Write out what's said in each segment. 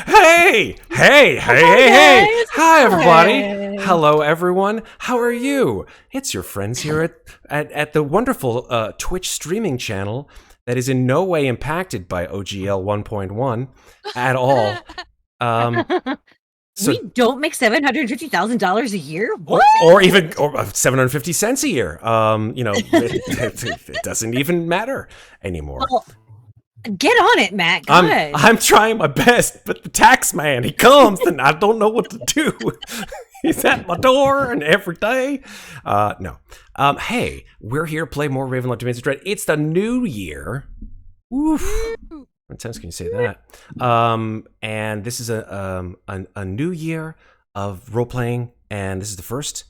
Hey! Hi, everybody! Hello, everyone. How are you? It's your friends here at the wonderful Twitch streaming channel that is in no way impacted by OGL 1.1 at all. So, we don't make $750,000 a year? What? or even 750 cents a year. It doesn't even matter anymore. Well, get on it, Matt. God. I'm trying my best, but the tax man, he comes and I don't know what to do. He's at my door and every day. No. Hey, we're here to play more Ravenloft Domains of Dread. It's the new year. Oof. How many times can you say that? And this is a new year of role playing, and this is the first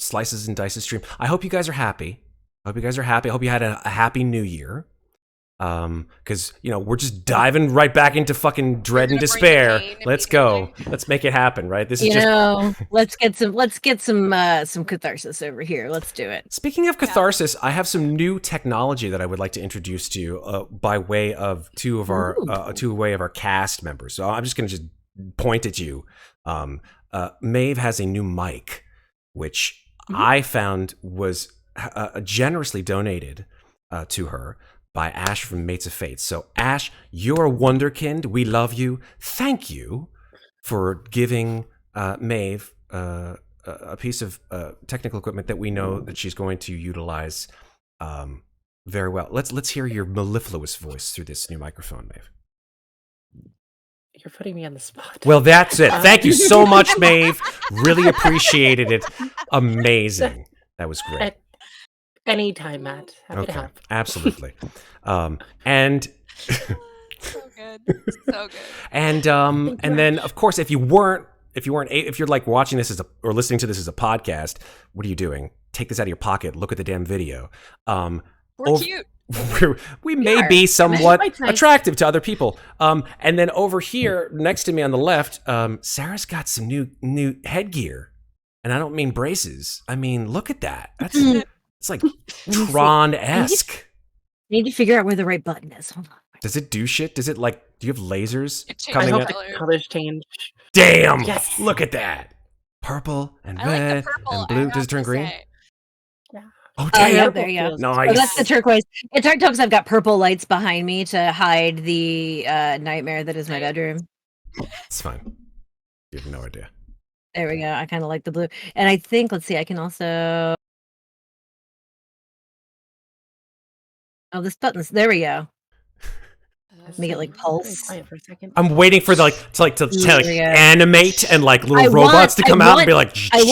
Slices and Dices stream. I hope you guys are happy. I hope you had a happy new year. Because we're just diving right back into fucking dread and despair. Let's go. Let's make it happen, right? This is let's get some catharsis over here. Let's do it. Speaking of catharsis, I have some new technology that I would like to introduce to you by way of two of our cast members. So I'm just going to just point at you. Maeve has a new mic, which I found was generously donated to her by Ash from Mates of Fate. So Ash, you're a wonderkind. We love you. Thank you for giving Maeve a piece of technical equipment that we know that she's going to utilize very well. Let's hear your mellifluous voice through this new microphone, Maeve. You're putting me on the spot. Well, that's it. Thank you so much, Maeve. Really appreciated it. Amazing. That was great. Anytime, Matt. Happy to help. Absolutely. And so good. And then of course if you're like watching this or listening to this as a podcast, what are you doing? Take this out of your pocket, look at the damn video. We're cute. We may be somewhat attractive to other people. And then over here next to me on the left, Sarah's got some new headgear. And I don't mean braces. I mean, look at that. It's like Tron-esque. I need to figure out where the right button is. Hold on. Does it do shit? Do you have lasers coming coming up? out? The colors change. Damn! Yes. Look at that. Purple and I red like the purple, and blue. Does it turn green? Yeah. Oh, damn. Yeah, there you go. Nice. Oh, that's the turquoise. It's hard to tell because I've got purple lights behind me to hide the nightmare that is my bedroom. It's fine. You have no idea. There we go. I kind of like the blue. And I think, let's see, I can also... Oh, this button's... There we go. Make it like pulse. For a second. I'm waiting for to animate and like little robots to come out and be like. I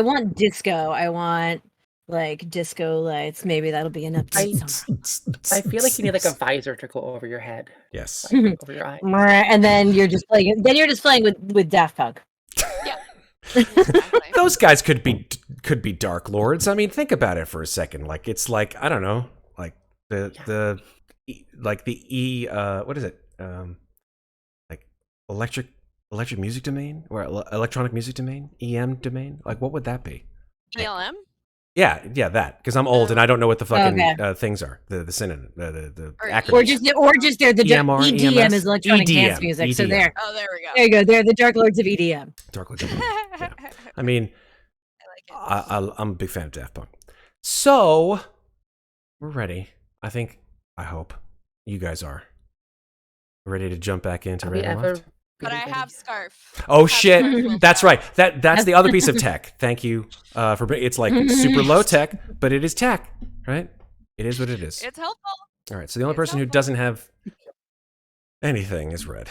want disco. I want like disco lights. Maybe that'll be enough. I feel like you need like a visor to go over your head. Yes. Like, over your eye. And then you're just playing. Then you're just playing with Daft Punk. Yeah. Exactly. Those guys could be Dark Lords. I mean, think about it for a second. Like it's like I don't know, like the what is it? Like electric music domain or electronic music domain, EM domain. Like what would that be? ELM? Yeah, that. Because I'm old and I don't know what the fucking things are. The synonym, the acronyms. Or just they're the EMR, EDM EMS? is electronic EDM, dance music. So there. Oh, there we go. There you go. They're the Dark Lords of EDM. Dark Lords of EDM. Yeah. I mean, I like it. I'm a big fan of Daft Punk. So we're ready. I hope you guys are ready to jump back into Ravenloft. But I have scarf. Oh shit! That's right. That's the other piece of tech. Thank you for. It's like super low tech, but it is tech, right? It is what it is. It's helpful. All right. So the only person who doesn't have anything is Red.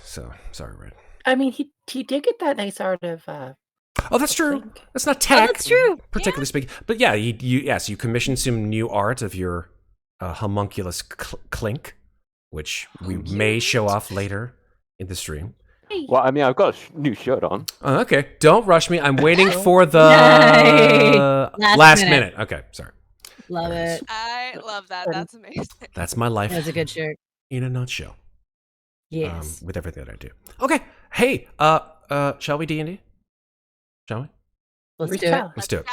So sorry, Red. I mean, he did get that nice art of. Oh, that's true. That's not tech. Oh, that's true. Particularly speaking, but yeah, you commissioned some new art of your homunculus clink, which we may show off later in the stream. Well, I mean, I've got a new shirt on. Oh, okay. Don't rush me. I'm waiting for the last minute. Okay, sorry. Love it. I love that. That's amazing. That's my life. That's a good shirt. In a nutshell. Yes. With everything that I do. Okay. Hey, shall we D&D? Shall we? Let's do it. Let's do it.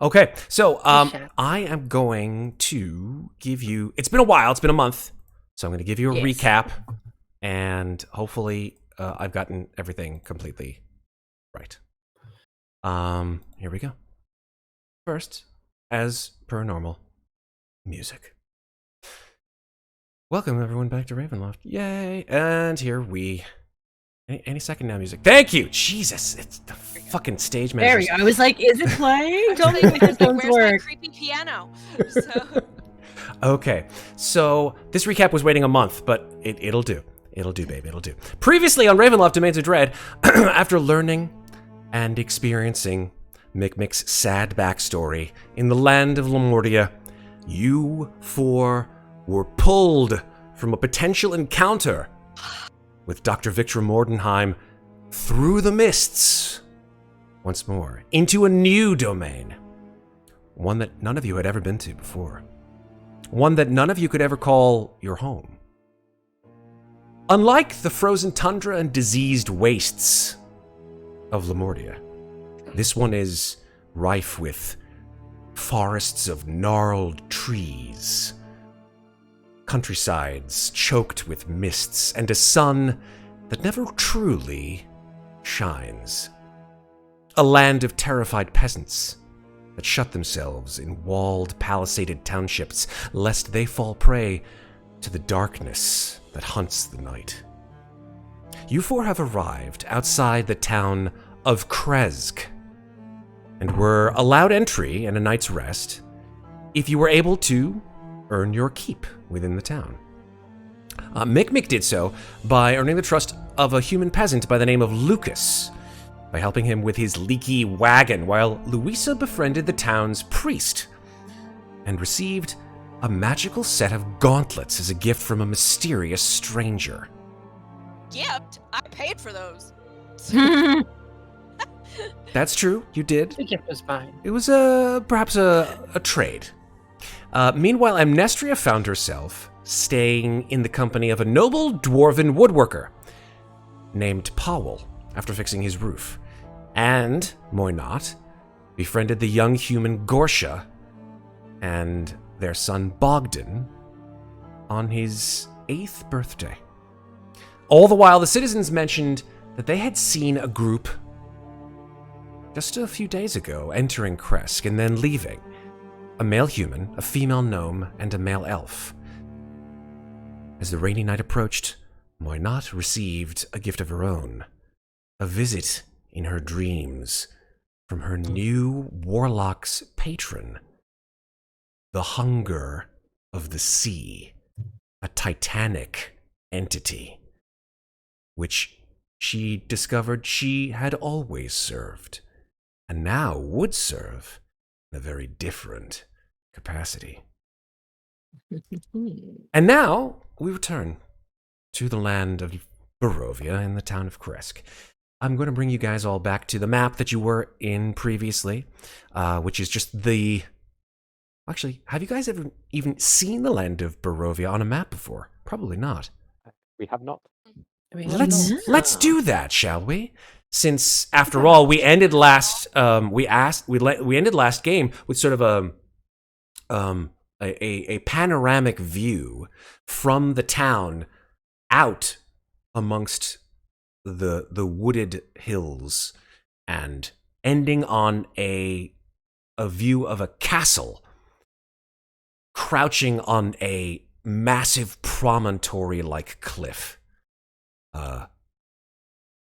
Okay. So, I am going to give you. It's been a while. It's been a month. So I'm going to give you a recap and hopefully I've gotten everything completely right. Here we go. First, as per normal, music. Welcome everyone back to Ravenloft. Yay! And here we... Any second now, music. Thank you! Jesus, it's the fucking stage manager. There we go. I was like, is it playing? Tell me Like, if this where's doesn't my work. creepy piano? So, Okay, so this recap was waiting a month, but it'll do. It'll do, babe, it'll do. Previously on Ravenloft Domains of Dread, after learning and experiencing Mikmick's sad backstory in the land of Lamordia, you four were pulled from a potential encounter with Dr. Victor Muadnhait through the mists, once more, into a new domain. One that none of you had ever been to before. One that none of you could ever call your home. Unlike the frozen tundra and diseased wastes of Lamordia, this one is rife with forests of gnarled trees, countrysides choked with mists, and a sun that never truly shines. A land of terrified peasants that shut themselves in walled, palisaded townships, lest they fall prey to the darkness that hunts the night. You four have arrived outside the town of Kresk, and were allowed entry and a night's rest if you were able to earn your keep within the town. Mikmick did so by earning the trust of a human peasant by the name of Lucas, by helping him with his leaky wagon, while Louisa befriended the town's priest and received a magical set of gauntlets as a gift from a mysterious stranger. gift? I paid for those. That's true, you did. The gift was fine. It was perhaps a trade. Meanwhile, Amnestria found herself staying in the company of a noble dwarven woodworker named Powell after fixing his roof, and Muadnhait befriended the young human Gorsha and their son Bogdan on his 8th birthday. All the while, the citizens mentioned that they had seen a group just a few days ago entering Kresk and then leaving. A male human, a female gnome, and a male elf. As the rainy night approached, Muadnhait received a gift of her own. A visit in her dreams from her new warlock's patron. The Hunger of the Sea. A titanic entity. Which she discovered she had always served. And now would serve in a very different capacity. And now we return to the land of Barovia in the town of Kresk. I'm going to bring you guys all back to the map that you were in previously, which is just the... Actually, have you guys ever even seen the land of Barovia on a map before? Probably not. We have not. I mean, Let's do that, shall we? Since, after all, we ended last we ended last game with sort of a panoramic view from the town out amongst the wooded hills, and ending on a view of a castle crouching on a massive promontory-like cliff.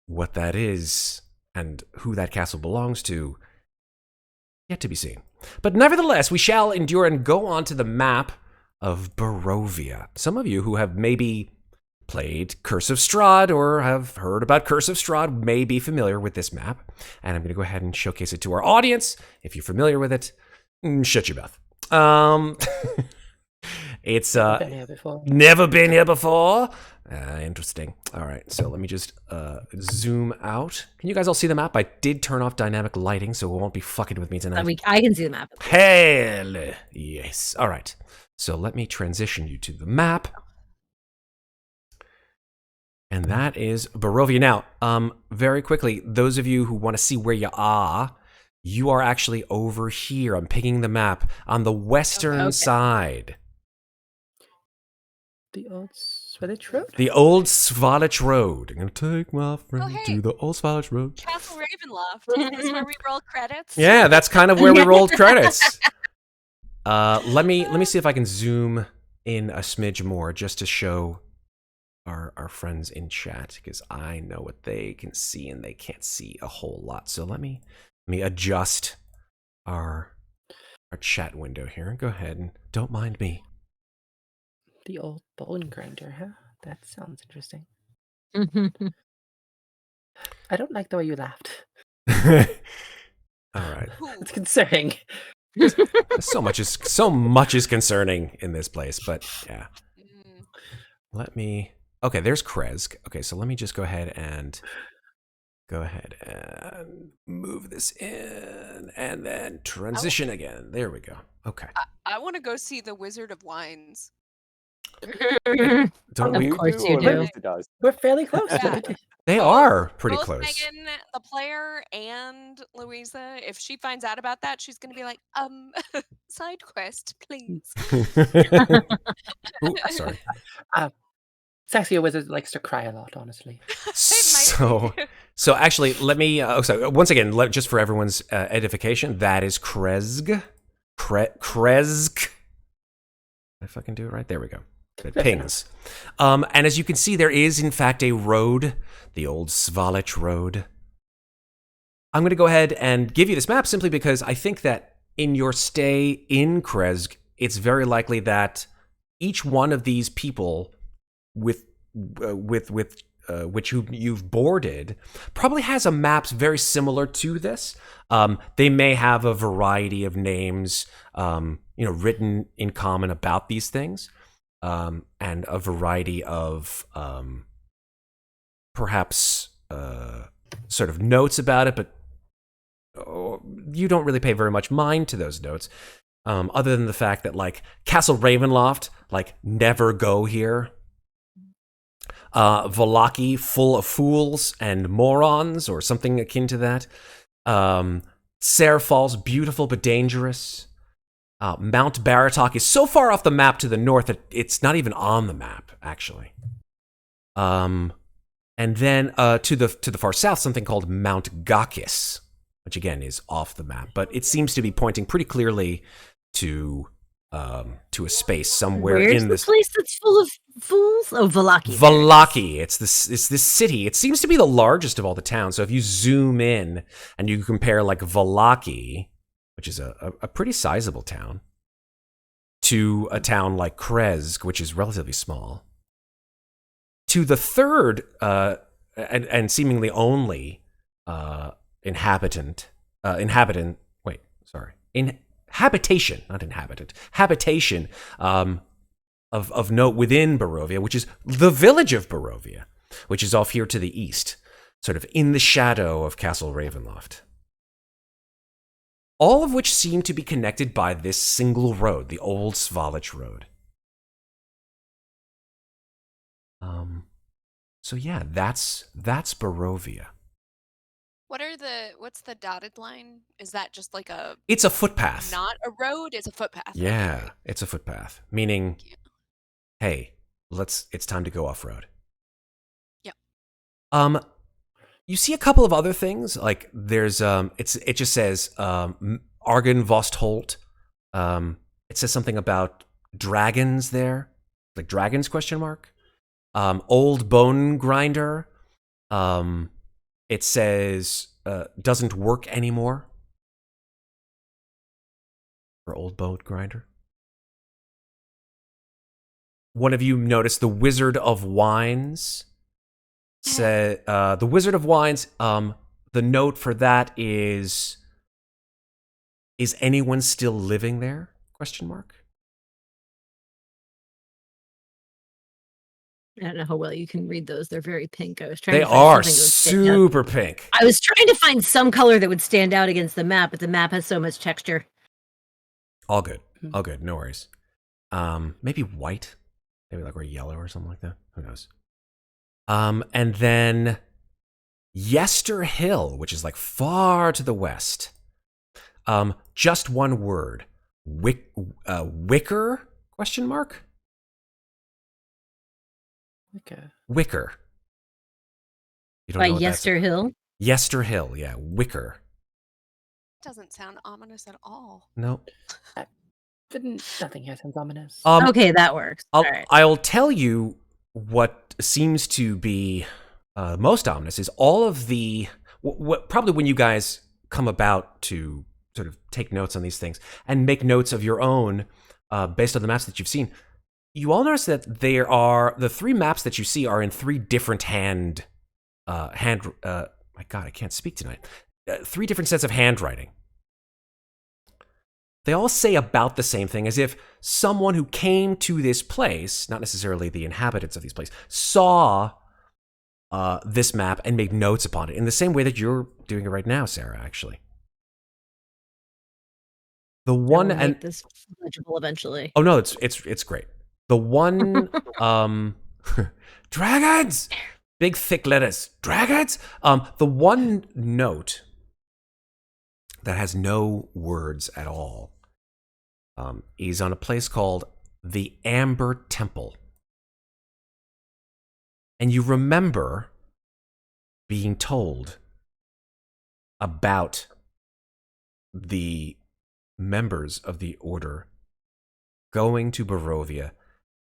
What that is, and who that castle belongs to, yet to be seen. But nevertheless, we shall endure and go on to the map of Barovia. Some of you who have maybe played Curse of Strahd or have heard about Curse of Strahd may be familiar with this map, and I'm going to go ahead and showcase it to our audience. If you're familiar with it, shut your mouth. It's never been here before. Interesting. All right, so let me just zoom out. Can you guys all see the map? I did turn off dynamic lighting, so it won't be fucking with me tonight. I can see the map. Hell yes. All right, so let me transition you to the map. And that is Barovia. Now, very quickly, those of you who want to see where you are actually over here. I'm picking the map on the western side. The odds Svalich Road? The Old Svalich Road. I'm gonna take my friend hey. to the Old Svalich Road. Castle Ravenloft. Is this where we roll credits? Yeah, that's kind of where we rolled credits. Let me see if I can zoom in a smidge more just to show our friends in chat, because I know what they can see and they can't see a whole lot. So let me adjust our chat window here. Go ahead and don't mind me. The old bone grinder, huh? That sounds interesting. Mhm. I don't like the way you laughed. All right. Who? It's concerning. So much is concerning in this place, but yeah. Mm. Okay, there's Kresk. Okay, so let me just go ahead and move this in and then transition again. There we go. Okay. I want to go see the Wizard of Wines. Don't Of we? course you or do. Lucy does. We're fairly close. Yeah. They Both- are pretty Both close. Megan, the player, and Louisa. If she finds out about that, she's gonna be like, side quest, please. Ooh, sorry. Sexy Wizard likes to cry a lot, honestly. So actually, let me. So once again, just for everyone's edification, that is Kresk. Kresk. If I can do it right, there we go. It pings. And as you can see, there is in fact a road, the Old Svalich Road. I'm going to go ahead and give you this map simply because I think that in your stay in Kresk, it's very likely that each one of these people with which you've boarded probably has a map very similar to this. They may have a variety of names, written in common about these things, and a variety of perhaps sort of notes about it, but you don't really pay very much mind to those notes, other than the fact that like Castle Ravenloft, like never go here. Vallaki, full of fools and morons, or something akin to that. Serre Falls, beautiful but dangerous. Mount Baratok is so far off the map to the north that it's not even on the map, actually. And then to the far south, something called Mount Gakis, which again is off the map, but it seems to be pointing pretty clearly to a space somewhere Where's in the this place that's full of fools? Oh, Vallaki. Vallaki. It's this city. It seems to be the largest of all the towns. So if you zoom in and you compare like Vallaki, which is a pretty sizable town, to a town like Kresk, which is relatively small, to the third and seemingly only habitation, not inhabitant, habitation of note within Barovia, which is the village of Barovia, which is off here to the east, sort of in the shadow of Castle Ravenloft. All of which seem to be connected by this single road, the Old Svalich Road. So yeah, that's Barovia. What's the dotted line? Is that just like It's a footpath. not a road? It's a footpath. Yeah, Okay. it's a footpath. Meaning, hey, it's time to go off-road. Yeah. You see a couple of other things, like there's it just says Argon Vostholt. It says something about dragons there, like dragons ? Old Bone Grinder. It says doesn't work anymore for Old Bone Grinder. One of you noticed the Wizard of Wines. The Wizard of Wines, the note for that is anyone still living there? ? I don't know how well you can read those. They're very pink. I was trying They to find are something that would stand out. super pink. I was trying to find some color that would stand out against the map, but the map has so much texture. All good. No worries. Maybe white, maybe like or yellow or something like that. Who knows? And then Yester Hill, which is like far to the west. Just one word. Wicker ? Okay. Wicker. You don't By know what that's Yester Hill. Yester Hill, yeah, Wicker. Doesn't sound ominous at all. No. Nothing here sounds ominous. Okay, that works. All right. I'll tell you what seems to be most ominous is all of the what probably when you guys come about to sort of take notes on these things and make notes of your own based on the maps that you've seen. You all notice that there are the 3 maps that you see are in 3 different my God, I can't speak tonight. 3 different sets of handwriting. They all say about the same thing, as if someone who came to this place, not necessarily the inhabitants of these places, saw this map and made notes upon it in the same way that you're doing it right now, Sarah, actually. The one I will and make this legible eventually. oh no, it's great. The one dragons, big thick letters, dragons. The one note that has no words at all is on a place called the Amber Temple. And you remember being told about the members of the Order going to Barovia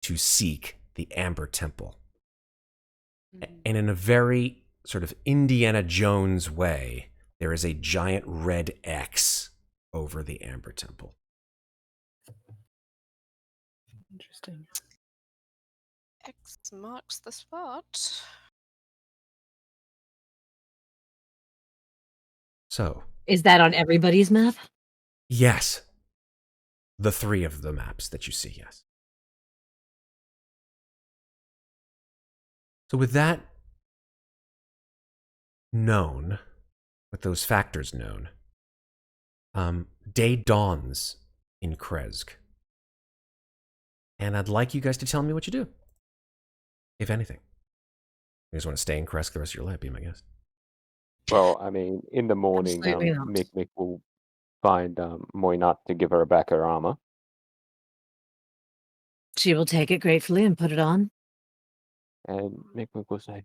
to seek the Amber Temple. And in a very sort of Indiana Jones way, there is a giant red X over the Amber Temple. Interesting. X marks the spot. So, Is that on everybody's map? yes. The 3 of the maps that you see, yes. So with that known, with those factors known, day dawns in Kresk. And I'd like you guys to tell me what you do, if anything. You guys want to stay in Kresk the rest of your life, be my guest. Well, I mean, in the morning, Absolutely not. Mikmick will find Muadnhait to give her back her armor. She will take it gratefully and put it on. And Mikmick will say,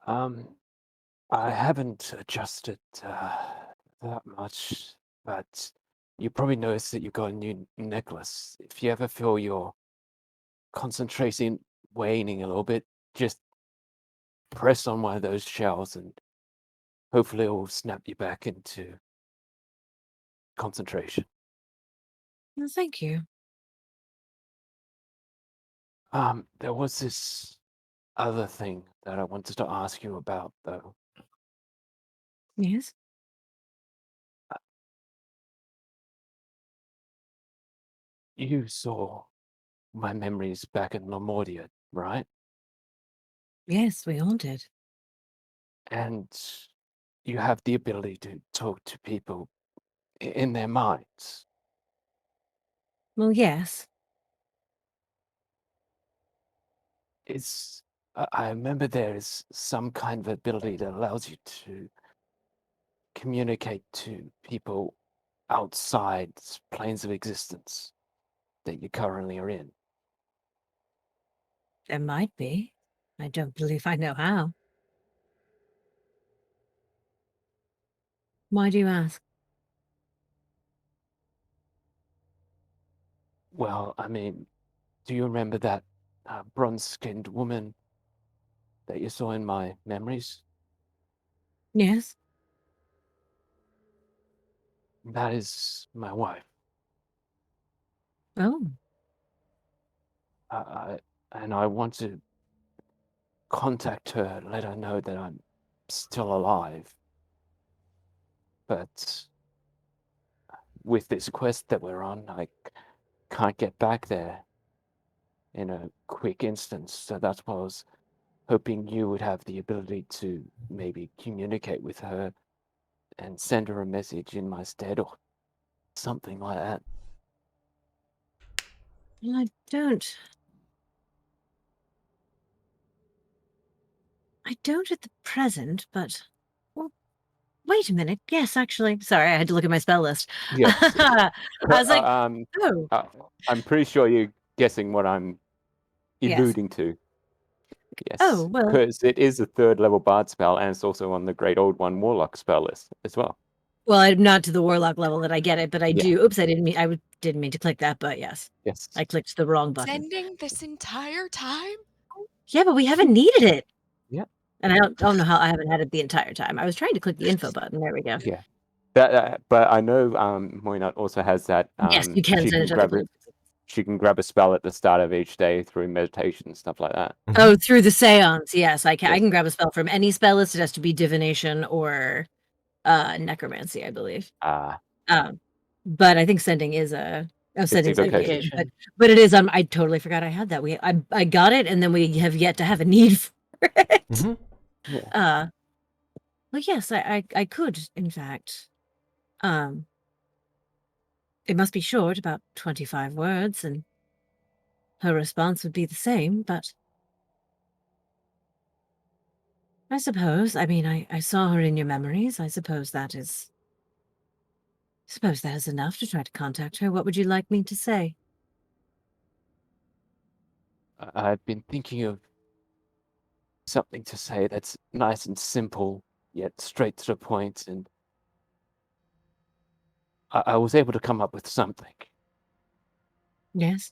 I haven't adjusted that much, but you probably noticed that you got a new necklace. If you ever feel your concentration waning a little bit, just press on one of those shells and hopefully it will snap you back into concentration. Well, thank you. There was this other thing that I wanted to ask you about, though. Yes? You saw my memories back in Lamordia, right? Yes, we all did. And you have the ability to talk to people in their minds. Well, yes. I remember there is some kind of ability that allows you to communicate to people outside planes of existence that you currently are in. There might be. I don't believe I know how. Why do you ask? Well, I mean, do you remember that bronze-skinned woman that you saw in my memories? Yes? That is my wife. Oh, And I want to contact her, let her know that I'm still alive. But with this quest that we're on, I can't get back there in a quick instance. So that's why I was hoping you would have the ability to maybe communicate with her and send her a message in my stead or something like that. well, I don't. I don't at the present, but. Well, wait a minute. Yes, actually. Sorry, I had to look at my spell list. Yes. I was like, oh. I'm pretty sure you're guessing what I'm Yes. alluding to. Yes. Oh, well. Because it is a 3rd level bard spell, and it's also on the Great Old One Warlock spell list as well. Well, I'm not to the warlock level that I get it, but I Yeah. do. Oops, didn't mean to click that, but yes. Yes. I clicked the wrong button. Sending this entire time? Yeah, but we haven't needed it. Yeah. And I don't know how I haven't had it the entire time. I was trying to click the info button. There we go. Yeah. That, but I know Moinat also has that. Yes, you can she send can it to grab the it. She can grab a spell at the start of each day through meditation and stuff like that. Oh, through the seance. Yes, I can. I Yes. can grab a spell from any spell list. It has to be divination or necromancy, I believe. But I think sending is sending evocation. but it is. I totally forgot I had that. I got it, and then we have yet to have a need for it. Yeah. Well, yes, I could, in fact. It must be short, about 25 words, and her response would be the same, but I suppose, I mean, I saw her in your memories. I suppose that is enough to try to contact her. What would you like me to say? I've been thinking of something to say that's nice and simple, yet straight to the point, and I was able to come up with something. Yes?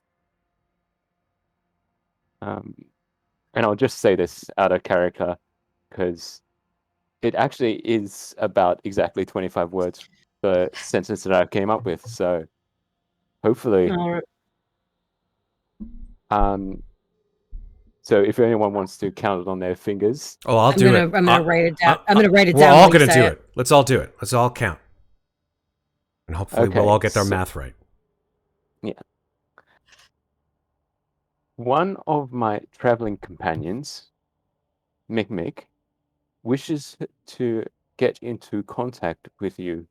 And I'll just say this out of character, because it actually is about exactly 25 words, the sentence that I came up with, so hopefully... So if anyone wants to count it on their fingers... Oh, I'll do it. I'm gonna write it down. I'm gonna write it down. We're all gonna do it. Let's all do it. Let's all count. And hopefully we'll all get our math right. Yeah. One of my traveling companions, Mikmick, wishes to get into contact with you,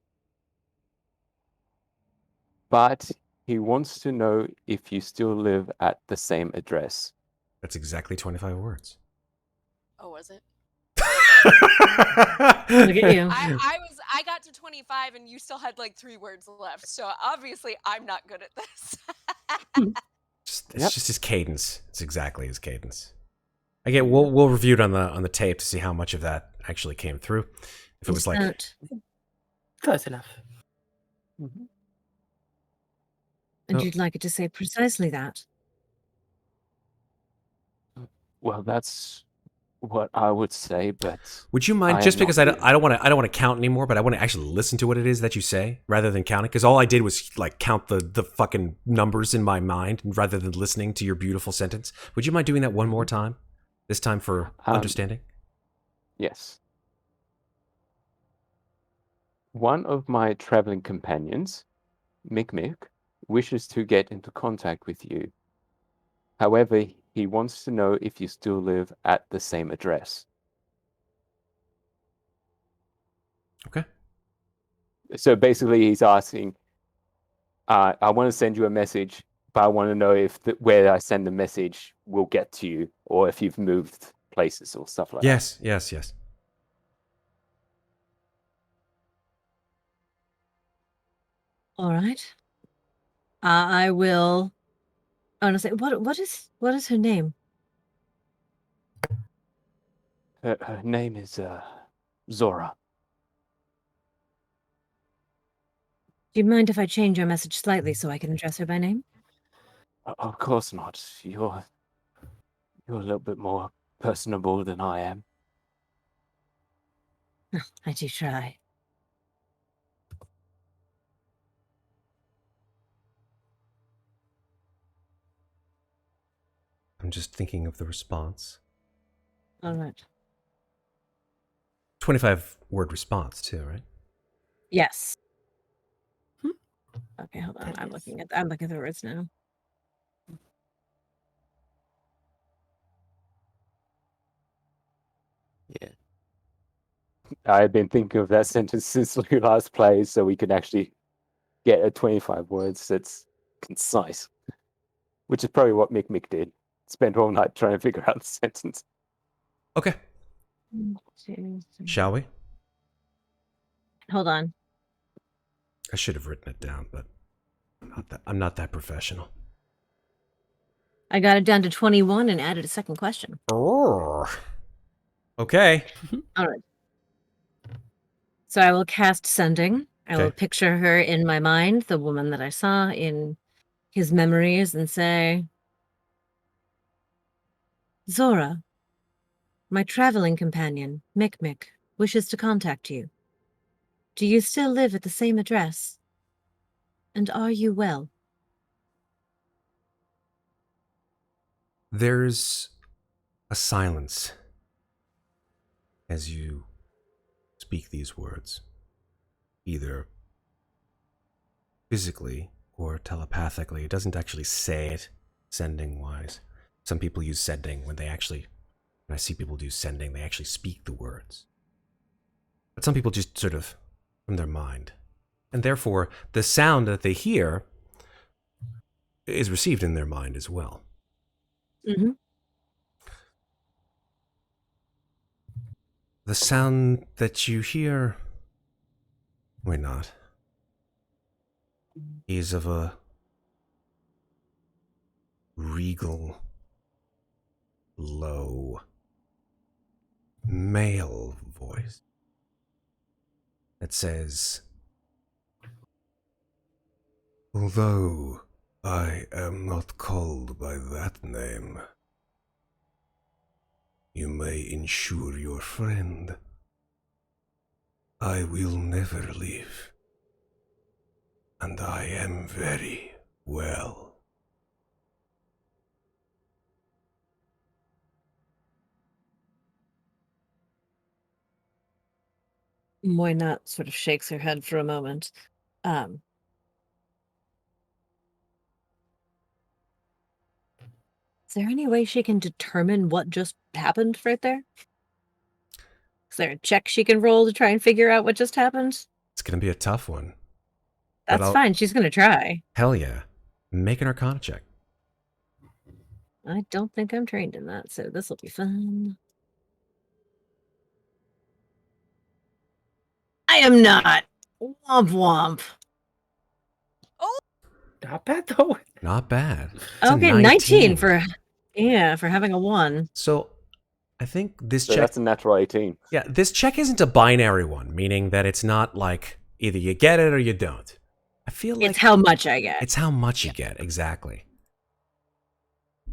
but he wants to know if you still live at the same address. That's exactly 25 words. Oh, was it? Look at you. I got to 25 and you still had like 3 words left. So obviously I'm not good at this. It's just his cadence. It's exactly his cadence. Again, we'll review it on the tape to see how much of that actually came through. If it was like close enough. And you'd like it to say precisely that? Well, that's what I would say, but would you mind, just because I don't want to count anymore, but I want to actually listen to what it is that you say rather than counting, because all I did was like count the fucking numbers in my mind rather than listening to your beautiful sentence. Would you mind doing that one more time? This time for understanding? Yes. One of my traveling companions, Mikmick, wishes to get into contact with you. However, he wants to know if you still live at the same address. Okay. So basically he's asking, I want to send you a message, but I want to know if where I send the message will get to you, or if you've moved places or stuff like that. Yes. All right. I will. Honestly, what is her name? Her name is Zora. Do you mind if I change your message slightly so I can address her by name? Of course not. You're a little bit more personable than I am. I do try. I'm just thinking of the response. All right. 25-word response too, right? Yes. Okay, hold on. I'm looking at the words now. Yeah. I've been thinking of that sentence since we last played, so we could actually get a 25 words that's concise. Which is probably what Mikmick did. Spent all night trying to figure out the sentence. Okay. Shall we? Hold on. I should have written it down, but I'm not that professional. I got it down to 21 and added a second question. Okay. All right. So I will cast Sending. I will Okay. picture her in my mind, the woman that I saw in his memories, and say, Zora, my traveling companion, Mikmick, wishes to contact you. Do you still live at the same address? And are you well? There's a silence as you speak these words, either physically or telepathically. It doesn't actually say it sending wise. Some people use sending when I see people do sending, they actually speak the words. But some people just sort of from their mind. And therefore, the sound that they hear is received in their mind as well. Mm-hmm. The sound that you hear, or not, is of a regal, low, male voice that says, although I am not called by that name, you may ensure your friend I will never leave, and I am very well. Moynat sort of shakes her head for a moment. Is there any way she can determine what just happened right there? Is there a check she can roll to try and figure out what just happened? It's going to be a tough one. That's fine. She's going to try. Hell yeah. Make an Arcana check. I don't think I'm trained in that, so this will be fun. I am not. Womp womp. Oh, Not bad though. Not bad. It's Okay, 19 for having a 1. So I think this So check... that's a natural 18. Yeah, this check isn't a binary one, meaning that it's not like either you get it or you don't. I feel like... It's how much I get. It's how much you get, exactly.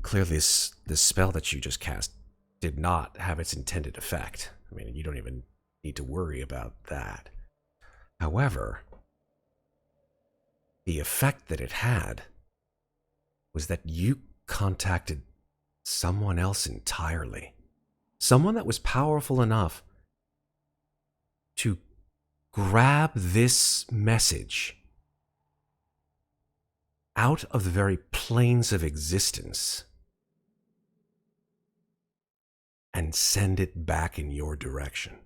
Clearly, this spell that you just cast did not have its intended effect. I mean, you don't even need to worry about that. However, the effect that it had was that you contacted someone else entirely. Someone that was powerful enough to grab this message out of the very planes of existence and send it back in your direction.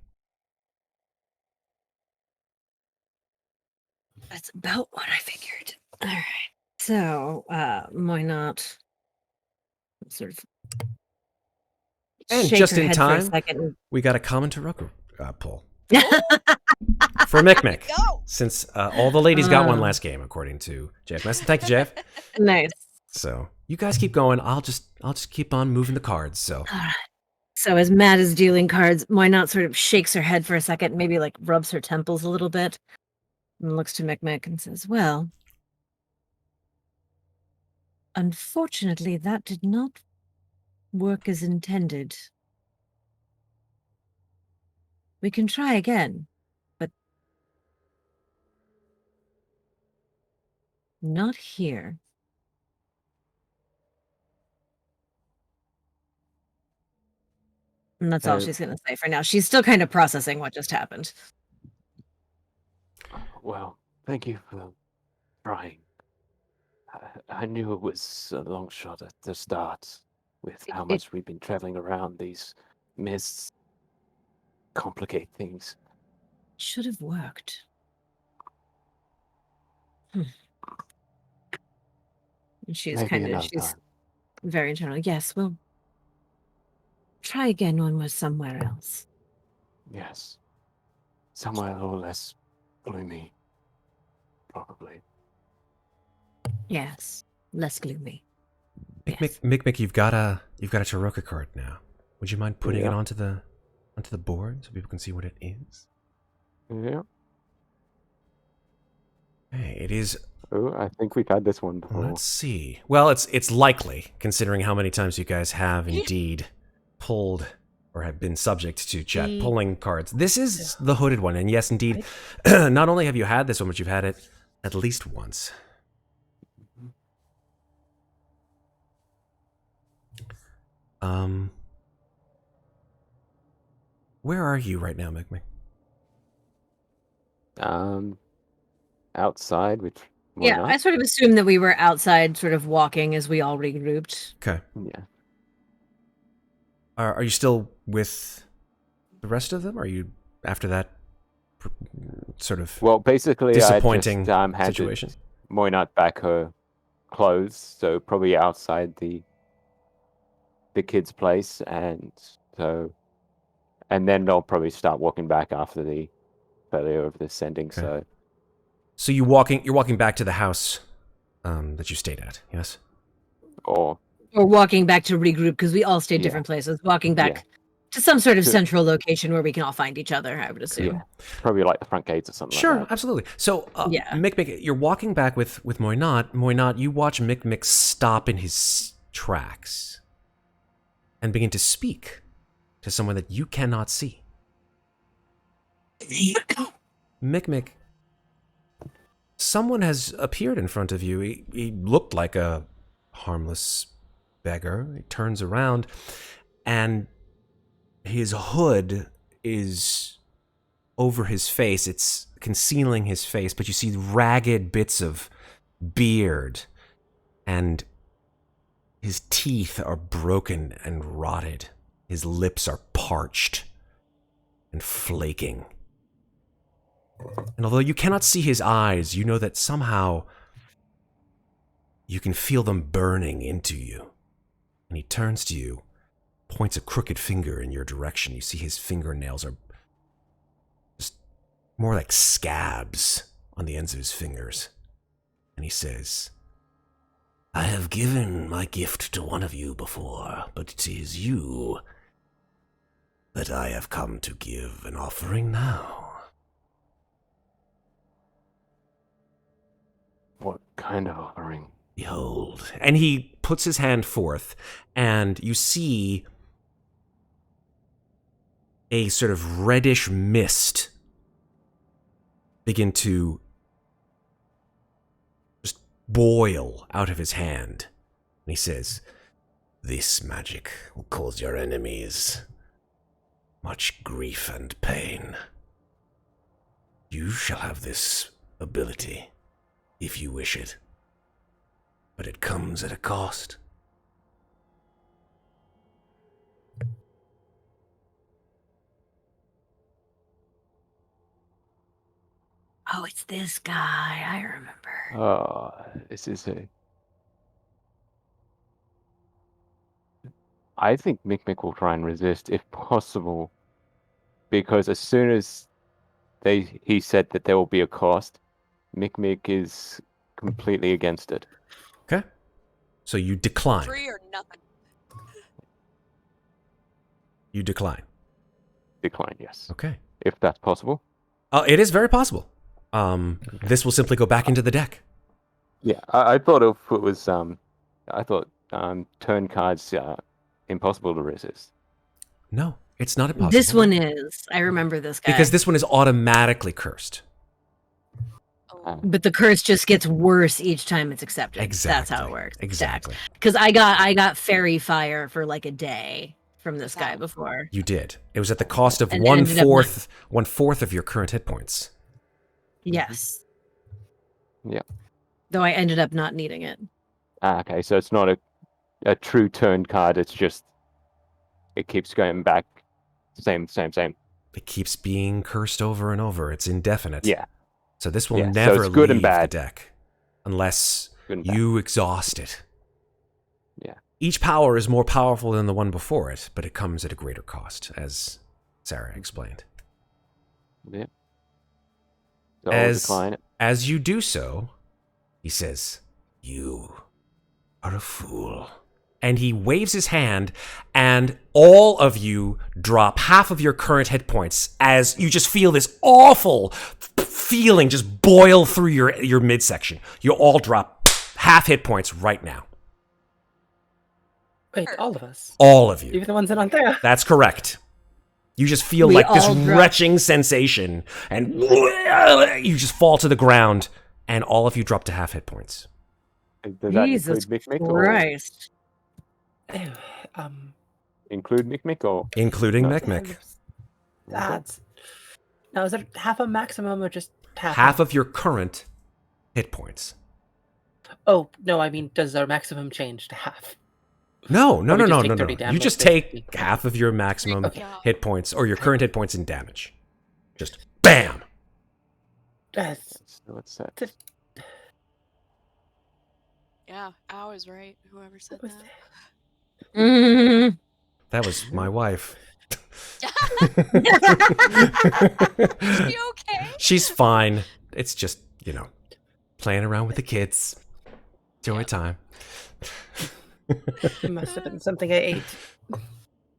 That's about what I figured. All right. So, Moynat sort of And shake just her in head time, for a second. we got a common Taroko pull. oh, For Mikmick. go. Since all the ladies got one last game, according to Jeff Messon. Thank you, Jeff. Nice. So you guys keep going. I'll just keep on moving the cards. So All right. So as Matt is dealing cards, Moynat sort of shakes her head for a second, maybe like rubs her temples a little bit, and looks to Mikmick and says, well, unfortunately, that did not work as intended. We can try again, but not here. And that's all she's going to say for now. She's still kind of processing what just happened. Well, thank you for trying. I knew it was a long shot at the start with how much we've been traveling around. These mists complicate things. Should have worked. And she's she's very internal. Yes, we'll try again when we're somewhere else. Yes. Somewhere a little less gloomy, probably. Yes, less gloomy. Yes. Mikmick, you've got a Taroka card now. Would you mind putting it Yeah. onto the board so people can see what it is? Yeah. Hey, it is. Oh, I think we've had this one before. Let's see. Well, it's likely, considering how many times you guys have indeed pulled or have been subject to chat pulling cards. This is the hooded one, and yes, indeed, not only have you had this one, but you've had it at least once. Where are you right now, Mikmick? Outside, which why Yeah, not? I sort of assumed that we were outside, sort of walking as we all regrouped. Okay. Yeah. Are you still with the rest of them? Are you after that sort of Well, basically, disappointing I just handed situation? Moynat back her clothes, so probably outside the kid's place, and then they'll probably start walking back after the failure of the sending. Okay. So So you're walking back to the house that you stayed at, yes? or Or walking back to regroup because we all stayed Yeah. different places. Walking back Yeah. to some sort of To- central location where we can all find each other, I would assume. yeah, probably like the front gates or something Sure, like that. absolutely. So, Yeah. Mikmick, you're walking back with Moynat. Moynat, you watch Mikmick stop in his tracks and begin to speak to someone that you cannot see. Mikmick, someone has appeared in front of you. He looked like a harmless beggar. He turns around, and his hood is over his face. It's concealing his face, but you see ragged bits of beard, and his teeth are broken and rotted. His lips are parched and flaking. And although you cannot see his eyes, you know that somehow you can feel them burning into you. And he turns to you, points a crooked finger in your direction. You see his fingernails are just more like scabs on the ends of his fingers. And he says, I have given my gift to one of you before, but it is you that I have come to give an offering now. What kind of offering? Behold. And he puts his hand forth, and you see a sort of reddish mist begin to just boil out of his hand. And he says, This magic will cause your enemies much grief and pain. You shall have this ability if you wish it, but it comes at a cost. Oh, it's this guy. I remember. Oh, this is I think Mikmick will try and resist if possible, because as soon as he said that there will be a cost, Mikmick is completely against it. Okay. So you decline. Free or nothing. You decline. Decline, yes, Okay. if that's possible. It is very possible. This will simply go back into the deck. Yeah, I thought if it was I thought turn cards impossible to resist. No, it's not impossible. This one is. I remember this guy. Because this one is automatically cursed. Oh. But the curse just gets worse each time it's accepted. Exactly. That's how it works. Exactly. Because I got fairy fire for like a day from this guy before. You did. It was at the cost of And it ended up one fourth of your current hit points. Yes. Yeah. Though I ended up not needing it. Okay, so it's not a true turn card. It's just it keeps going back. Same. It keeps being cursed over and over. It's indefinite. Yeah. So this will Yeah, so never it's good leave and bad. the deck unless Good and bad. you exhaust it. Yeah. Each power is more powerful than the one before it, but it comes at a greater cost, as Sarah explained. Yeah. So I'll decline it. As you do so, he says, You are a fool. and he waves his hand, and all of you drop half of your current hit points as you just feel this awful feeling just boil through your midsection. You all drop half hit points right now. Wait, all of us? All of you. Even the ones that aren't there? That's correct. You just feel We like this all drop. retching sensation, and you just fall to the ground, and all of you drop to half hit points. Does that Jesus include Mikmick or Christ. Ew, include Mikmick or Including No. Mikmick. That's... Now, is it half a maximum or just half? Half of your current hit points. Oh, no, I mean, does our maximum change to half? No. we just take You 30 damage, just basically. take half of your maximum Okay. hit points, or your current hit points in damage. Just BAM! That's... so what's that? Yeah, I was right. Whoever said was that. Mm. That was my wife. Is she okay? She's fine. It's just, playing around with the kids. Joy time. It must have been something I ate.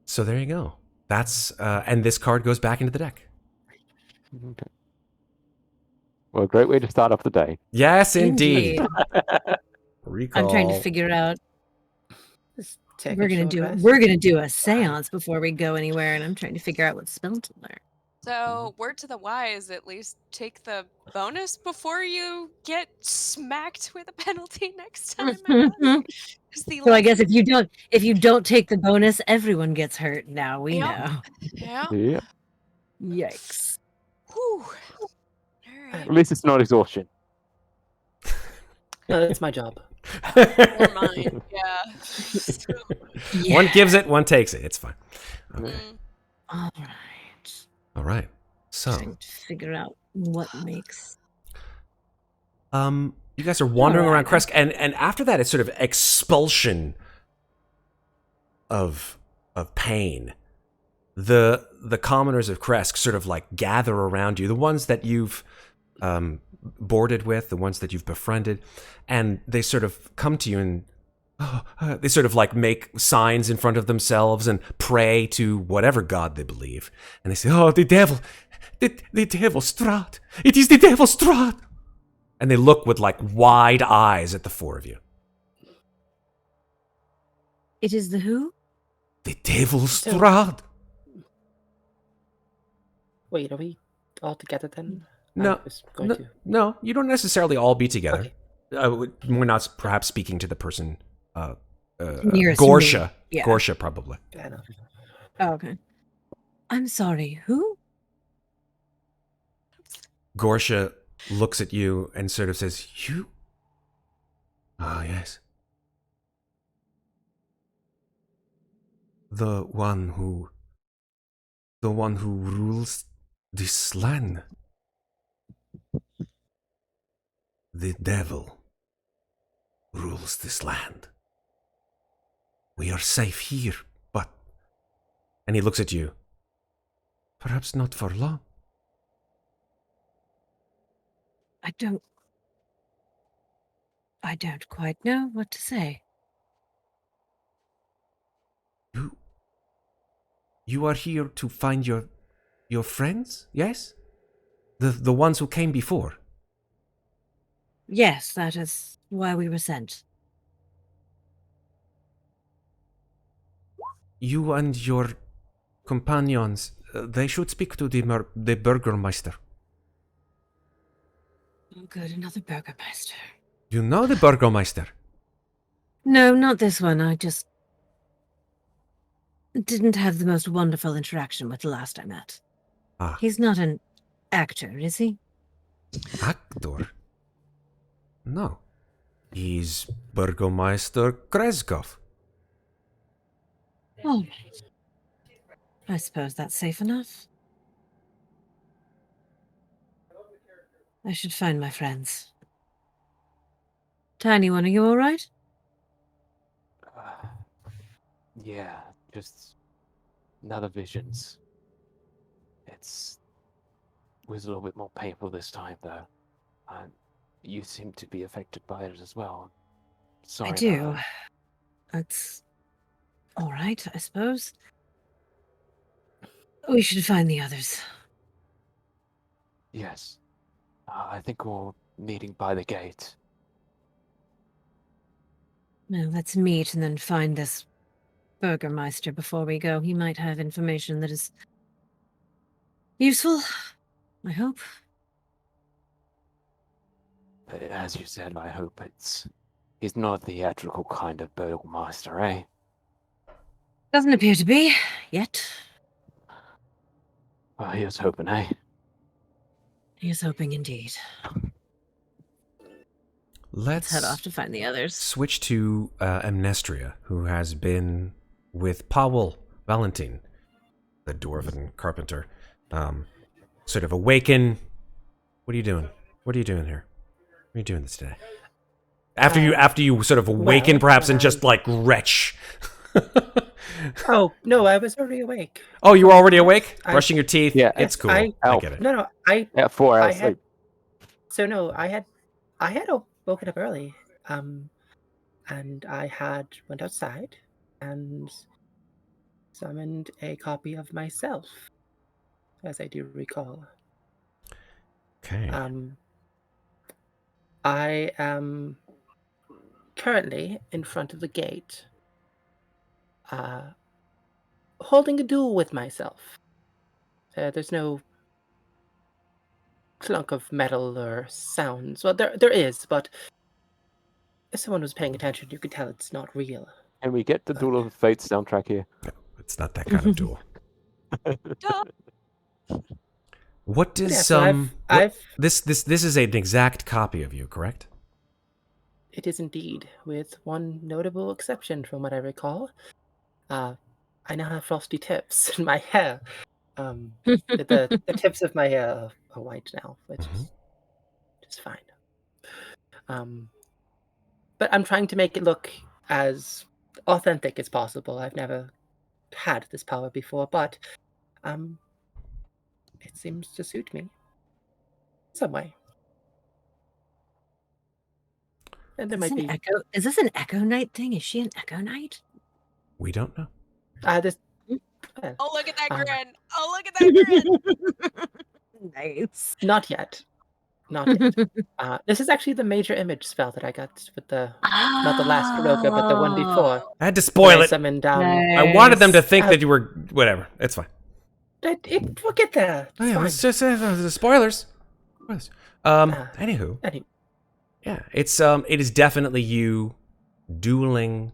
So there you go. That's and this card goes back into the deck. Okay. Well, a great way to start off the day. Yes, indeed. Recall. I'm trying to figure out. Just take We're a gonna short do rest. we're gonna do a séance before we go anywhere, and I'm trying to figure out what spell to learn. So, word to the wise, at least take the bonus before you get smacked with a penalty next time. I guess. 'Cause the, So I like- guess if you don't take the bonus, everyone gets hurt. Now we Yep. know. Yeah. Yeah. Yikes. Whew. All right. At least it's not exhaustion. No, that's my job. Or mine. Yeah. So, One gives it, one takes it. It's fine. Okay. All right. All right. So, Trying to figure out what makes. you guys are wandering around Alright. Kresk, and after that, it's sort of expulsion of pain. The commoners of Kresk sort of like gather around you, the ones that you've boarded with, the ones that you've befriended, and they sort of come to you and they sort of like make signs in front of themselves and pray to whatever god they believe, and they say, "Oh, the devil, the devil Strahd! It is the devil Strahd!" And they look with like wide eyes at the four of you. It is the who? The devil Strahd. Wait, are we all together then? No, I was going to. No, you don't necessarily all be together. Okay. We're not perhaps speaking to the person, Nearest to me. Gorsha. Yeah. Gorsha, probably. I know. Oh, okay. I'm sorry. Who? Gorsha looks at you and sort of says, "You? Ah, yes. The one who rules this land. The devil rules this land. We are safe here, but..." And he looks at you. "Perhaps not for long." I don't quite know what to say. You are here to find your friends, yes? The ones who came before. Yes, that is why we were sent. You and your companions, they should speak to the Burgermeister. Oh, good, another Burgermeister. You know the Burgermeister? No, not this one. I just didn't have the most wonderful interaction with the last I met. Ah, He's not an actor, is he? actor? No. He's Burgermeister Kreskov. All right. I suppose that's safe enough. I should find my friends. Tiny one, are you all right? Yeah, just another visions. Was a little bit more painful this time, though. You seem to be affected by it as well. Sorry. I do. It's All right, I suppose. We should find the others. Yes. I think we're meeting by the gate. Now let's meet and then find this Burgermeister before we go. He might have information that is useful, I hope. As you said, I hope he's not a theatrical kind of burgomaster, eh? Doesn't appear to be, yet. Well, here's hoping, eh? He is hoping indeed. Let's head off to find the others. Switch to Amnestria, who has been with Powell Valentin, the dwarven carpenter. Sort of awaken. What are you doing? What are you doing here? What are you doing this day? After you sort of awaken, perhaps, and just like retch. Oh, no, I was already awake. Oh, you were already awake? Brushing your teeth? Yeah. It's cool. I get it. No, Yeah, 4 hours sleep. So no, I had woken up early, and I had went outside and summoned a copy of myself, as I do recall. Okay. I am currently in front of the gate, holding a duel with myself. There's no clunk of metal or sounds. Well, there is, but if someone was paying attention, you could tell it's not real. Can we get the Duel of the Fates soundtrack here? No, it's not that kind of duel. What does this is an exact copy of you, correct? It is indeed, with one notable exception from what I recall. I now have frosty tips in my hair. The tips of my hair are white now, which is fine. But I'm trying to make it look as authentic as possible. I've never had this power before, but it seems to suit me some way. And there might be echo. Is this an Echo Knight thing? Is she an Echo Knight? We don't know. this. Oh, look at that grin! Oh, look at that grin! Nice. Not yet. Not yet. This is actually the major image spell that I got with the not the last Kuroga, but the one before. I had to spoil it. Summoned, I wanted them to think that you were whatever. It's fine. We'll get there. It's just the spoilers. Anywho, yeah, it is definitely you dueling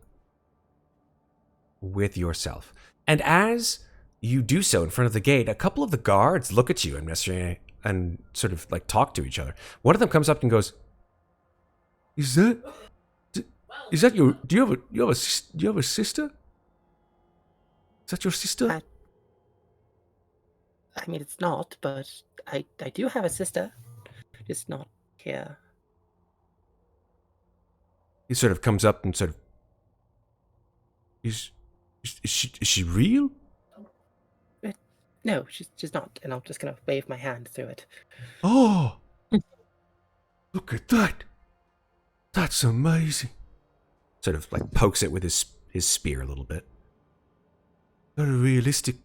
with yourself, and as you do so in front of the gate, a couple of the guards look at you and sort of like talk to each other. One of them comes up and goes, "Is that your? Do you have a sister? Is that your sister?" I mean, it's not, but I do have a sister, just not here. He sort of comes up and sort of, is she real? No, she's not, and I'm just gonna wave my hand through it. Oh, look at that! That's amazing. Sort of like pokes it with his spear a little bit. Very realistic.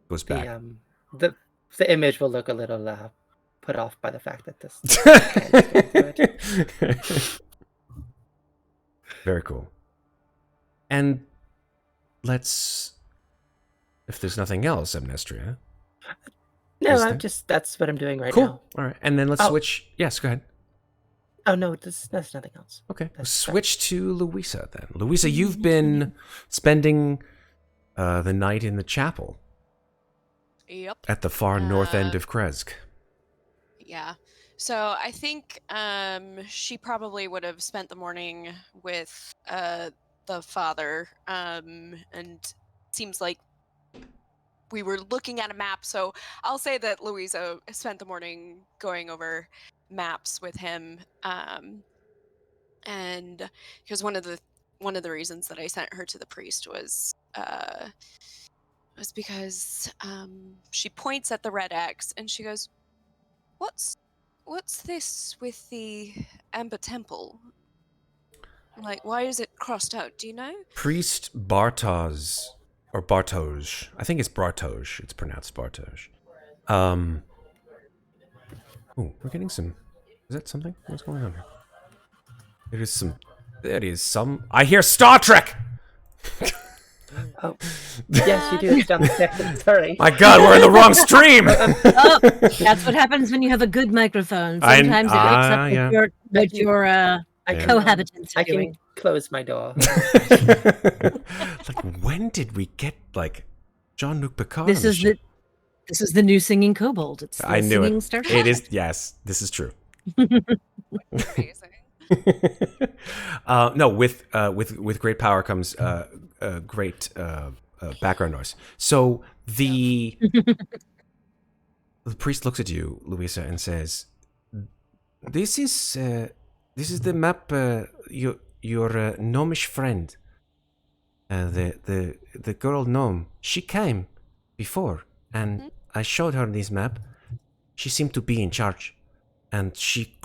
Goes back. The image will look a little put off by the fact that this. Very cool. And if there's nothing else, Amnestria. No, that's what I'm doing right cool. now. All right, and then let's switch. Yes, go ahead. Oh no, there's nothing else. Okay, switch to Louisa then. Louisa, you've been spending the night in the chapel. Yep. At the far north end of Kresk. Yeah. So I think she probably would have spent the morning with the father, and seems like we were looking at a map. So I'll say that Louisa spent the morning going over maps with him, and because one of the reasons that I sent her to the priest was because she points at the red X and she goes, What's this with the Amber Temple? Like, why is it crossed out? Do you know? Priest Bartosz, or Bartosz. I think it's Bartosz. It's pronounced Bartosz. Oh, we're getting some. Is that something? What's going on here? There is some. There is some. I hear Star Trek! Oh, yes, you do. It's downstairs. Sorry. My God, we're in the wrong stream! Oh, that's what happens when you have a good microphone. Sometimes it wakes up yeah. what your I can, cohabitants are I can doing. close my door. Like, when did we get, like, Jean-Luc Picard This on the is ship? this is the new singing kobold. It's the I knew singing it. starship. It is, yes, this is true. Amazing. No, with great power comes great background noise. So the priest looks at you, Louisa, and says, "This is the map. Your gnomish friend, the girl gnome. She came before, and I showed her this map. She seemed to be in charge." And she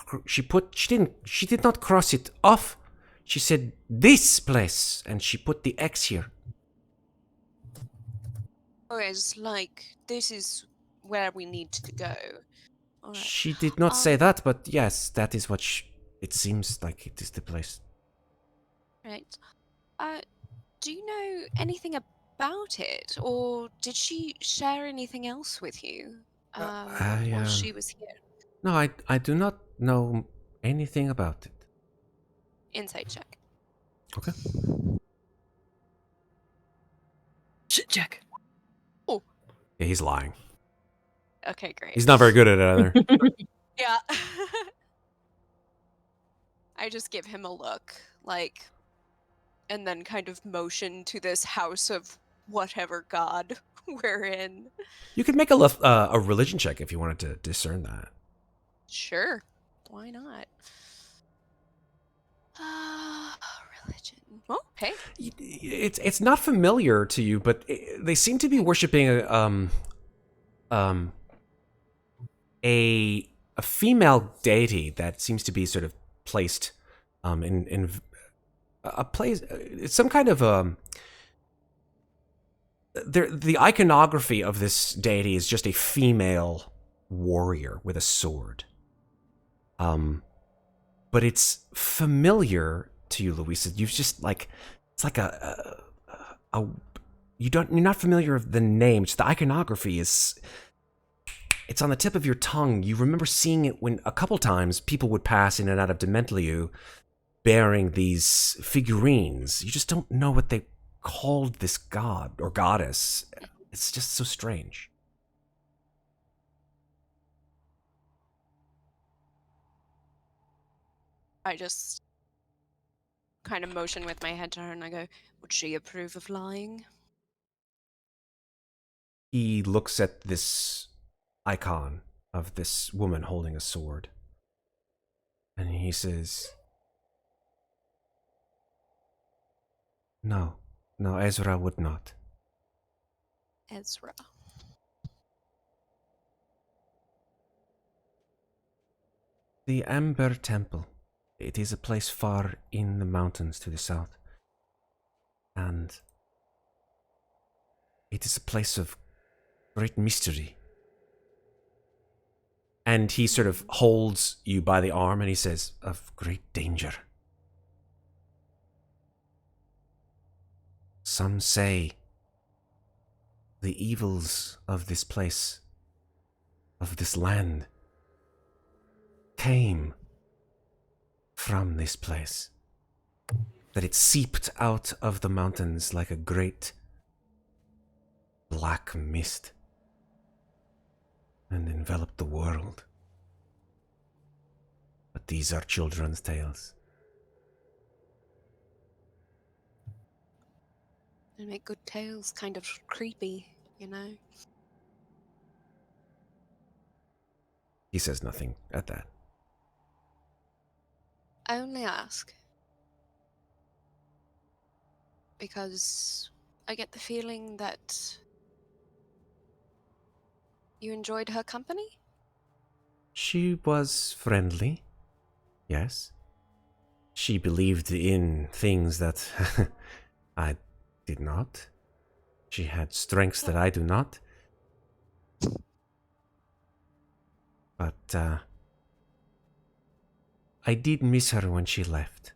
did not cross it off. She said this place, and she put the X here. Oh, it's like, this is where we need to go. All right. She did not say that, but yes, that is what it seems like. It is the place. Right. Do you know anything about it, or did she share anything else with you while she was here? No, I do not know anything about it. Insight check. Okay. Check. Oh. Yeah, he's lying. Okay, great. He's not very good at it either. Yeah. I just give him a look, like, and then kind of motion to this house of whatever god we're in. You could make a religion check if you wanted to discern that. Sure. Why not? Religion. Oh, hey. It's not familiar to you, but they seem to be worshiping a female deity that seems to be sort of placed in a place. It's some kind of the iconography of this deity is just a female warrior with a sword. But it's familiar to you, Louisa. You've just like, it's like you're not familiar with the name. Just the iconography is, it's on the tip of your tongue. You remember seeing it when a couple times people would pass in and out of Dementliu bearing these figurines. You just don't know what they called this god or goddess. It's just so strange. I just kind of motion with my head to her and I go, would she approve of lying? He looks at this icon of this woman holding a sword. And he says, No, Ezra would not. Ezra. The Amber Temple. It is a place far in the mountains to the south. And it is a place of great mystery. And he sort of holds you by the arm and he says, of great danger. Some say the evils of this place, of this land, came from this place. That it seeped out of the mountains like a great black mist and enveloped the world. But these are children's tales. They make good tales kind of creepy, you know? He says nothing at that. I only ask because I get the feeling that you enjoyed her company? She was friendly, yes. She believed in things that I did not. She had strengths that I do not. But I did miss her when she left.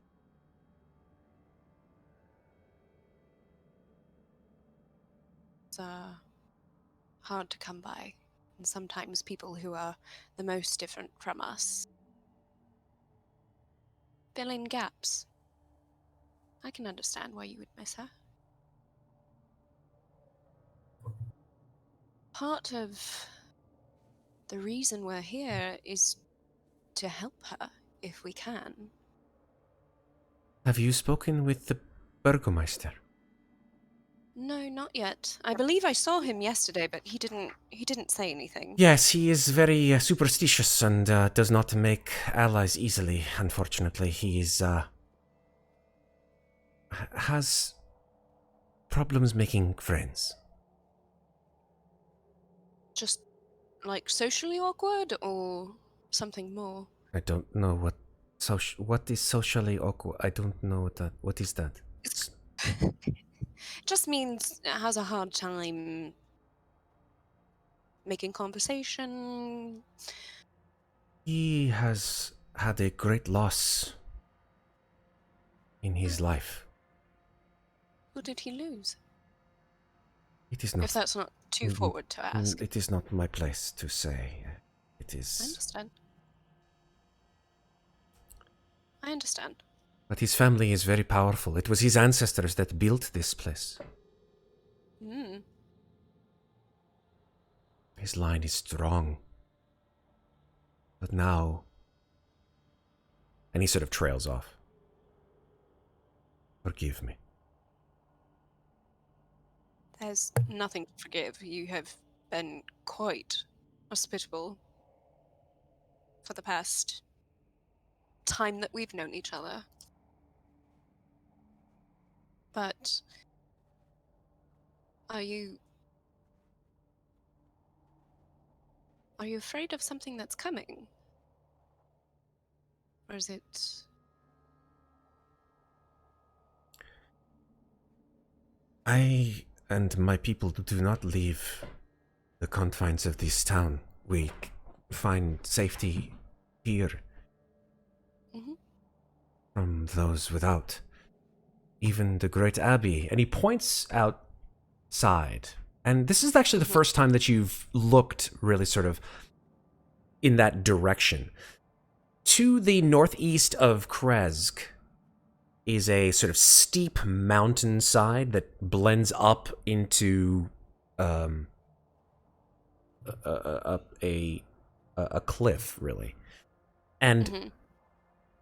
It's hard to come by. And sometimes people who are the most different from us fill in gaps. I can understand why you would miss her. Part of the reason we're here is to help her if we can. Have you spoken with the Burgomeister? No, not yet. I believe I saw him yesterday, but he didn't say anything. Yes, he is very superstitious and does not make allies easily, unfortunately. He is, has problems making friends. Just like socially awkward or something more? I don't know what is socially awkward. I don't know what is that. Just means it has a hard time making conversation. He has had a great loss in his life. Who did he lose? It is not. If that's not too forward to ask. It is not my place to say. It is. I understand. I understand. But his family is very powerful. It was his ancestors that built this place. Mm. His line is strong. But now... And he sort of trails off. Forgive me. There's nothing to forgive. You have been quite hospitable for the past time that we've known each other. But are you afraid of something that's coming? Or is it... I and my people do not leave the confines of this town. We find safety here from those without. Even the great abbey. And he points outside. And this is actually the first time that you've looked really sort of in that direction. To the northeast of Krezk is a sort of steep mountainside that blends up into a cliff, really. And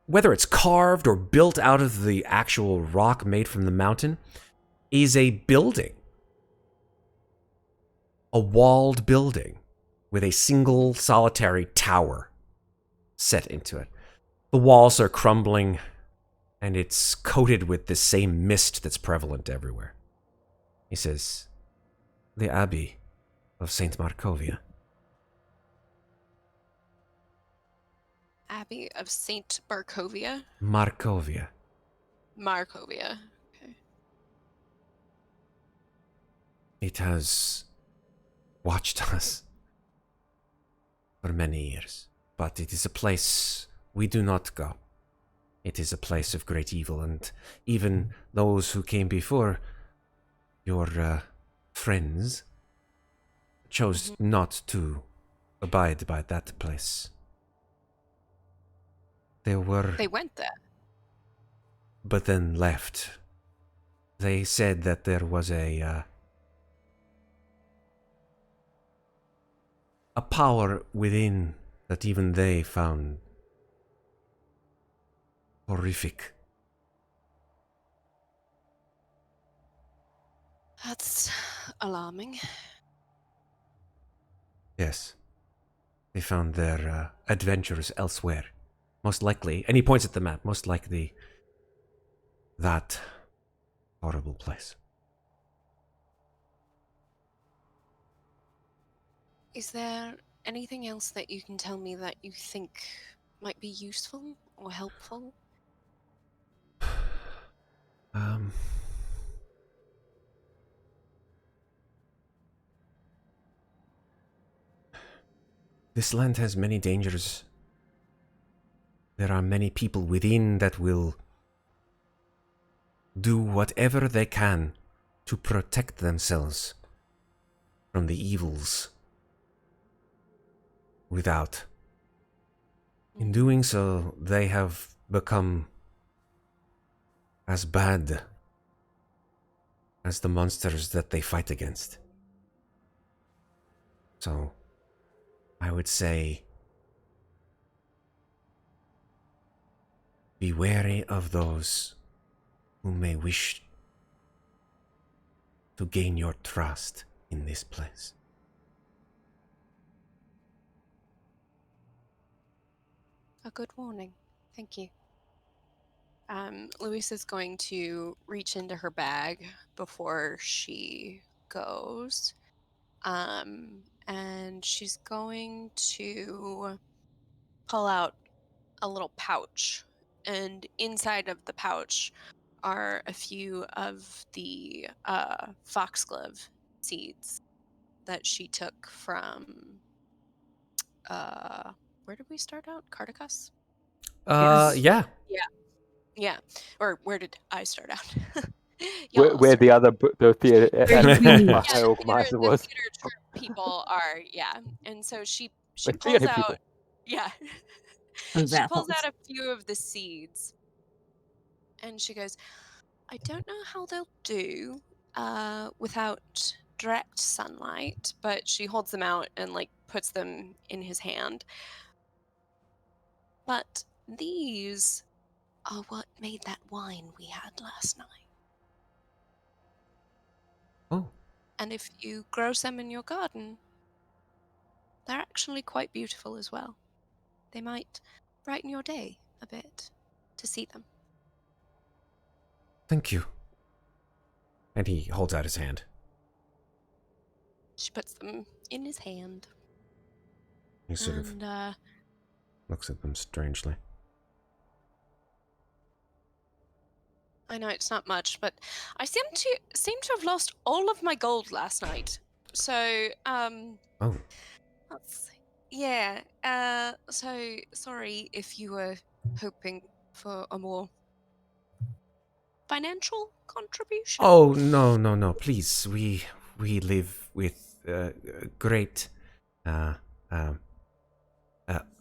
whether it's carved or built out of the actual rock made from the mountain, is a building. A walled building with a single solitary tower set into it. The walls are crumbling, and it's coated with the same mist that's prevalent everywhere. He says, the Abbey of St. Markovia. Abbey of St. Barkovia? Markovia. Markovia. Okay. It has watched us for many years, but it is a place we do not go. It is a place of great evil, and even those who came before your friends chose not to abide by that place. They went there. But then left. They said that there was a power within that even they found horrific. That's alarming. Yes. They found their adventures elsewhere. Most likely, and he points at the map, most likely that horrible place. Is there anything else that you can tell me that you think might be useful or helpful? Um, this land has many dangers. There are many people within that will do whatever they can to protect themselves from the evils without. In doing so, they have become as bad as the monsters that they fight against. So, I would say, be wary of those who may wish to gain your trust in this place. A good warning. Thank you. Louisa's going to reach into her bag before she goes. And she's going to pull out a little pouch. And inside of the pouch are a few of the foxglove seeds that she took from where did we start out? Cardicus? Yes. Yeah. Yeah. Or where did I start out? Where, Y'all where the started. other the theater Where you Yeah, high organizer The was. theater troupe people are, yeah. And so she Like pulls theater out, people. yeah. Those She pulls apples. out a few of the seeds and she goes, I don't know how they'll do without direct sunlight, but she holds them out and like puts them in his hand. But these are what made that wine we had last night. Oh, And if you grow some in your garden, they're actually quite beautiful as well. They might brighten your day a bit to see them. thank you. And he holds out his hand. She puts them in his hand. He sort of And looks at them strangely. I know it's not much, but I seem to have lost all of my gold last night. So, Oh, yeah. So sorry if you were hoping for a more financial contribution. oh no! Please, we live with great uh, uh,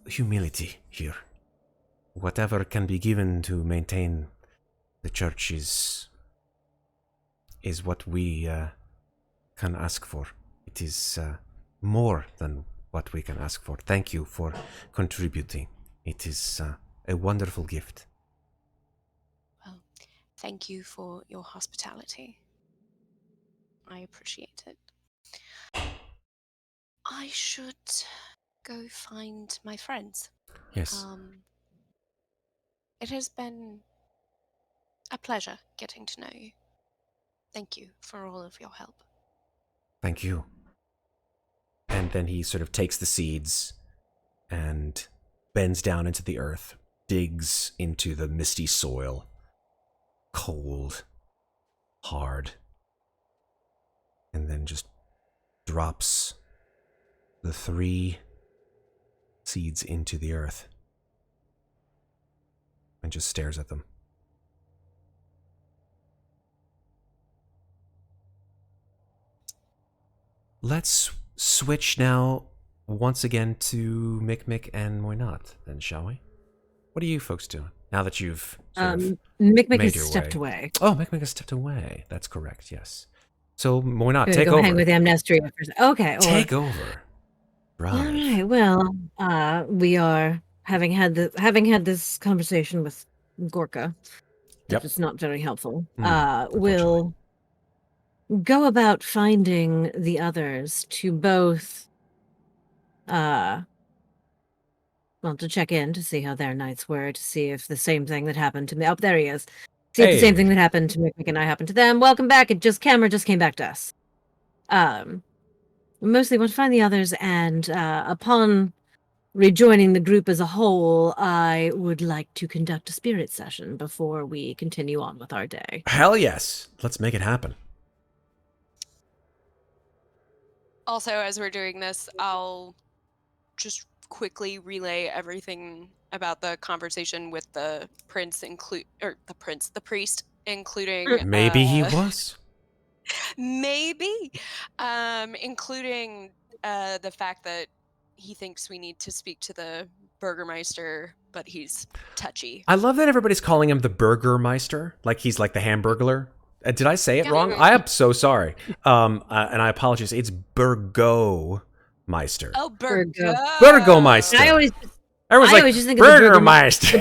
humility here. Whatever can be given to maintain the church is what we can ask for. It is more than what we can ask for. Thank you for contributing. It is a wonderful gift. Well, thank you for your hospitality. I appreciate it. I should go find my friends. Yes. It has been a pleasure getting to know you. Thank you for all of your help. Thank you. And then he sort of takes the seeds and bends down into the earth, digs into the misty soil. Cold, hard. And then just drops the 3 seeds into the earth and just stares at them. Let's switch now once again to Mikmick and Muadnhait, then, shall we? What are you folks doing now that you've sort of Mikmick made has your stepped way? away. Oh, Mikmick has stepped away. That's correct, yes. So, Muadnhait, Gonna take go over. hang with Amnestria for a second. Okay. Take over. All Right. right. Well, we are having had this conversation with Gorka. Yep. It's not very helpful. Unfortunately. We'll go about finding the others to both, well, to check in to see how their nights were, to see if the same thing that happened to me. Oh, there he is. See if the same thing Hey. that happened to Mikmick and I happened to them. Welcome back. Camera just came back to us. Mostly want to find the others, and upon rejoining the group as a whole, I would like to conduct a spirit session before we continue on with our day. Hell yes. Let's make it happen. Also, as we're doing this, I'll just quickly relay everything about the conversation with the priest, including Maybe he was. maybe, including the fact that he thinks we need to speak to the Burgermeister, but he's touchy. I love that everybody's calling him the Burgermeister, like he's like the Hamburglar. Did I say it Yeah. wrong? I am so sorry. And I apologize. It's Burgomeister. Oh, Burgo. Burgomeister. I always Everyone's like, just think of the Burgermeister.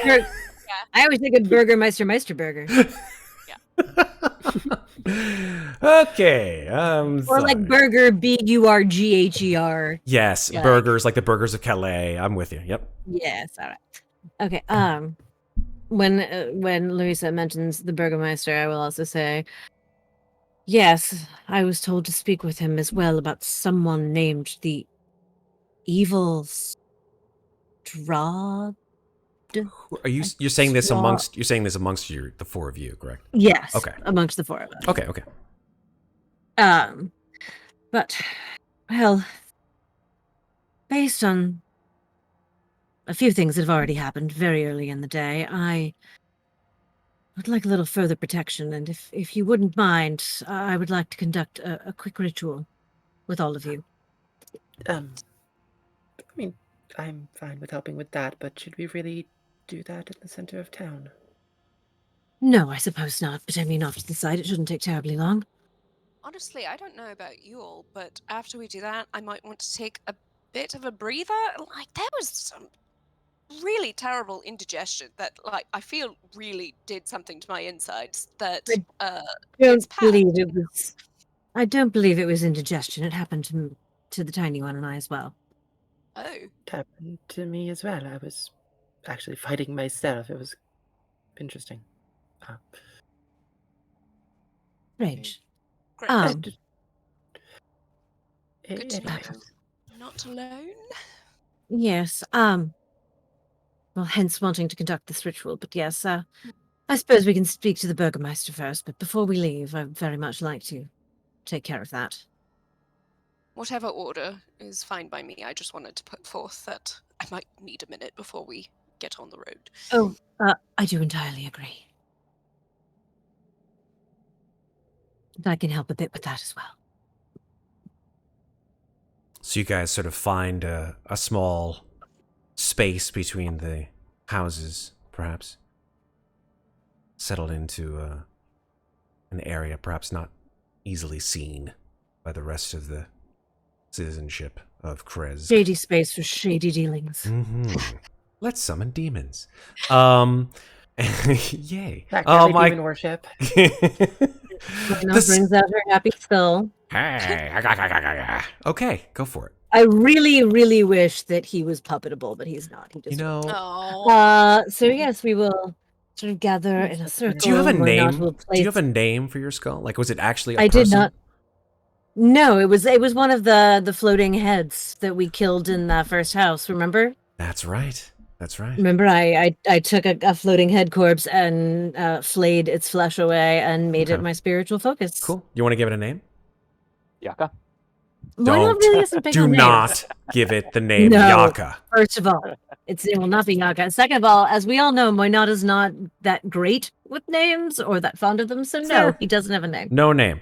I always think of Burgermeister Meisterburger. Okay. Or sorry. like burger, Burgher. Yes, Yeah. burgers, like the burgers of Calais. I'm with you. Yep. Yes, all right. Okay. When Louisa mentions the Burgermeister, I will also say, yes, I was told to speak with him as well about someone named the Evil Strahd. Are you're saying this amongst the four of you, correct? Yes. Okay. Amongst the four of us. Okay. But, well, based on a few things that have already happened very early in the day, I would like a little further protection, and if you wouldn't mind, I would like to conduct a quick ritual with all of you. I mean, I'm fine with helping with that, but should we really do that in the center of town? No, I suppose not, but I mean, off to the side, it shouldn't take terribly long. Honestly, I don't know about you all, but after we do that, I might want to take a bit of a breather. Like, there was some really terrible indigestion that, like, I feel really did something to my insides that, it's past. I don't believe it was indigestion. It happened to the tiny one and I as well. Oh, It happened to me as well. I was actually fighting myself. It was interesting. Strange. great. Good to know. Anyways, Not alone. Yes, well, hence wanting to conduct this ritual, but yes, I suppose we can speak to the Burgermeister first, but before we leave, I'd very much like to take care of that. Whatever order is fine by me. I just wanted to put forth that I might need a minute before we get on the road. Oh, I do entirely agree. And I can help a bit with that as well. So you guys sort of find a small space between the houses, perhaps, settled into an area perhaps not easily seen by the rest of the citizenship of Krez. Shady space for shady dealings. Let's summon demons. Yay! oh my demon worship. Now brings out her happy skull. Okay, go for it. I really, really wish that he was puppetable, but he's not. He just Oh, so yes, we will sort of gather in a circle. Do you have a name? Will Do you have a name for your skull? Like, was it actually a I person? did not. No, it was one of the floating heads that we killed in the first house. Remember? That's right. That's right. Remember, I took a floating head corpse and flayed its flesh away and made it my spiritual focus. Cool. You want to give it a name? Yaka? Moynot really isn't big Do on names. not give it the name No. Yaka. First of all, it will not be Yaka. Second of all, as we all know, Moynot is not that great with names or that fond of them, so no, Fair. he doesn't have a name. No name.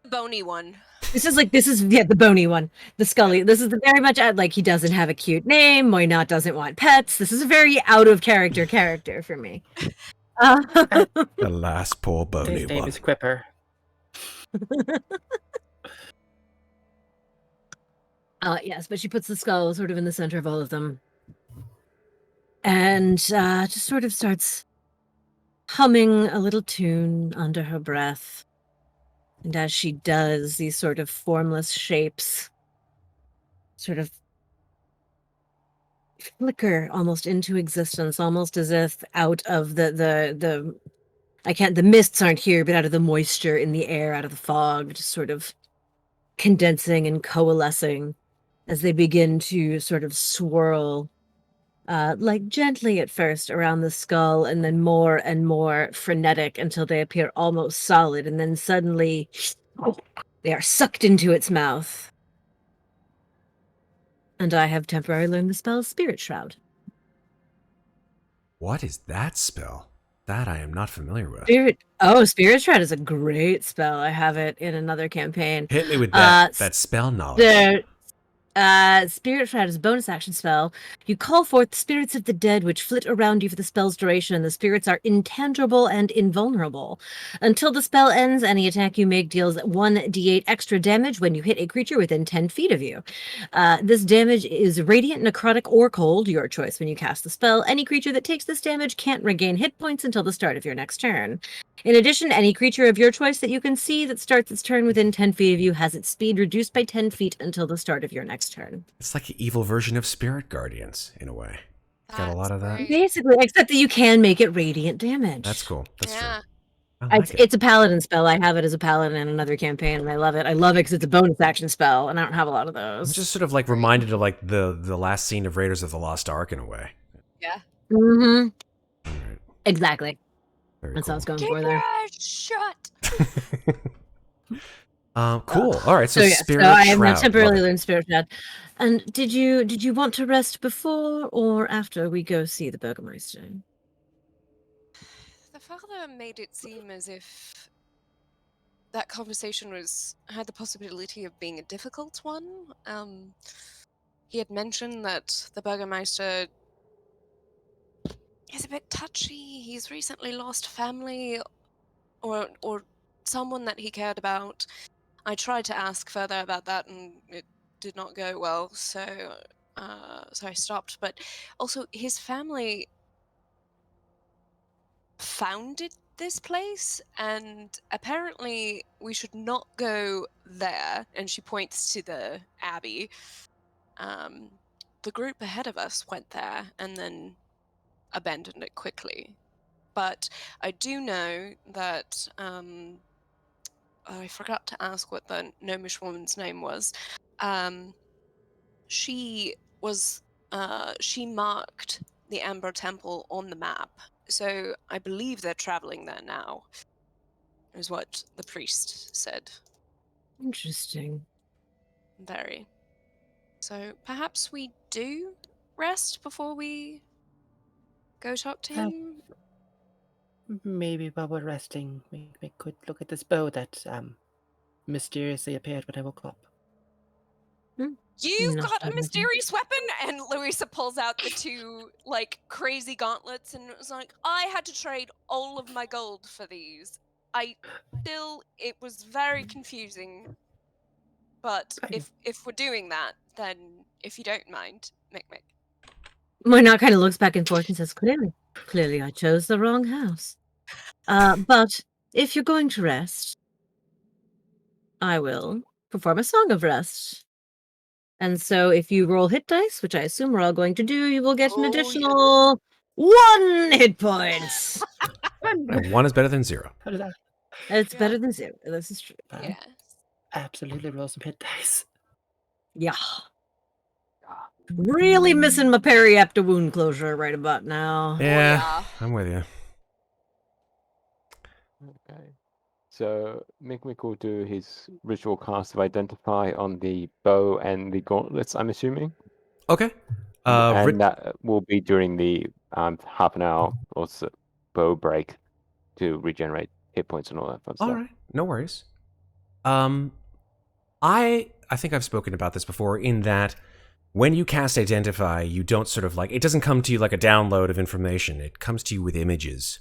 bony one. This is the bony one, the Scully. This is very much like he doesn't have a cute name. Moynot doesn't want pets. This is a very out of character for me. The last poor bony His name one. is Quipper. Yes, but she puts the skull sort of in the center of all of them. And just sort of starts humming a little tune under her breath. And as she does, these sort of formless shapes sort of flicker almost into existence, almost as if out of the mists aren't here, but out of the moisture in the air, out of the fog, just sort of condensing and coalescing as they begin to sort of swirl, like gently at first around the skull, and then more and more frenetic until they appear almost solid, and then suddenly they are sucked into its mouth. And I have temporarily learned the spell Spirit Shroud. What is that spell? That I am not familiar with. Spirit Shroud is a great spell. I have it in another campaign. Hit me with that spell knowledge. Spirit Shroud is a bonus action spell. You call forth the spirits of the dead which flit around you for the spell's duration. The spirits are intangible and invulnerable. Until the spell ends, any attack you make deals 1d8 extra damage when you hit a creature within 10 feet of you. This damage is radiant, necrotic, or cold, your choice when you cast the spell. Any creature that takes this damage can't regain hit points until the start of your next turn. In addition, any creature of your choice that you can see that starts its turn within 10 feet of you has its speed reduced by 10 feet until the start of your next turn. It's like an evil version of Spirit Guardians, in a way. Got a lot of that. great. Basically, except that you can make it radiant damage. That's cool. That's Yeah. true. I like it. It's a paladin spell. I have it as a paladin in another campaign, and I love it. I love it because it's a bonus action spell, and I don't have a lot of I'm those. just sort of like reminded of like the last scene of Raiders of the Lost Ark in a way. Yeah. Mm-hmm. All right. Exactly. Very That's what I was cool. going for there. Shut. Cool. All right. So, Spirit so I have Shroud. now temporarily Love it. learned Spirit Shroud. And did you want to rest before or after we go see the Burgermeister? The father made it seem as if that conversation had the possibility of being a difficult one. He had mentioned that the Burgermeister is a bit touchy. He's recently lost family or someone that he cared about. I tried to ask further about that and it did not go well, so I stopped. But also his family founded this place, and apparently we should not go there. And she points to the abbey. The group ahead of us went there and then abandoned it quickly. But I do know that I forgot to ask what the gnomish woman's name was. She marked the Amber Temple on the map. So I believe they're traveling there now, is what the priest said. Interesting. Very. So perhaps we do rest before we go talk to him? Maybe while we're resting, we could look at this bow that mysteriously appeared when I woke up. You Not got a everything. mysterious weapon? And Louisa pulls out the two, like, crazy gauntlets and was like, I had to trade all of my gold for these. It was very confusing. But if we're doing that, then if you don't mind, Mikmick. Moyna kind of looks back and forth and says, clearly I chose the wrong house. But if you're going to rest, I will perform a song of rest. And so if you roll hit dice, which I assume we're all going to do, you will get an additional 1 hit point. And 1 is better than 0. How did that? It's better than 0. This is true. Yes. Absolutely roll some hit dice. Yeah. Really missing my periapta wound closure right about now. Yeah, I'm with you. Okay. So Mikmick will do his ritual cast of Identify on the bow and the gauntlets, I'm assuming. Okay. And that will be during the half an hour or so bow break to regenerate hit points and all that fun stuff. All right, no worries. I think I've spoken about this before in that when you cast Identify, you don't sort of like, it doesn't come to you like a download of information. It comes to you with images,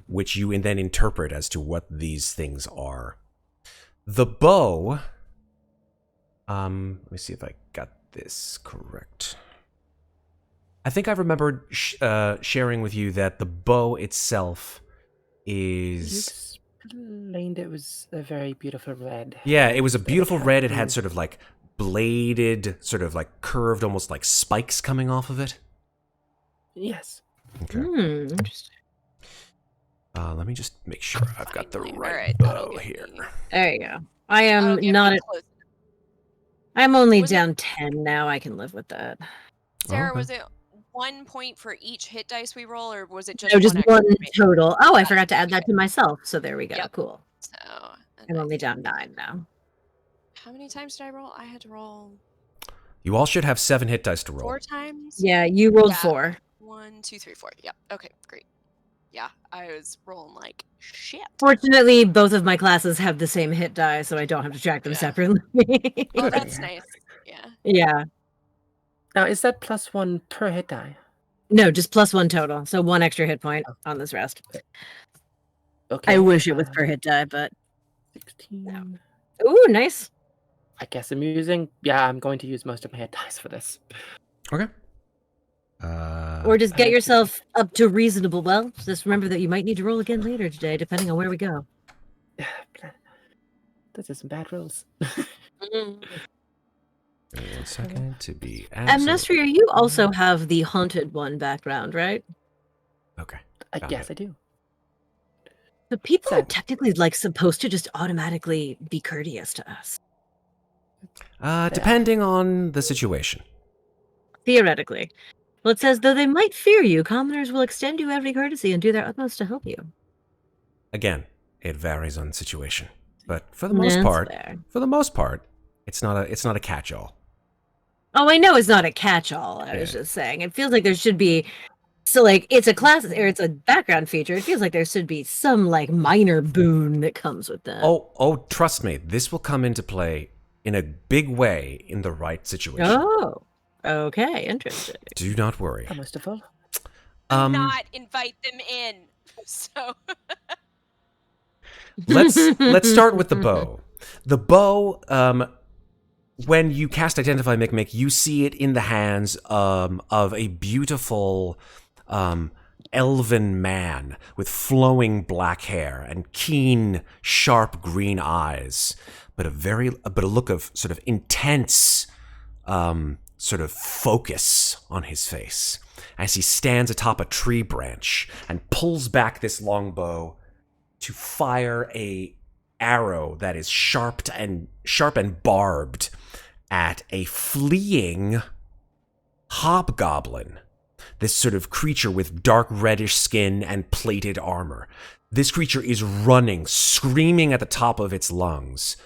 which you then interpret as to what these things are. The bow, let me see if I got this correct. I think I remembered sharing with you that the bow itself is... You explained it was a very beautiful red. Yeah, it was a beautiful red. It had sort of like bladed, sort of like curved, almost like spikes coming off of it. Yes. Okay. Interesting. Let me just make sure I've got the Finally. right Alright, that'll bow get here. me. There you go. I am That'll get not me at close. I'm only Was it- down 10 now. I can live with that. Sarah, Okay. was it 1 point for each hit dice we roll, or was it just No, just one extra? one total. Oh, I Got it. forgot to add that to myself. So there we go. Yep. Cool. So, and I'm I only think- down 9 now. How many times did I roll? I had to roll You all should have 7 hit dice to roll. 4 times. Yeah, you rolled Yeah. 4. 1, 2, 3, 4. Yep. Okay, great. Yeah, I was rolling like shit. Fortunately, both of my classes have the same hit die, so I don't have to track them Yeah. separately. Oh, Good. that's nice. Yeah. Yeah. Now, is that +1 per hit die? No, just +1 total. So 1 extra hit point on this rest. Okay. I wish it was per hit die, but 16. ooh, nice. I guess I'm using. Yeah, I'm going to use most of my hit dice for this. Okay. Or just get I- yourself up to reasonable. Well, just remember that you might need to roll again later today, depending on where we go. Those are some bad rolls. Give me 1 second to be Amnestria, you also have the haunted one background, right? Okay. I Got guess it. I do. So people are Sad. technically like supposed to just automatically be courteous to us. Depending on the situation. Theoretically. Well, it says, though they might fear you, commoners will extend you every courtesy and do their utmost to help you. Again, it varies on situation, but for the That's most part, it's not a catch-all. Oh, I know it's not a catch-all. I was Yeah. just saying. It feels like there should be. So, like, it's a class or it's a background feature. It feels like there should be some like minor boon that comes with that. Oh, trust me, this will come into play in a big way in the right situation. Oh, okay, interesting. Do not worry. How much to fall? Not invite them in. So Let's start with the bow. The bow, when you cast Identify Mikmick, you see it in the hands of a beautiful elven man with flowing black hair and keen, sharp green eyes, but a look of sort of intense sort of focus on his face as he stands atop a tree branch and pulls back this longbow to fire a arrow that is sharp and barbed at a fleeing hobgoblin, this sort of creature with dark reddish skin and plated armor. This creature is running, screaming at the top of its lungs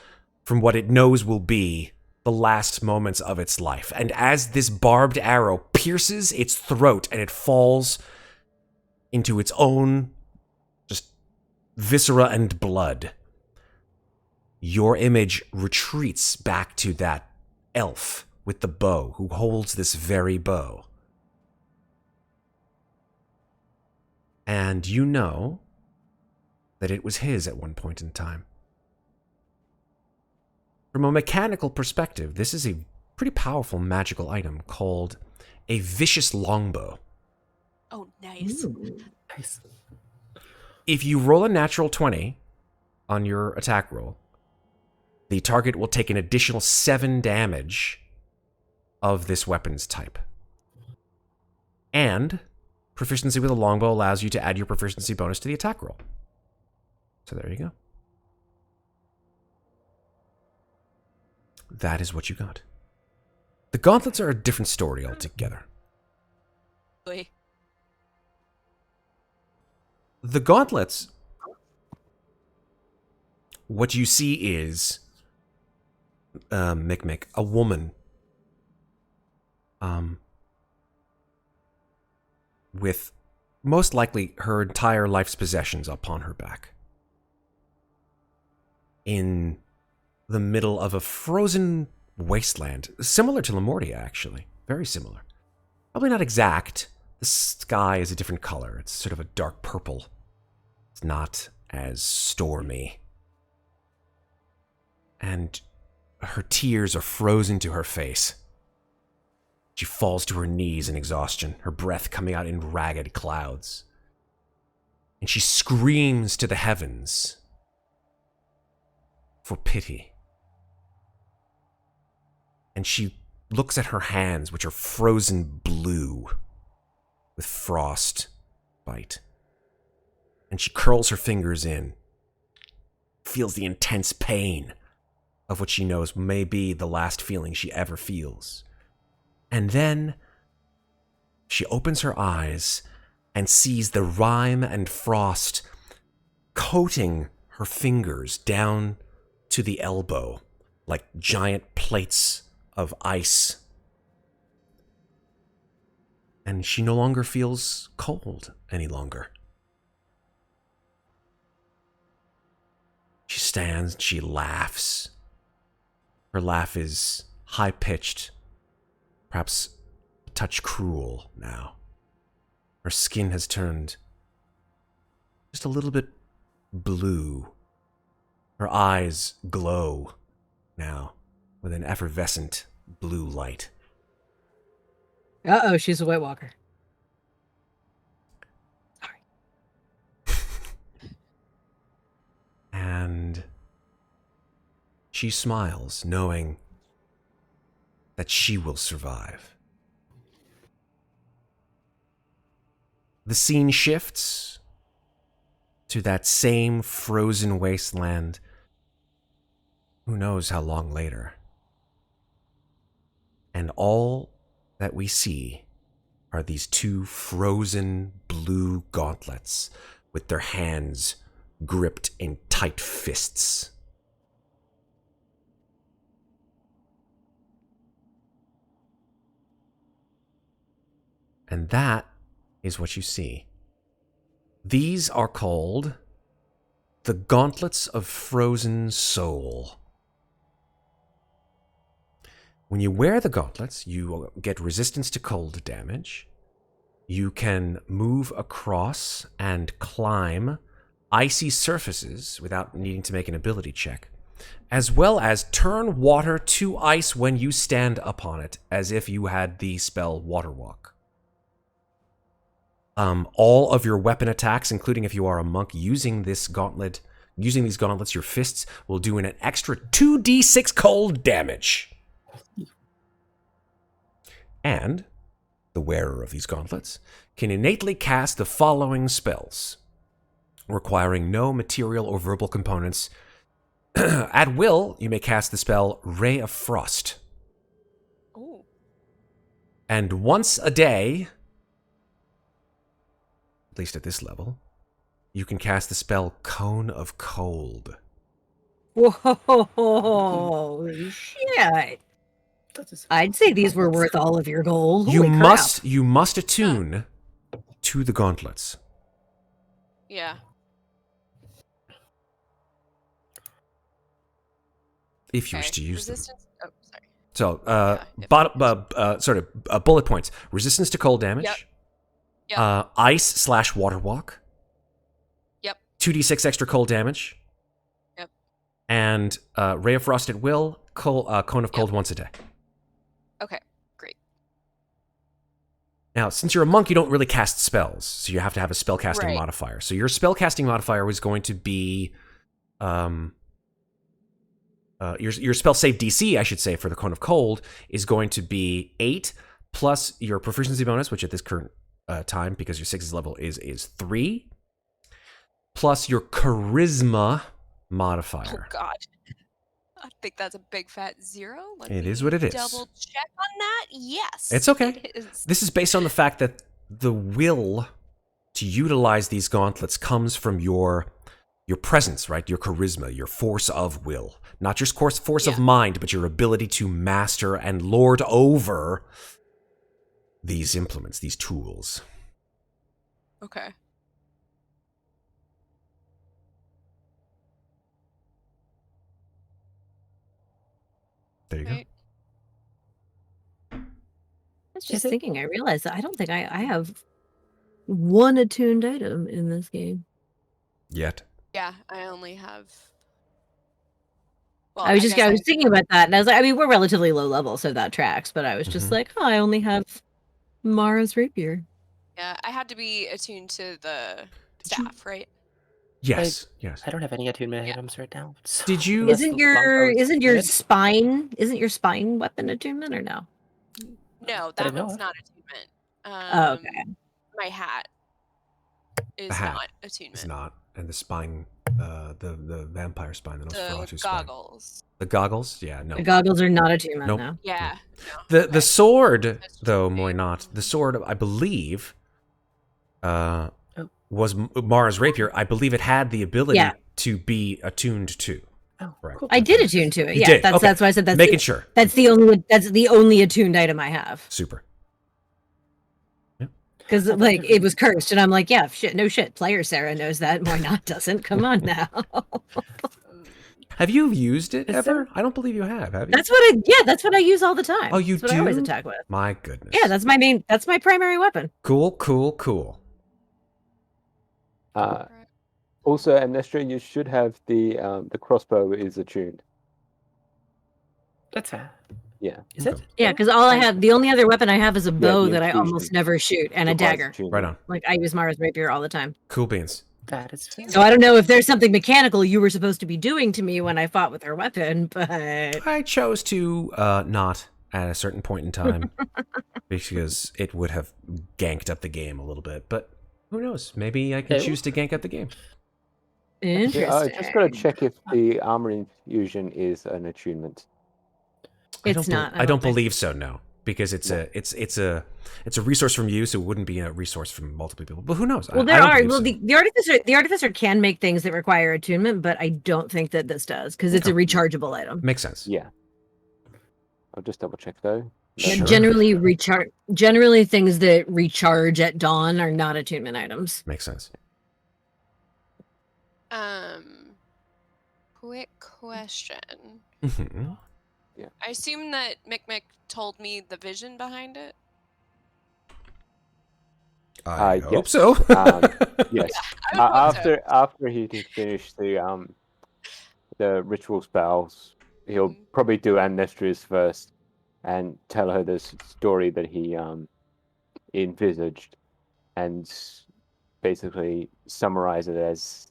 from what it knows will be the last moments of its life. And as this barbed arrow pierces its throat and it falls into its own just viscera and blood, your image retreats back to that elf with the bow who holds this very bow. And you know that it was his at one point in time. From a mechanical perspective, this is a pretty powerful magical item called a vicious longbow. oh, nice. Nice. If you roll a natural 20 on your attack roll, the target will take an additional 7 damage of this weapon's type. And proficiency with a longbow allows you to add your proficiency bonus to the attack roll. So there you go. That is what you got. The gauntlets are a different story altogether. Boy. The gauntlets, what you see is Mikmick, a woman with most likely her entire life's possessions upon her back, in the middle of a frozen wasteland, similar to Lamortia, actually. Very similar. Probably not exact. The sky is a different color. It's sort of a dark purple. It's not as stormy. And her tears are frozen to her face. She falls to her knees in exhaustion, her breath coming out in ragged clouds. And she screams to the heavens for pity. And she looks at her hands, which are frozen blue with frost bite. And she curls her fingers in, feels the intense pain of what she knows may be the last feeling she ever feels. And then she opens her eyes and sees the rime and frost coating her fingers down to the elbow like giant plates of ice. And she no longer feels cold any longer. She stands, she laughs. Her laugh is high-pitched, perhaps a touch cruel now. Her skin has turned just a little bit blue. Her eyes glow now with an effervescent blue light. Uh-oh, she's a White Walker. Sorry. And she smiles, knowing that she will survive. The scene shifts to that same frozen wasteland. Who knows how long later? And all that we see are these two frozen blue gauntlets with their hands gripped in tight fists. And that is what you see. These are called the Gauntlets of Frozen Soul. When you wear the gauntlets, you get resistance to cold damage. You can move across and climb icy surfaces without needing to make an ability check, as well as turn water to ice when you stand upon it, as if you had the spell Water Walk. All of your weapon attacks, including if you are a monk using these gauntlets, your fists will do an extra 2d6 cold damage. And the wearer of these gauntlets can innately cast the following spells, requiring no material or verbal components. At will, you may cast the spell Ray of Frost. Ooh. And once a day, at least at this level, you can cast the spell Cone of Cold. Whoa, shit. I'd say these were worth all of your gold. Holy crap. You must attune to the gauntlets. Yeah. If you wish to use Resistance. them. Oh, sorry. So, bullet points. Resistance to cold damage. Yep. Ice/water walk. Yep. 2d6 extra cold damage. Yep. And Ray of Frost at will, Cone of Cold once a day. Okay, great. Now, since you're a monk, you don't really cast spells, so you have to have a spellcasting modifier. So your spellcasting modifier was going to be your spell save DC, I should say, for the Cone of Cold is going to be 8 plus your proficiency bonus, which at this current time, because your 6's level is 3, plus your charisma modifier. Oh God, I think that's a big fat 0. It is what it is. Double check on that. Yes, It's okay. It is. This is based on the fact that the will to utilize these gauntlets comes from your presence, right? Your charisma, your force of will. Not just force of mind, but your ability to master and lord over these implements, these tools. Okay. There you Right. I was just thinking, I realized that I don't think I have one attuned item in this game. Yet. Yeah, I only have. Well, I was thinking about that, and I was like, I mean, we're relatively low level, so that tracks. But I was just like, oh, I only have Mara's rapier. Yeah, I had to be attuned to the staff, right? Yes. I don't have any attunement items right now. So Did you? unless Isn't the longbow your good. spine weapon attunement or no? No, That I that know one's of. not attunement. Oh, okay. My hat is hat not attunement. It's not, and the spine the vampire spine, the The Nosferatu spine. goggles. The goggles? Yeah, no. The goggles are not attunement, Nope. no. Yeah. No. The sword, That's though, true. Moynat, the sword, I believe, was Mara's rapier. I believe it had the ability to be attuned to. Oh, Correct. cool. I did attune to it. You Yeah, did? that's Okay. that's why I said that's Making sure. That's the only attuned item I have. Super. Because like it was cursed, and I'm like, yeah, shit, no shit. Player Sarah knows that. Why not? Doesn't come on now. Have you used it Is ever? there- I don't believe you have you? That's what I use all the time. Oh, you that's what I always do? attack with. My goodness. Yeah, that's my primary weapon. Cool. Also, Amnestria, you should have the crossbow is attuned. That's fair. Yeah. Is it? Yeah, because the only other weapon I have is a bow the that I infusion almost never shoot, and a requires dagger. attunement. Right on. Like I use Mara's rapier all the time. Cool beans. That is fair. So I don't know if there's something mechanical you were supposed to be doing to me when I fought with her weapon, but I chose to not at a certain point in time because it would have ganked up the game a little bit. But who knows? Maybe I can Ew. choose to gank up the game. interesting. Yeah, I just got to check if the armor infusion is an attunement. It's not. I don't think. believe so. No, because it's a resource from you, so it wouldn't be a resource from multiple people. But who knows? Well, I don't believe Well, so. the artificer can make things that require attunement, but I don't think that this does because it's a rechargeable item. Makes sense. Yeah. I'll just double check though. Sure. Generally, things that recharge at dawn are not attunement items. Makes sense. Quick question. Mhm. I assume that Mikmick told me the vision behind it. I yes. hope so. Yes. I would hope so. After he can finish the ritual spells, he'll probably do Amnestria's first and tell her this story that he envisaged, and basically summarize it as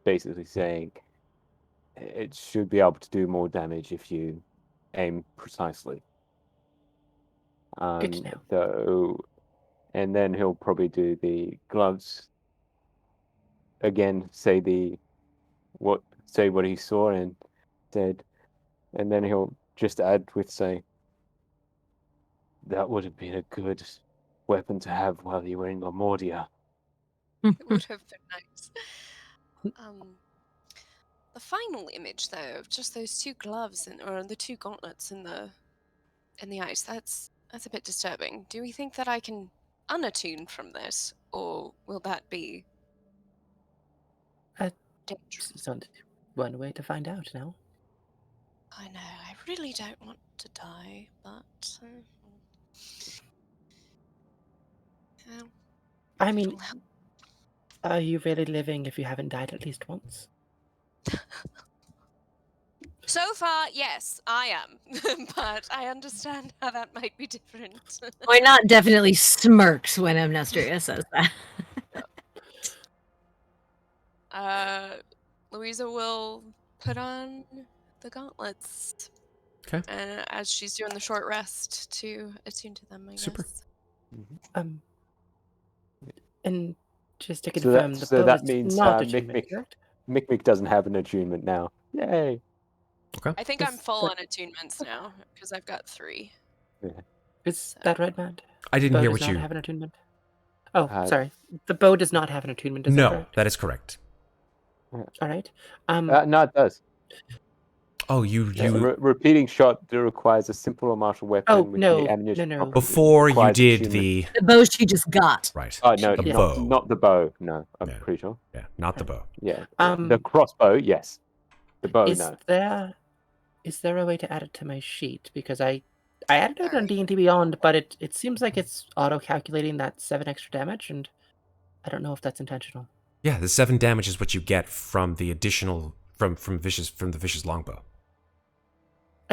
basically saying it should be able to do more damage if you aim precisely. Good to know. So, and then he'll probably do the gloves again. Say what he saw and said, and then he'll just add with say, that would have been a good weapon to have while you were in Lamordia. It would have been nice. The final image, though, of just those two gloves or the two gauntlets in the ice, that's a bit disturbing. Do we think that I can unattune from this, or will that be dangerous? It's only one way to find out now. I know, I really don't want to die, but I mean, it'll help. are you really living if you haven't died at least once? So far, yes, I am, but I understand how that might be different. Why not? Definitely smirks when Amnestria says that. Louisa will put on the gauntlets. Okay. And as she's doing the short rest to attune to them, I Super. guess. And just to So confirm, that is means not attunement, correct? Mikmick doesn't have an attunement now. Yay! Okay. I think I'm full on attunements now because I've got 3. Is that right, Matt? I didn't Bow hear does what not you. have an attunement. Oh, sorry. The bow does not have an attunement. Is that No, correct? that is correct. All right. No, it does. Oh, you repeating shot requires a simple or martial weapon. Oh, with no, the ammunition no. property before you requires did attunement. the bow she just got. right. Oh no, The Yeah. bow. not the bow. No, I'm Yeah. pretty sure. Yeah, not the bow. Yeah, Um, the crossbow, yes. The bow, Is no. there a way to add it to my sheet? Because I added it on Sorry. D&D Beyond, but it seems like it's auto-calculating that 7 extra damage, and I don't know if that's intentional. Yeah, the 7 damage is what you get from the additional from the vicious longbow.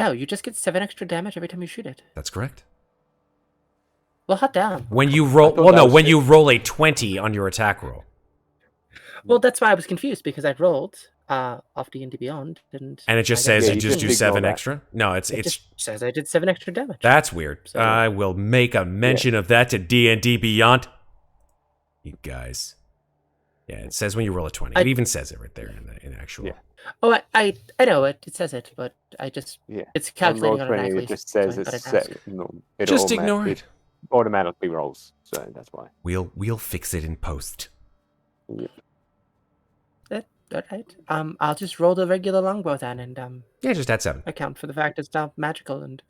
Oh, you just get 7 extra damage every time you shoot it. That's correct. Well, hot damn. When you roll, thought that was when it. you roll a 20 on your attack roll. Well, that's why I was confused, because I rolled off D&D Beyond, and And it just I got- says Yeah, you you just just do ignore 7 that. extra? No, it it's just says I did 7 extra damage. that's weird. So- I will make a mention of that to D&D Beyond. You guys. Yeah, it says when you roll a 20. It even says it right there in the actual. Yeah. Oh, I know it. It says it, but I just Yeah. it's On roll calculating on an 20, ag it least, just so says I it's thought I'd set. ask. No, it Just ignore it. Automatically rolls, so that's why. We'll fix it in post. All right. I'll just roll the regular longbow then, and Yeah, just add 7 account for the fact it's not magical, and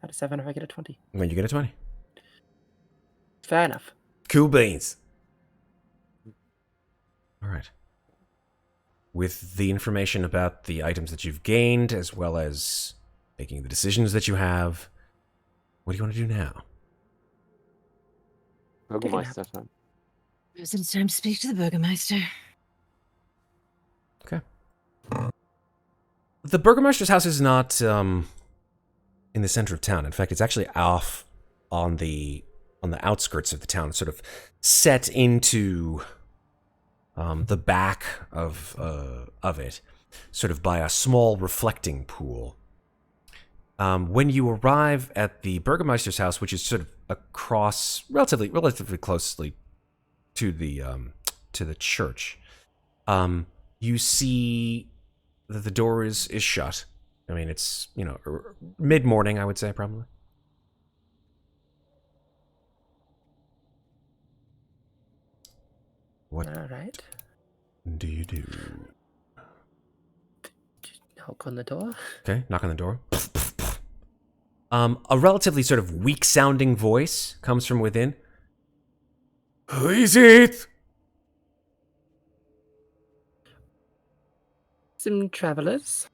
add a 7 if I get a 20. when you get a 20. Fair enough. Cool beans. All right. With the information about the items that you've gained, as well as making the decisions that you have, what do you want to do now? Burgermeister time. It's time to speak to the Burgermeister. Okay. The Burgermeister's house is not in the center of town. In fact, it's actually off on the outskirts of the town, sort of set into the back of it, sort of by a small reflecting pool. When you arrive at the Burgermeister's house, which is sort of across relatively closely to the church, you see that the door is shut. I mean, it's, mid-morning, I would say, probably. What All right. do you do? Knock on the door. Okay, knock on the door. A relatively sort of weak-sounding voice comes from within. Who is it? Some travelers.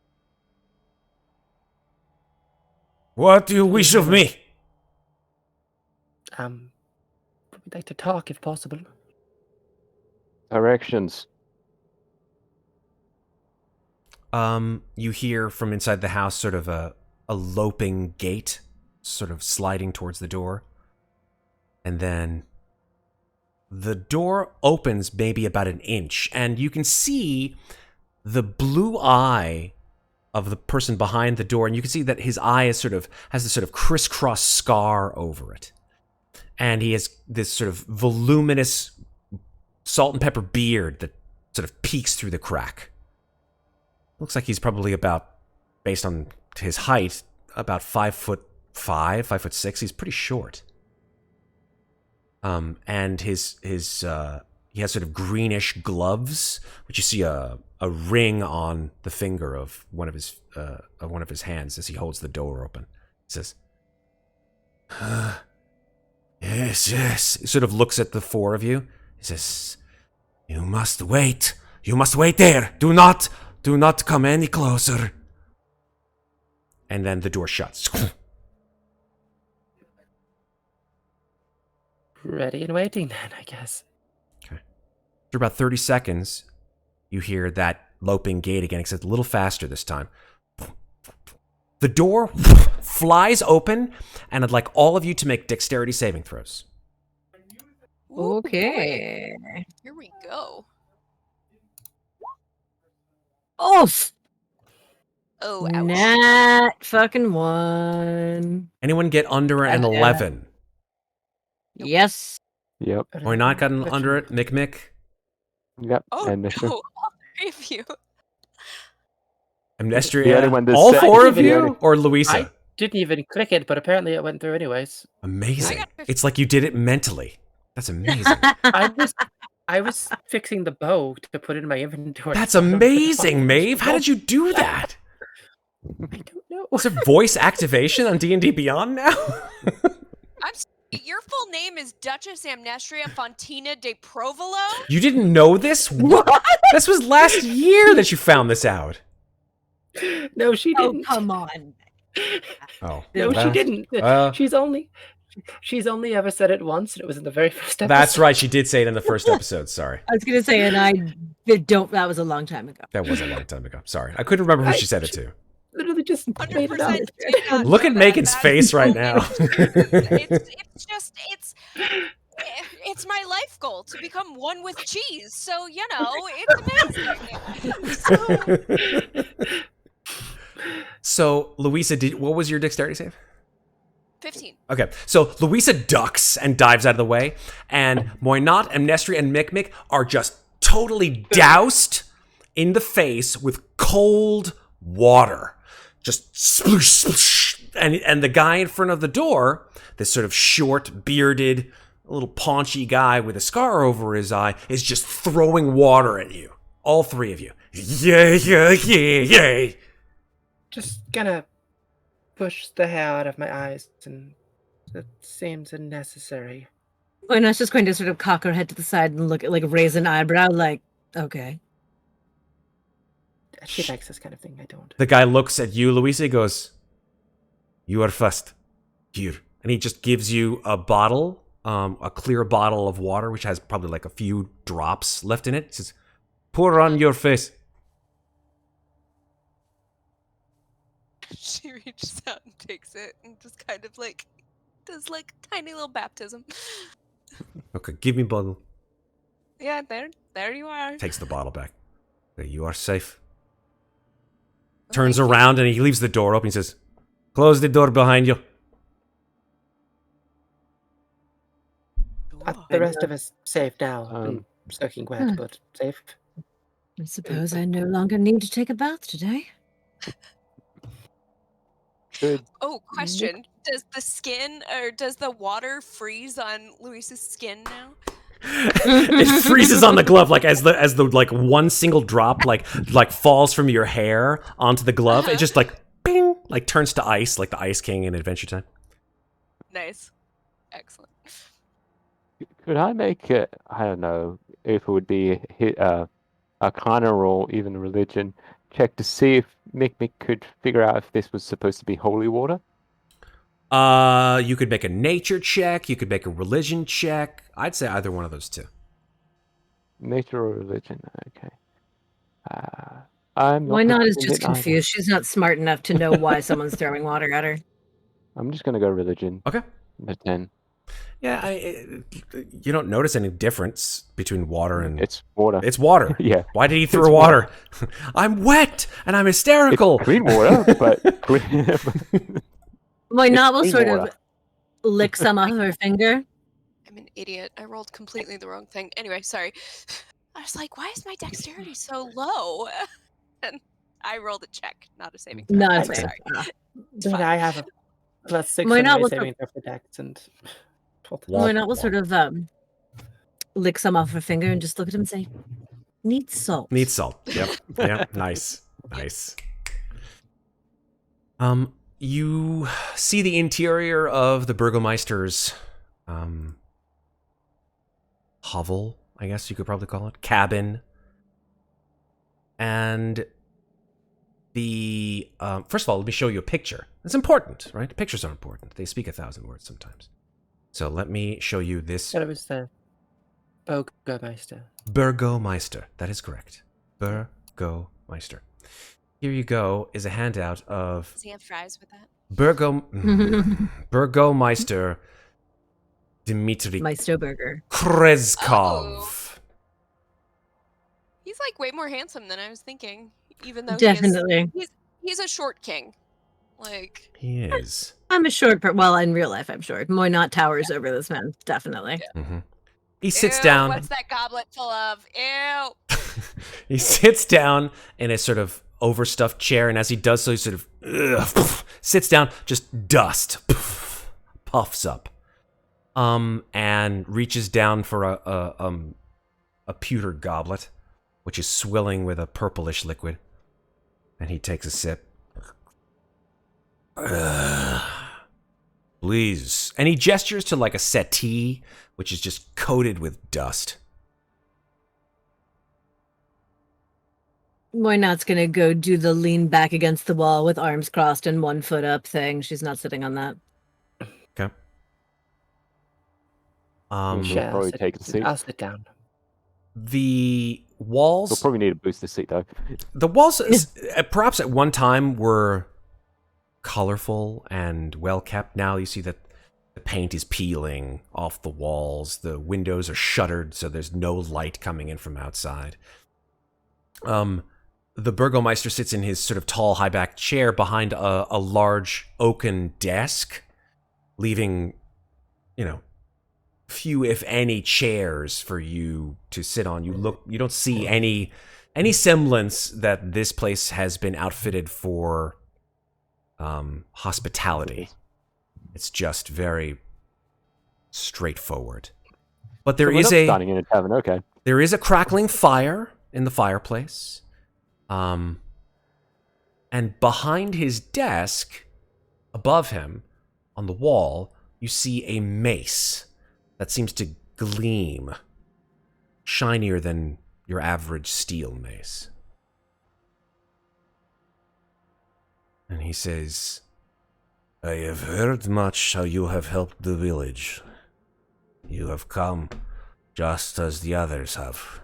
What do you wish of me? We'd like to talk if possible. Directions. You hear from inside the house sort of a loping gait, sort of sliding towards the door. And then the door opens maybe about an inch, and you can see the blue eye of the person behind the door, and you can see that his eye has this sort of crisscross scar over it. And he has this sort of voluminous salt and pepper beard that sort of peeks through the crack. Looks like he's probably about, based on his height, about 5'5", 5'6". He's pretty short. And he has sort of greenish gloves, which you see a ring on the finger of one of his hands as he holds the door open. He says, yes. He sort of looks at the four of you. He says, You must wait there. Do not come any closer. And then the door shuts. Ready and waiting then, I guess. Okay. After about 30 seconds, you hear that loping gait again, except a little faster this time. The door flies open, and I'd like all of you to make dexterity saving throws. Ooh, Okay. boy. Here we go. Oof. Oh, ouch. Nat fucking 1. Anyone get under an 11? Nope. Yes. Yep. Or not gotten under it? Mikmick? Yep. Oh, and no. All 3 of you. Amnestria? The only one that All said- 4 of the you? only- Or Louisa? I didn't even click it, but apparently it went through anyways. Amazing. I got 15. It's like you did it mentally. That's amazing. I was fixing the bow to put in my inventory. That's amazing, Maeve. How did you do that? I don't know. Is there voice activation on D&D Beyond now? Your full name is Duchess Amnestria Fontina de Provolo? You didn't know this? What? This was last year that you found this out. No, she Oh, didn't. come on. Oh. No, well, she didn't. uh, she's only ever said it once, and it was in the very first episode. That's right. She did say it in the first episode. Sorry. I was going to say, and that was a long time ago. That was a long time ago. Sorry. I couldn't remember who she said it to. Literally just made it up. 100% did not Look know at that. Megan's That face is right totally now. It's my life goal to become one with cheese. So, it's amazing. So, Louisa, what was your dexterity save? 15. Okay, so Louisa ducks and dives out of the way, and Muadnhait, Amnestria, and Mikmick are just totally doused in the face with cold water. Just sploosh, sploosh. And the guy in front of the door, this sort of short, bearded, a little paunchy guy with a scar over his eye, is just throwing water at you. All three of you. Yay, yay, yay, yay. Just gonna push the hair out of my eyes, and that seems unnecessary. Moinot's just going to sort of cock her head to the side and look at, like, raise an eyebrow, like, okay. She likes this kind of thing. I don't. The guy looks at you, Louisa, goes, "You are first. Here." And he just gives you a bottle, a clear bottle of water, which has probably like a few drops left in it. He says, "Pour on your face." She reaches out and takes it and just kind of like does like tiny little baptism. Okay, give me bottle. Yeah, there you are. Takes the bottle back. Okay, you are safe. Oh, Turns thank you. around and he leaves the door open. He says, "Close the door behind you." The rest of us safe now. Been soaking wet, Hmm. but safe. I suppose I no longer need to take a bath today. Good. Oh, question. Does the skin or does the water freeze on Luis's skin now? It freezes on the glove, like as the like one single drop like falls from your hair onto the glove. It just like bing, like turns to ice, like the Ice King in Adventure Time. Nice. Excellent. Could I make it? I don't know if it would be a Arcana roll, even religion check to see if Mikmick could figure out if this was supposed to be holy water. You could make a nature check. You could make a religion check. I'd say either one of those two. Nature or religion? Okay. I'm not. Moinot is confident just in either. confused. She's not smart enough to know why someone's throwing water at her. I'm just gonna go religion. Okay. A 10. Yeah, you don't notice any difference between water and... It's water. It's water. Yeah. Why did he throw It's water? I'm wet and I'm hysterical. It's clean water, but Moinot will clean sort water. of lick some off her finger. I'm an idiot. I rolled completely the wrong thing. Anyway, sorry. I was like, why is my dexterity so low? And I rolled a check, not a saving throw. No, I'm it's sorry. fine. Then I have a +6 Why on not my with saving throw for dex, and Moinot will sort of lick some off her finger and just look at him and say, "Needs salt." Needs salt. Yep. Yep. Nice. Nice. You see the interior of the Burgomeister's hovel, I guess you could probably call it, cabin. And the first of all, let me show you a picture. It's important, right? Pictures are important. They speak 1,000 words sometimes. So let me show you this. that was the Burgomeister. Burgomeister. That is correct. Burgomeister. Here you go is a handout of Does he have fries with that? Burgomeister Dmitry Meisterburger. Krezkov. He's like way more handsome than I was thinking. Even though Definitely. he's a short king. Like He is. I'm a short person. Well, in real life, I'm short. Moinot towers over this man. Definitely. Mm-hmm. He sits ew, down. What's that goblet full of? Ew. He sits down in a sort of overstuffed chair, and as he does so, he sort of sits down, just dust puffs up, and reaches down for a pewter goblet, which is swilling with a purplish liquid, and he takes a sip. Please. And he gestures to like a settee, which is just coated with dust. Moinot's gonna go do the lean back against the wall with arms crossed and 1 foot up thing. She's not sitting on that. Okay. We'll Sure, probably take a seat. I'll sit down. The We'll walls... probably need a booster seat though. The walls, perhaps at one time, were colorful and well kept. Now you see that the paint is peeling off the walls. The windows are shuttered, so there's no light coming in from outside. The Burgomeister sits in his sort of tall, high-backed chair behind a large oaken desk, leaving, few, if any, chairs for you to sit on. You don't see any semblance that this place has been outfitted for hospitality. It's just very straightforward. But there is dining in a tavern. Okay. there is a crackling fire in the fireplace. And behind his desk, above him, on the wall, you see a mace that seems to gleam, shinier than your average steel mace. And he says, I have heard much how you have helped the village. You have come just as the others have.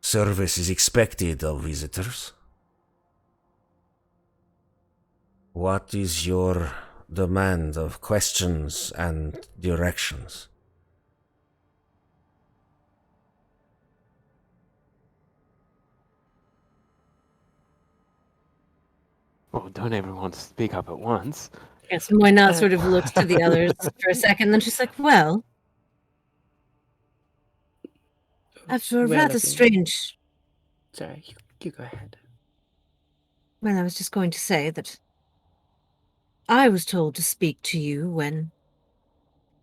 Service is expected of visitors. What is your demand of questions and directions? Well, don't everyone speak up at once. Yes, Moina sort of looks to the others for a second, then she's like, well, after a We're rather looking- strange... Sorry, you go ahead. Well, I was just going to say that I was told to speak to you when...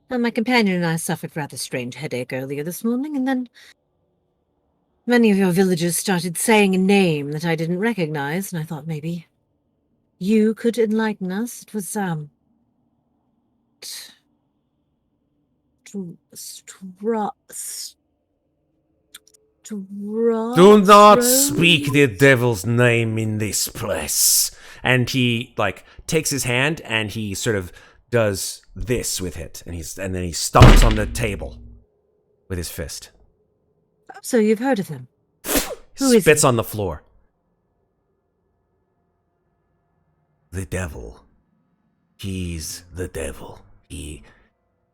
Well, my companion and I suffered a rather strange headache earlier this morning, and then many of your villagers started saying a name that I didn't recognize, and I thought maybe you could enlighten us. It was, Do not speak the devil's name in this place. And he takes his hand and he sort of does this with it, and then he stomps on the table with his fist. Oh, so you've heard of him? Who is Spits he? on the floor. The devil. He's the devil. He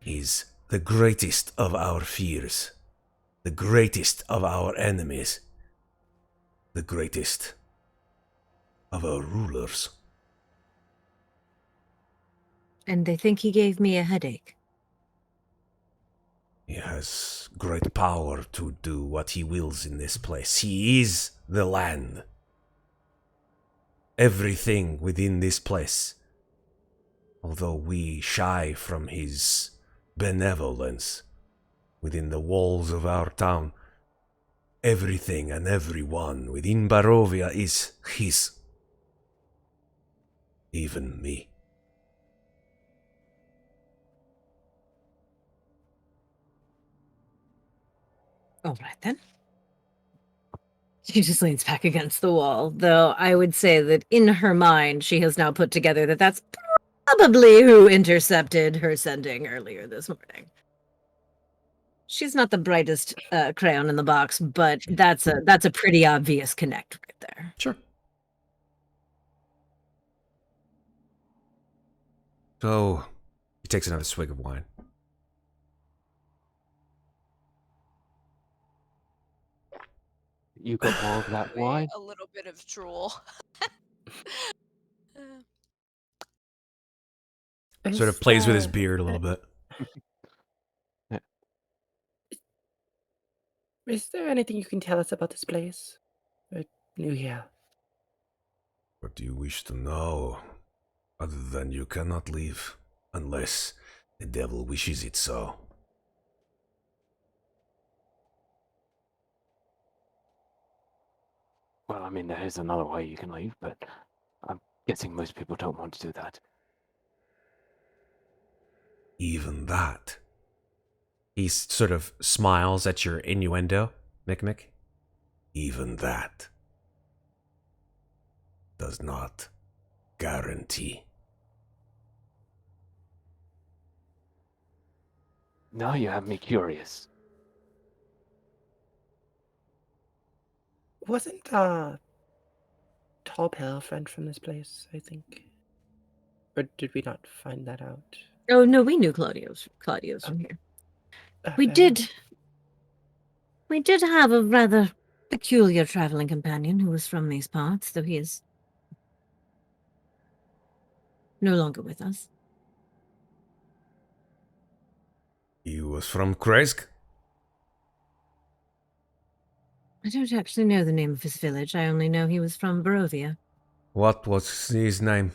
is the greatest of our fears. The greatest of our enemies. The greatest of our rulers. And they think he gave me a headache. He has great power to do what he wills in this place. He is the land. Everything within this place, although we shy from his benevolence within the walls of our town, everything and everyone within Barovia is his. Even me. All right, then. She just leans back against the wall, though I would say that in her mind, she has now put together that that's probably who intercepted her sending earlier this morning. She's not the brightest crayon in the box, but that's a pretty obvious connect right there. Sure. So, he takes another swig of wine. You got more of that wine? A little bit of drool. Sort of plays with his beard a little bit. Is there anything you can tell us about this place? We're new here. What do you wish to know? Other than you cannot leave unless the devil wishes it so. Well, I mean, there is another way you can leave, but I'm guessing most people don't want to do that. Even that. He sort of smiles at your innuendo, Mikmick. Even that does not guarantee. Now you have me curious. Wasn't Tall Pale a friend from this place, I think? Or did we not find that out? Oh no, we knew Claudio's from here. We Okay. did have a rather peculiar traveling companion who was from these parts, though he is no longer with us. He was from Kresk? I don't actually know the name of his village. I only know he was from Barovia. What was his name?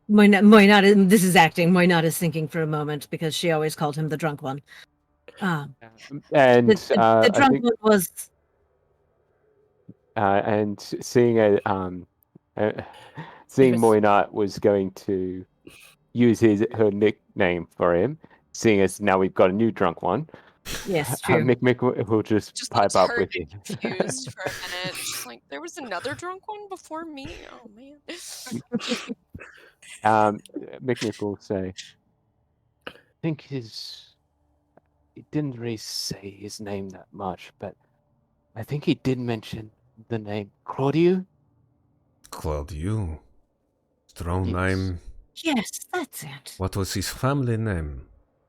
Moinat, this is acting. Moinat is thinking for a moment because she always called him the drunk one. And The I drunk think, one was. and seeing seeing Moinat was going to use her nickname for him, seeing as now we've got a new drunk one. Yes, true. Mikmick will just pipe looks up hurt with and him. confused for a minute. Just like, there was another drunk one before me? Oh, man. Mikmick will say, I think he didn't really say his name that much, but I think he did mention the name Claudio. Claudio. Strong Yes. name. Yes, that's it. What was his family name?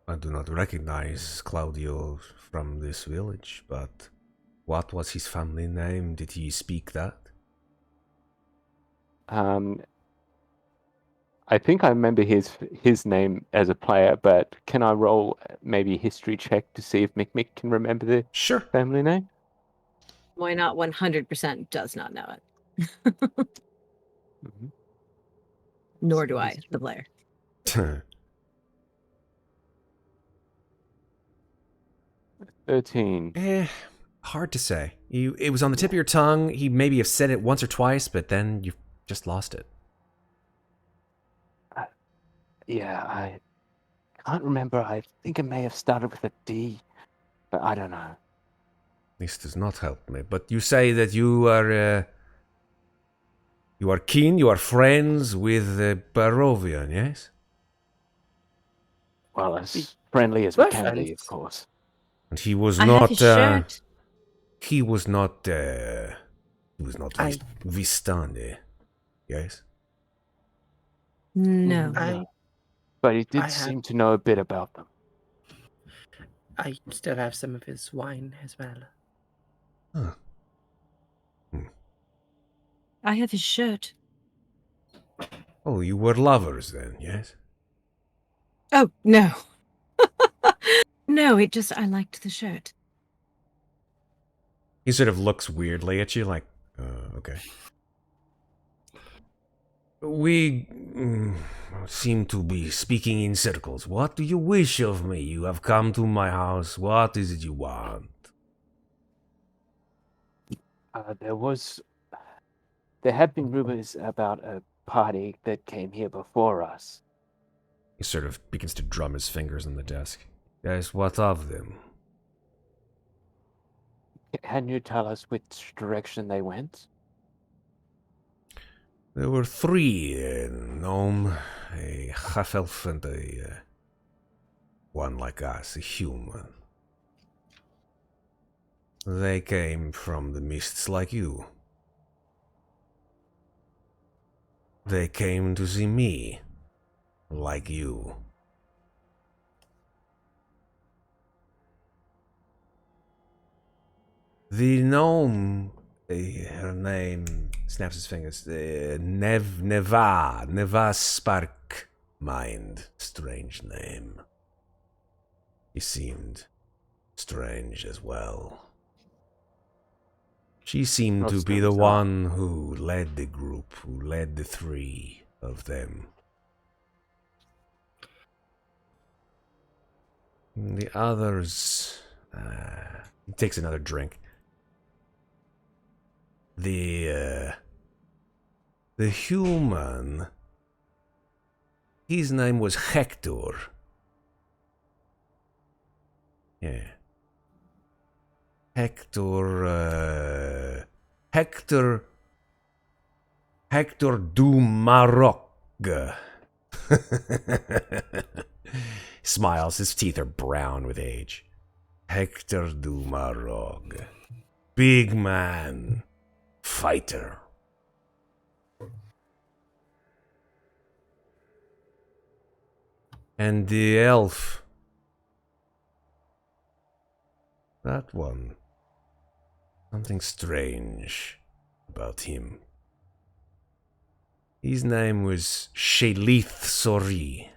I do not recognize Claudio from this village, but what was his family name? Did he speak that? I think I remember his name as a player, but can I roll maybe a history check to see if Mikmick can remember the Sure. family name? Moinat 100% does not know it. Mhm. Nor do I, the player. 13. Hard to say. It was on the tip of your tongue. He maybe have said it once or twice, but then you just lost it. Yeah, I can't remember. I think it may have started with a D, but I don't know. This does not help me. But you say that you are keen, you are friends with Barovian, yes? Well, as friendly as we We're can be, of friends. course. And he was I have not. his shirt. He was not. He was not I- Vistani, yes? No. But he I did have- seem to know a bit about them. I still have some of his wine as well. Huh. I have his shirt. Oh, you were lovers then, yes? Oh, no. No, I liked the shirt. He sort of looks weirdly at you, like, okay. We seem to be speaking in circles. What do you wish of me? You have come to my house. What is it you want? There have been rumors about a party that came here before us. He sort of begins to drum his fingers on the desk. Yes, what of them? Can you tell us which direction they went? There were three, a gnome, a half-elf, and one like us, a human. They came from the mists like you. They came to see me, like you. The gnome, her name, snaps his fingers, Neva Spark Mind. Strange name. He seemed strange as well. She seemed to be the one who led the group, who led the three of them. The others... he takes another drink. The human... His name was Hector. Yeah. Hector du Maroc. Smiles, his teeth are brown with age. Hector du Maroc. Big man. Fighter. And the elf. That one. Something strange about him. His name was Shelith Sori.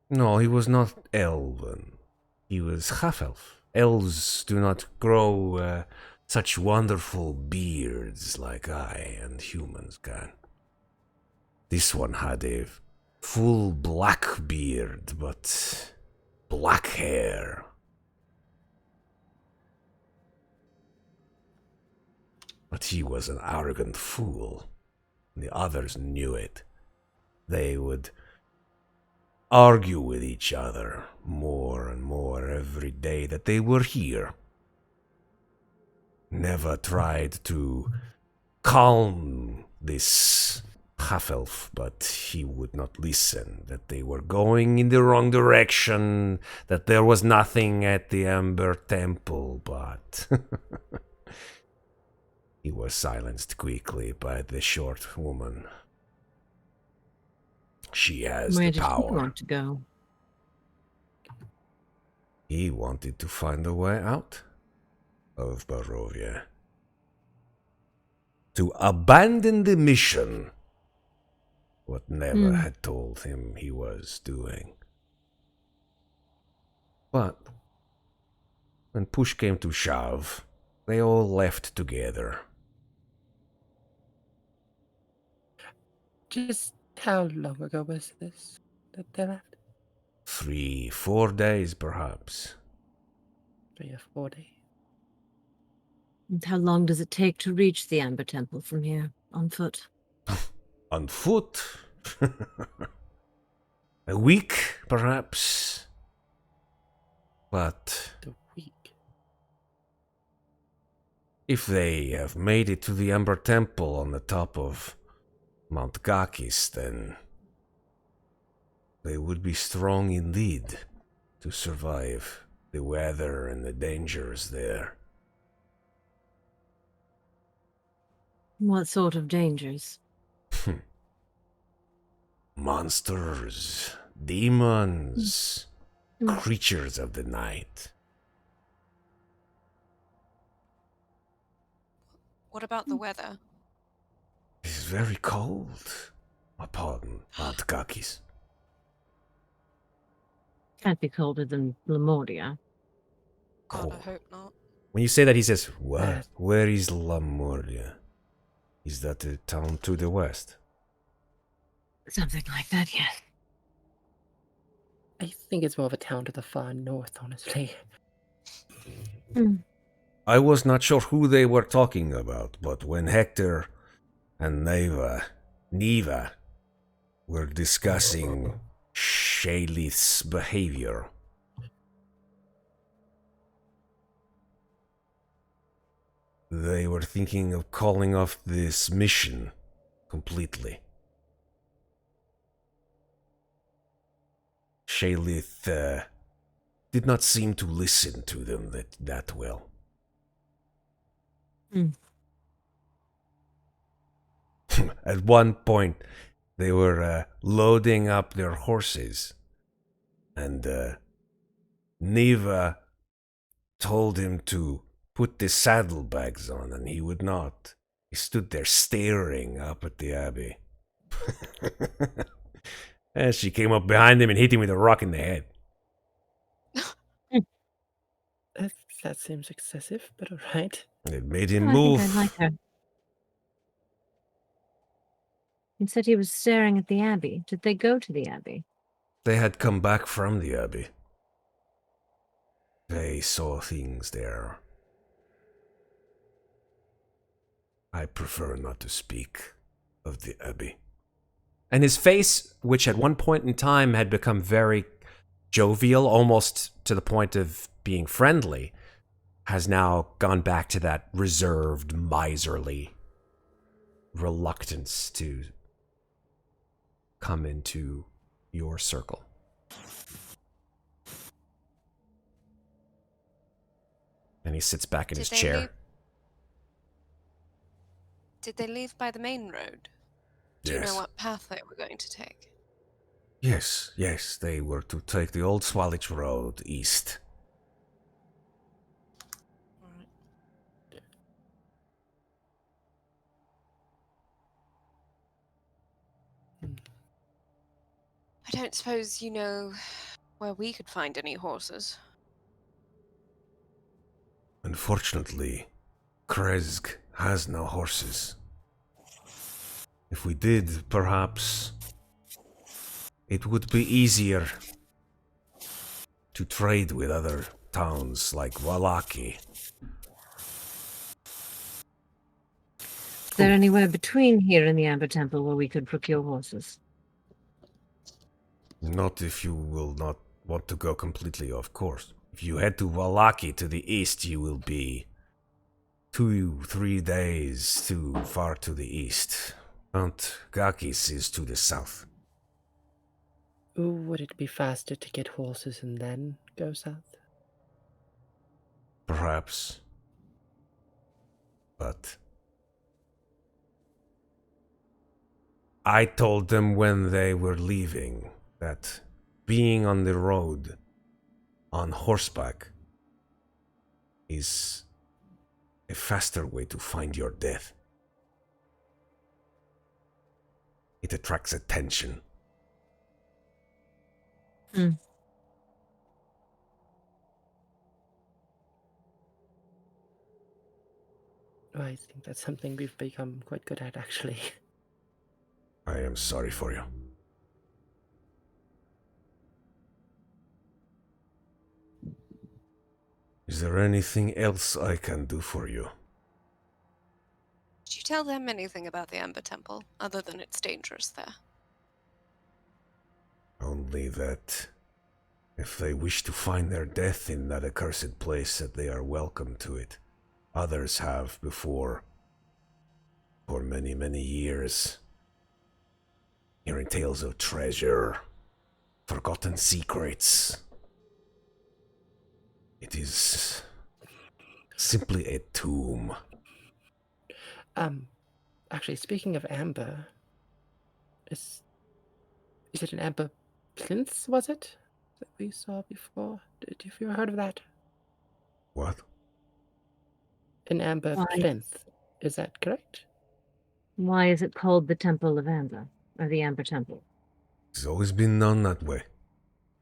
No, he was not elven. He was half-elf. Elves do not grow such wonderful beards like I and humans can. This one had a full black beard, but black hair. But he was an arrogant fool. The others knew it. They would argue with each other more and more every day that they were here. Never tried to calm this half-elf, but he would not listen, that they were going in the wrong direction, that there was nothing at the Amber Temple, but he was silenced quickly by the short woman. She has Where the did he power. want to go? He wanted to find a way out of Barovia. To abandon the mission. What Neva had told him he was doing. But when push came to shove, they all left together. Just how long ago was this that they left? 3-4 days, perhaps. 3 or 4 days. And how long does it take to reach the Amber Temple from here, on foot? On foot? A week, perhaps. But The week. if they have made it to the Amber Temple on the top of Mount Gakis, then they would be strong indeed to survive the weather and the dangers there. What sort of dangers? Monsters, demons, creatures of the night. What about the weather? It's very cold upon Mount Gakis. Can't be colder than Lemuria. God, I hope not. When you say that, he says, "What? Where is Lemuria? Is that a town to the west?" Something like that, yes. I think it's more of a town to the far north, honestly. I was not sure who they were talking about, but when Hector and Neva were discussing Shelith's behavior, they were thinking of calling off this mission completely. Shelith did not seem to listen to them that well. At one point, they were loading up their horses, and Neva told him to put the saddlebags on, and he would not. He stood there staring up at the abbey. And she came up behind him and hit him with a rock in the head. That seems excessive, but alright. It made him I move. think I like her. He said he was staring at the Abbey. Did they go to the Abbey? They had come back from the abbey. They saw things there. I prefer not to speak of the abbey. And his face, which at one point in time had become very jovial, almost to the point of being friendly, has now gone back to that reserved, miserly reluctance to come into your circle. And he sits back in his chair. Did they leave by the main road? Do you know what path they were going to take? Yes, they were to take the old Swallich Road east. don't suppose you know where we could find any horses. Unfortunately, Kresk has no horses. If we did, perhaps it would be easier to trade with other towns like Wallaki. Is there anywhere between here and the Amber Temple where we could procure horses? Not if you will not want to go completely off course. If you head to Wallaki to the east, you will be 2-3 days too far to the east. Mount Gakis is to the south. Would it be faster to get horses and then go south? Perhaps. But I told them when they were leaving that being on the road on horseback is a faster way to find your death. It attracts attention. I think that's something we've become quite good at, actually. I am sorry for you. Is there anything else I can do for you? Did you tell them anything about the Amber Temple, other than it's dangerous there? Only that if they wish to find their death in that accursed place, that they are welcome to it. Others have before, for many, many years. Hearing tales of treasure, forgotten secrets. It is simply a tomb. Actually, speaking of amber, is it an amber plinth, was it? That we saw before? Have you ever heard of that? What? An amber Why? plinth. Is that correct? Why is it called the Temple of Amber, or the Amber Temple? It's always been known that way.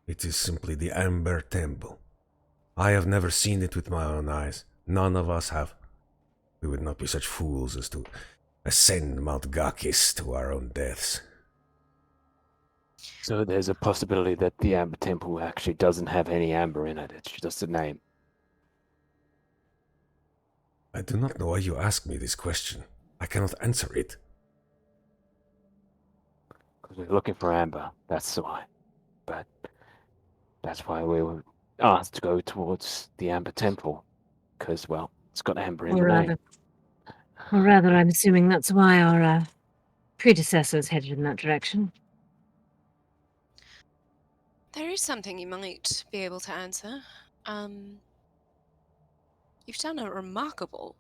It is simply the Amber Temple. I have never seen it with my own eyes. None of us have. We would not be such fools as to ascend Mount Gakis to our own deaths. So there's a possibility that the Amber Temple actually doesn't have any amber in it. It's just a name. I do not know why you ask me this question. I cannot answer it. Because we're looking for amber. That's why. But that's why we were asked to go towards the Amber Temple. Because, well, it's got amber in the name. Or rather, I'm assuming that's why our predecessors headed in that direction. There is something you might be able to answer. You've done a remarkable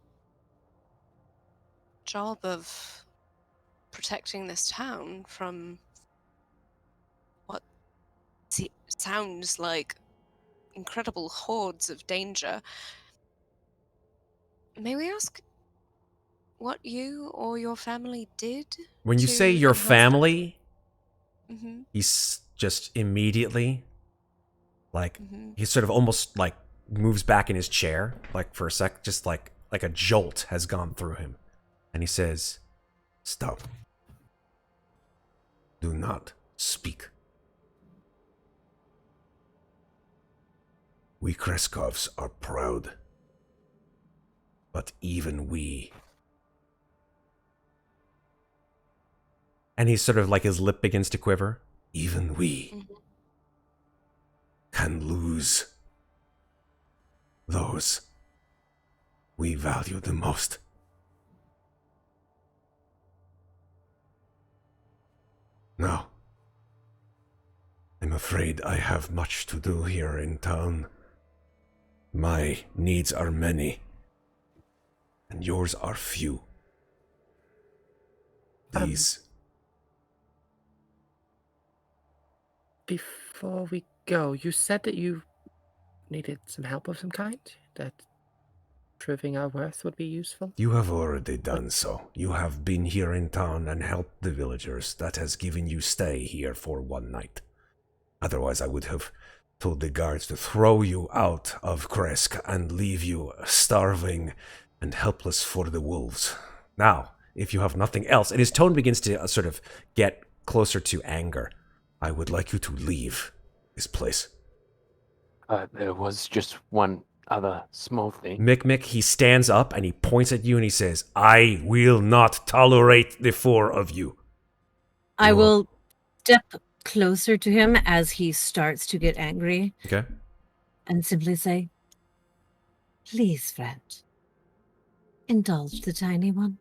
job of protecting this town from what sounds like incredible hordes of danger. May we ask what you or your family did? When you say your enhance family, Mm-hmm. he's just immediately, like, Mm-hmm. he sort of almost, like, moves back in his chair, like, for a sec, just like a jolt has gone through him. And he says, "Stop. Do not speak. We Kreskovs are proud. But even we..." And he's sort of like, his lip begins to quiver. Even we Mm-hmm. can lose those we value the most. Now, I'm afraid I have much to do here in town. My needs are many, and yours are few. These... Before we go, you said that you needed some help of some kind? That proving our worth would be useful? You have already done so. You have been here in town and helped the villagers. That has given you stay here for one night. Otherwise, I would have told the guards to throw you out of Kresk and leave you starving and helpless for the wolves. Now, if you have nothing else, and his tone begins to sort of get closer to anger, I would like you to leave this place. There was just one other small thing. Mikmick, he stands up and he points at you and he says, I will not tolerate the four of you. I will step closer to him as he starts to get angry. Okay. And simply say, please, friend, indulge the tiny one.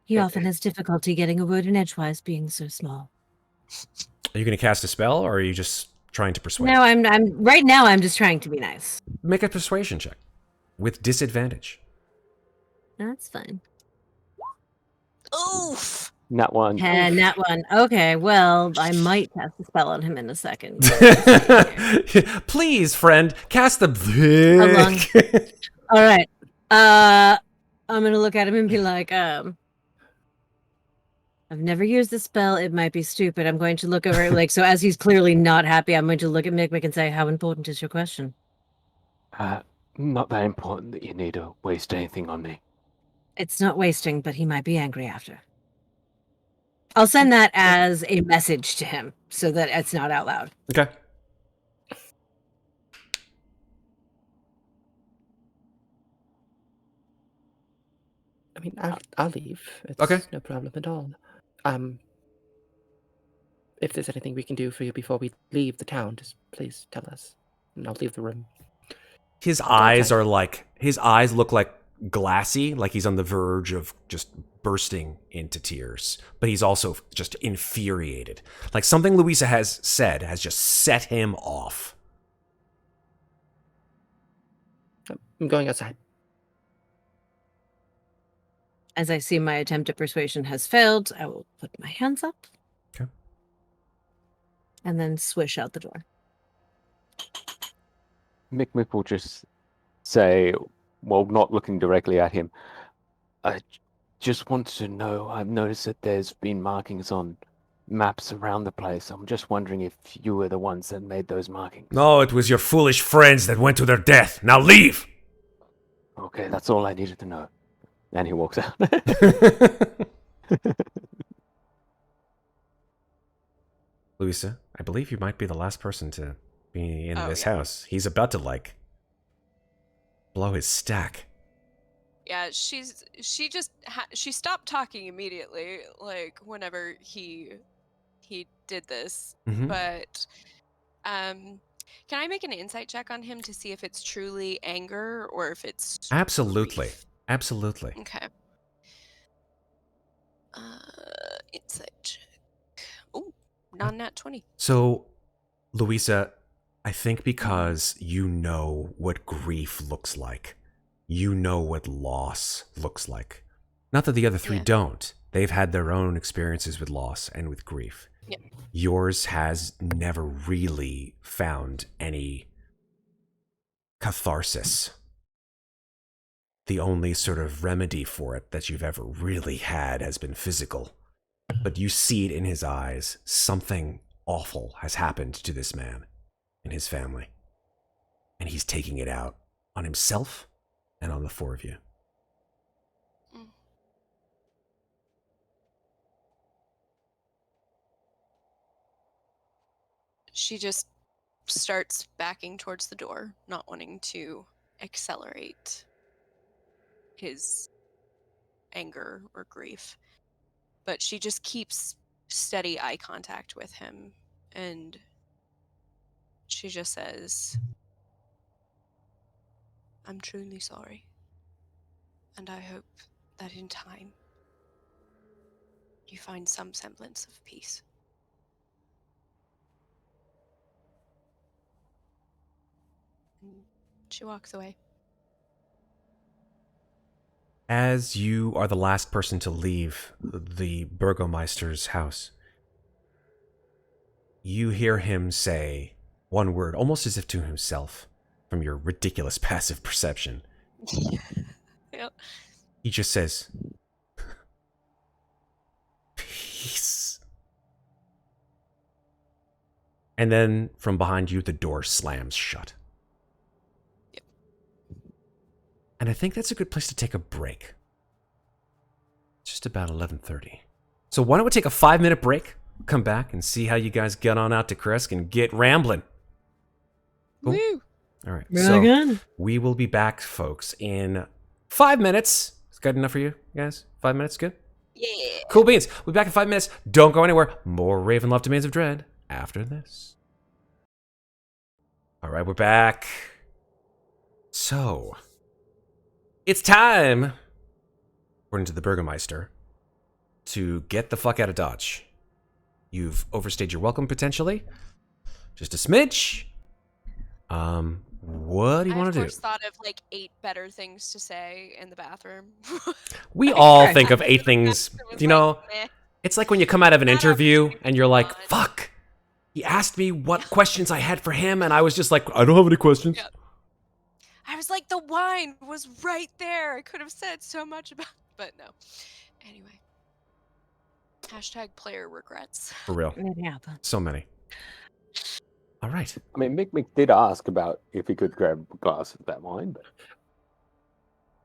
He often has difficulty getting a word in edgewise being so small. Are you going to cast a spell, or are you just trying to persuade? No, I'm right now I'm just trying to be nice. Make a persuasion check with disadvantage. That's fine. Oof. Not one. And that one. Okay, well, I might cast a spell on him in a second. Please, friend, cast the. All right. I'm gonna look at him and be like, I've never used the spell. It might be stupid. I'm going to look over, like, so as he's clearly not happy, I'm going to look at Mikmick and say, how important is your question? Not that important that you need to waste anything on me. It's not wasting, but he might be angry after. I'll send that as a message to him so that it's not out loud. Okay. I mean, I'll leave. It's Okay. no problem at all. If there's anything we can do for you before we leave the town, just please tell us, and I'll leave the room. His eyes look like glassy, like he's on the verge of just bursting into tears. But he's also just infuriated. Like something Louisa has said has just set him off. I'm going outside. As I see my attempt at persuasion has failed, I will put my hands up. Okay. And then swish out the door. Mikmick will just say, while not looking directly at him, I just want to know, I've noticed that there's been markings on maps around the place. I'm just wondering if you were the ones that made those markings. No, it was your foolish friends that went to their death. Now leave! Okay, that's all I needed to know. And he walks out. Louisa, I believe you might be the last person to be in this yeah. house. He's about to, blow his stack. Yeah, she stopped talking immediately, like whenever he did this. Mm-hmm. But can I make an insight check on him to see if it's truly anger or if it's Absolutely. grief? Absolutely. Okay. Insight check. Oh, non-nat 20. So, Louisa, I think because you know what grief looks like, you know what loss looks like. Not that the other three don't. They've had their own experiences with loss and with grief. Yeah. Yours has never really found any catharsis. The only sort of remedy for it that you've ever really had has been physical. But you see it in his eyes. Something awful has happened to this man and his family. And he's taking it out on himself and on the four of you. She just starts backing towards the door, not wanting to accelerate his anger or grief. But she just keeps steady eye contact with him, and she just says, I'm truly sorry, and I hope that in time you find some semblance of peace. And she walks away. As you are the last person to leave the Burgomeister's house, you hear him say one word, almost as if to himself, from your ridiculous passive perception. Yep. He just says, peace. And then from behind you, the door slams shut. Yep. And I think that's a good place to take a break. It's just about 11:30. So why don't we take a 5-minute break, come back, and see how you guys get on out to Kresk and get rambling. Cool? Woo! All right. Really So good. we will be back, folks, in 5 minutes. Is good enough for you guys? 5 minutes, good? Yeah. Cool beans. We'll be back in 5 minutes. Don't go anywhere. More Ravenloft Domains of Dread after this. All right, we're back. So, it's time, according to the Burgermeister, to get the fuck out of Dodge. You've overstayed your welcome, potentially. Just a smidge. What do you I, want of to do? course, thought of like 8 better things to say in the bathroom. We all Sure. think of 8 things, It was you know? like, meh. It's like when you come out of an Not interview everything and you're like, fun. fuck. He asked me what questions I had for him, and I was just like, I don't have any questions. Yeah. I was like, the wine was right there. I could have said so much about, but no. Anyway. Hashtag player regrets. For real. It happens. So many. All right. I mean, Mikmick did ask about if he could grab a glass of that wine,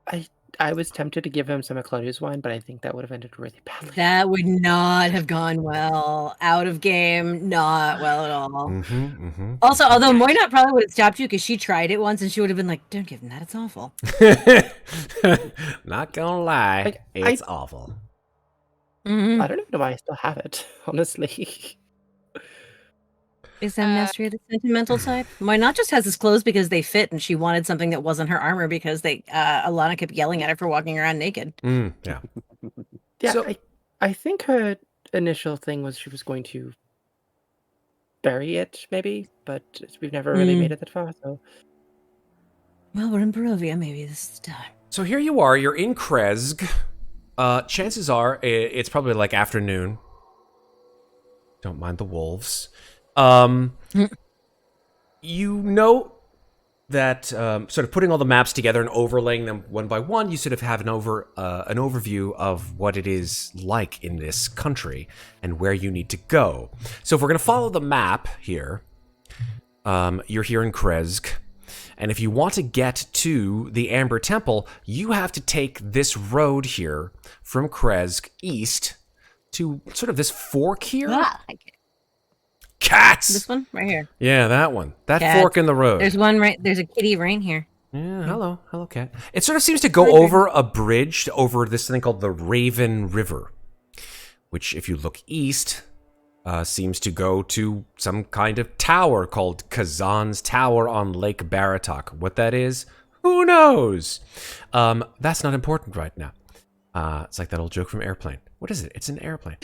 but I was tempted to give him some of Claudia's wine, but I think that would have ended really badly. That would not have gone well. Out of game, not well at all. Also, although Moynat probably would have stopped you because she tried it once and she would have been like, don't give him that, it's awful. Not gonna lie, Like, it's awful. Mm-hmm. I don't even know why I still have it, honestly. Is Amnestria the sentimental type? Moynat just has his clothes because they fit and she wanted something that wasn't her armor because Alana kept yelling at her for walking around naked. Yeah. Yeah, So- I think her initial thing was she was going to bury it, maybe, but we've never really made it that far, so... Well, we're in Barovia, maybe this is the time. So here you are, you're in Kresk. Chances are it's probably like afternoon. Don't mind the wolves. You know that sort of putting all the maps together and overlaying them one by one, you sort of have an overview of what it is like in this country and where you need to go. So if we're going to follow the map here, you're here in Kresk. And if you want to get to the Amber Temple, you have to take this road here from Kresk east to sort of this fork here. Ah, Cats! this one right here. Yeah, that one. That Cats. fork in the road. There's one right. There's a kitty right here. Yeah, hello, cat. It sort of seems to go over a bridge over this thing called the Raven River, which, if you look east, seems to go to some kind of tower called Kazan's Tower on Lake Baratok. What that is, who knows? That's not important right now. It's like that old joke from Airplane. What is it? It's an airplane.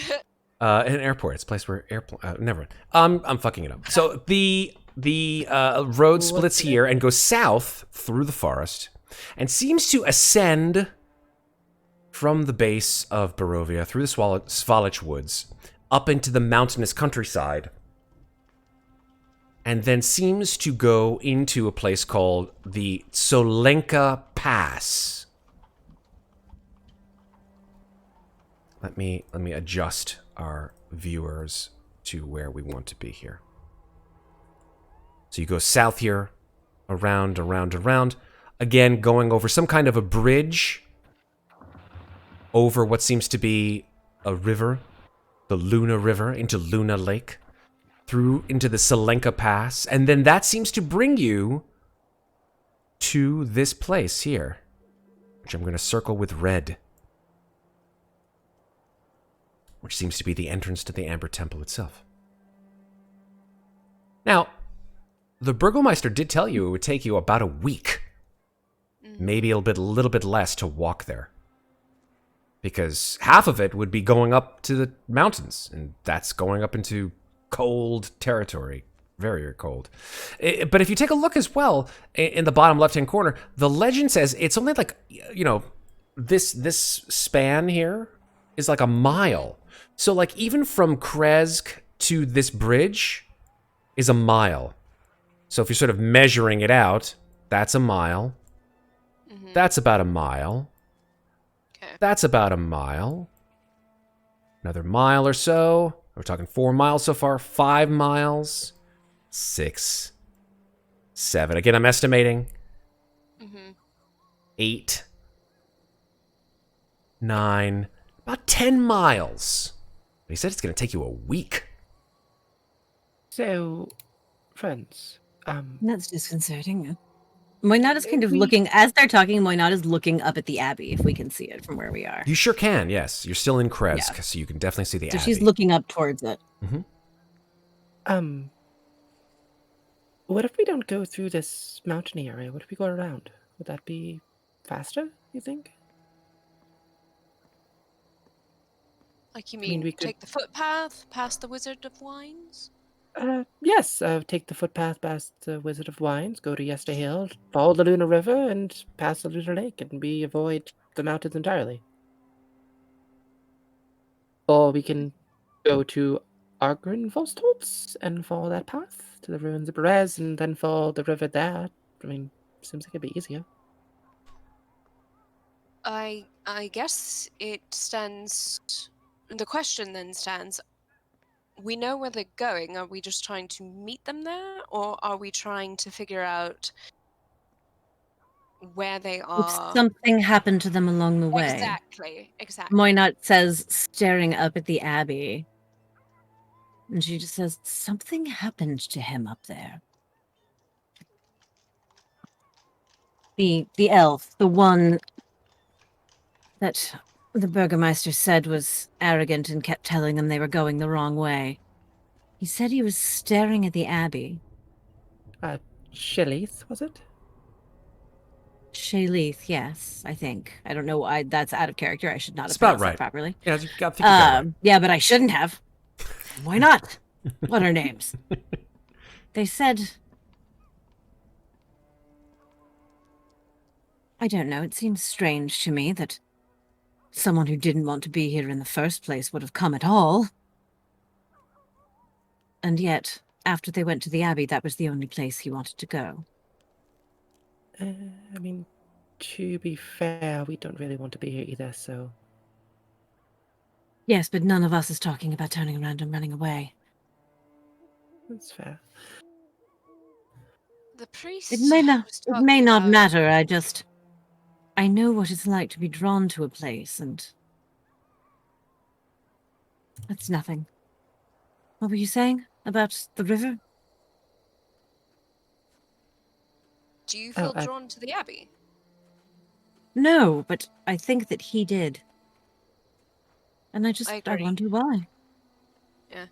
An airport. It's a place where airplane. Never mind. I'm fucking it up. So the road splits here and goes south through the forest, and seems to ascend from the base of Barovia through the Svalich Woods up into the mountainous countryside, and then seems to go into a place called the Solenka Pass. Let me adjust our viewers to where we want to be here. So you go south here, around, again going over some kind of a bridge over what seems to be a river, the Luna River, into Luna Lake, through into the Solenka Pass, and then that seems to bring you to this place here, which I'm going to circle with red, which seems to be the entrance to the Amber Temple itself. Now, the Burgomeister did tell you it would take you about a week, maybe a little bit less, to walk there. Because half of it would be going up to the mountains, and that's going up into cold territory. Very, very cold. But if you take a look as well, in the bottom left-hand corner, the legend says it's only like, this span here is like a mile. So like even from Kresk to this bridge is a mile. So if you're sort of measuring it out, that's a mile. That's about a mile. That's about a mile. Another mile or so. We're talking 4 miles so far. 5 miles. 6, 7. Again, I'm estimating. Mm-hmm. 8, 9, about 10 miles. He said it's going to take you a week. So, friends, That's disconcerting. Moynat is kind of we- looking, as they're talking, Moynat is looking up at the Abbey, if we can see it from where we are. You sure can, yes. You're still in Kresk, Yeah. so you can definitely see the So Abbey. she's looking up towards it. what if we don't go through this mountainy area? What if we go around? Would that be faster, you think? Like, you I mean, mean we could- take the footpath past the Wizard of Wines? Yes, take the footpath past the Wizard of Wines, go to Yester Hill, follow the Lunar River, and pass the Lunar Lake, and we avoid the mountains entirely. Or we can go to Argrenvostholz and follow that path to the ruins of Berez, and then follow the river there. I mean, seems like it'd be easier. I guess it stands. The question then stands: we know where they're going. Are we just trying to meet them there, or are we trying to figure out where they If are? something happened to them along the way. Exactly. Moynat says, staring up at the Abbey. And she just says, something happened to him up there. The elf, the one that the Burgermeister said was arrogant and kept telling them they were going the wrong way. He said he was staring at the Abbey. Shillith, was it? Shayleith, yes, I think. I don't know. That's out of character. I should not It's have about pronounced that right. properly. Yeah, I think you got it right. Yeah, but I shouldn't have. Why not? What are names? They said... I don't know. It seems strange to me that someone who didn't want to be here in the first place would have come at all. And yet, after they went to the Abbey, that was the only place he wanted to go. I mean, to be fair, we don't really want to be here either, so... Yes, but none of us is talking about turning around and running away. That's fair. The priest. It may not about... matter. I know what it's like to be drawn to a place, and that's nothing. What were you saying about the river? Do you feel drawn to the Abbey? No, but I think that he did. And I agree. wonder why. Yeah.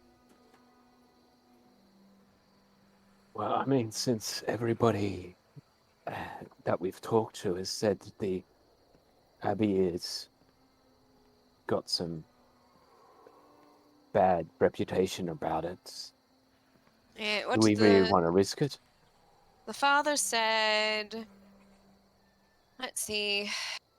Well, I mean, since everybody that we've talked to has said that the Abbey has got some bad reputation about it, Yeah, do we really want to risk it? The father said, let's see,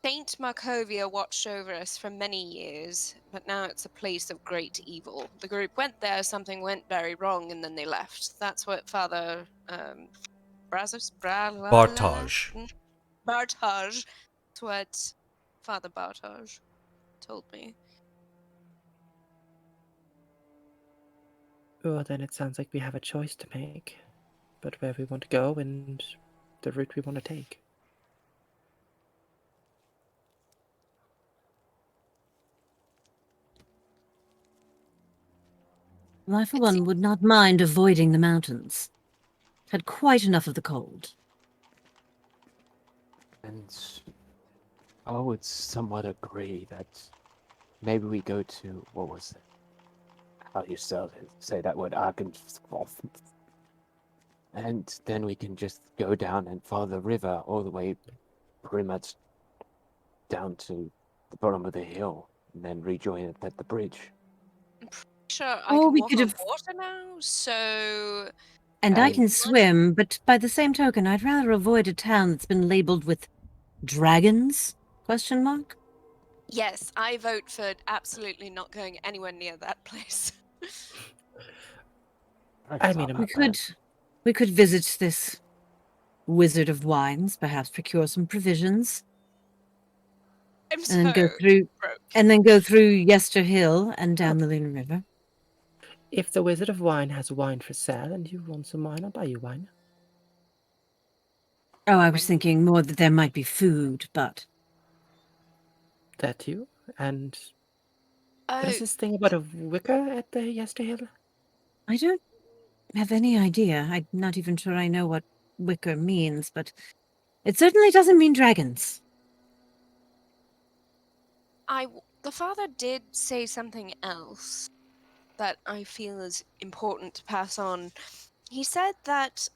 Saint Markovia watched over us for many years, but now it's a place of great evil. The group went there, something went very wrong, and then they left. That's what Father Bartage. Bartage. That's what Father Bartage told me. Well, then it sounds like we have a choice to make. But where we want to go and the route we want to take. Well, I, for one, would not mind avoiding the mountains. Had quite enough of the cold. And I would somewhat agree that maybe we go to, what was it? How do you say that word? Argrenvostholz. And then we can just go down and follow the river all the way pretty much down to the bottom of the hill and then rejoin it at the bridge. I'm pretty sure I Or can we walk could on have... water now, so... And I And- can swim, but by the same token, I'd rather avoid a town that's been labeled with dragons? Question mark? Yes, I vote for absolutely not going anywhere near that place. I mean, We could visit this Wizard of Wines, perhaps procure some provisions, I'm and then go so through broke. and then go through Yester Hill and down the Lunar River. if the Wizard of Wine has wine for sale and you want some wine, I'll buy you wine. Oh, I was When- thinking more that there might be food, but That too. And what Oh, is this thing about a wicker at the Yesterhill? I don't have any idea. I'm not even sure I know what wicker means, but it certainly doesn't mean dragons. the father did say something else that I feel is important to pass on. He said that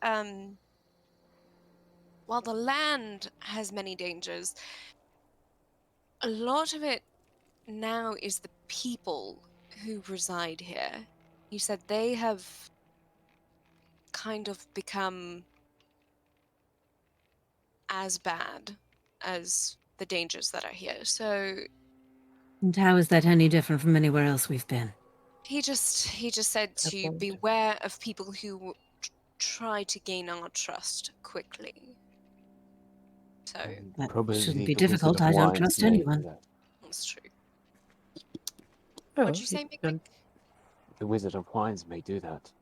while the land has many dangers, a lot of it now is the people who reside here. He said they have kind of become as bad as the dangers that are here. So And how is that any different from anywhere else we've been? he just said Fair to point. beware of people who try to gain our trust quickly. So And That probably shouldn't be the Wizard difficult. of I don't Wines trust may do anyone. that. that's true. Oh, What'd you say, Mikmick? don't- The Wizard of Wines may do that.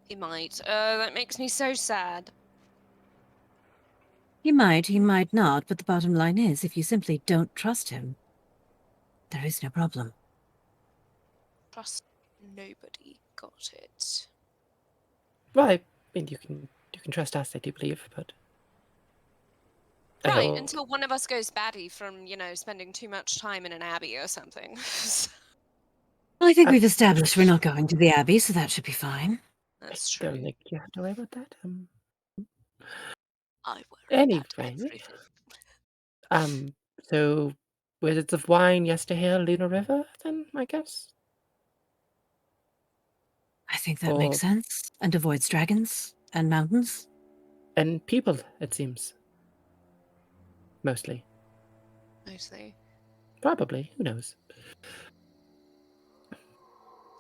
He might. That makes me so sad. He might not, but the bottom line is, if you simply don't trust him, there is no problem. Trust nobody. Got it. Well, I mean, you can trust us, I do believe, but I Right, hope- until one of us goes batty from, spending too much time in an abbey or something. Well, I think Uh, we've established we're not going to the Abbey, so that should be fine. That's don't true. think you have to worry about that. I worry about Anyway, everything. So Wizards of Wine, Yesterhill, Luna River, then I guess. I think that Or makes sense. And avoids dragons and mountains. and people, it seems. Mostly. Mostly. Probably. Who knows?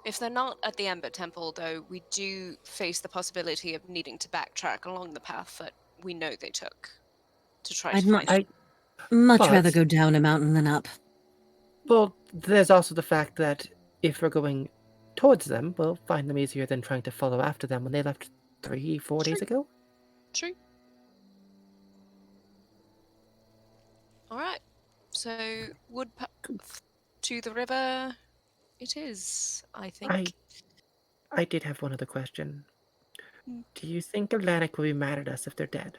If they're not at the Ember Temple, though, we do face the possibility of needing to backtrack along the path that we know they took to try I'd to find them. much But- rather go down a mountain than up. Well, there's also the fact that if we're going towards them, we'll find them easier than trying to follow after them when they left 3-4 days True. ago. True. All right. So, wood path to the river it is, I think. I did have one other question. Hmm. Do you think Atlantic will be mad at us if they're dead?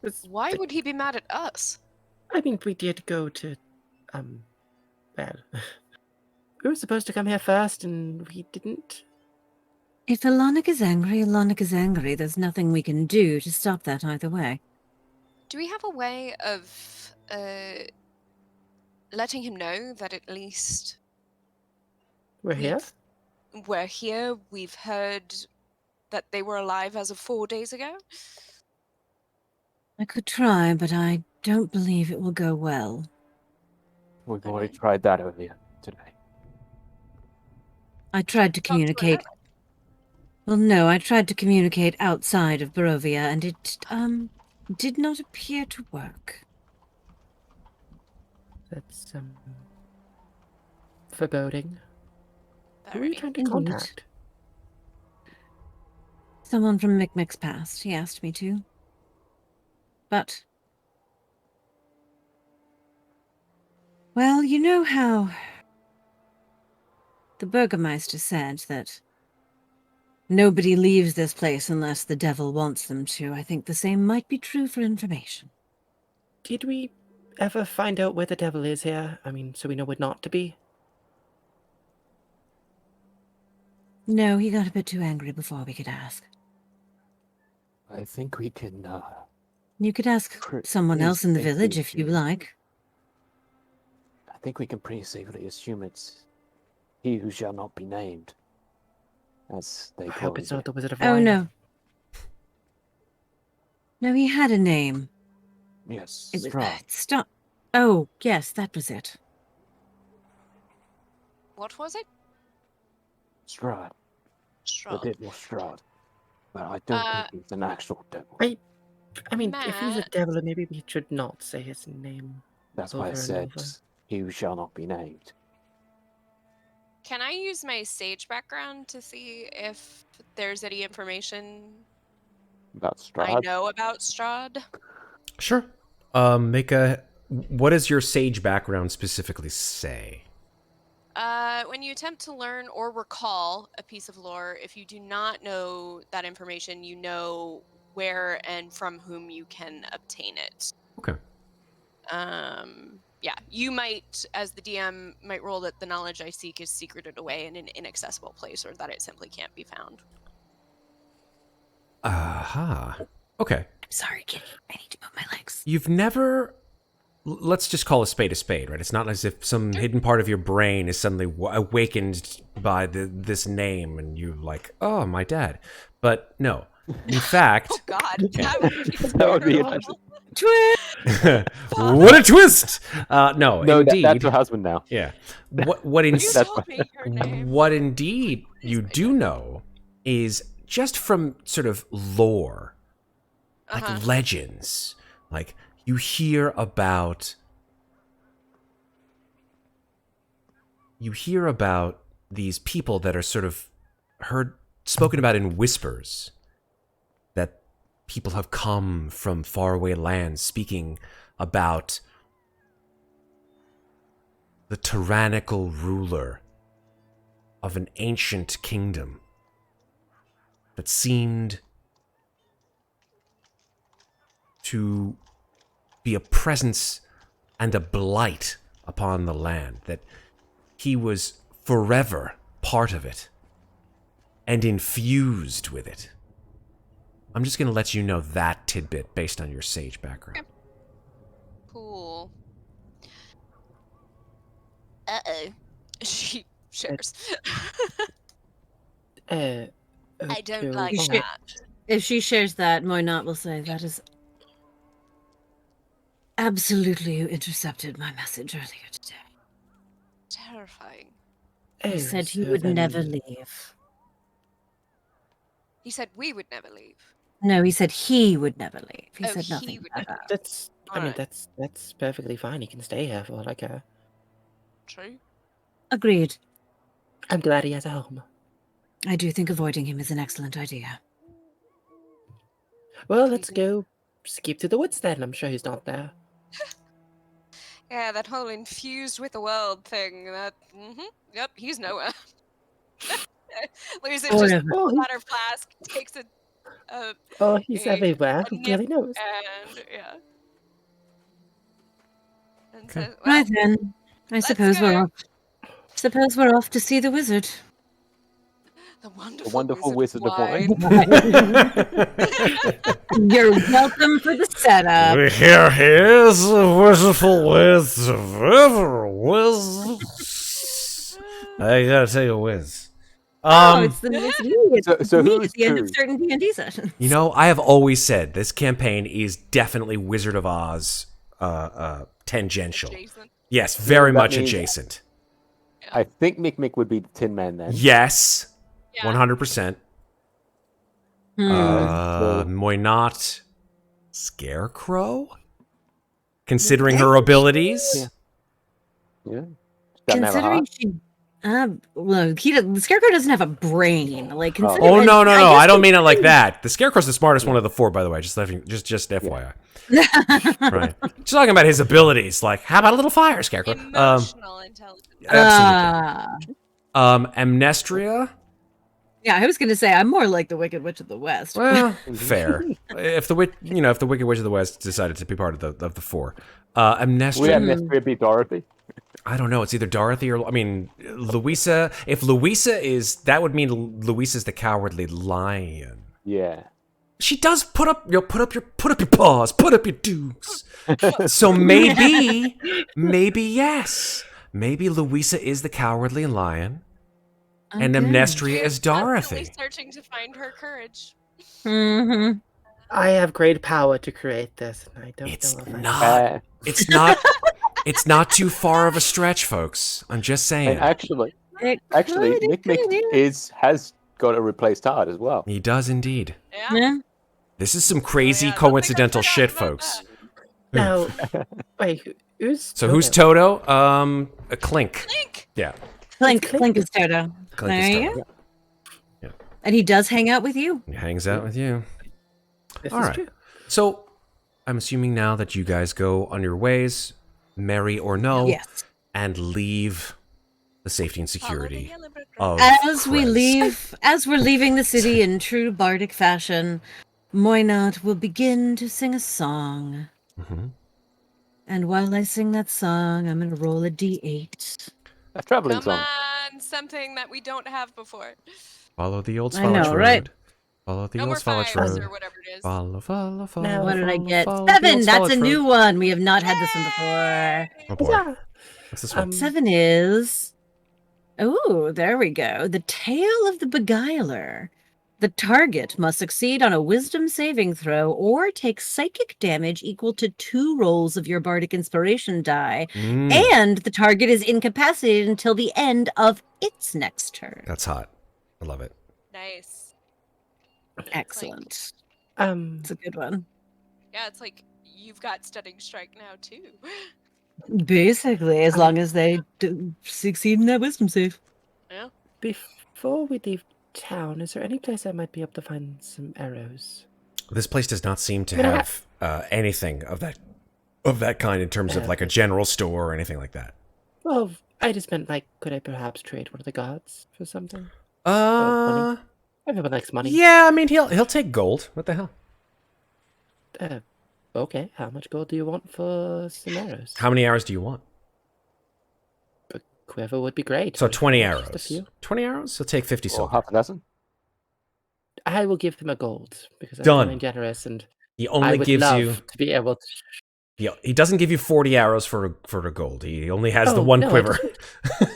'Cause Why would he be mad at us? I mean, we did go to, well, we were supposed to come here first and we didn't. If Alanic is angry, Alanic is angry. There's nothing we can do to stop that either way. Do we have a way of letting him know that at least We're here? we're here? We've heard that they were alive as of 4 days ago? I could try, but I don't believe it will go well. We've All already right. tried that earlier today. I tried to Talk to communicate. Alanic. Well, no, I tried to communicate outside of Barovia, and it, did not appear to work. That's, foreboding. Who are you Very. trying to Indeed. contact? Someone from Mikmick's past. He asked me to. But... well, you know how... the Burgermeister said that nobody leaves this place unless the devil wants them to. I think the same might be true for information. Did we ever find out where the devil is here? I mean, so we know where not to be? No, he got a bit too angry before we could ask. I think we can, You could ask Pretty someone else in the safely village if you assume. like. I think we can pretty safely assume it's he who shall not be named, as they I call hope it's it. not the Wizard of Oh, Wine. no. No, he had a name. Yes, It was... Strahd. stop. Oh, yes, that was it. What was it? Strahd. The Strahd. devil Strahd. But I don't Uh, think he's an actual devil. I mean, if he's a Matt. devil, maybe we should not say his name. That's why I over and said over. he who shall not be named. Can I use my sage background to see if there's any information About I Strahd. know about Strahd? Sure. What does your sage background specifically say? When you attempt to learn or recall a piece of lore, if you do not know that information, you know where and from whom you can obtain it. Okay. Yeah, you might, as the DM, might roll that the knowledge I seek is secreted away in an inaccessible place, or that it simply can't be found. Aha. Okay. I'm sorry, Kitty. I need to move my legs. You've never. Let's just call a spade, right? It's not as if some hidden part of your brain is suddenly awakened by this name and you're like, oh, my dad. But no. In fact. Oh, God. That would be That would be terrible. interesting. Twist! What a twist! No, indeed. That's her husband now. Yeah. What You instead? told me your name. What indeed you do know is just from sort of lore, like legends, like you hear about these people that are sort of spoken about in whispers, that people have come from faraway lands speaking about the tyrannical ruler of an ancient kingdom that seemed to be a presence and a blight upon the land, that he was forever part of it and infused with it. I'm just going to let you know that tidbit based on your sage background. Cool. Uh-oh. She shares. I don't like You should- that. If she shares that, Moynat will say, that is absolutely you intercepted my message earlier today. Terrifying. He said he would never leave. He said we would never leave. No, he said he would never leave. He Oh, said he nothing would about never that. That's. I mean, Alright. that's perfectly fine. He can stay here for all I care. True. Agreed. I'm glad he has a home. I do think avoiding him is an excellent idea. Well, let's go skip to the woods then. I'm sure he's not there. Yeah, that whole infused with the world thing. Yep, he's nowhere. Louisa Or just never. pulls out her flask, takes a Oh, he's a- everywhere. a Who nip really knows? and yeah. And Okay. says, well, Right then. I suppose we're go. off. Suppose we're off to see the wizard. the The wonderful wizard of wine. wine. You're welcome for the setup. Here he is, wonderful whiz. I gotta take a whiz. Oh, it's the it's me. It's so me who's at the end who? of certain D&D sessions. You know, I have always said this campaign is definitely Wizard of Oz tangential. Jason. Yes, very That much means- adjacent. I think Mikmick would be the Tin Man then. Yes, Yeah. 100%. Moynat Scarecrow? Considering her abilities? Yeah. Doesn't have a Considering heart. she, well, the Scarecrow doesn't have a brain. Like, considering, Oh, no, guess I don't mean it like that. The Scarecrow's the smartest one of the four, by the way. Just FYI. Right. Just talking about his abilities. Like, how about a little fire, Scarecrow? Emotional intelligence. Absolutely. Amnestria? Yeah, I was gonna say I'm more like the Wicked Witch of the West. Well, fair. If the Wicked Witch of the West decided to be part of the four, Amnestria. We have Amnestria be Dorothy. I don't know. It's either Dorothy or Louisa. If Louisa is, that would mean Louisa's the cowardly lion. Yeah. She does put up your paws, put up your dukes. So maybe yes, maybe Louisa is the cowardly lion, and Okay. Amnestria is Dorothy. Desperately searching to find her courage. Mm-hmm. I have great power to create this, and I don't It's know if I... not. It's not. It's not too far of a stretch, folks. I'm just saying. And actually, It Mikmick could. has got a replaced heart as well. He does indeed. Yeah. Yeah. This is some crazy yeah, I don't think I coincidental forgot shit, about folks. Now, wait, who's So who's Toto? A Clink. Link! Yeah. Clink is Toto. Clink There is you Toto. go. Yeah. And he does hang out with you. He hangs out with you. This All is right. true. So I'm assuming now that you guys go on your ways, merry or no, Yes. and leave the safety and security yellow brick of As we're leaving the city in true bardic fashion, Moynat will begin to sing a song. Mm-hmm. And while I sing that song, I'm going to roll a d8. A traveling Come song. on, something that we don't have before. Follow the old I Svalich know, road. right? Follow the No old more Svalich fives road. or whatever it is. Follow, follow. Now- What did I get? follow the 7! old That's a Svalich new road. one. We have not had this one before. Oh boy. Huzzah! What's this one? 7 is... Oh, there we go. The Tale of the Beguiler. The target must succeed on a wisdom saving throw or take psychic damage equal to 2 rolls of your bardic inspiration die. And the target is incapacitated until the end of its next turn. That's hot. I love it. Nice. Excellent. Um, It's a good one. Yeah, it's like you've got stunning strike now too. Basically, as long as they succeed in that wisdom save. Yeah. before we leave town, is there any place I might be able to find some arrows? This place does not seem to But I- have anything of that kind in terms of like a general store or anything like that. Well, I just meant, like, could I perhaps trade one of the guards for something? Uh, Everyone likes money. yeah. I mean, he'll take gold. What the hell? Okay, how much gold do you want for some arrows? How many arrows do you want? A quiver would be great. So but 20 just a arrows. few. 20 arrows? He'll take 50 Or silver. half a dozen. I will give him a gold because I'm Done. feeling generous, and He I only would gives love you. to be able to. He doesn't give you 40 arrows for the gold. He only has the Oh, one no, I quiver.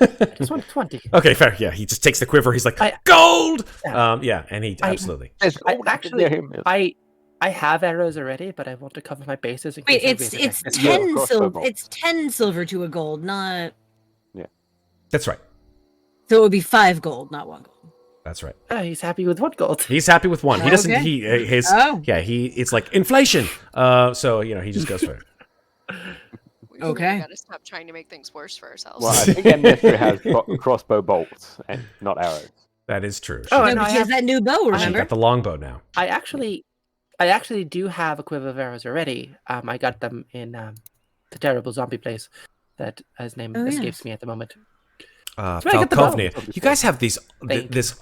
I just want 20. Okay, fair. Yeah, he just takes the quiver. He's like, I- gold. Yeah. Yeah, and he absolutely. There's I gold actually- near him. I have arrows already, but I want to cover my bases. In Wait, case I it's raise it it's next Yeah, time. 10 crossbow silver. bolt. It's 10 silver to a gold, not. That's right. So it would be 5 gold, not 1 gold. That's right. Oh, he's happy with 1 gold. He's happy with one. He doesn't. Okay. Oh. It's like inflation. So he just goes for it. We really Okay. gotta stop trying to make things worse for ourselves. Well, I think Amnestria has crossbow bolts and not arrows. That is true. Oh, No, and but I she has have- that new bow, She remember? got the longbow now. I actually do have a quiver of arrows already. I got them in the terrible zombie place that his name Oh, escapes yes. me at the moment. Falcovnia. Where I got the bow. You guys have this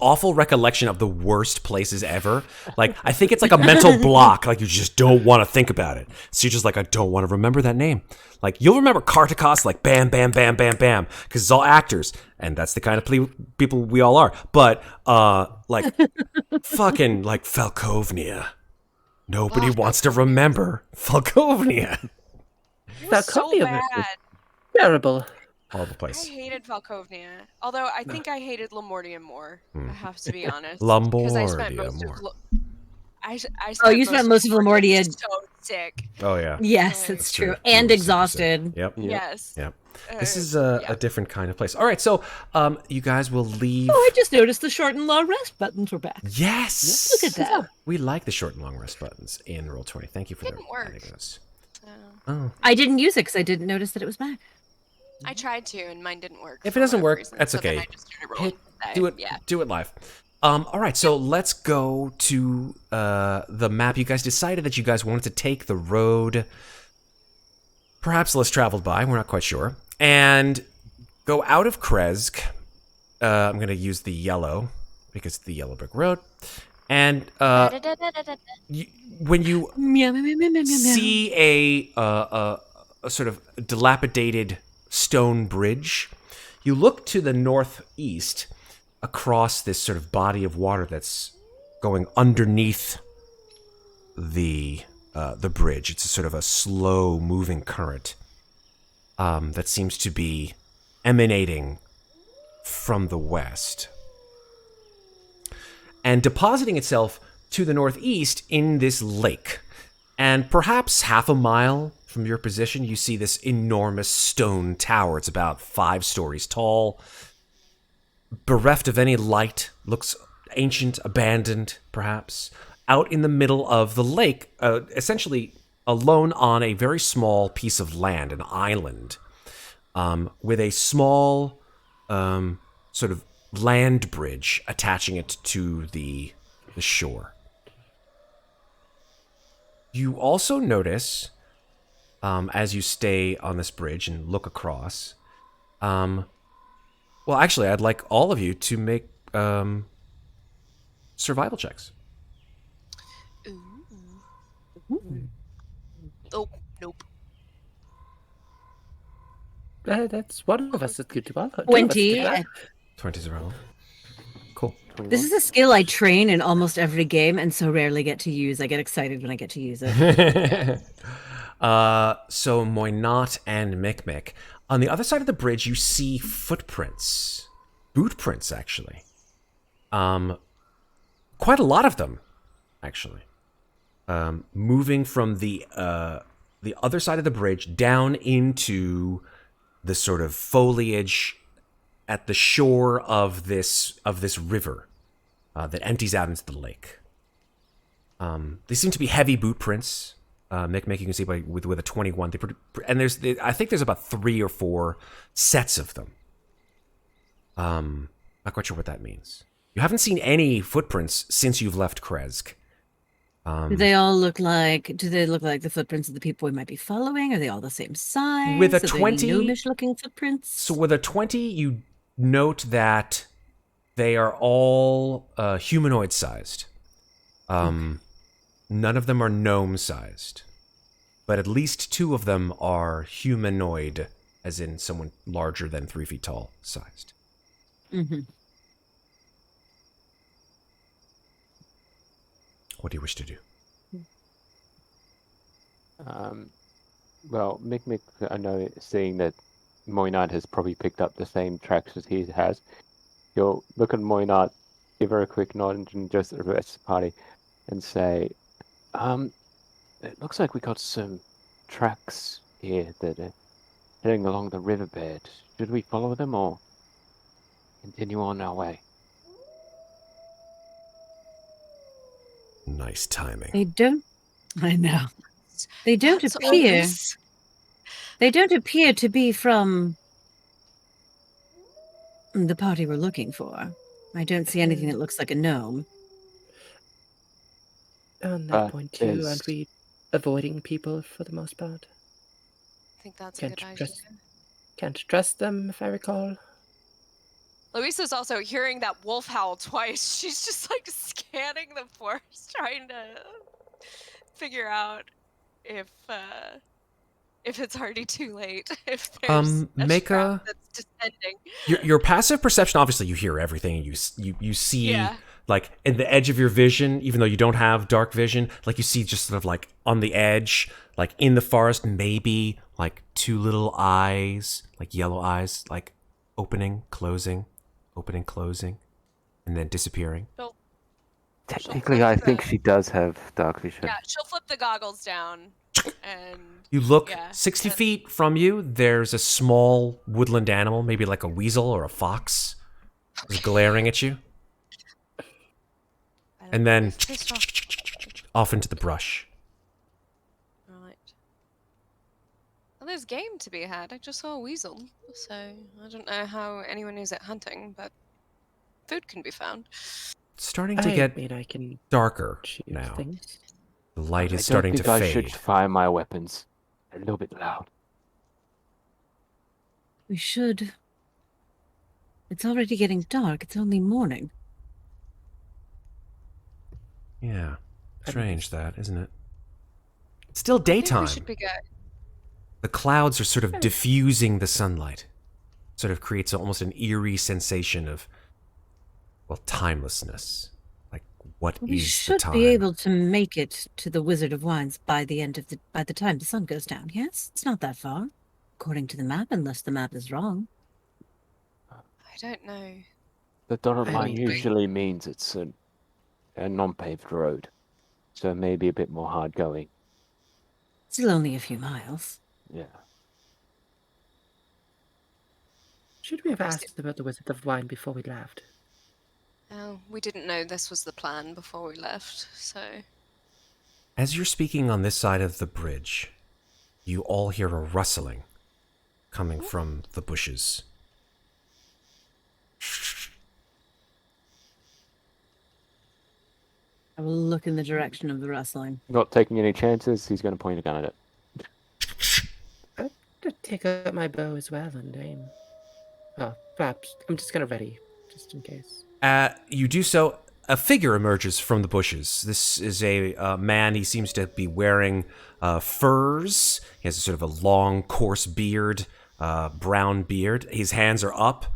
awful recollection of the worst places ever. Like, I think it's like a mental block. Like, you just don't want to think about it. So you're just like, I don't want to remember that name. Like, you'll remember Kartakos, like, bam, bam, bam, bam, bam. Because it's all actors. And that's the kind of people we all are. But, like, fucking, like, Falcovnia. Nobody Oh, wants to remember Falcovnia. It was so Falcovnia bad. was terrible. All the I place. hated Falcovnia. Although I think I hated Lamortium more. I have to be honest. Lambordia Because I spent most more. of I spent Oh, you spent most of Lamortia. so sick. Oh, yeah. Yes, That's it's true. true. You And were super exhausted. sick. Yep. Yeah. Yes. Yep. This Uh, is yeah. a different kind of place. All right, so you guys will leave. Oh, I just noticed the short and long rest buttons were back. Yes. Look at that. We like the short and long rest buttons in Roll20. Thank you for Didn't work. adding those. So, Oh. I didn't use it because I didn't notice that it was back. I tried to, and mine didn't work. If for it doesn't whatever work, reason, that's so then okay. I just started rolling today. Do it. Yeah. Do it live. All right, so let's go to the map. You guys decided that you guys wanted to take the road, perhaps less traveled by. We're not quite sure, and go out of Kresk. I'm going to use the yellow because it's the yellow brick road, and when you Meow, meow, meow, meow, meow, meow. see a sort of dilapidated stone bridge, you look to the northeast across this sort of body of water that's going underneath the bridge. It's a sort of a slow moving current that seems to be emanating from the west and depositing itself to the northeast in this lake. And perhaps half a mile from your position, you see this enormous stone tower. It's about 5 stories tall, bereft of any light, looks ancient, abandoned, perhaps, out in the middle of the lake, essentially alone on a very small piece of land, an island, with a small sort of land bridge attaching it to the shore. You also notice, as you stay on this bridge and look across, well, actually, I'd like all of you to make survival checks. Ooh. Oh, nope. That's one of us is good to well. 20. 20 survival. Cool. This is a skill I train in almost every game and so rarely get to use. I get excited when I get to use it. So Muadnhait and Mikmick. On the other side of the bridge, you see footprints. Boot prints, actually. Quite a lot of them, actually. Moving from the other side of the bridge down into the sort of foliage at the shore of this river that empties out into the lake. They seem to be heavy boot prints. Mikmick, you can see with a 21, and I think there's about 3 or 4 sets of them. Not quite sure what that means. You haven't seen any footprints since you've left Kresk. Do they look like the footprints of the people we might be following? Are they all the same size? With a Are they 20 gnomish-looking footprints? So with a 20, you note that they are all humanoid-sized. None of them are gnome-sized. But at least 2 of them are humanoid, as in someone larger than 3 feet tall sized. Mm-hmm. What do you wish to do? Well, Mikmick, I know, seeing that Muadnhait has probably picked up the same tracks as he has, you'll look at Muadnhait, give her a quick nod, and just address the party and say, it looks like we got some tracks here that are heading along the riverbed. Should we follow them or continue on our way? Nice timing. They don't. I know. They don't That's appear. always- They don't appear to be from the party we're looking for. I don't see anything that looks like a gnome. On that point too, there's- aren't we avoiding people for the most part? I think that's a Can't good idea. trust, can't trust them, if I recall. Louisa's also hearing that wolf howl twice. She's just like scanning the forest, trying to figure out if it's already too late. If there's make trap that's descending. your passive perception. Obviously, you hear everything. You see, Yeah. like in the edge of your vision, even though you don't have dark vision, like you see just sort of like on the edge, like in the forest, maybe like 2 little eyes, like yellow eyes, like opening, closing, and then disappearing. Technically, I think she does have dark vision. Yeah, she'll flip the goggles down and You look Yeah, 60 and- feet from you, there's a small woodland animal, maybe like a weasel or a fox, is glaring at you, and then off into the brush. Right. Well, there's game to be had. I just saw a weasel, so I don't know how anyone is at hunting, but food can be found. It's starting to get I can darker choose now. things. The light I is starting don't to think I fade. should fire my weapons a little bit loud. We should. It's already getting dark. It's only morning. Yeah. Strange that, isn't it? It's still daytime. I think we should be good. The clouds are sort of diffusing the sunlight. Sort of creates almost an eerie sensation of, well, timelessness. Like, what is We the should time? be able to make it to the Wizard of Wines by the time the sun goes down. Yes, it's not that far, according to the map, unless the map is wrong. I don't know. The dotted I line mean, usually means it's a non-paved road, so maybe a bit more hard going. Still only a few miles. Yeah. Should we have asked about the Wizard of Wine before we left? Oh, we didn't know this was the plan before we left, so As you're speaking on this side of the bridge, you all hear a rustling coming from the bushes. I will look in the direction of the rustling. Not taking any chances, he's going to point a gun at it. I'll just take up my bow as well and aim. Oh, perhaps I'm just gonna ready, just in case. You do so. A figure emerges from the bushes. This is a man. He seems to be wearing furs. He has a sort of a long, coarse beard, brown beard. His hands are up.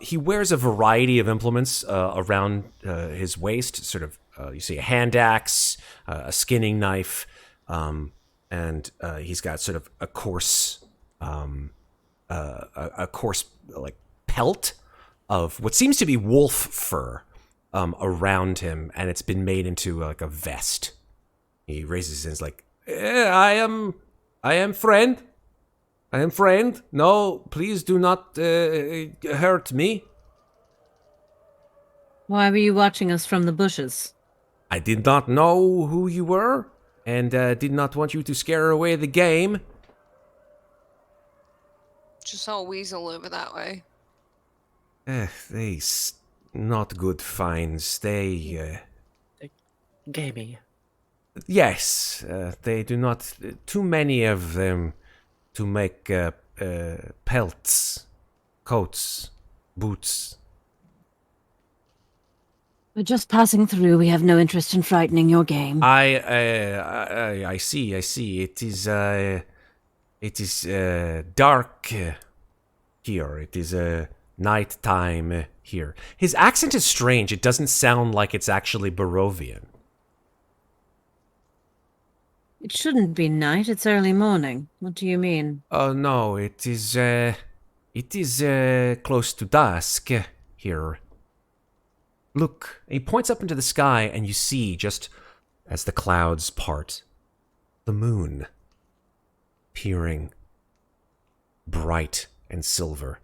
He wears a variety of implements around his waist. Sort of, you see a hand axe, a skinning knife, and he's got sort of a coarse, like pelt of what seems to be wolf fur around him, and it's been made into like a vest. He raises his hands like, I am friend. I am friend. No, please do not hurt me. Why were you watching us from the bushes? I did not know who you were, and did not want you to scare away the game. Just saw a weasel over that way. Not good finds. Gamey. Yes, they do not. Too many of them to make pelts, coats, boots. We're just passing through. We have no interest in frightening your game. I see. It is dark here. It is night time here. His accent is strange. It doesn't sound like it's actually Barovian. It shouldn't be night. It's early morning. What do you mean? Oh no, it is close to dusk here. Look, he points up into the sky, and you see, just as the clouds part, the moon peering bright and silver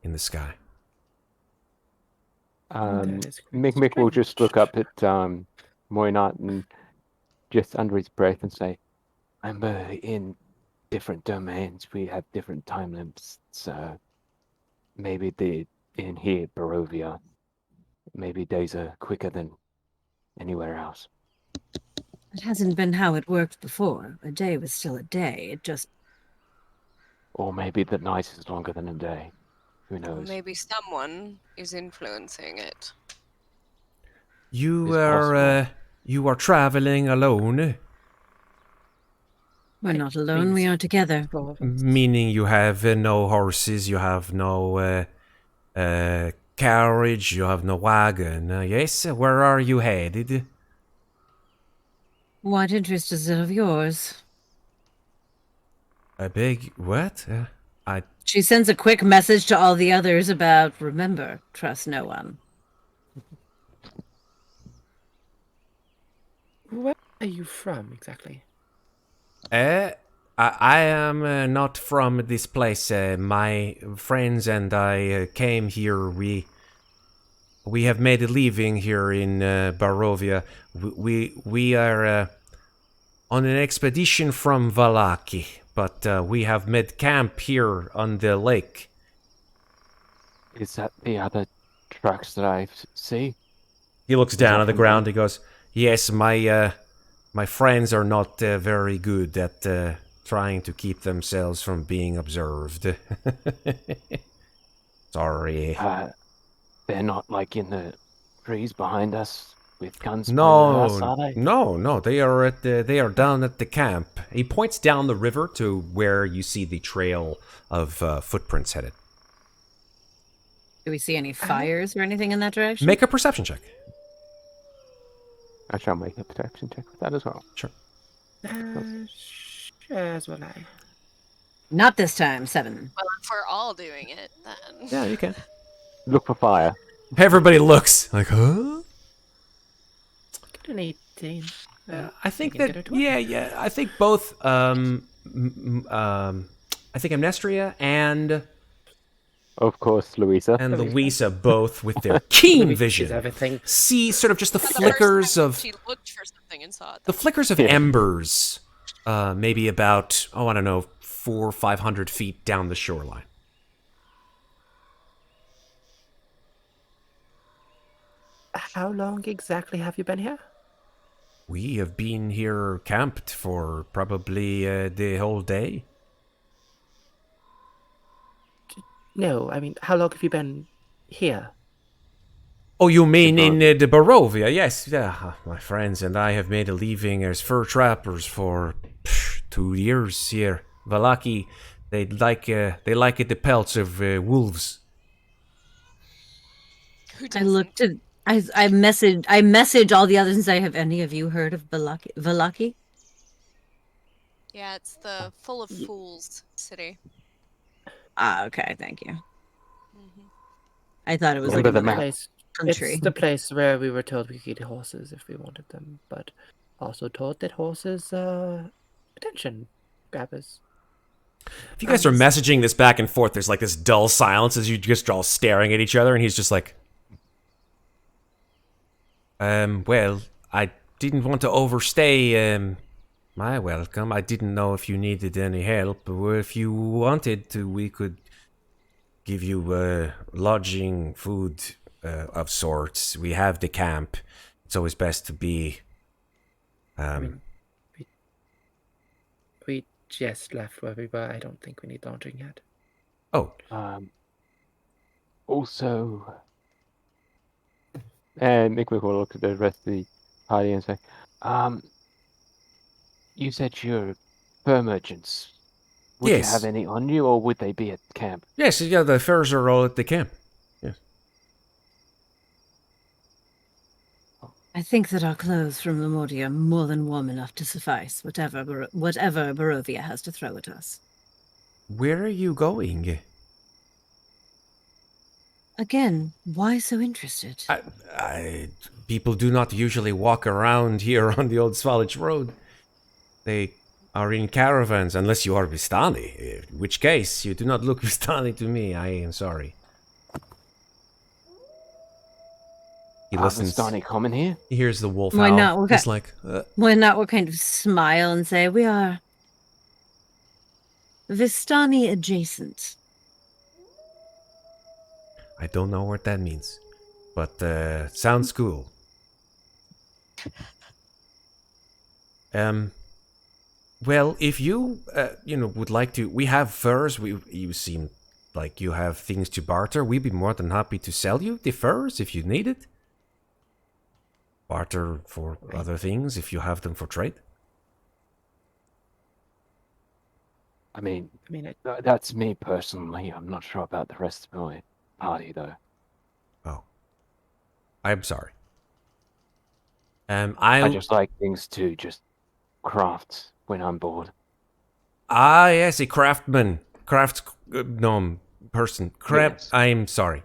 in the sky. Mikmick will just look up at Muadnhait and just under his breath and say, remember, in different domains we have different time limits, so maybe in here, Barovia, maybe days are quicker than anywhere else. It hasn't been how it worked before. A day was still a day. It just... Or maybe the night is longer than a day. Who Or knows? maybe someone is influencing it. You It's are traveling alone, We're not alone. We are together. meaning you have no horses, you have no carriage, you have no wagon. Yes, where are you headed? What interest is it of yours? I beg, what? She sends a quick message to all the others about, remember, trust no one. Where are you from exactly? I am not from this place. My friends and I came here. We have made a living here in Barovia. We are on an expedition from Vallaki, but we have made camp here on the lake. Is that the other tracks that I see? He looks down at the from ground. He goes, "Yes, my friends are not very good at trying to keep themselves from being observed. Sorry." They're not like in the trees behind us with guns pointed at us, are they? No. They are down at the camp. He points down the river to where you see the trail of footprints headed. Do we see any fires or anything in that direction? Make a perception check. I shall make a perception check with that as well. Sure. As will I. Not this time. 7. Well, if we're all doing it, then. Yeah, you can. Look for fire. Everybody looks like, huh? Get an 18. I think can get a that 20. yeah. I think both I think Amnestria and Of course, Louisa. Louisa both with their keen Louisa sees vision everything. see sort of just the The first flickers time of she looked for something and saw it. the flickers of Yeah. embers, maybe about I don't know 400 or 500 feet down the shoreline. How long exactly have you been here? We have been here camped for probably the whole day. No, I mean, how long have you been here? Oh, you mean in Barovia. the Barovia? Yes, yeah. My friends and I have made a living as fur trappers for 2 years here. Valaki, they like the pelts of wolves. Who I doesn't? looked at. I message all the others and say, "Have any of you heard of Valaki?" Yeah, it's the full of fools city. Ah, okay, thank you. Hmm. I thought it was like Remember the another map. Place. country. It's the place where we were told we could eat horses if we wanted them, but also told that horses, attention grabbers. If you guys are messaging this back and forth, there's like this dull silence as you just all staring at each other, and he's just like, well, I didn't want to overstay my welcome. I didn't know if you needed any help, or if you wanted to, we could give you lodging, food of sorts. We have the camp. It's always best to be. I mean, we just left where we were. I don't think we need laundering yet. Oh, Also, and Mikmick will look at the rest of the party and say, you said you're fur merchants. Would you have yes. any on you, or would they be at camp? Yes, yeah, the furs are all at the camp. Yes. I think that our clothes from Lemuria are more than warm enough to suffice whatever Barovia has to throw at us. Where are you going? Again, why so interested? People do not usually walk around here on the old Svalage Road. They are in caravans, unless you are Vistani, in which case you do not look Vistani to me. I am sorry. He listens. Vistani common here? He hears the wolf Why howl. not? What He's ki- like, Why not? What kind of smile and say we are Vistani adjacent? I don't know what that means, but sounds cool. Well, if you would like to, we have furs. You seem like you have things to barter. We'd be more than happy to sell you the furs if you need it. Barter for other things if you have them for trade. I mean, I that's me personally. I'm not sure about the rest of my party, though. Oh, I'm sorry. I just like things to just craft when I'm bored. Ah, yes, a craftsman, gnome person. Yes. I'm sorry.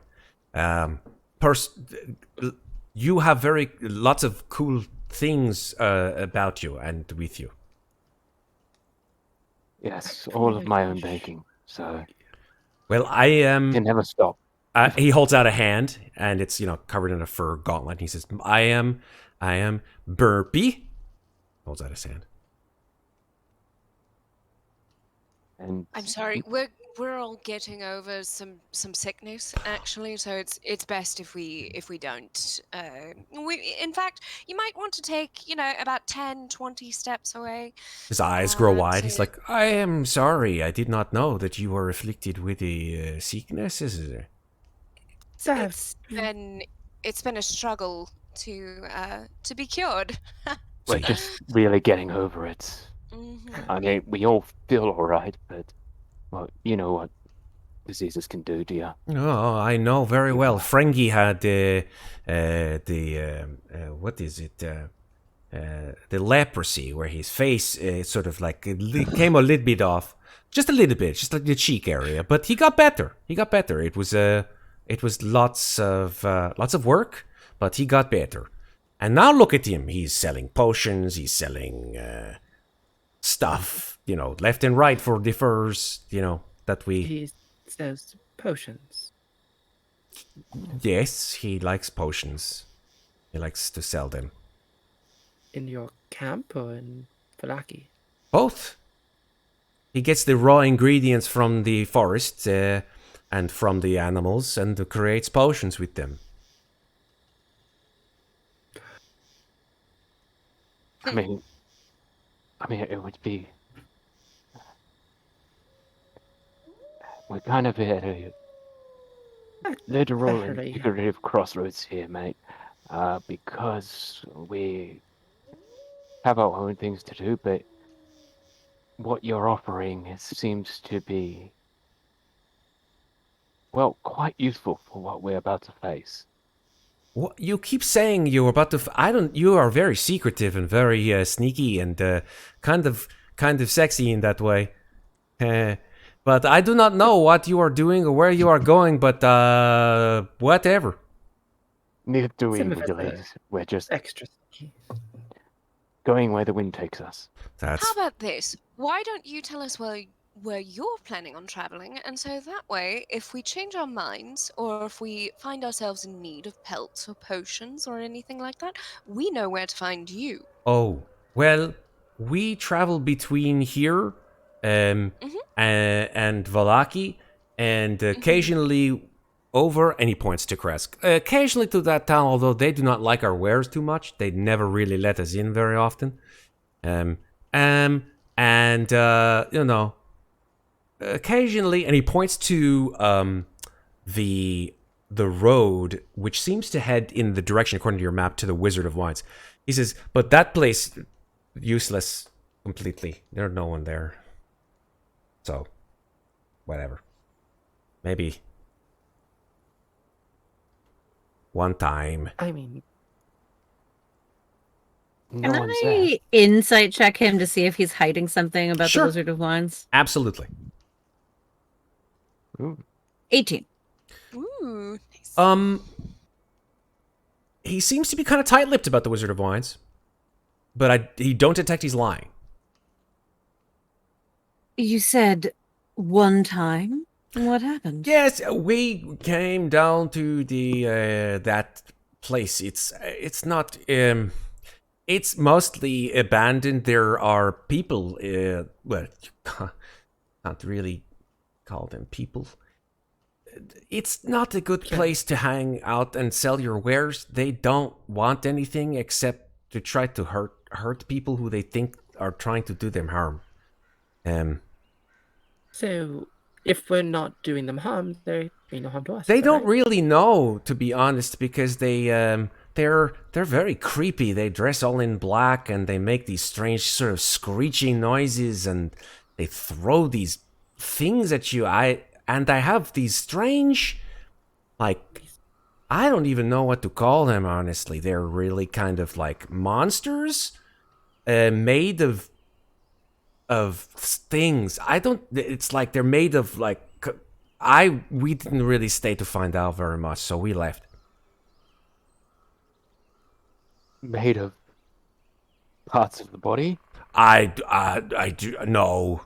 You have lots of cool things about you and with you. Yes, all of my own baking, so Well, I am. can never stop. He holds out a hand, and it's covered in a fur gauntlet. He says, I am Burpee." Holds out his hand. And I'm sorry, we're all getting over some sickness actually, so it's best if we don't. In fact, you might want to take about 10-20 steps away. His eyes grow wide. to- He's like, I am sorry. I did not know that you were afflicted with a sickness. It's been a struggle to be cured. we're just really getting over it. Mhm. I mean, we all feel all right, but well, you know what diseases can do to you. Oh, I know very well. Frengie had what is it? The leprosy, where his face sort of like came a little bit off, just a little bit, just like the cheek area. But he got better. It was lots of work, but he got better. And now look at him. He's selling potions. He's selling stuff, left and right for the furs, that we. He sells potions. Yes, he likes potions. He likes to sell them. In your camp or in Valaki? Both. He gets the raw ingredients from the forest and from the animals and creates potions with them. I mean, it would be. We're kind of at a literal and Very. figurative crossroads here, mate. Because we have our own things to do, but what you're offering seems to be, well, quite useful for what we're about to face. What, you keep saying you're about to. I don't. You are very secretive and very sneaky and kind of sexy in that way. But I do not know what you are doing or where you are going. But whatever. Neither do we, Some of us ladies. We're just extra sneaky. going where the wind takes us. That's How about this? Why don't you tell us where you're planning on traveling, and so that way, if we change our minds, or if we find ourselves in need of pelts or potions or anything like that, we know where to find you. Oh, well, we travel between here and Valaki, and occasionally over, and he points to Kresk, occasionally to that town, although they do not like our wares too much. They never really let us in very often. You know, occasionally, and he points to the road, which seems to head in the direction, according to your map, to the Wizard of Wines. He says, but that place, useless completely. There's no one there. So, whatever. Maybe one time. I mean, No Can one's there. I insight check him to see if he's hiding something about Sure. the Wizard of Wines? Absolutely. Ooh. 18. Ooh, nice. He seems to be kind of tight-lipped about the Wizard of Wines, but he don't detect he's lying. You said one time? What happened? Yes, we came down to the that place. It's not it's mostly abandoned. There are people. Well, you can't really call them people. It's not a good place to hang out and sell your wares. They don't want anything except to try to hurt people who they think are trying to do them harm. so if we're not doing them harm, they mean no harm to us. They is that don't right? really know, to be honest, because they're very creepy. They dress all in black and they make these strange sort of screeching noises and they throw these things at you. I have these strange, like, I don't even know what to call them, honestly. They're really kind of like monsters made of things. It's like they're made of like, we didn't really stay to find out very much, so we left. Made of parts of the body? I do, no.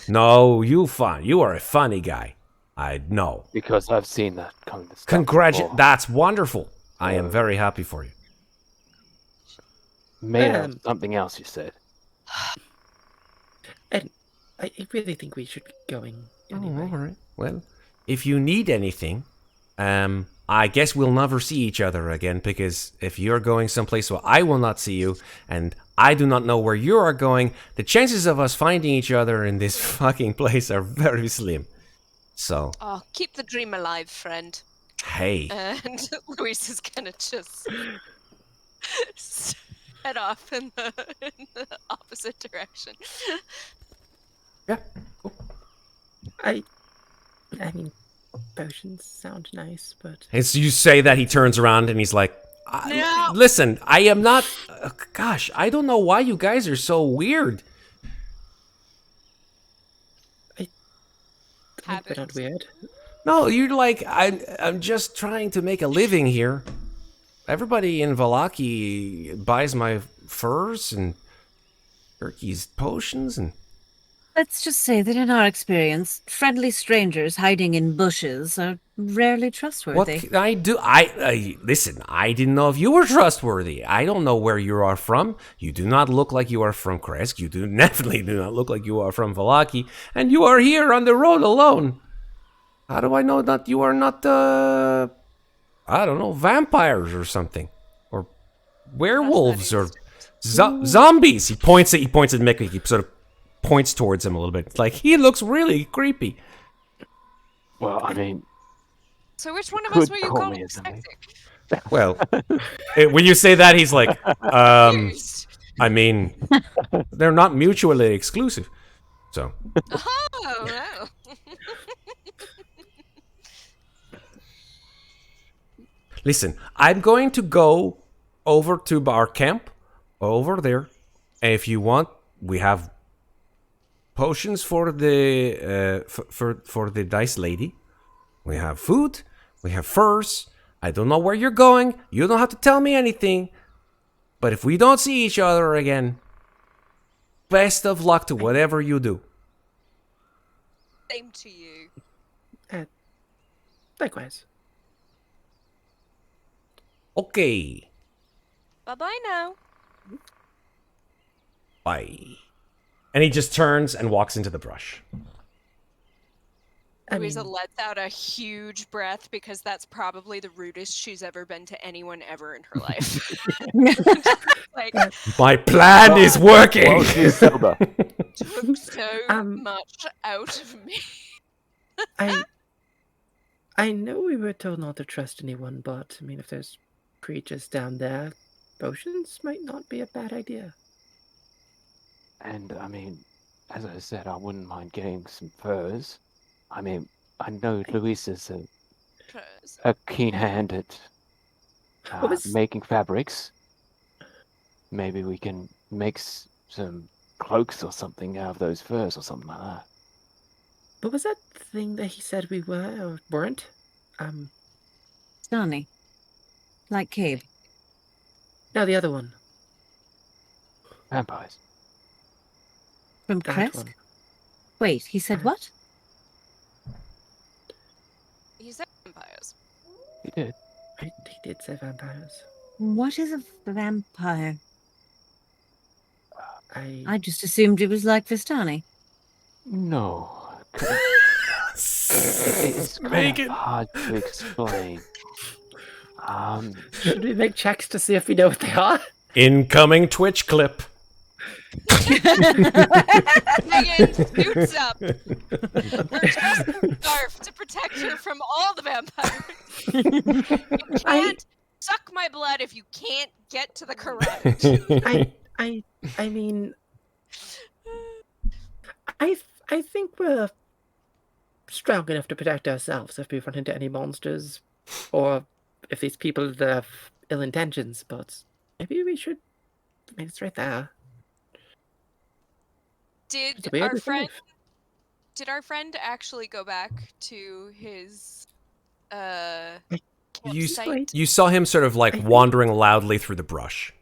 No, you are a funny guy. I know. Because I've seen that kind of stuff before. That's wonderful. I am very happy for you. Made of something else, you said. And I really think we should be going anyway. All right. Well, if you need anything, I guess we'll never see each other again, because if you're going someplace where I will not see you, and I do not know where you are going, the chances of us finding each other in this fucking place are very slim. So, Oh, keep the dream alive, friend. hey. And Luis is gonna just head off in the opposite direction. Yeah, cool. I mean, potions sound nice, but As you say that, he turns around and he's like, No. listen, I am not... gosh, I don't know why you guys are so weird. I think they're not weird. No, you're like, I'm just trying to make a living here. Everybody in Valaki buys my furs and Turkey's potions and... Let's just say that in our experience, friendly strangers hiding in bushes are rarely trustworthy. What can I do? Listen, I didn't know if you were trustworthy. I don't know where you are from. You do not look like you are from Kresk. You definitely do not look like you are from Valaki. And you are here on the road alone. How do I know that you are not, I don't know, vampires or something? Or werewolves or instinct. zombies. He points at Mikmick. He sort of points towards him a little bit. It's like, he looks really creepy. Well, I mean, So which one of could us were you call calling me a zombie. dyslexic? Well, when you say that, he's like, Confused. I mean, they're not mutually exclusive. So, Oh, no. listen, I'm going to go over to our camp over there. And if you want, we have potions for the for the dice lady. We have food. We have furs. I don't know where you're going. You don't have to tell me anything. But if we don't see each other again, best of luck to whatever you do. Same to you. Likewise. Okay. Bye-bye now. Bye. And he just turns and walks into the brush. I Louisa mean, lets out a huge breath because that's probably the rudest she's ever been to anyone ever in her life. Like, My plan is working. Well, she's sober. took so much out of me. I know we were told not to trust anyone, but I mean, if there's creatures down there, potions might not be a bad idea. And I mean, as I said, I wouldn't mind getting some furs. I mean, I know Louisa's a keen hand at making fabrics. Maybe we can make some cloaks or something out of those furs or something like that. What was that thing that he said we were or weren't? Stani. Like Cabe. No, the other one. Vampires. From That Kresk? one. Wait, he said what? He said vampires. He did. He did say vampires. What is a vampire? I I just assumed it was like Vistani. No. It's kind of hard to explain. Should we make checks to see if we know what they are? Incoming Twitch clip. Megan suits up. We're just a scarf to protect her from all the vampires. You can't suck my blood if you can't get to the carotid. I mean, I think we're strong enough to protect ourselves if we run into any monsters, or if these people have ill intentions. But maybe we should. I mean, it's right there. Did We our already friend? believe. Did our friend actually go back to his campsite? You saw him sort of like wandering loudly through the brush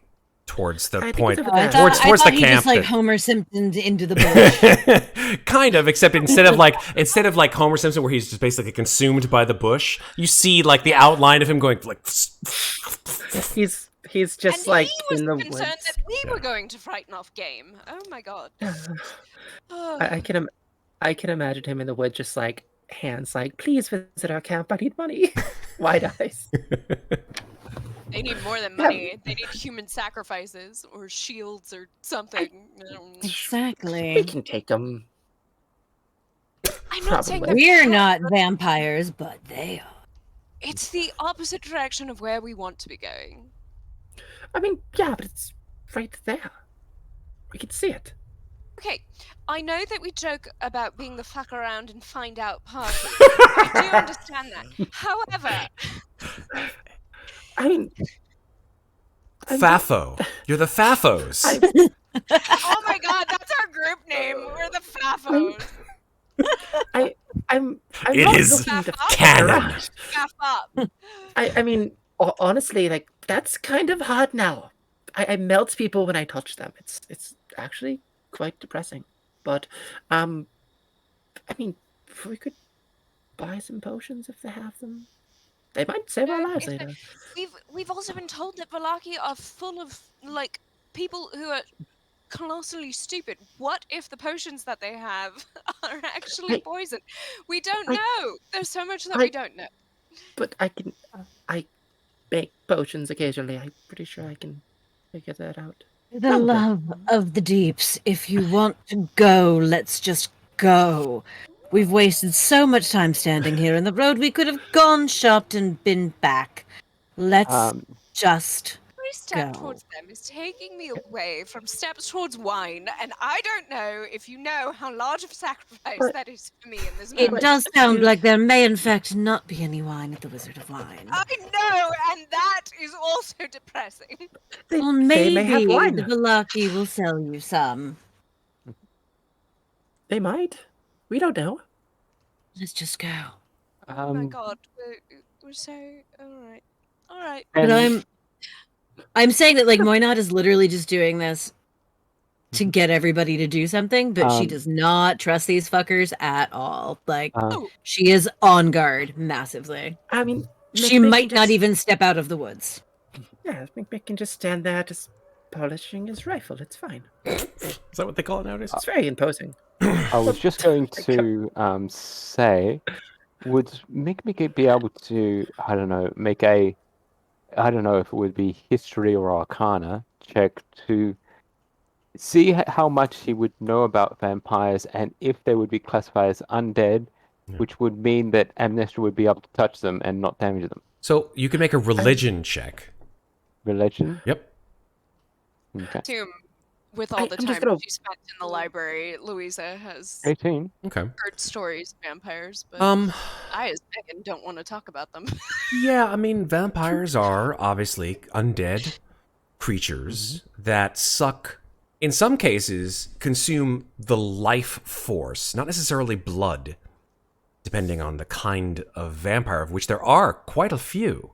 towards the I think point it's over there. towards I thought the he camp. just like that- Homer Simpsoned into the bush. Kind of, except instead of like Homer Simpson, where he's just basically consumed by the bush, you see like the outline of him going like. He's just And like he was in the concerned woods. that we were going to frighten off game. Oh my god. I can imagine him in the woods, just like hands like, please visit our camp. I need money. Wide eyes. They need more than money. They need human sacrifices or shields or something. We Exactly. can take them. I'm not saying Probably. they're We're bad, not but vampires, but they are. it's the opposite direction of where we want to be going. I mean, yeah, but it's right there. We can see it. Okay, I know that we joke about being the fuck around and find out party. I do understand that. However, I mean, Fafo. You're the Fafos. oh my god, that's our group name. We're the Fafos. I'm It not is looking to canon. Faff up. I mean, honestly, like that's kind of hard now. I melt people when I touch them. It's actually quite depressing. But I mean, if we could buy some potions if they have them. They might save our lives later. We've also been told that Valaki are full of like people who are colossally stupid. What if the potions that they have are actually poison? We don't know. There's so much that we don't know. But I make potions occasionally. I'm pretty sure I can figure that out. The Probably. love of the deeps. If you want to go, let's just go. We've wasted so much time standing here in the road. We could have gone, shopped, and been back. Let's just Every step go. towards them is taking me away from steps towards wine, and I don't know if you know how large of a sacrifice But- that is for me in this It moment. does sound like there may, in fact, not be any wine at the Wizard of Wine. I know, and that is also depressing. Well, They may have maybe wine. the Velaki will sell you some. They might. We don't know. Let's just go. Oh my god, we're so alright. Alright. But And I'm saying that like Moynot is literally just doing this to get everybody to do something, but she does not trust these fuckers at all. Like she is on guard massively. I mean, She Mikmick might can not just- even step out of the woods. Yeah, Mikmick can just stand there just polishing his rifle. It's fine. Is that what they call it nowadays? It's very imposing. I was just going to say, would Mikmick be able to, I don't know, make a, I don't know if it would be history or arcana check to see how much he would know about vampires and if they would be classified as undead, which would mean that Amnestria would be able to touch them and not damage them. So you can make a religion check. Religion? Yep. Okay. Assume with all the I'm just time gonna- she spent in the library, Louisa has 18. Okay. heard stories of vampires, but I, as Megan, don't want to talk about them. Yeah, I mean, vampires are obviously undead creatures that suck, in some cases, consume the life force, not necessarily blood, depending on the kind of vampire, of which there are quite a few.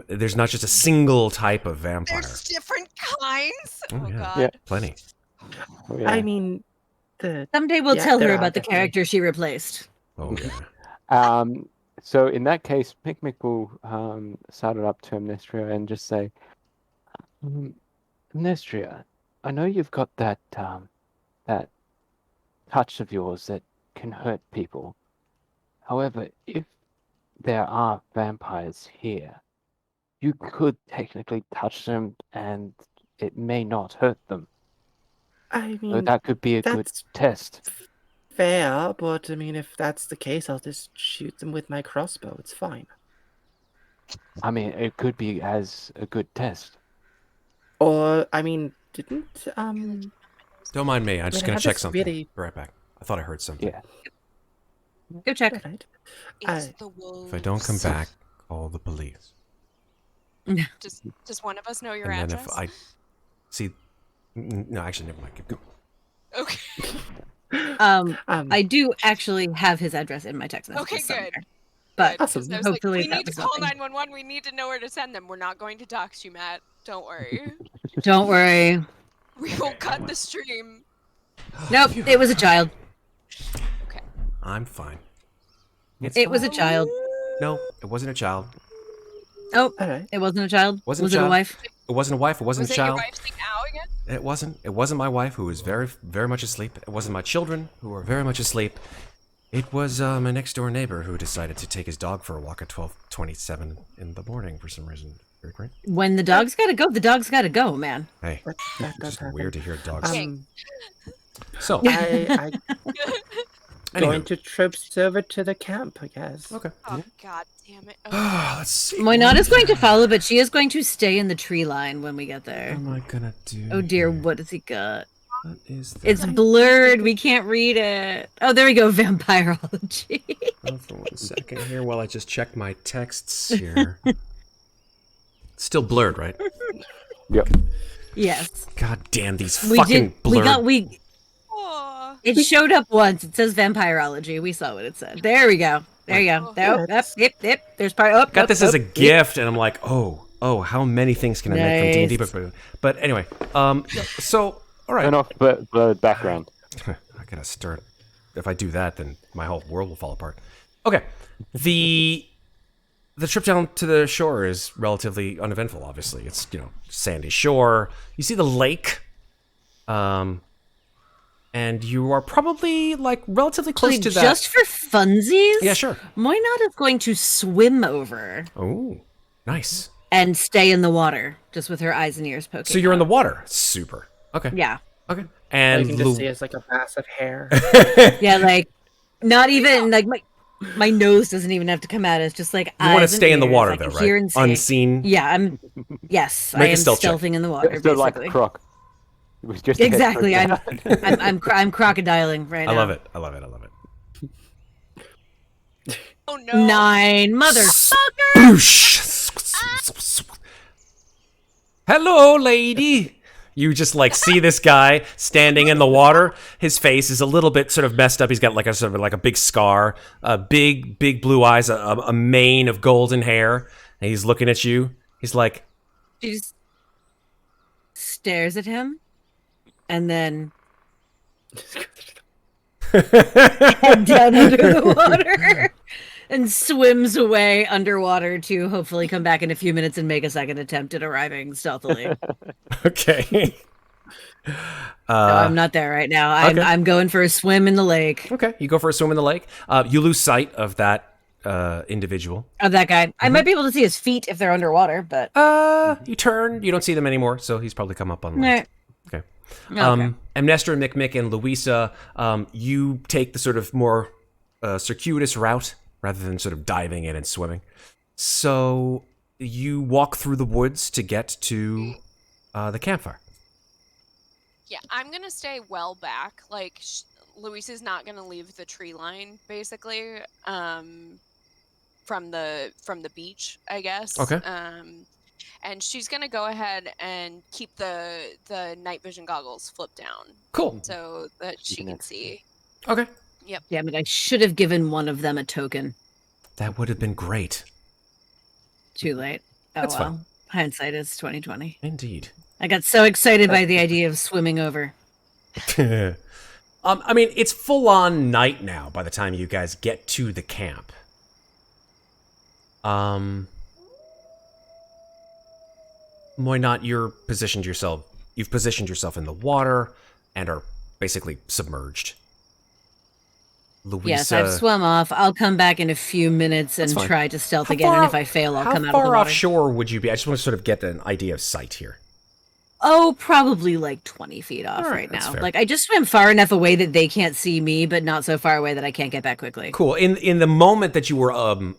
There's not just a single type of vampire. There's different kinds. Oh, yeah. god. Yeah. Plenty. Oh, yeah. I mean, the Someday we'll Yeah, tell there her are about the definitely- character she replaced. Oh, yeah. So in that case, Mikmick will start it up to Amnestria and just say, Amnestria, I know you've got that that touch of yours that can hurt people. However, if there are vampires here, you could technically touch them and it may not hurt them. I So mean, that could be a good that's test. fair, but I mean, if that's the case, I'll just shoot them with my crossbow. It's fine. I mean, it could be as a good test. Or, I mean, didn't Don't mind me. I'm just I going have to check this something. really- Be right back. I thought I heard something. Yeah. Go check. Alright. It's I- the wolves. If I don't come back, call the police. Does one of us know your And then address? if I see... No, actually, never mind. Keep going. Okay. I do actually have his address in my text messages Okay, good. somewhere. But Good, 'cause Awesome. I was like, hopefully we that need to was call nothing. 911. We need to know where to send them. We're not going to dox you, Matt. Don't worry. don't worry. We will cut the stream. Nope, it was a child. I'm fine. It was a child. No, it wasn't a child. Oh, Alright. it wasn't a child. Wasn't a was it a child. wife? It wasn't a wife. It wasn't Was a it your child. wife saying ow again? It wasn't. It wasn't my wife, who was very, very much asleep. It wasn't my children, who were very much asleep. It was my next door neighbor who decided to take his dog for a walk at 12:27 in the morning for some reason. Very great. When the dog's gotta go, the dog's gotta go, man. Hey, That it's does just happen. weird to hear dogs. So So, I going anywho. to trips over to the camp, I guess. Okay. Oh, god damn it. Okay. Let's see. Moynot is going to follow, but she is going to stay in the tree line when we get What there. am I gonna do? Oh dear, here? what has he got? What is this? It's blurred. We can't read it. Oh, there we go. Vampirology. Hold for 1 second here while I just check my texts here. It's still blurred, right? Yep. Yes. God damn these We fucking did. blurred. Aw. It showed up once. It says vampirology. We saw what it said. There we go. There you go. There, yep. There's part. Oh, Got this as a gift, and I'm like, oh, how many things can I make from D&D? Nice. But anyway, so all right. Turn off blurred background. I gotta start. If I do that, then my whole world will fall apart. Okay, the trip down to the shore is relatively uneventful. Obviously, it's sandy shore. You see the lake, and you are probably like relatively close to that. Just for funsies? Yeah, sure. Moynot is going to swim over Oh, nice. and stay in the water, just with her eyes and ears poking. So you're in the out. water. Super. Okay. Yeah. Okay. All And you can just see is like a mass of hair. Yeah, like not even like my nose doesn't even have to come out. It's just like You want to eyes and stay in the ears. water I can though, hear right? and see. Unseen. Yeah, yes, I Make a am stealth check. stealthing in the water, Still like basically. Croc. It was just a head Exactly. poking I'm out. I'm crocodiling right I now. love it. I love it. I love it. Oh no! 9, motherfucker. Boosh. Hello, lady. You just like see this guy standing in the water. His face is a little bit sort of messed up. He's got like a sort of like a big scar, big blue eyes, a mane of golden hair, and he's looking at you. He's like, She just stares at him, and then head down under the water and swims away underwater to hopefully come back in a few minutes and make a second attempt at arriving stealthily. okay. So I'm not there right now. I'm going for a swim in the lake. Okay, you go for a swim in the lake. You lose sight of that individual. Of that guy. I might be able to see his feet if they're underwater, but You turn, you don't see them anymore, so he's probably come up on land. Okay. Okay. Amnestria, Mikmick, and Louisa, you take the sort of more circuitous route rather than sort of diving in and swimming. So you walk through the woods to get to the campfire. Yeah, I'm gonna stay well back. Like, Luisa's not gonna leave the tree line, basically, from the beach, I guess. Okay. And she's gonna go ahead and keep the night vision goggles flipped down Cool. so that she Keeping can it. see. Okay. Damn it, I should have given one of them a token. That would have been great. Too late. Oh That's well. fine. Hindsight is 2020. Indeed. I got so excited by the idea of swimming over. I mean, it's full on night now by the time you guys get to the camp. Moynot, you've positioned yourself in the water and are basically submerged. Louisa, Yes, I've swum off. I'll come back in a few minutes and That's fine. try to stealth How again, far and off- if I fail, I'll come out of How the far water. offshore would you be? I just want to sort of get an idea of sight here. Oh, probably like 20 feet off All right, right that's now. fair. Like, I just swim far enough away that they can't see me, but not so far away that I can't get back quickly. Cool. In the moment that you were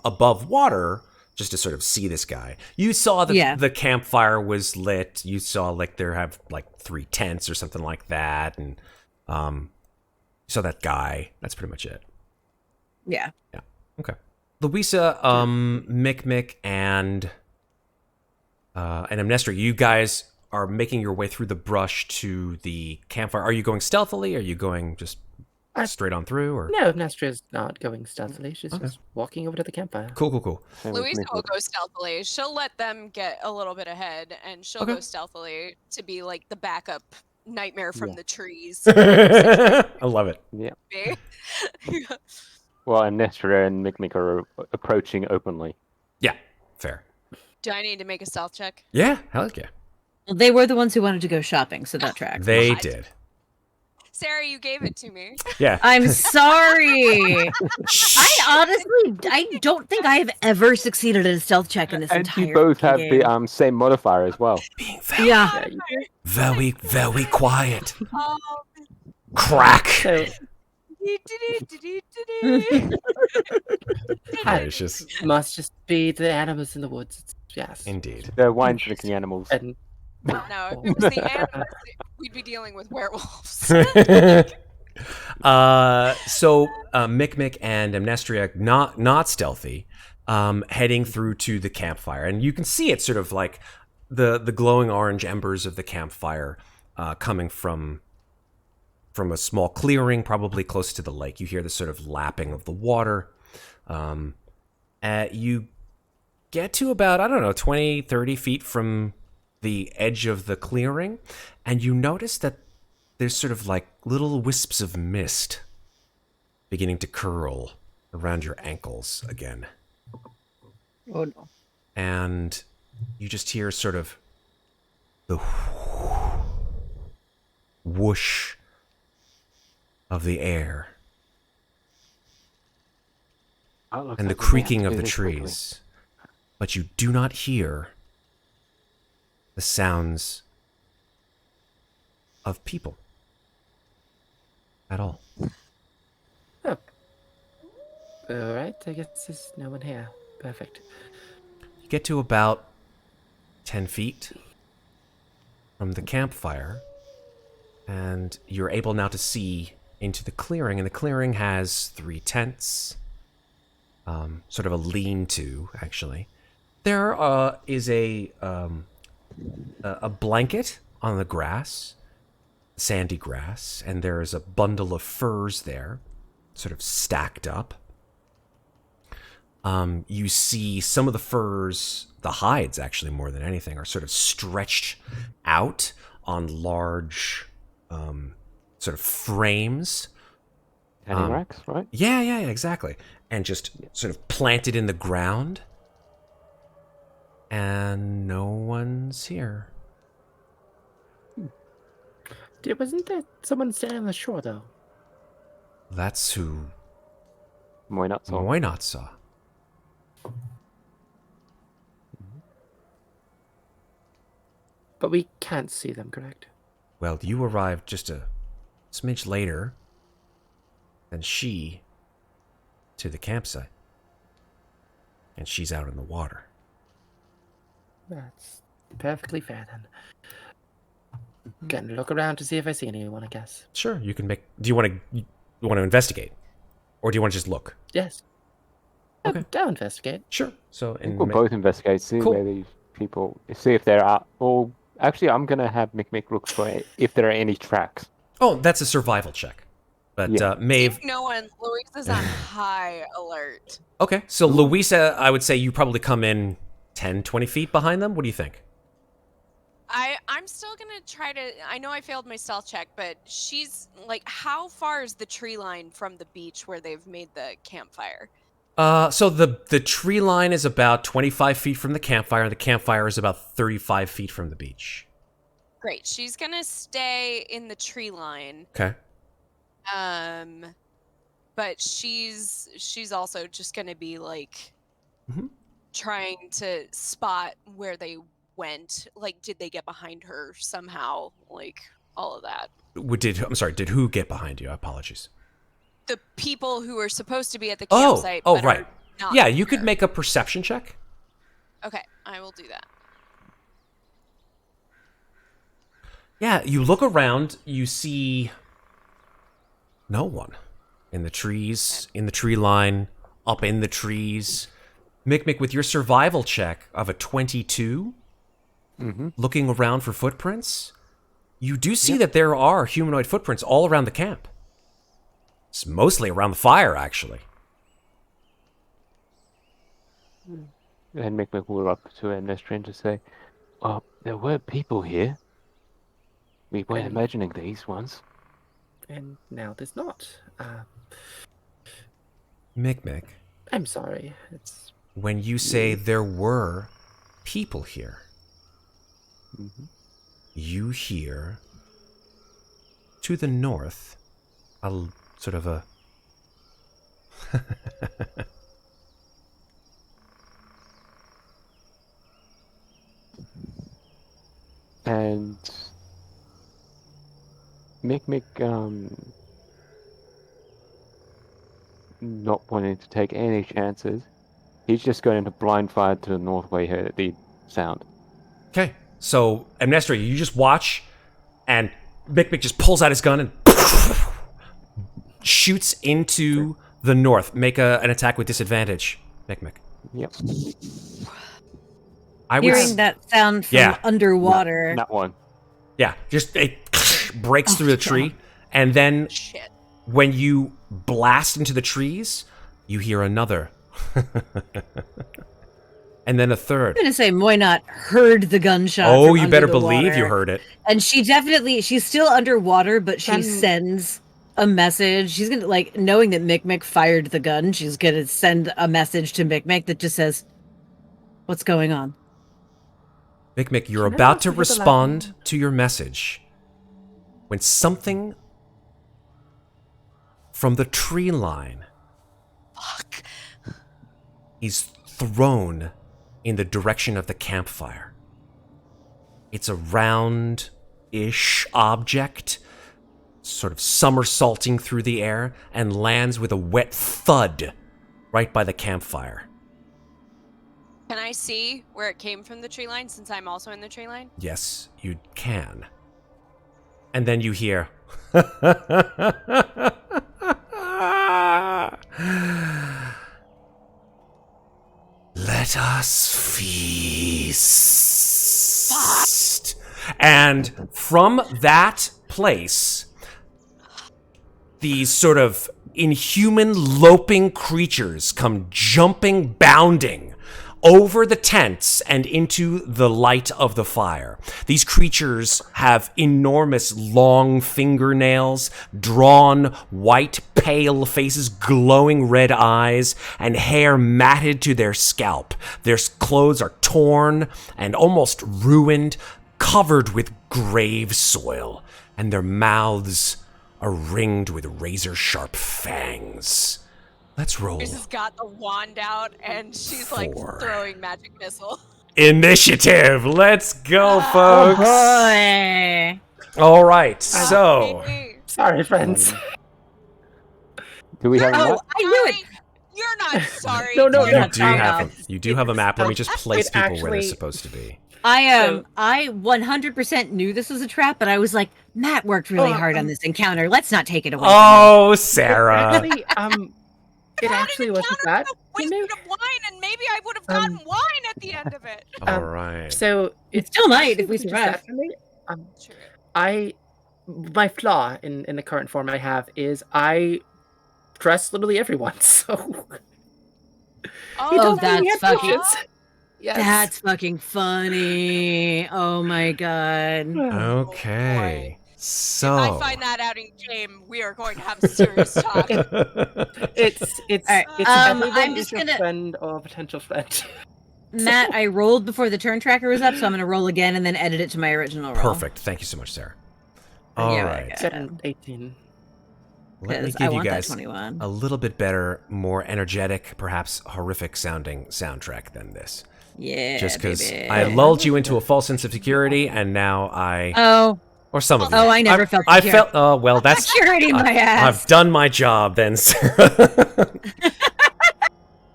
above water, just to sort of see this guy, you saw that the campfire was lit. You saw like there have like 3 tents or something like that, and you saw that guy. That's pretty much it. Yeah. Yeah. Okay. Louisa, Mikmick, and Amnestria, you guys are making your way through the brush to the campfire. Are you going stealthily? Are you going just straight on through? Or No, Amnestria's not going stealthily. She's just walking over to the campfire. Cool. Same with Luisa will Mikmick. go stealthily. She'll let them get a little bit ahead, and she'll go stealthily to be like the backup nightmare from the trees. I love it. Yeah. Me. Well, Amnestria and Mikmick are approaching openly. Yeah. Fair. Do I need to make a stealth check? Yeah. Hell yeah. Well, they were the ones who wanted to go shopping, so that tracks. They God. did. Sarah, you gave it to me. Yeah. I'm sorry. I don't think I have ever succeeded at a stealth check in this And entire you both have game. the same modifier as well. Being very, Yeah. very quiet. Um, Crack. So Gracious. must just be the animals in the woods. Yes. Indeed. They're wine-drinking animals. And no, if it was the animals, we'd be dealing with werewolves. So Mikmick and Amnestria, not stealthy, heading through to the campfire, and you can see it sort of like the glowing orange embers of the campfire coming from a small clearing, probably close to the lake. You hear the sort of lapping of the water. You get to about, 20, 30 feet from the edge of the clearing, and you notice that there's sort of like little wisps of mist beginning to curl around your ankles again. Oh no. And you just hear sort of the whoosh of the air Oh, it looks and the like we have creaking to of do the this quickly. trees. But you do not hear the sounds of people at all. Oh. Alright, I guess there's no one here. Perfect. You get to about 10 feet from the campfire, and you're able now to see into the clearing, and the clearing has 3 tents, sort of a lean-to, actually. There is a blanket on the grass, sandy grass, and there is a bundle of furs there, sort of stacked up. You see some of the furs, the hides actually more than anything, are sort of stretched out on large sort of frames. Hanging racks, right? Yeah, exactly. And just sort of planted in the ground. And no one's here. Wasn't there someone standing on the shore, though? That's who Moynat saw. Moynat saw. But we can't see them, correct? Well, you arrived just a smidge later than she to the campsite. And she's out in the water. That's perfectly fair, then. Gonna look around to see if I see anyone, I guess. Sure, you can make... Do you want to investigate? Or do you want to just look? Yes. Okay. I'll investigate. Sure. So, I think we'll in both investigate, see Cool. where these people, see if there are, or actually I'm going to have Mikmick look for if there are any tracks. Oh, that's a survival check. But Yeah. Maeve... No one. Louisa's on high alert. Okay, so Louisa, I would say you probably come in 10, 20 feet behind them. What do you think? I'm still gonna try to. I know I failed my stealth check, but she's like, how far is the tree line from the beach where they've made the campfire? So the tree line is about 25 feet from the campfire, and the campfire is about 35 feet from the beach. Great. She's gonna stay in the tree line. Okay. But she's also just gonna be like Mhm. trying to spot where they went. Like, did they get behind her somehow? Like all of that. I'm sorry, did who get behind you? Apologies. The people who are supposed to be at the Oh, campsite. oh, but right. are not Yeah, you could there. make a perception check. Okay, I will do that. Yeah, you look around, you see no one in the trees, in the tree line, up in the trees. Mikmick, with your survival check of a 22, looking around for footprints, you do see that there are humanoid footprints all around the camp. It's mostly around the fire, actually. And Mikmick will up to Amnestria to say, "Oh, there were people here. We weren't And- imagining these ones." And now there's not. Mikmick, I'm sorry. It's when you say there were people here, you hear to the north a sort of a And Mikmick, not wanting to take any chances, he's just going to blind fire to the north where he heard the sound. Okay, so Amnestria, you just watch, and Mikmick just pulls out his gun and shoots into the north. Make an attack with disadvantage, Mikmick. Yep. I would. Hearing that sound from Yeah. underwater. That one. Yeah, just it breaks through the tree, and then Shit. when you blast into the trees, you hear another, and then a third. I'm gonna say Moynat heard the gunshot. Oh, from you under better the believe water. you heard it. And she's still underwater, but she Can- sends a message. She's gonna, like, knowing that Mikmick fired the gun, she's gonna send a message to Mikmick that just says, "What's going on?" Mikmick, you're Can I about also to hear the respond laughing? to your message when something from the tree line Fuck. is thrown in the direction of the campfire. It's a round-ish object, sort of somersaulting through the air, and lands with a wet thud right by the campfire. Can I see where it came from the tree line since I'm also in the tree line? Yes, you can. And then you hear... Let us feast. And from that place, these sort of inhuman loping creatures come jumping, bounding over the tents and into the light of the fire. These creatures have enormous long fingernails, drawn white pale faces, glowing red eyes, and hair matted to their scalp. Their clothes are torn and almost ruined, covered with grave soil, and their mouths are ringed with razor-sharp fangs. Let's roll. Lisa's got the wand out and she's like throwing magic missile. Initiative. Let's go, folks. Boy. All right. So, Sorry, friends. Do we have a map? I knew it. You're not sorry. No, no, you no. do have a map. Let me just place It people where they're actually- supposed to be. I 100% knew this was a trap, but I was like, Matt worked really hard on this encounter. Let's not take it away. Oh, Sarah. Actually, it actually wasn't that. Wasted of wine, and maybe I would have gotten wine at the end of it. All right. So It still might if actually we just survive. that for me. Sure. My flaw in the current form I have is I dress literally everyone. So Oh, that's fucking. yes. That's fucking funny. Oh my god. Okay. So. If I find that out in game, we are going to have a serious talk. It's Alright, everyone I'm is just your gonna- friend or potential friend. Matt, I rolled before the turn tracker was up, so I'm gonna roll again and then edit it to my original roll. Perfect. Thank you so much, Sarah. All Yeah, right. okay. 7, 18. Let me Because I give you want that guys 21. a little bit better, more energetic, perhaps horrific sounding soundtrack than this. Yeah. Just because baby. I lulled you into a false sense of security, and now or some of you. Oh, I never felt I secure. felt. Oh well, that's. Security in my ass. I've done my job then, Sarah.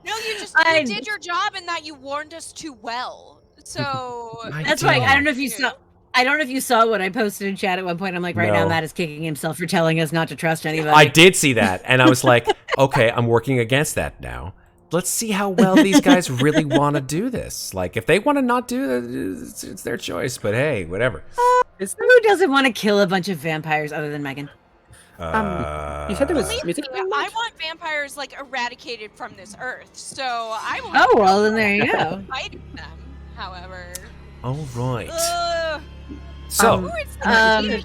No, you I- did your job in that you warned us too well. So That's why I don't know if you saw. I don't know if you saw what I posted in chat at one point. I'm like, right now, No. Matt is kicking himself for telling us not to trust anybody. I did see that, and I was like, okay, I'm working against that now. Let's see how well these guys really want to do this. Like, if they want to not do it, it's their choice. But hey, whatever. Who doesn't want to kill a bunch of vampires other than Megan? You said there was Believe music. me, I want vampires like eradicated from this earth. So I will. Oh well, then there you go. Fighting them, however. All right. Ugh. So, Who is Um, next round?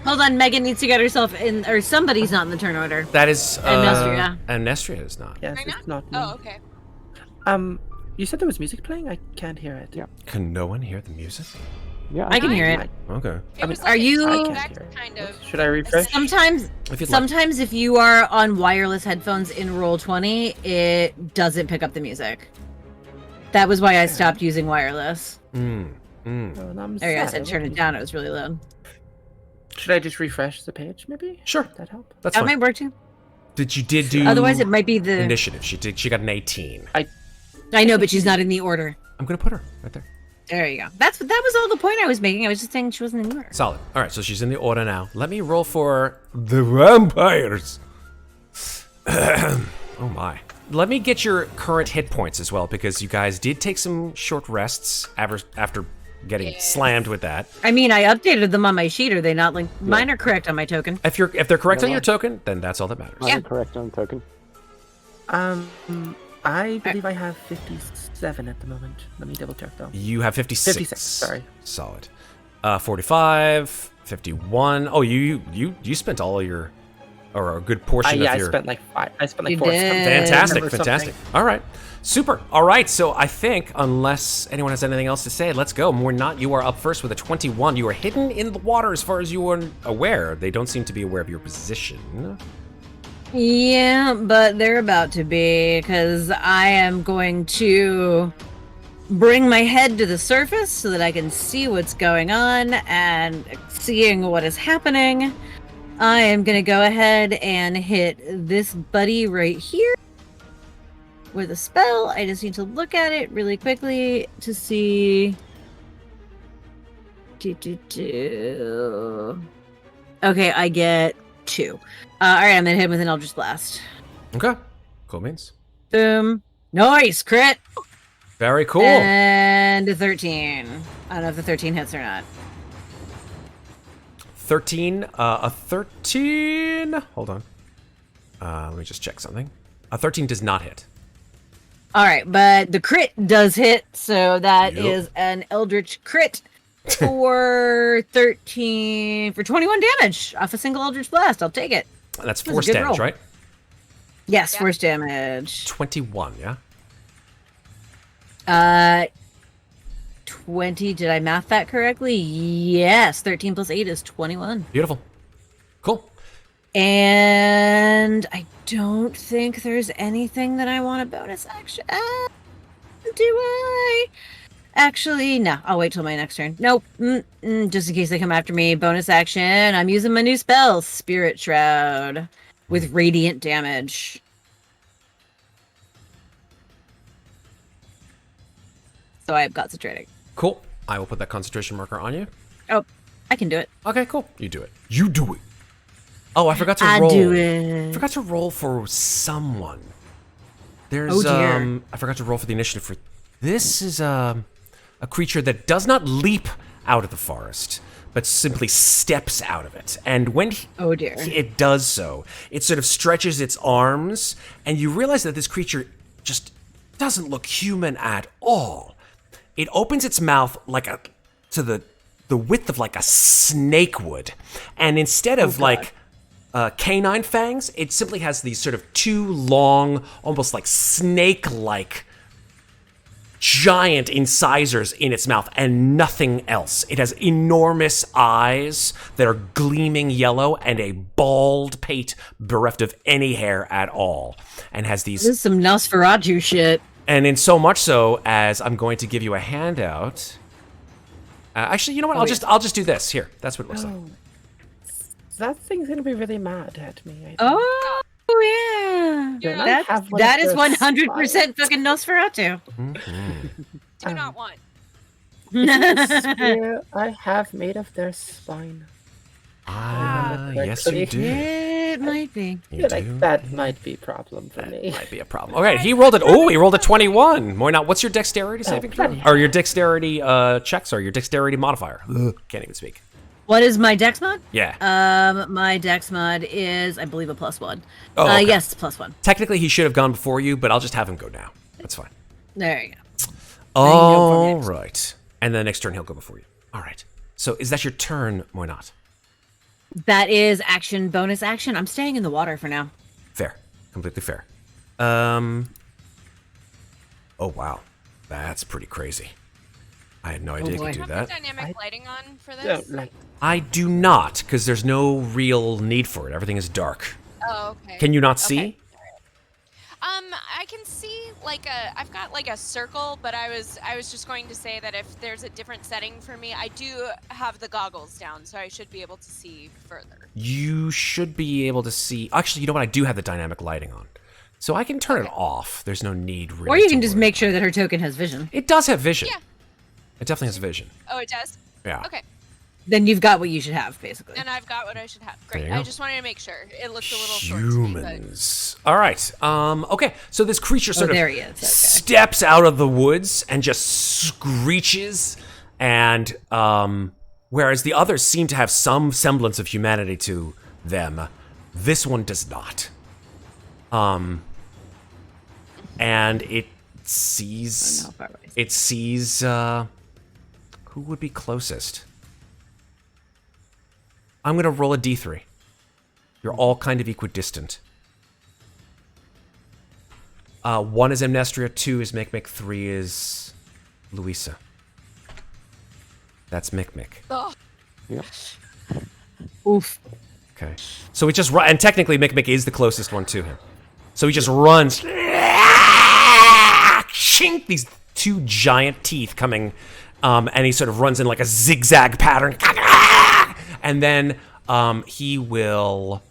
Hold on, Megan needs to get herself in, or somebody's not in the turn order. that is. Amnestria. Amnestria is not. Yes, Right it's not me. Oh, okay. You said there was music playing? I can't hear it. Yeah. Can no one hear the music? Yeah, I can hear it. Okay. It was are like a you- I sound can't effect hear it. kind of. Should I refresh? Sometimes, If you'd like. sometimes if you are on wireless headphones in Roll20, it doesn't pick up the music. That was why I stopped using wireless. Mm. Oh, I'm There you go. I sad. said turn it down. It was really loud. Should I just refresh the page, maybe? Sure. Would that help? That's That fine. might work too. You did do. Otherwise, it might be the. initiative. She got an 18. I know, but she's not in the order. I'm gonna put her right there. There you go. That was all the point I was making. I was just saying she wasn't in the order. Solid. All right, so she's in the order now. Let me roll for the vampires. Oh my. Let me get your current hit points as well, because you guys did take some short rests after getting slammed with that. I mean, I updated them on my sheet. Are they not linked? Mine are correct on my token. If they're correct on your token, then that's all that matters. Yeah. Correct on token. I believe I have 57 at the moment. Let me double check though. You have 56. 56, sorry. Solid. 45, 51. Oh, you spent all of your, or a good portion Yeah, of I your. spent like 5. I spent like You 4. did. Fantastic, Remember fantastic. something. All right, super. All right, so I think unless anyone has anything else to say, let's go. More not. You are up first with a 21. You are hidden in the water as far as you are aware. They don't seem to be aware of your position. Yeah, but they're about to be, because I am going to bring my head to the surface so that I can see what's going on, and seeing what is happening, I am going to go ahead and hit this buddy right here with a spell. I just need to look at it really quickly to see. Okay, I get 2. Alright, I'm going to hit him with an Eldritch Blast. Okay. Cool beans. Boom. Nice, crit! Very cool. And a 13. I don't know if the 13 hits or not. 13. A 13. Hold on. Let me just check something. A 13 does not hit. Alright, but the crit does hit, so that Yep. is an Eldritch crit for 13 for 21 damage off a single Eldritch Blast. I'll take it. That's a force good damage, roll. right? Yes, Yeah. force damage. 21, yeah? 20. Did I math that correctly? Yes. 13 plus 8 is 21. Beautiful. Cool. And I don't think there's anything that I want a bonus action. Do I? Actually, no. I'll wait till my next turn. Nope. Just in case they come after me. Bonus action. I'm using my new spell, Spirit Shroud, with radiant damage. So I have concentrating. Cool. I will put that concentration marker on you. Oh, I can do it. Okay, cool. You do it. You do it. Oh, I forgot to I roll. do it. Forgot to roll for someone. There's Oh, dear. I forgot to roll for the initiative for this is a creature that does not leap out of the forest, but simply steps out of it. And when Oh, dear. it does so, it sort of stretches its arms, and you realize that this creature just doesn't look human at all. It opens its mouth like to the width of like a snake would, and instead of like canine fangs, it simply has these sort of 2 long, almost like snake-like giant incisors in its mouth and nothing else. It has enormous eyes that are gleaming yellow and a bald pate bereft of any hair at all, and has these. This is some Nosferatu shit. And in so much so as I'm going to give you a handout. Actually, you know what? I'll just do this here. That's what it looks like. Oh. That thing's gonna be really mad at me. I think. Oh, yeah. Then I That, have one that of is those 100% fucking Nosferatu. Do not want. Spear I have made of their spine. Yes, you do. It might be. You Like, do. that might be a problem for me. Might be a problem. All right, he rolled it. Oh, he rolled a 21. Moynat, what's your dexterity saving throw? Or your dexterity checks, or your dexterity modifier? Can't even speak. What is my dex mod? Yeah. My dex mod is, I believe, a +1. Oh, okay. Yes, +1. Technically, he should have gone before you, but I'll just have him go now. That's fine. There you go. All right. And then next turn, he'll go before you. All right. So is that your turn, Moynat? That is action, bonus action. I'm staying in the water for now. Fair. Completely fair. Oh, wow. That's pretty crazy. I had no idea you boy. could do Have that. dynamic lighting on for Yeah, this? like, I do not, because there's no real need for it. Everything is dark. Oh, okay. Can you not see? Okay. I can see I've got like a circle, but I was just going to say that if there's a different setting for me, I do have the goggles down, so I should be able to see further. You should be able to see. Actually, you know what? I do have the dynamic lighting on. So I can turn it off. There's no need really. Or you to can just worry make about sure that her token has vision. it. It does have vision. Yeah. It definitely has vision. Oh, it does? Yeah. Okay. Then you've got what you should have, basically. And I've got what I should have. Great. There you go. I just wanted to make sure. It looked a little short to me, but Humans. All right. Okay. So this creature sort there of he is. Okay. steps out of the woods and just screeches, and whereas the others seem to have some semblance of humanity to them, this one does not. And it sees. Oh, no, far away. It sees. Who would be closest? I'm gonna roll a d3. You're all kind of equidistant. 1 is Amnestria, 2 is Mikmick, 3 is Louisa. That's Mikmick. oh, Yep. Oof. Okay. So he just run, and technically Mikmick is the closest one to him. So he just runs. Shink! These 2 giant teeth coming, and he sort of runs in like a zigzag pattern. And then he will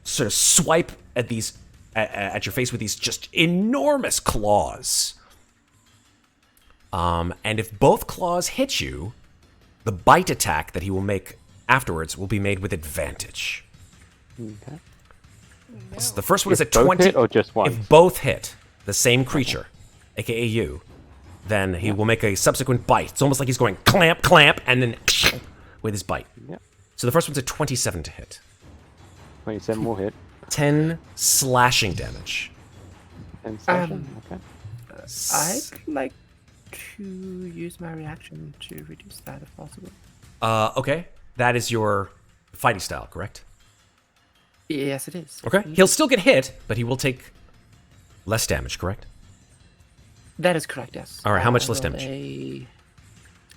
sort of swipe at these at your face with these just enormous claws. And if both claws hit you, the bite attack that he will make afterwards will be made with advantage. Okay. So the first one is a Both 20. hit or just one? If both hit the same creature, aka you, then he will make a subsequent bite. It's almost like he's going clamp, clamp, and then with his bite. Yep. So the first one's a 27 to hit. 27 will hit. 10 slashing damage. 10 slashing. Okay. I'd like to use my reaction to reduce that if possible. Okay. That is your fighting style, correct? Yes, it is. Okay. He'll still get hit, but he will take less damage, correct? That is correct, yes. All right, how much less I rolled damage?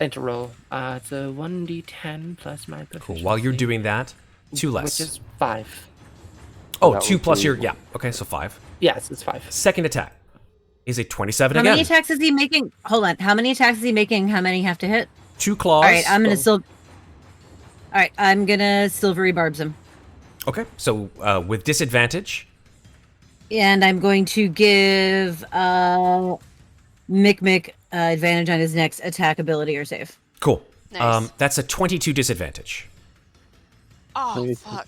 Enter roll. It's a 1d10 plus my proficiency. Cool. While you're doing that, 2 less. Which is 5. Oh, That 2 would plus be- your... Yeah. Okay, so 5. Yes, it's 5. Second attack is a 27 How again. many attacks is he making? Hold on. How many attacks is he making? How many have to hit? 2 claws. All right, I'm gonna still. All right, I'm gonna silvery barbs him, Okay, so with disadvantage. and I'm going to give Mikmick advantage on his next attack ability or save. Cool. Nice. That's a 22 disadvantage. Oh, 22. fuck.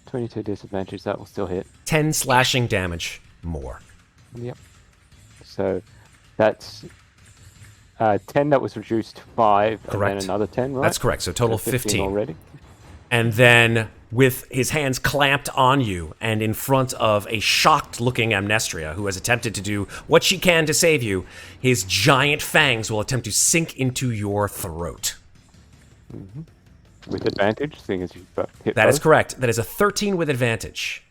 22 disadvantage, that will still hit. 10 slashing damage more. Yep. So that's 10 that was reduced to 5, Correct. and then another 10, right? That's correct. So total So 15. already. And then with his hands clamped on you and in front of a shocked-looking Amnestria who has attempted to do what she can to save you, his giant fangs will attempt to sink into your throat. With advantage, seeing as you hit That is both. correct. That is a 13 with advantage.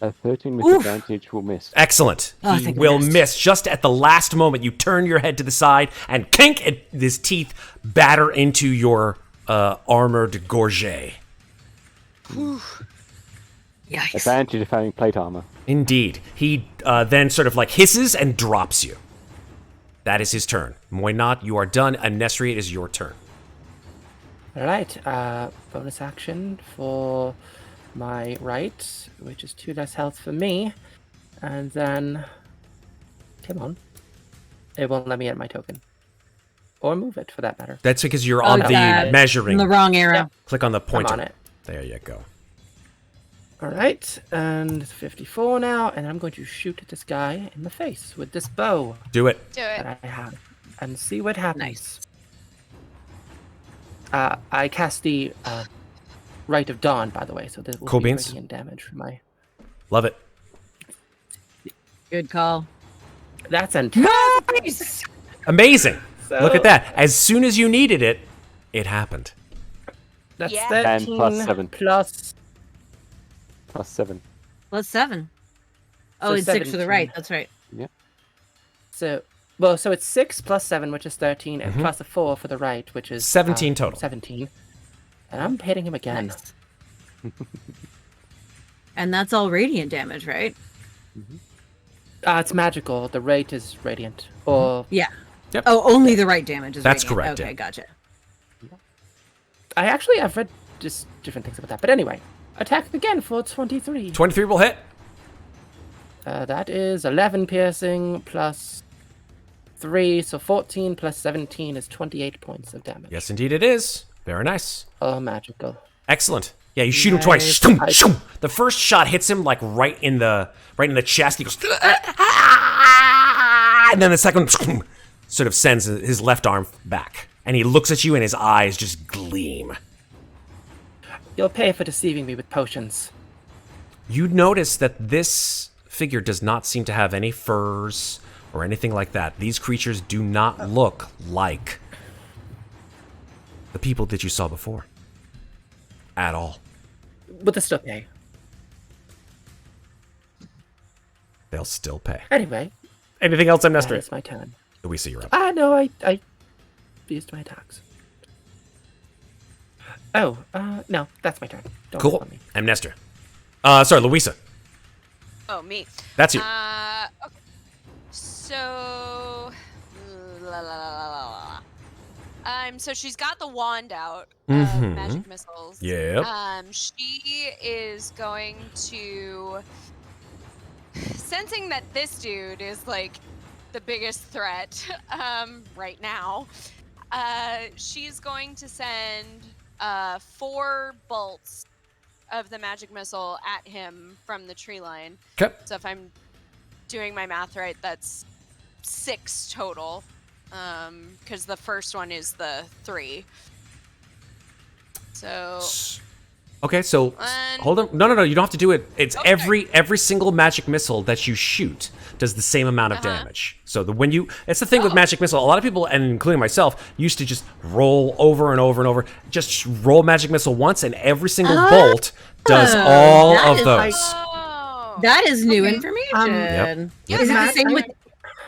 A 13 with Oof. advantage will miss. Excellent. Oh, He thank will goodness. miss just at the last moment. You turn your head to the side and kink, his teeth batter into your armored gorget. Yikes! Advantage of having plate armor. Indeed. He then sort of like hisses and drops you. That is his turn. Moynat, you are done. Amnestria, it is your turn. Alright, bonus action for my right, which is 2 less health for me. And then... Come on. It won't let me add my token. Or move it, for that matter. That's because you're on the measuring. The wrong arrow. Yeah. Click on the pointer. I'm on it. There you go. Alright, and it's 54 now, and I'm going to shoot this guy in the face with this bow Do it. Do it. that I have. And see what happens. Nice. I cast the Rite of Dawn, by the way, so this will Cool be beans. radiant damage for my... Love it. Good call. That's an... Nice. Amazing. So- Look at that. As soon as you needed it, it happened. That's Yeah. 13 And plus 7. plus... Plus 7. Plus 7. Oh, So it's 6 for the 17. right. That's right. So, well, so it's 6 plus 7, which is 13, and plus a 4 for the right, which is 17 total. 17. And I'm hitting him again. Nice. And that's all radiant damage, right? It's magical. The rate is radiant. Or Yeah. Yep. Oh, only the right damage is That's radiant. correct, Okay, yeah. gotcha. I've read just different things about that. But anyway, attack again for 23. 23 will hit. That is 11 piercing plus 3, so 14 plus 17 is 28 points of damage. Yes, indeed it is. Very nice. Oh, magical. Excellent. Yeah, you shoot him twice. Nice. Shtoom, shtoom. The first shot hits him like right in the chest. He goes, and then the second shtoom, sort of sends his left arm back, and he looks at you, and his eyes just gleam. You'll pay for deceiving me with potions. You notice that this figure does not seem to have any furs or anything like that. These creatures do not look like the people that you saw before at all. But they'll still pay. They'll still pay. Anyway, Anything else, that Amnestria? is my turn. Louisa, you're up. No, I used my attacks. Oh, no, that's my turn. Don't Cool. look on me. Amnestria. Sorry, Oh, me. that's you. Okay. So So she's got the wand out Mhm. of magic missiles. Yep. She is going to, sensing that this dude is like the biggest threat right now. She's going to send 4 bolts of the magic missile at him from the tree line. Okay. So if I'm doing my math right, that's 6 total. Because the first one is the 3. So Okay, so And- hold on. No, you don't have to do it. It's Okay. every single magic missile that you shoot does the same amount of damage. So it's the thing with Oh. magic missile. A lot of people, and including myself, used to just roll over and over and over. Just roll magic missile once, and every single bolt does all that of is those. Oh. That is new Okay. information. Yep. Is it the same with?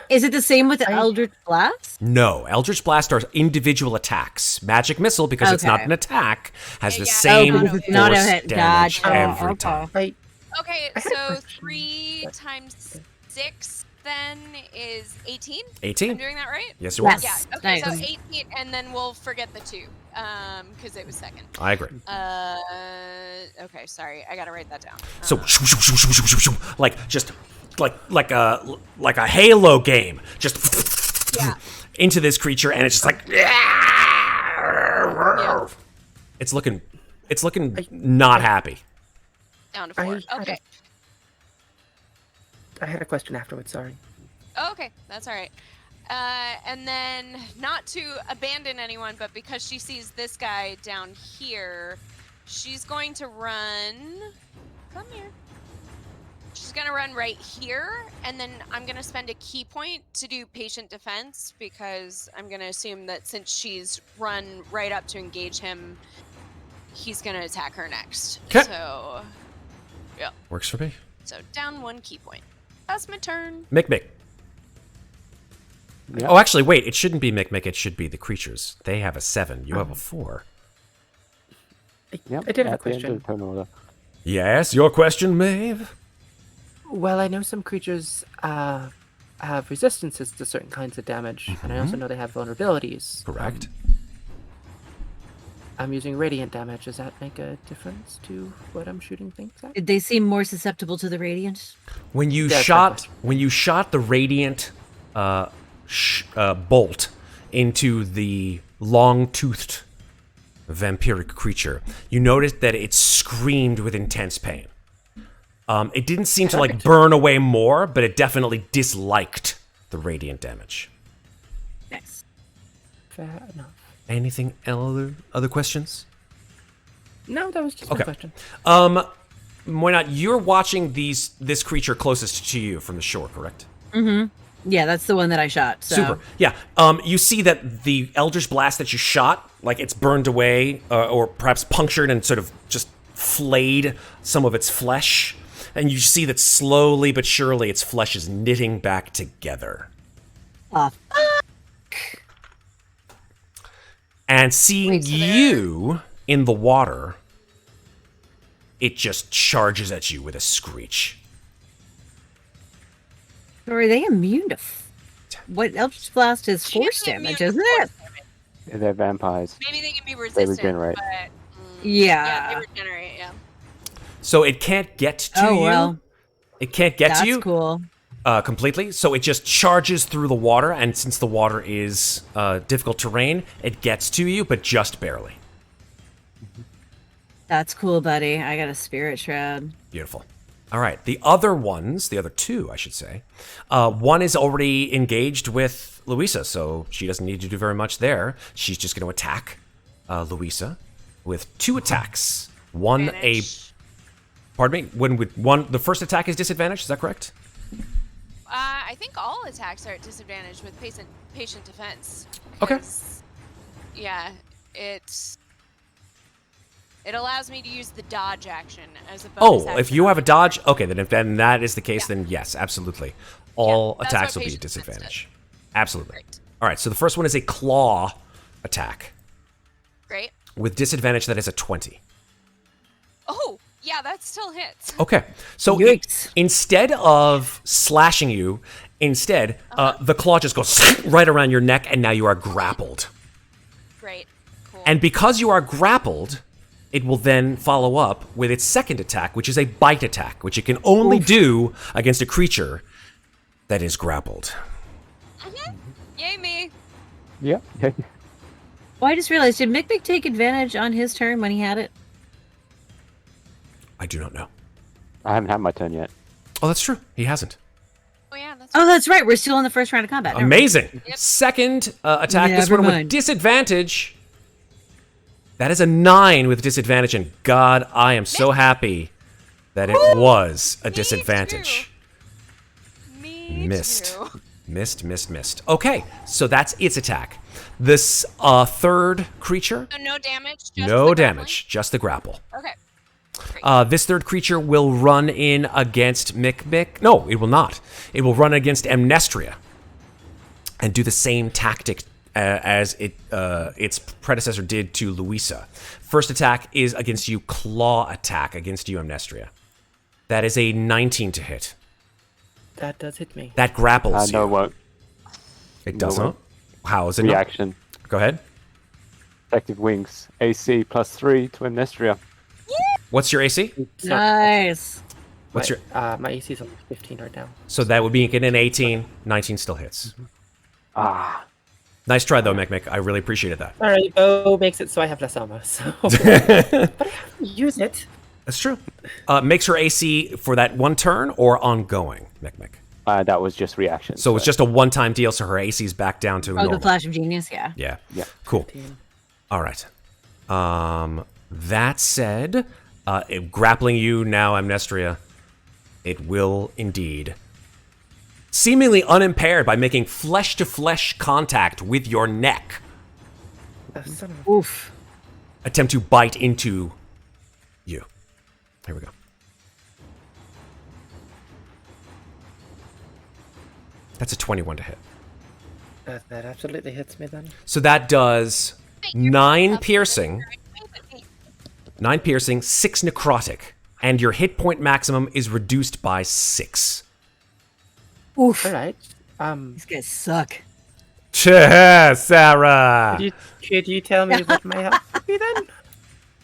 Is it the same with Eldritch Blast? No, Eldritch Blast are individual attacks. Magic missile, because it's not Okay. an attack, has the Yeah. same Oh, because force it's not a hit. damage Gotcha. every Okay. time. Okay, I had a so question. 3 times 6 then is 18? 18. I'm doing that right? Yes, you are. Yes. Yeah. Okay, so Nice. 18, and then we'll forget the 2, because it was second. I agree. Okay, sorry, I gotta write that down. So like a Halo game, just Yeah. into this creature, and it's just like it's looking not happy. Down to 4. Okay. I had a question afterwards. Sorry. Okay, that's all right. And then, not to abandon anyone, but because she sees this guy down here, she's going to run. Come here. She's going to run right here, and then I'm going to spend a key point to do patient defense, because I'm going to assume that since she's run right up to engage him, he's going to attack her next. 'Kay. So, yeah. Works for me. So, down 1 key point. That's my turn. Mikmick. Yeah. Oh, actually, wait. It shouldn't be Mikmick. It should be the creatures. They have a 7. You have a 4. Yep. I did have a at the end of question. the turn order. Yes, your question, Maeve. Well, I know some creatures have resistances to certain kinds of damage, and I also know they have vulnerabilities. Correct. I'm using radiant damage. Does that make a difference to what I'm shooting things at? Did they seem more susceptible to the radiant? When you That's shot the radiant bolt into the long-toothed vampiric creature, you noticed that it screamed with intense pain. It didn't seem to burn away more, but it definitely disliked the radiant damage. Nice. Fair enough. Anything other questions? No, that was just my question. Moynat, you're watching this creature closest to you from the shore, correct? Yeah, that's the one that I shot. So. Super. Yeah. You see that the Eldritch Blast that you shot, it's burned away, or perhaps punctured and sort of just flayed some of its flesh. And you see that slowly but surely its flesh is knitting back together. And seeing Wait, so you in the water, it just charges at you with a screech. Or are they immune to? What Eldritch Blast is She can force be immune damage, to isn't force it? damage. They're vampires. Maybe they can be resistant. regenerate. But, Yeah. they regenerate. Yeah. So it can't get to Oh you. well, It can't get that's to you cool. completely. So it just charges through the water, and since the water is difficult terrain, it gets to you, but just barely. That's cool, buddy. I got a spirit shroud. Beautiful. All right. The other two, I should say. One is already engaged with Louisa, so she doesn't need to do very much there. She's just going to attack Louisa with 2 attacks. Advantage. Pardon me. The first attack is disadvantaged. Is that correct? I think all attacks are at disadvantage with patient defense. Okay. 'Cause, yeah, it allows me to use the dodge action as a bonus Oh, action if you on have a my dodge, turn. okay. Then if that is the case, then yes, absolutely. All that's attacks what will be at patient defense disadvantage. Absolutely. Great. All right. So the first one is a claw attack Great. with disadvantage. That is a 20. Oh, yeah, that still hits. Okay. So Yikes. instead of slashing you, Instead, the claw just goes right around your neck, and now you are grappled. Great. Cool. And because you are grappled, it will then follow up with its second attack, which is a bite attack, which it can only do against a creature that is grappled. Yay me. Yeah. Well, I just realized, did Mikmick take advantage on his turn when he had it? I do not know. I haven't had my turn yet. Oh, that's true. He hasn't. Oh yeah, that's Oh, that's right. We're still in the first round of combat. Never mind. Amazing. Yep. Second attack. This Never one with mind. disadvantage. That is a 9 with disadvantage, and God, I am so happy that it was a disadvantage. me Missed. too. Missed. Okay, so that's its attack. This third creature, So no damage. Just no the damage, just the grapple. grappling? Okay. This third creature will run in against Mikmick. No, it will not. It will run against Amnestria and do the same tactic as its predecessor did to Louisa. First attack is against you, claw attack against you, Amnestria. That is a 19 to hit. That does hit me. That grapples No, it you. won't. It does no, not? How is it not? Reaction. Go ahead. Effective wings. AC +3 to Amnestria. What's your AC? Nice. What's your... My AC is only 15 right now. So that would be an 18. 19 still hits. Ah. Nice try, though, Mikmick. I really appreciated that. All right, bow makes it so I have less armor. So, but I have to use it. That's true. Makes her AC for that one turn or ongoing, Mikmick? That was just reaction. So it's just a one-time deal, so her AC is back down to Oh, normal. the flash of genius, yeah. Yeah. Yeah. Cool. 15. All right. That said, grappling you now, Amnestria, it will indeed, seemingly unimpaired by making flesh-to-flesh contact with your neck, Son of a- Oof. attempt to bite into you. Here we go. That's a 21 to hit. that absolutely hits me then. So that does 9 piercing, 9 piercing, 6 necrotic, and your hit point maximum is reduced by 6. Oof. All right. These guys suck. Sarah! Could you tell me what my health would be then?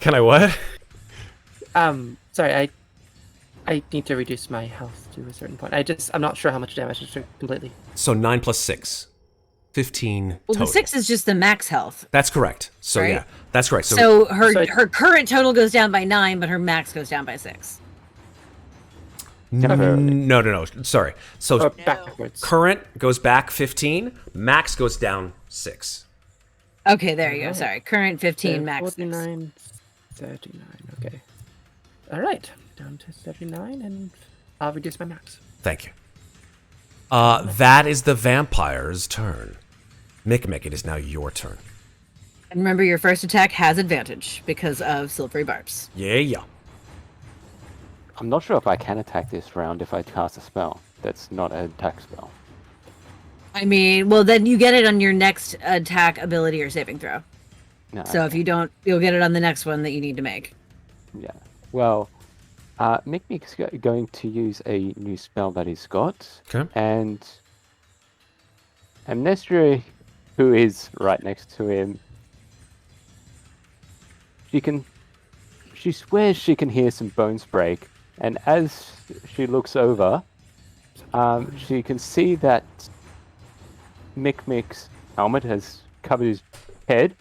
Can I what? Sorry, I need to reduce my health to a certain point. I'm not sure how much damage to took completely. So 9 plus 6. 15 Well, total. the 6 is just the max health. That's correct. So Right? yeah, that's correct. So her So- her current total goes down by 9, but her max goes down by 6. No. Sorry. So Or backwards. current goes back 15, max goes down 6. Okay, there you go. Alright. Sorry. Current 15, So max 6. 49, 39. Okay. All right. Down to 39, and I'll reduce my max. Thank you. That is the vampire's turn. Mikmick, it is now your turn. And remember, your first attack has advantage because of silvery barbs. Yeah. I'm not sure if I can attack this round if I cast a spell. That's not an attack spell. I mean, well, then you get it on your next attack, ability, or saving throw. No. So if you don't, you'll get it on the next one that you need to make. Yeah. Well, Mikmick's going to use a new spell that he's got. Okay. And Amnestria, who is right next to him, she swears she can hear some bones break. And as she looks over, she can see that Mikmick's helmet has covered his head,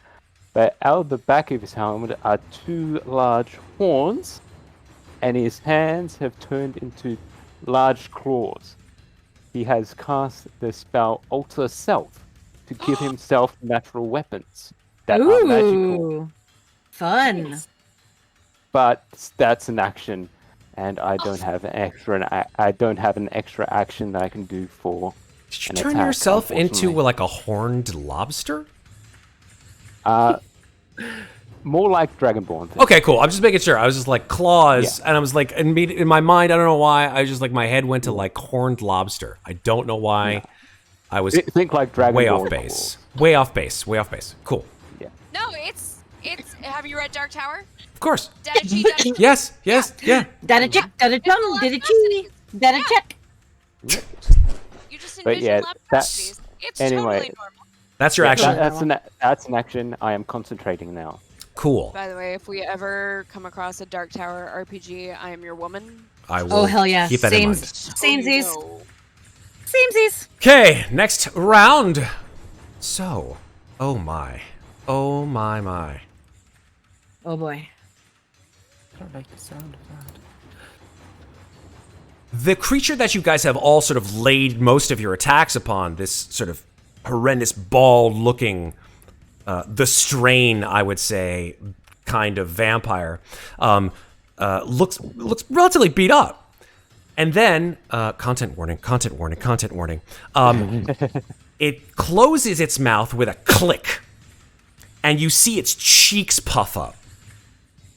but out of the back of his helmet are 2 large horns, and his hands have turned into large claws. He has cast the spell Alter Self to give himself natural weapons that are magical. Ooh, fun. Nice. But that's an action, and I don't have an extra action that I can do for. Did you an turn attack, yourself into unfortunately. like a horned lobster? More like Dragonborn. Thing. Okay, cool. I'm just making sure. I was just like claws, and I was like, in my mind, I don't know why. I was just like, my head went to like horned lobster. I don't know why. I was Think like Dragonborn. way off base. Way off base. Way off base. Cool. No, it's. Have you read Dark Tower? Of course. Dadachi, Dadachi. Yes. Yeah. Dada check, dada chum, dada chee, dada check. You just But visual yeah, abnormalities. It's anyway. totally normal. That's your action. That's an action. I am concentrating now. Cool. By the way, if we ever come across a Dark Tower RPG, I am your woman. I will Oh, hell yeah. keep that in mind. Samesies. know. Samesies. Okay, next round. So, oh my. Oh my my. Oh boy. I don't like the sound of that. The creature that you guys have all sort of laid most of your attacks upon, this sort of horrendous ball-looking, the strain, I would say, kind of vampire, looks relatively beat up. And then, content warning. It closes its mouth with a click, and you see its cheeks puff up.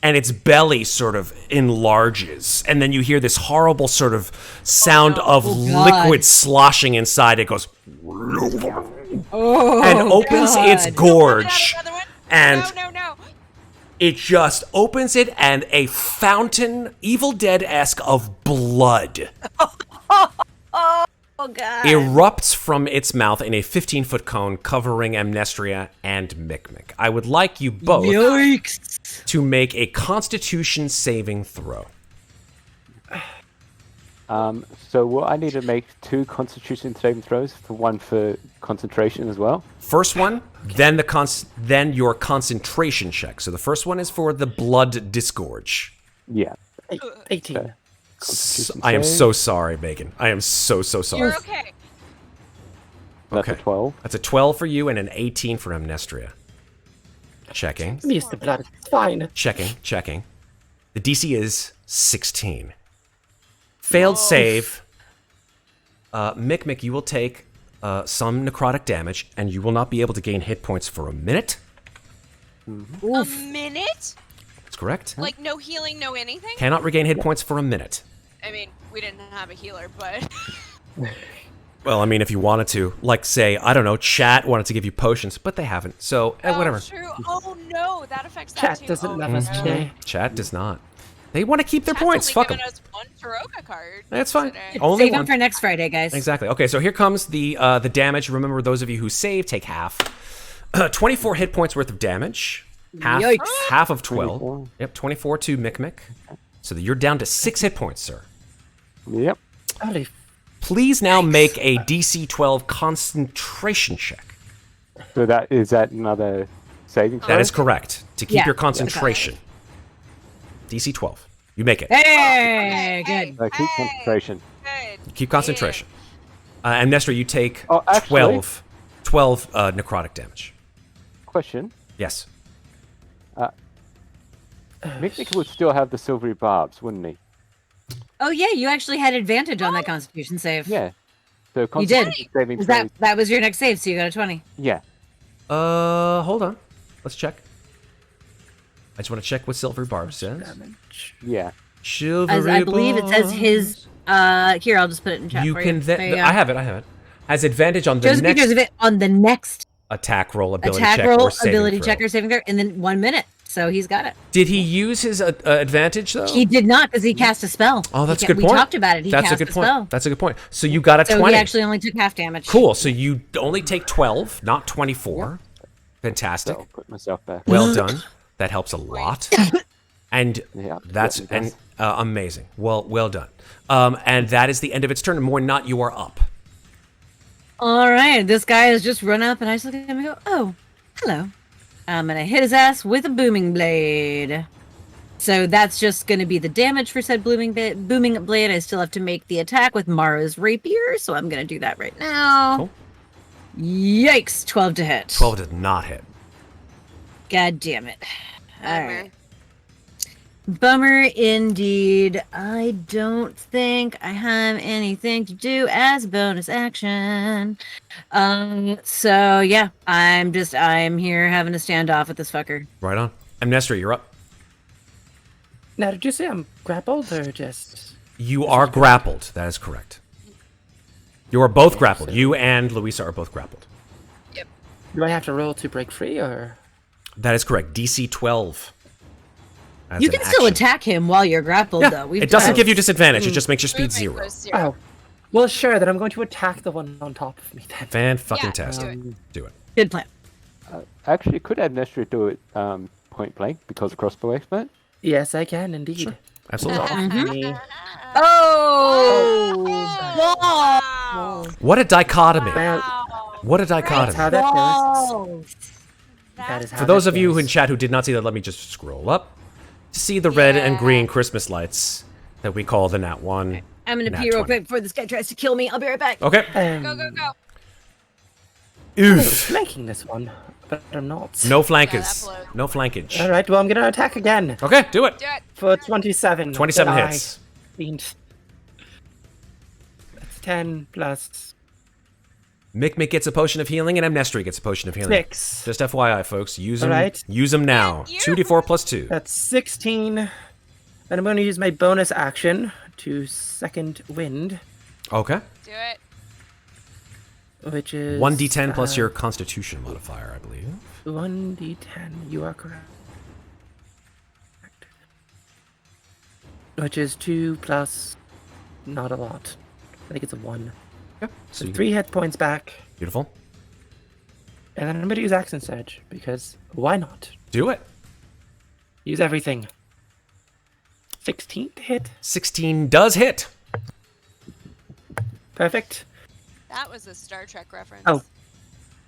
And its belly sort of enlarges, and then you hear this horrible sort of sound of liquid sloshing inside. It goes and opens its gorge, and No. it just opens it, and a fountain, Evil Dead-esque, of blood Oh god. erupts from its mouth in a 15-foot cone covering Amnestria and Mikmick. I would like you both Yikes. to make a Constitution saving throw. So will I need to make 2 Constitution saving throws, one for concentration as well? First one, then then your concentration check. So the first one is for the blood disgorge. Yeah. 18. Constitution I am save. so sorry, Bacon. I am so sorry. You're okay. That's Okay. a 12. That's a 12 for you and an 18 for Amnestria. Checking. I'm used to blood. It's fine. Checking. The DC is 16. Failed save. Mikmick, you will take some necrotic damage, and you will not be able to gain hit points for a minute. A minute? That's correct. Like no healing, no anything? Cannot regain hit points for a minute. I mean, we didn't have a healer, but Well, I mean, if you wanted to. Like, say, I don't know, chat wanted to give you potions, but they haven't. So, whatever. True. Oh no, that affects that Chat too. doesn't love us today. Chat does not. They want to keep their Chat's points. only Fuck them. given us one Taroka card. That's fine. today. Only Save one. them for next Friday, guys. Exactly. Okay, so here comes the damage. Remember, those of you who save take half. 24 hit points worth of damage. Yikes. Half of 12. 24. Yep, 24 to Mikmick. So you're down to 6 hit points, sir. Yep. Holy Please now make a DC 12 concentration check. So is that another saving throw? That is correct. To keep Yeah. your concentration. DC 12. You make it. Hey, good. Keep concentration. Good. Keep concentration. And Nestor, you take Oh, actually- 12 necrotic damage. Question. Yes. Mikmick would still have the silvery barbs, wouldn't he? Oh yeah, you actually had advantage on that Constitution save. Yeah. So You did. Constitution saving Was throws. that was your next save, so you got a 20. Yeah. Hold on. Let's check. I just want to check what Silver Barb says. damage. Yeah. Silvery I believe it says Barbs. his here, I'll just put it in chat You for can you. then. There you go. I have it. Has advantage on the Just next because of it on the next attack roll, ability attack check, roll, or saving ability throw. check or saving throw, and then 1 minute. So he's got it. Did he use his advantage though? He did not because he cast a spell. Oh, that's a He good We point. talked about it. He That's cast a good spell. point. That's a good point. So you got a So 20. he actually only took half damage. Cool. So you only take 12, not 24. Fantastic. So I'll put myself back. Well done. That helps a lot. And Yeah, that's yeah, it does. amazing. Well done. And that is the end of its turn. And more not, you are up. All right, this guy has just run up, and I just look at him and go, "Oh, hello." I'm gonna hit his ass with a booming blade. So that's just gonna be the damage for said booming blade. I still have to make the attack with Mara's rapier, so I'm gonna do that right now. Cool. Yikes! 12 to hit. 12 does not hit. God damn it! All Bummer. right. Bummer indeed. I don't think I have anything to do as bonus action. So yeah, I'm here having a standoff with this fucker. Right on. Amnestria, you're up. Now, did you say I'm grappled or just? You are grappled. That is correct. You are both grappled. You and Louisa are both grappled. Do I have to roll to break free or? That is correct. DC 12. as You an can still action. attack him while you're grappled, Yeah, though. it doesn't give you disadvantage. It just makes your speed 0. Oh, Well, sure. Then I'm going to attack the one on top of me. Then. Fan-fucking-tastic. Do it. Good plan. Actually, could Amnestria do it point blank because crossbow expert? Yes, I can indeed. Sure. Absolutely. Off me. Oh! Wow. What a dichotomy. Wow. What a That's dichotomy. how that goes. Balls. That is how For those that of you goes. in chat who did not see that, let me just scroll up to see the red and Yeah. green Christmas lights that we call the Nat 1. I'm gonna Nat pee real 20. quick before this guy tries to kill me. I'll be right back. Okay. Go, go, go. I was Oof. flanking this one, but I'm not. No Yeah, flankers. that blows. No flankage. All right. Well, I'm gonna attack again Okay, do it. Do it. for 27. 27 Die. hits. Fiend. That's 10 plus Mikmick gets a potion of healing, and Amnestria gets a potion of healing. 6. Just FYI, folks. Use them. Alright. Use them now. Yeah, 2d4 plus 2. That's 16. And I'm going to use my bonus action to second wind, Okay. Do it. which is 1d10 plus your constitution modifier, I believe. 1d10. You are correct. Which is 2 plus not a lot. I think it's a 1. Yep. So So you- 3 hit points back. Beautiful. And then I'm going to use Accent Surge because why not? Do it. Use everything. 16 to hit. 16 does hit. Perfect. That was a Star Trek reference. Oh.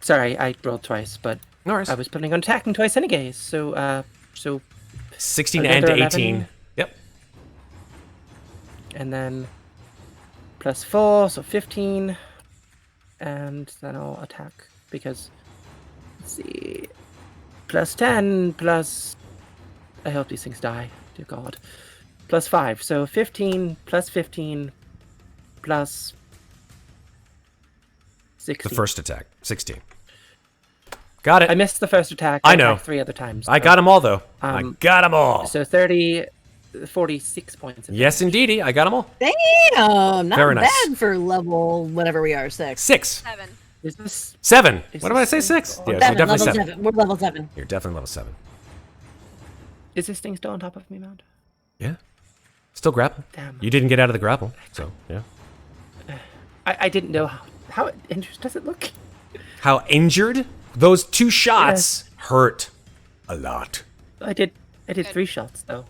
Sorry, I rolled twice, but No worries. I was planning on attacking twice anyways. So 16 Another and 11. 18. Yep. and then plus 4, so 15. And then I'll attack because, let's see, plus 10 plus, I hope these things die, dear God, plus 5, so 15 plus 15 plus 16. The first attack. 16. Got it. I missed the first attack. I know. attacked 3 other times. I so- got them all, though. I got them all. So 46 points. of Yes, damage. indeedy. I got them all. Damn, not Very nice. bad for level whatever we are, 6. 6. 7. Is this 7. Is What did I this say? thing- 6? Oh, Yeah, you're 7, definitely level 7. 7. We're level 7. You're definitely level 7. is this thing still on top of me, Mount? Yeah. Still grapple. Damn. You didn't get out of the grapple, so yeah. I didn't know how interesting does it look. How injured? Those 2 shots hurt a lot. I did 3 shots though.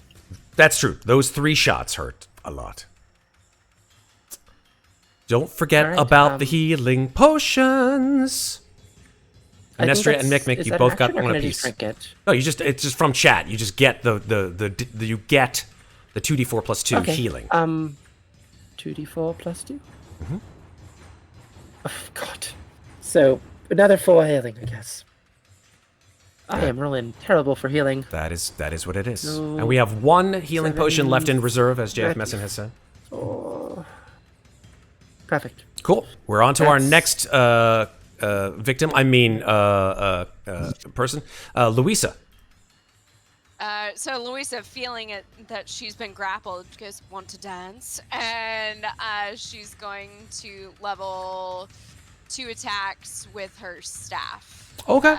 That's true. Those 3 shots hurt a lot. Don't forget Alright, about the healing potions. I think Amnestria and that's- Mikmick, is you that both an got action or one can I just apiece. drink it? No, it's just from chat. You just get the you get the 2d4 plus 2 Okay. healing. 2d4 plus 2. Oh God. So another 4 healing, I guess. I am rolling terrible for healing. That is what it is. So, And we have 1 healing potion 7, left in reserve, as JF 30. Messin has said. Oh. Perfect. Cool. We're on to our That's- next victim. I mean, person. Louisa. So Louisa, feeling it that she's been grappled, goes want to dance, and she's going to level 2 attacks with her staff. Okay.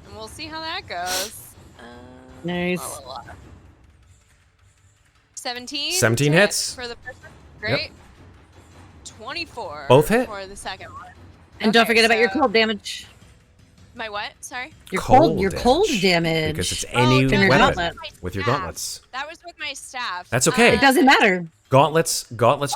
And we'll see how that goes. Nice. 17. 17 hits. for the first one. Great. 24. Both hit? for the second one. And don't Okay, forget about your so- cold damage. My what? Sorry. Your Cold cold damage. damage. Because it's Oh, any no, weapon. that was Gauntlet. my with your staff. gauntlets. That was with my staff. That's okay. It doesn't matter. Gauntlets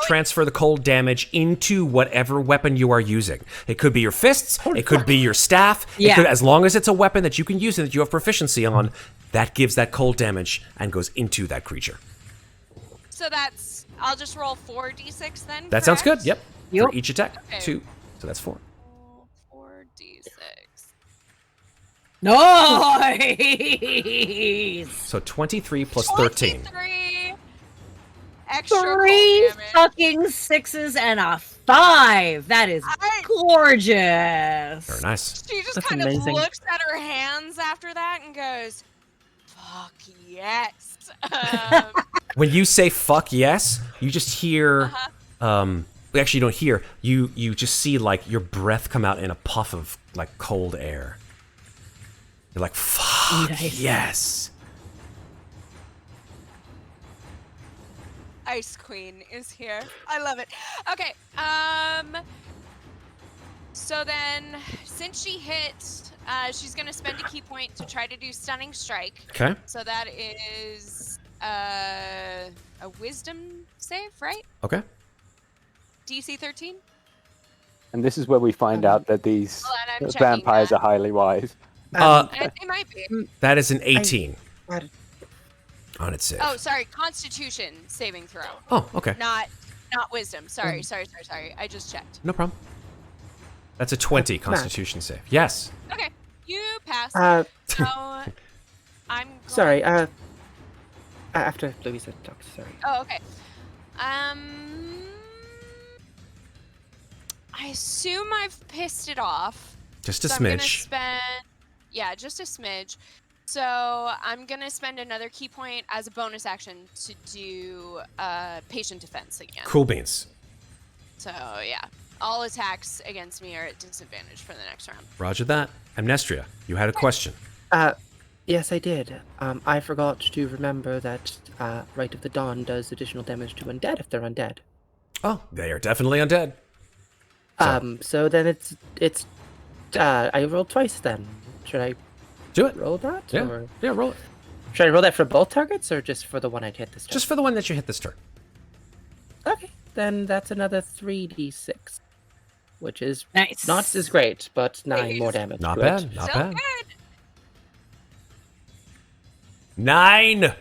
transfer the cold damage into whatever weapon you are using. It could be your fists, it could be your staff. It Yeah. could, as long as it's a weapon that you can use and that you have proficiency on, that gives that cold damage and goes into that creature. So that's. I'll just roll 4d6 then. That sounds good. correct? Yep. Yep. For each attack. Okay. 2. So that's 4. 4d6. Nice. So 23 plus 13. 23 extra cold 3 damage. fucking 6s and a 5. That is gorgeous. Very nice. She just That's kind of amazing. looks at her hands after that and goes, "Fuck yes." When you say fuck yes, you just hear we actually don't hear. You just see like your breath come out in a puff of like cold air. You're like, fuck Nice. yes. Ice Queen is here. I love it. Okay. So then, since she hit, she's gonna spend a key point to try to do Stunning Strike. Okay. So that is a Wisdom save, right? Okay. DC 13. And this is where we find out that these Hold on, I'm checking vampires that. are highly wise. It might be. That is an 18 I- on its save. Oh, sorry. Constitution saving throw. Oh, okay. Not Wisdom. Sorry. I just checked. No problem. That's a 20 Constitution save. Yes. Okay, you pass. So I'm going Sorry. After Louisa talks. Sorry. Oh, okay. I assume I've pissed it off. Just a So I'm gonna smidge. spend, just a smidge. So I'm gonna spend another key point as a bonus action to do patient defense again. Cool beans. So yeah, all attacks against me are at disadvantage for the next round. Roger that. Amnestria, you had a question. Yes, I did. I forgot to remember that Rite of the Dawn does additional damage to undead if they're undead. Oh, they are definitely undead. So then it's I rolled twice then. Should I Do it. roll that? Yeah. Or Yeah, roll it. should I roll that for both targets or just for the one I'd hit this time? Just for the one that you hit this turn. Okay. Then that's another 3d6. Which is Nice. not as great, but 9 more damage. Not to bad. it. Not Still bad. good. 9.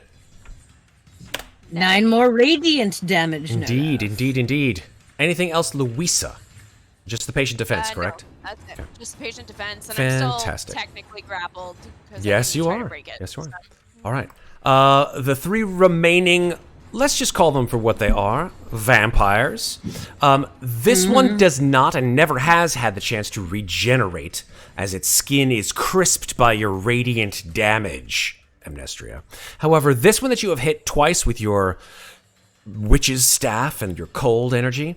9 more radiant damage. no Indeed, doubt. indeed. Anything else, Louisa? Just the patient defense, No, correct? that's it. Just patient defense, and Fantastic. I'm still technically grappled. 'Cause I Yes, didn't you try to are. break it, Yes, you are. so. All right. The 3 remaining, let's just call them for what they are, vampires. This one does not and never has had the chance to regenerate, as its skin is crisped by your radiant damage, Amnestria. However, this one that you have hit twice with your witch's staff and your cold energy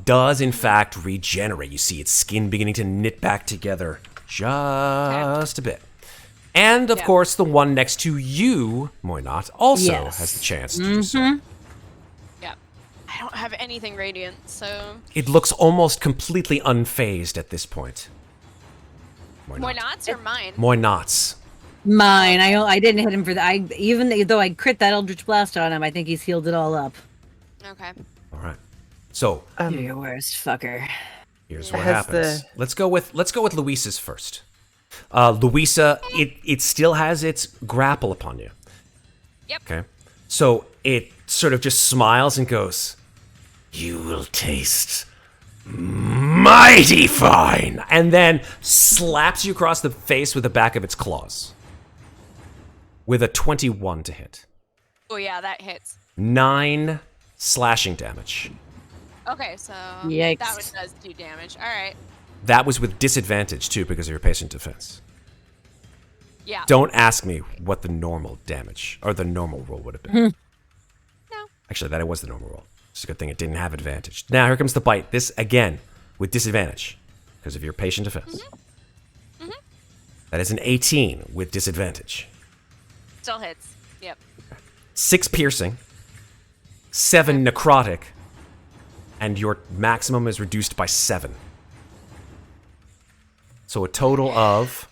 does in fact regenerate. You see its skin beginning to knit back together just a bit. And, of course, the one next to you, Muadnhait, also Yes. has the chance to do so. Yeah. I don't have anything radiant, so. It looks almost completely unfazed at this point. More knots or mine? Muadnhait's. Mine. I didn't hit him for that. Even though I crit that Eldritch Blast on him, I think he's healed it all up. Okay. All right. So, You're your worst fucker. here's what Has happens. the- Let's go with Louisa's first. Louisa, it still has its grapple upon you. Yep. Okay. So it sort of just smiles and goes, "You will taste mighty fine," and then slaps you across the face with the back of its claws. With a 21 to hit. Oh yeah, that hits. 9 slashing damage. Okay, so Yikes. that one does do damage. All right. That was with disadvantage too because of your patient defense. Yeah. Don't ask me what the normal damage or the normal roll would have been. No. Actually, that was the normal roll. It's a good thing it didn't have advantage. Now here comes the bite. This again with disadvantage because of your patient defense. That is an 18 with disadvantage. Still hits. Yep. 6 piercing, 7 necrotic, and your maximum is reduced by 7. So a total of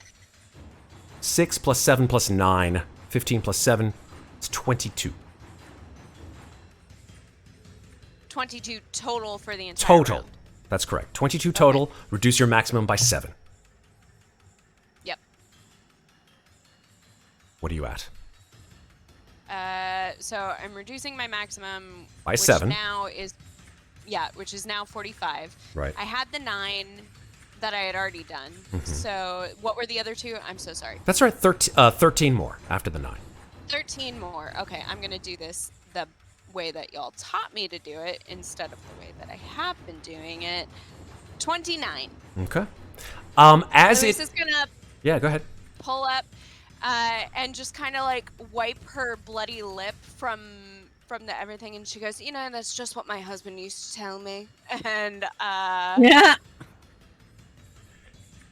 6 plus 7 plus 9, 15 plus 7, it's 22. 22 total for the entire Total. round. That's correct. 22 total, reduce your maximum by 7. Yep. What are you at? So I'm reducing my maximum By which 7. now is which is now 45. Right. I had the 9 that I had already done. So what were the other 2? I'm so sorry. That's right, 13 more after the 9. 13 more. Okay, I'm going to do this the way that y'all taught me to do it instead of the way that I have been doing it. 29. Okay. As Louise it... is going to Yeah, go ahead. pull up and just kind of like wipe her bloody lip from the everything, and she goes, that's just what my husband used to tell me, and Yeah.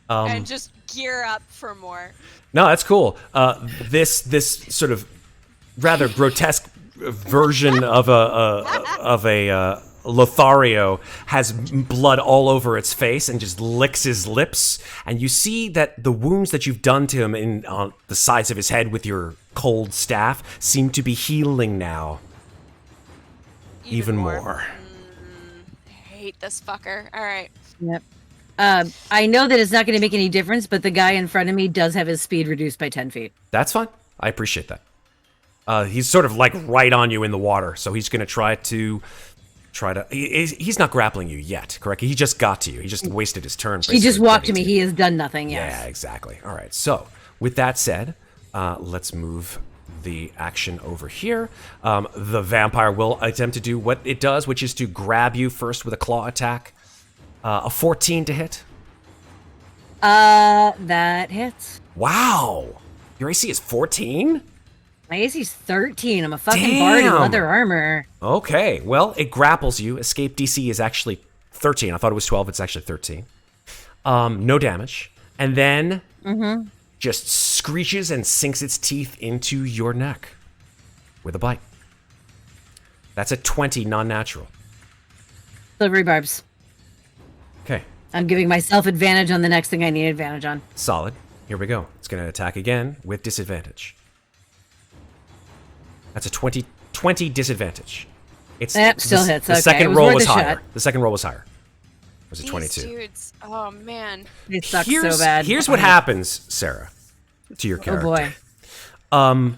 and just gear up for more. No, that's cool. This sort of rather grotesque version of a Lothario has blood all over its face and just licks his lips. And you see that the wounds that you've done to him on the sides of his head with your cold staff seem to be healing now. Even more. I hate this fucker. All right. Yep. I know that it's not going to make any difference, but the guy in front of me does have his speed reduced by 10 feet. That's fine. I appreciate that. He's sort of like right on you in the water, so he's going to try to. He's not grappling you yet, correct? He just got to you. He just wasted his turn. He just walked to me. He has done nothing. Yes. Yeah, exactly. All right. So with that said, let's move the action over here. The vampire will attempt to do what it does, which is to grab you first with a claw attack. A 14 to hit. That hits. Wow. Your AC is 14? My AC's 13. I'm a fucking bard in leather armor. Okay, well, it grapples you. Escape DC is actually 13. I thought it was 12. It's actually 13. No damage. And then just screeches and sinks its teeth into your neck with a bite. That's a 20 non-natural. Silvery barbs. Okay. I'm giving myself advantage on the next thing I need advantage on. Solid. Here we go. It's going to attack again with disadvantage. That's a 20 disadvantage. Still hits. The second roll was higher. The second roll was higher. It was a 22. Dudes. Oh, man. They suck so bad. Here's what happens, Sarah, to your character. Oh, boy.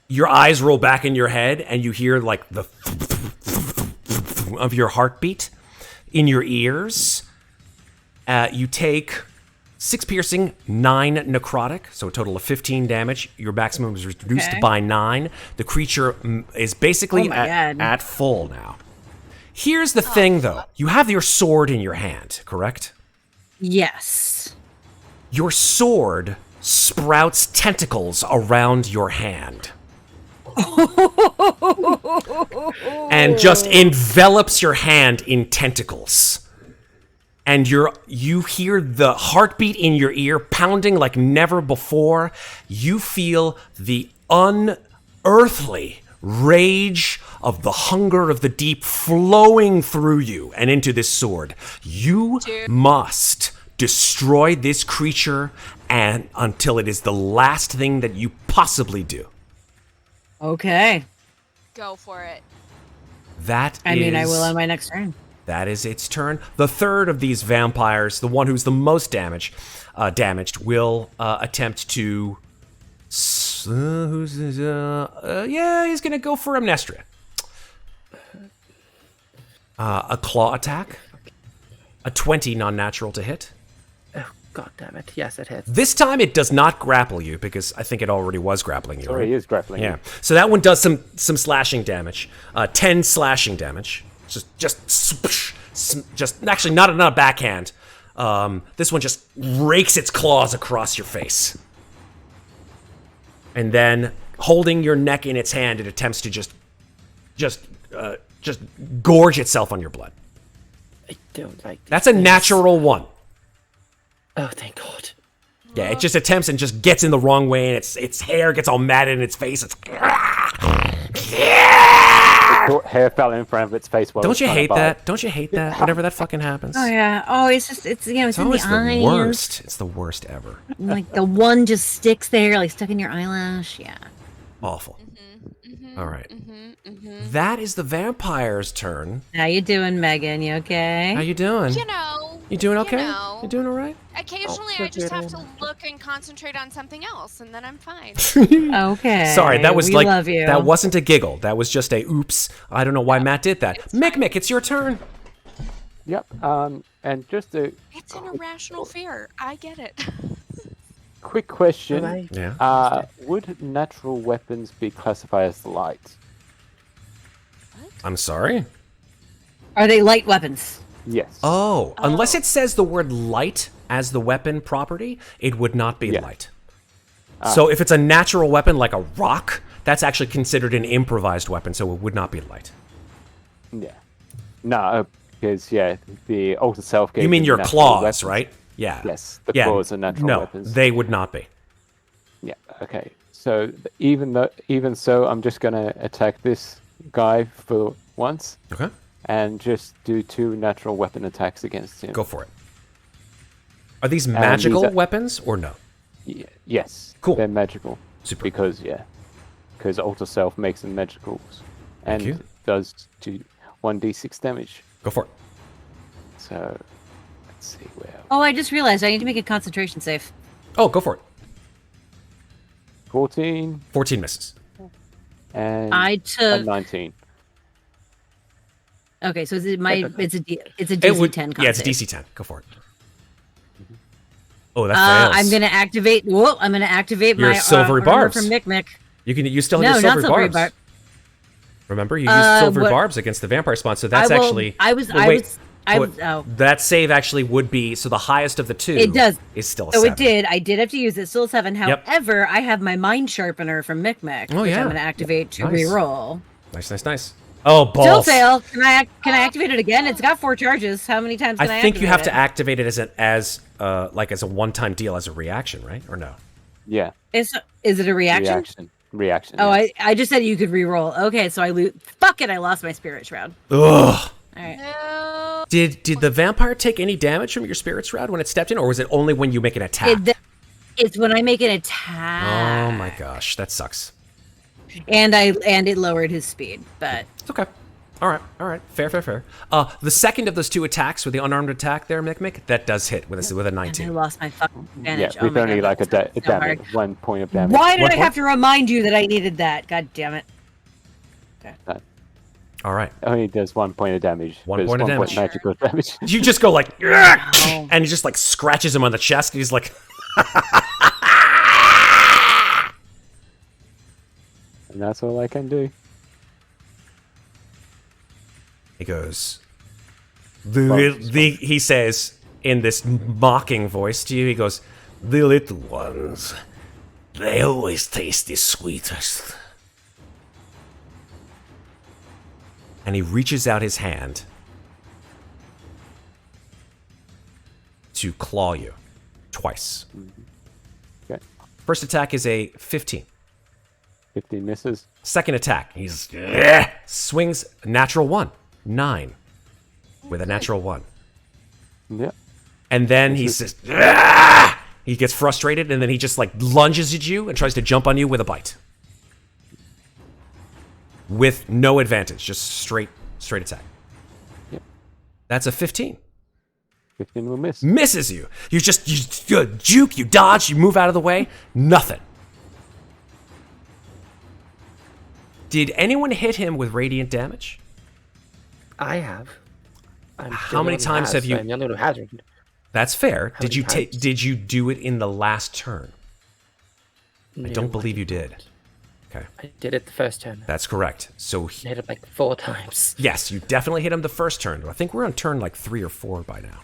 Your eyes roll back in your head, and you hear, like, the of your heartbeat in your ears. You take 6 piercing, 9 necrotic, so a total of 15 damage. Your maximum is reduced by 9. The creature is basically at full now. Here's the thing, though. You have your sword in your hand, correct? Yes. Your sword sprouts tentacles around your hand. And just envelops your hand in tentacles. And you hear the heartbeat in your ear pounding like never before. You feel the unearthly rage of the hunger of the deep flowing through you and into this sword. You must destroy this creature and until it is the last thing that you possibly do. Okay. Go for it. I mean, I will on my next turn. That is its turn. The third of these vampires, the one who's the most damaged, will attempt to. He's gonna go for Amnestria. A claw attack, a 20 non-natural to hit. Oh, god damn it! Yes, it hits. This time it does not grapple you because I think it already was grappling you. Sorry, right? he is grappling. Yeah. So that one does some slashing damage. 10 slashing damage. Just actually not a backhand. This one just rakes its claws across your face, and then holding your neck in its hand, it attempts to just gorge itself on your blood. I don't like. That's a natural 1. Oh, thank God. Yeah, it just attempts and just gets in the wrong way, and its hair gets all matted in its face. It's hair fell in front of its face. Don't you hate that? Don't you hate that? Whenever that fucking happens. Oh yeah. Oh, it's in always the eyes. Worst. It's the worst ever. Like the one just sticks there, like stuck in your eyelash. Yeah. Awful. All right. That is the vampire's turn. How you doing, Megan? You okay? How you doing? You doing okay? You doing all right? Occasionally, I just have to look and concentrate on something else, and then I'm fine. Okay. Sorry, that was we love you. That wasn't a giggle. That was just a oops. I don't know why Matt did that. Mikmick, it's your turn. Yep. And just a It's an irrational fear. I get it. quick question. Yeah. Would natural weapons be classified as light? I'm sorry? Are they light weapons? Yes. Oh, unless it says the word light as the weapon property, it would not be light. So if it's a natural weapon like a rock, that's actually considered an improvised weapon, so it would not be light. Yeah. No, because, the Alter Self gave You mean your claws, right? Yeah. Yes, the claws are natural weapons. No, they would not be. Yeah, okay. So even so, I'm just gonna attack this guy for once Okay. and just do 2 natural weapon attacks against him. Go for it. Are these these magical are- weapons or no? Yes. Cool. They're magical. Super. Because Alter Self makes them magicals and you. does 1d6 damage. Go for it. So let's see where. Oh, I just realized I need to make a concentration save. Oh, go for it. 14 14 misses. and I a took. 19. Okay, so it's a It DC would- 10. Yeah, it's con save. DC 10. Go for it. Oh, that fails. I'm gonna activate. Whoa! I'm gonna activate Your my silvery armor barbs. from Mikmick. You still No, have your not silvery silvery barbs. Remember, you used silvery barbs against the vampire spawn, so that's actually. That save actually would be so the highest of the two. It does. Is still a So 7. it did. I did have to use it. Still a 7. Yep. However, I have my mind sharpener from Mikmick, Oh, which yeah. I'm gonna activate to Nice. reroll. Nice. Oh, Still balls. fail. Can I activate it again? It's got 4 charges. How many times can I I think you have to activate activate it as a one-time deal as a reaction, right? Or no? Yeah. Is it a reaction? Reaction. Oh, yes. I just said you could reroll. Okay, so I lose. Fuck it! I lost my spirit shroud. Ugh. All right. No. Did the vampire take any damage from your spirit shroud when it stepped in, or was it only when you make an attack? It's when I make an attack. Oh my gosh, that sucks. And it lowered his speed, but It's okay. All right. Fair. The second of those 2 attacks with the unarmed attack there, Mikmick, that does hit with a and I 19. lost my fucking advantage. Yeah, with my only God, like a that's so damage, hard. 1 point of damage. Why did One I point? have to remind you that I needed that? God damn it. All right. Only does 1 point of damage. 1 but it's point of 1 damage. magical damage. You just go like, Wow. and he just like scratches him on the chest, and he's like, And that's all I can do. he goes, he says in this mocking voice to you, he goes, the little ones, they always taste the sweetest. And he reaches out his hand to claw you twice. Okay. First attack is a 15. 15 misses. Second attack, he's swings natural 1, 9 with a natural 1. Yeah. And then he says, "Ah!" He gets frustrated, and then he just like lunges at you and tries to jump on you with a bite. With no advantage, just straight attack. Yep. That's a 15. 15 will miss. Misses you. You juke, you dodge, you move out of the way. Nothing. Did anyone hit him with radiant damage? I have. I'm How many times have you- I'm the only one who hasn't. That's fair. How many times? Did you do it in the last turn? I No, don't believe you did. not. Okay. I did it the first turn. That's correct. So I hit it like 4 times. yes, you definitely hit him the first turn. I think we're on turn like 3 or 4 by now.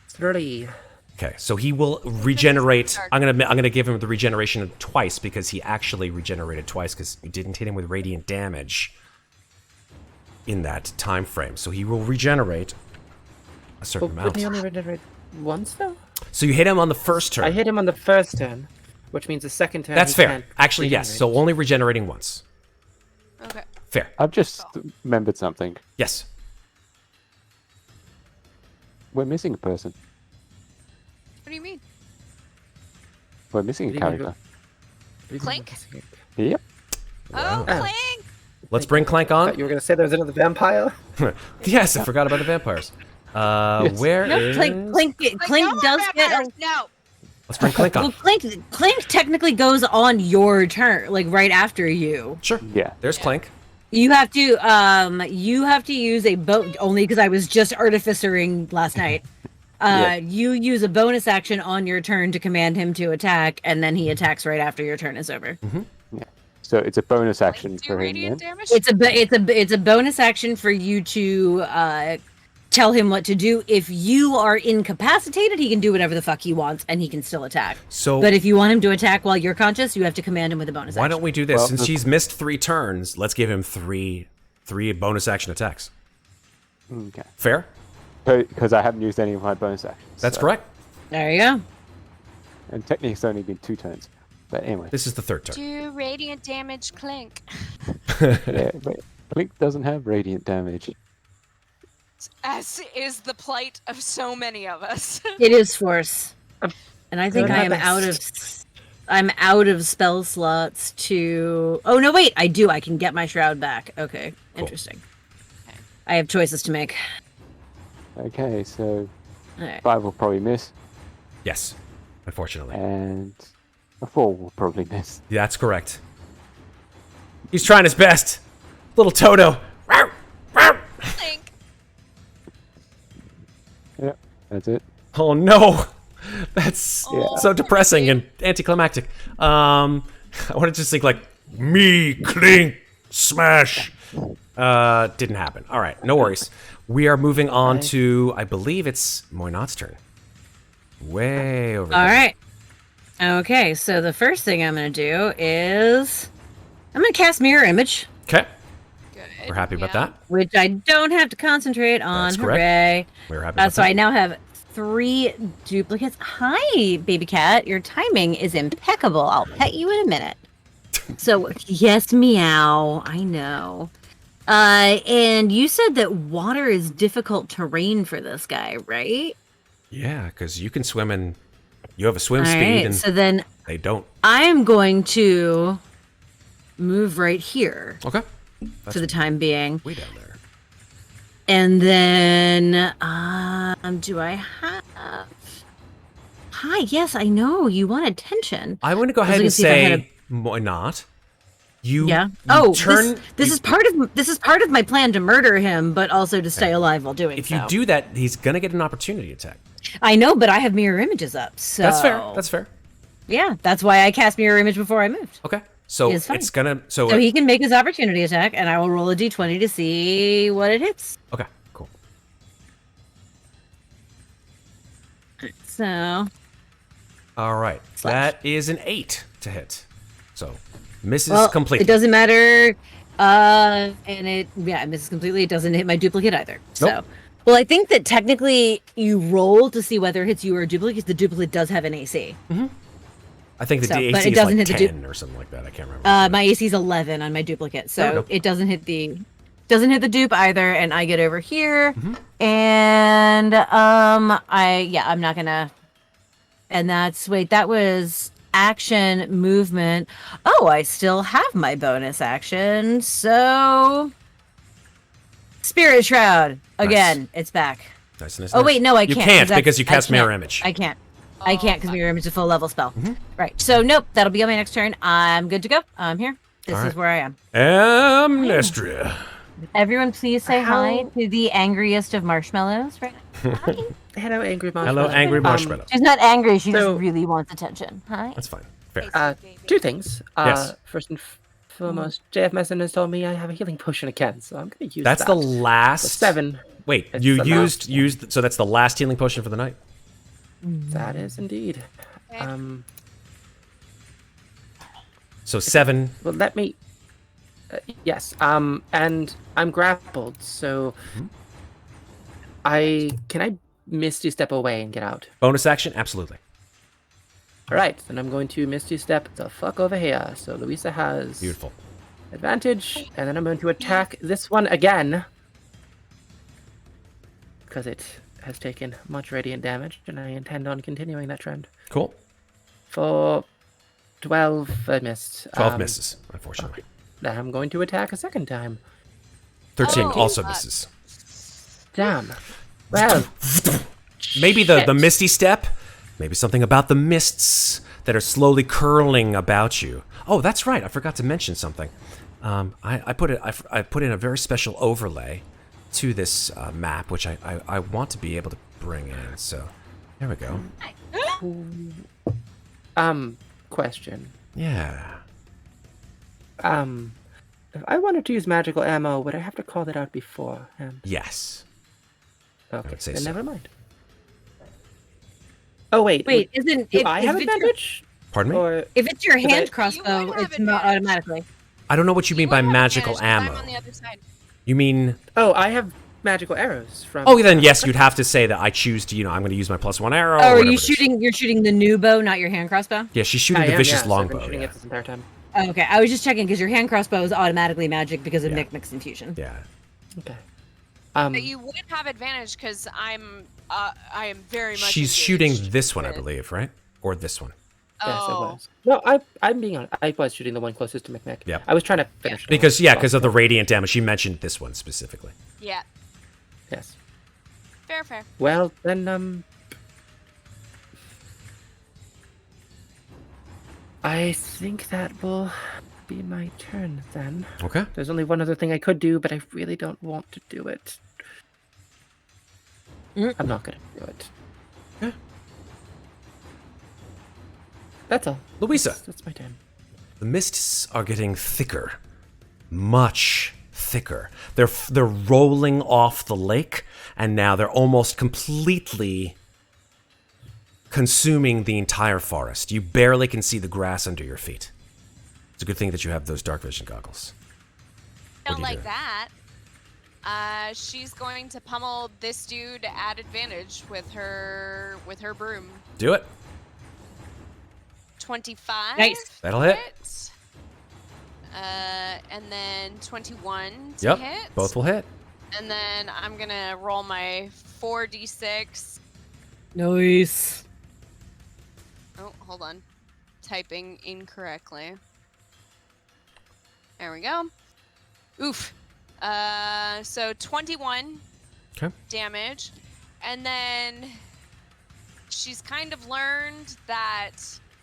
3. Okay, so he will regenerate. I'm gonna give him the regeneration twice because he actually regenerated twice because you didn't hit him with radiant damage in that time frame. So he will regenerate a certain But amount. wouldn't he only regenerate once though? So you hit him on the first turn. I hit him on the first turn, which means the second turn. That's he fair. can't Actually, yes. So regenerate. only regenerating once. Okay. Fair. I've just remembered something. Yes. We're missing a person. What do you mean? We're missing a What do you mean character. Clank? Yep. Wow. Oh, Clank! Let's bring Clank I on. thought you were gonna say there was another vampire. Yes, I forgot about the vampires. Yes. Where No, is? Clink no does more get vampires, no. Let's bring Clank well, on. Clink technically goes on your turn, like right after you. Sure. Yeah. There's Clank. You have to use a boat only because I was just artificering last night. Yeah. You use a bonus action on your turn to command him to attack, and then he attacks right after your turn is over. So it's a bonus action Like, do for him radiant then. damage? It's a bonus action for you to tell him what to do. If you are incapacitated, he can do whatever the fuck he wants, and he can still attack. So But if you want him to attack while you're conscious, you have to command him with a bonus why action. don't we do this? Well, Since the- he's missed 3 turns, let's give him three bonus action attacks. Okay. Fair? Because I haven't used any of my bonus actions. That's so- correct. There you go. And technically it's only been 2 turns. But anyway, This is the third turn. Do radiant damage, Clink. yeah, but Blink doesn't have radiant damage. As is the plight of so many of us. It is force, I'm and I think doing I my am out of. best. I'm out of spell slots to. Oh no! Wait, I do. I can get my shroud back. Okay, interesting. Okay. I have choices to make. Okay, so All right. 5 will probably miss, Yes, unfortunately. and a 4 will probably miss. That's correct. He's trying his best. Little Toto. Rawr, rawr. Clink. Yep, that's it. Oh no. That's Yeah. so depressing and anticlimactic. I want to just think like, me, clink, smash. Didn't happen. All right, no worries. We are moving on to, I believe it's Muadnhait's turn. Way over All there. right. Okay, so the first thing I'm going to do is I'm going to cast Mirror Image, Okay, Good. we're happy about Yeah. that. which I don't have to concentrate on. That's correct. Hooray. We're happy about So that. I now have 3 duplicates. Hi, baby cat. Your timing is impeccable. I'll pet you in a minute. So, yes, meow. I know. And you said that water is difficult terrain for this guy, right? Yeah, because you can swim and you have a swim All speed right, and so then they don't. I'm going to move right here Okay. for That's the time being. way down there. And then, do I have... Hi, yes, I know. You want attention. I want to go was ahead looking and to see if I had say, why not? You Yeah. you Oh, turn. this is part of my plan to murder him, but also to stay alive while doing If so. you do that, he's gonna get an opportunity attack. I know, but I have mirror images up, so That's fair. That's fair. yeah. That's why I cast mirror image before I moved. Okay. So It's fine. it's gonna. So, So he can make his opportunity attack, and I will roll a d20 to see what it hits. okay. Cool. So All right. Slash. That is an 8 to hit. So misses well, completely. it doesn't matter. And it misses completely. It doesn't hit my duplicate either. So. Nope. Well, I think that technically you roll to see whether it hits you or a duplicate. 'Cause the duplicate does have an AC. I think the so, AC but it is doesn't like hit the 10 or something like that. I can't remember. My AC is 11 on my duplicate, so Nope. it doesn't hit the dupe either. And I get over here, Mm-hmm. and I'm not gonna. And that was action movement. Oh, I still have my bonus action, so Spirit Shroud again. It's back. Nice, nice, Oh nice. wait, no, I You can't. can't 'cause because you I cast Mirror can't. Image. I can't. I can't because fuck. Mirror Image is a full level spell. Mm-hmm. Right. So nope, that'll be on my next turn. I'm good to go. I'm here. This All is right. where I am. Amnestria. Everyone, please say hi How- to the angriest of marshmallows right now. Hi. Hello, angry marshmallow. Hello, angry marshmallow. She's not angry. She So- just really wants attention. Hi. That's fine. Fair. Two things. Yes. First and foremost, JF Messon has told me I have a healing potion again, so I'm going to use That's that. the last. So 7. Wait, It's you the used last so that's the last healing potion for the night. That is indeed. Okay. So 7. Well, let me. Yes. And I'm grappled, so can I Misty Step away and get out? Bonus action, absolutely. All right, then I'm going to Misty Step the fuck over here. So Louisa has Beautiful. advantage, and then I'm going to attack this one again because it has taken much radiant damage, and I intend on continuing that trend. Cool. For 12, I missed. 12 misses, unfortunately. Then I'm going to attack a second time. 13 Oh, also fuck. misses. Damn. Well, Maybe the shit. misty step. Maybe something about the mists that are slowly curling about you. Oh, that's right. I forgot to mention something. I put in a very special overlay to this map, which I want to be able to bring in. So there we go. Question. Yeah. If I wanted to use magical ammo, would I have to call that out before? Yes. Okay, would say then so. never mind. Oh wait, Wait, isn't do if, I if have it's your, advantage? Not me? Or if it's your Is hand it- crossbow, You would have it's not automatically. I don't know what you mean by would have magical advantage 'cause ammo. I'm on the other side. You mean oh, I have magical arrows from. Oh, then yes, you'd have to say that I choose to. I'm going to use my +1 arrow. Oh, or are whatever you it is. shooting? You're shooting the new bow, not your hand crossbow. Yeah, she's shooting I the am, vicious yes, I've been longbow. shooting Yeah. it this entire time. Oh, okay, I was just checking because your hand crossbow is automatically magic because of Yeah. Mikmick's infusion. Yeah. Okay. But you wouldn't have advantage because I am very much. She's shooting engaged this one, I with- believe, right? Or this one. Yes, it Oh, was. No, I'm being honest. I was shooting the one closest to Mikmick. Yep. I was trying to finish it. Because of the radiant damage. She mentioned this one specifically. yeah. Yes. Fair. Well, then, I think that will be my turn then. Okay. There's only one other thing I could do, but I really don't want to do it. I'm not gonna do it. Yeah. That's all. Louisa. That's my turn. The mists are getting thicker. Much thicker. They're rolling off the lake, and now they're almost completely consuming the entire forest. You barely can see the grass under your feet. It's a good thing that you have those dark vision goggles. What Don't do you like do? that. She's going to pummel this dude at advantage with her broom. Do it. 25. Nice. That'll hit. And then 21 to Yep. hit. Both will hit. And then I'm gonna roll my 4d6. Nice. Oh, hold on. Typing incorrectly. There we go. Oof. So 21 Okay. damage. And then she's kind of learned that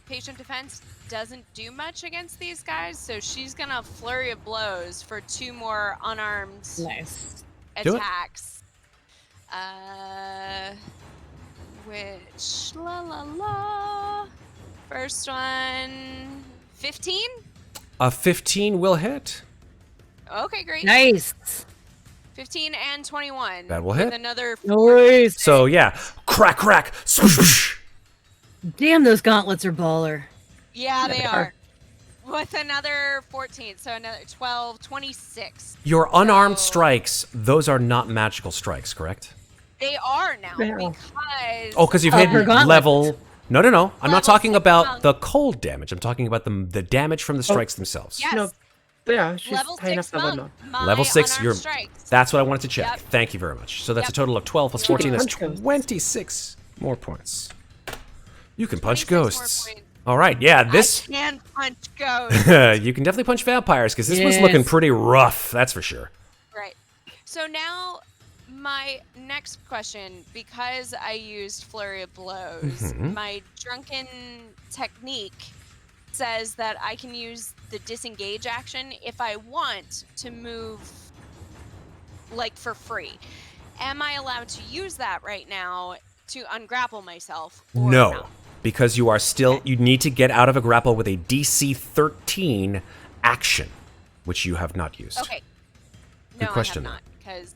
patient defense doesn't do much against these guys, so she's gonna flurry of blows for 2 more unarmed Nice. Do it. attacks. Which la. First one 15? A 15 will hit. Okay, great. Nice. 15 and 21. That will with hit. Another Nice. So yeah, crack, swoosh. Damn, those gauntlets are baller. Yeah, they they are. are. With another 14, so another 12, 26. Your unarmed So- strikes, those are not magical strikes, correct? They are now They are. because Oh, because you've Her hit gauntlets. level. No. I'm not Level talking 6 about monk. the cold damage. I'm talking about the damage from the strikes themselves. yes, No, yeah, she's level high enough 6 level monk. now. My Level 6, unarmed you're. strikes. That's what I wanted to check. Yep. Thank you very much. So that's a Yep. total of 12 plus You can 14. That's punch ghosts. 26 more points. You can punch 26 more ghosts. points. All right, yeah, this. I can punch ghosts. You can definitely punch vampires because this was looking Yes. pretty rough. That's for sure. Right. So now, my next question, because I used Flurry of Blows, Mhm. my drunken technique says that I can use the disengage action if I want to move, like, for free. Am I allowed to use that right now to ungrapple myself? Or No, not? because you are still. You need to get out of a grapple with a DC 13 action, which you have not used. Okay. Good No, question, I have not, because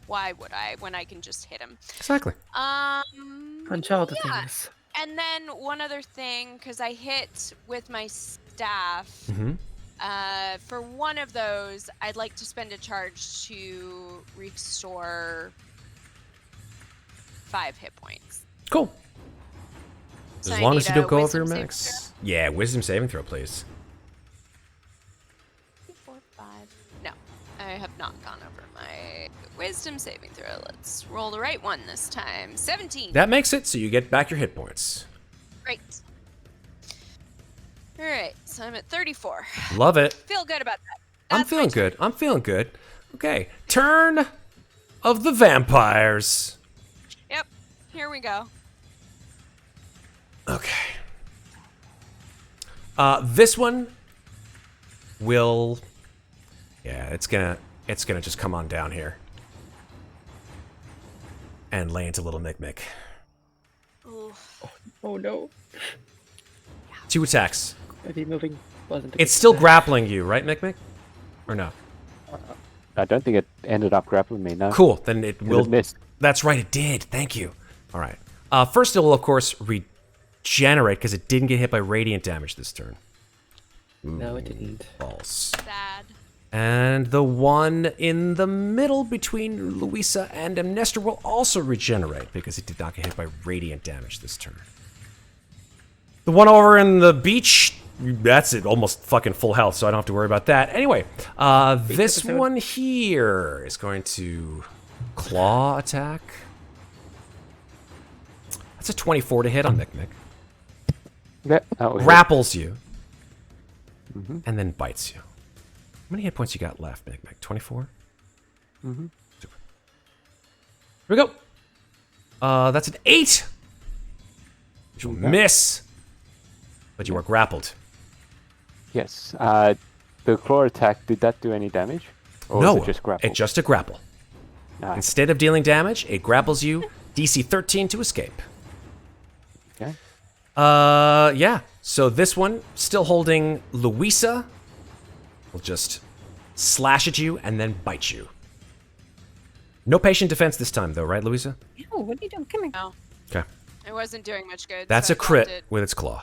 why would I when I can just hit him? Exactly. Punch all the yeah. things. And then one other thing, because I hit with my staff, Mm-hmm. for one of those, I'd like to spend a charge to restore 5 hit points. Cool. So As I long as need you a don't go over your wisdom saving max. Yeah, wisdom saving throw, please. 4, 5. No, I have not gone over my wisdom saving throw. Let's roll the right one this time. 17. That makes it, so you get back your hit points. Great. All right, so I'm at 34. Love it. Feel good about that. I'm That's my feeling turn. good. I'm feeling good. Okay, turn of the vampires. Yep, here we go. Okay. This one will. Yeah, it's gonna just come on down here and lay into little Mikmick. Ooh. Oh no. 2 attacks. Maybe moving wasn't. It's still grappling you, right, Mikmick? Or no? I don't think it ended up grappling me, no. Cool. Then it will. It missed. That's right. It did. Thank you. All right. First, it will of course regenerate because it didn't get hit by radiant damage this turn. No, it didn't. Balls. Sad. And the one in the middle between Louisa and Amnestria will also regenerate because it did not get hit by radiant damage this turn. The one over in the beach, that's it, almost fucking full health, so I don't have to worry about that. Anyway, this episode. one here is going to claw attack. That's a 24 to hit on Mikmick. Yeah, that was Grapples you, Mm-hmm. and then bites you. How many hit points you got left, Mikmick? 24? Mm-hmm. Super. Here we go. That's an 8. Which will miss. But you are grappled. Yes. The claw attack, did that do any damage? Or No, was it just grapple? it's just a grapple. Nice. Instead of dealing damage, it grapples you. DC 13 to escape. Okay. Yeah. So this one, still holding Louisa, will just slash at you and then bite you. No patient defense this time, though, right, Louisa? Ew, what are you doing? Come here. No, Okay. it wasn't doing much good. That's so a I dropped crit it. with its claw.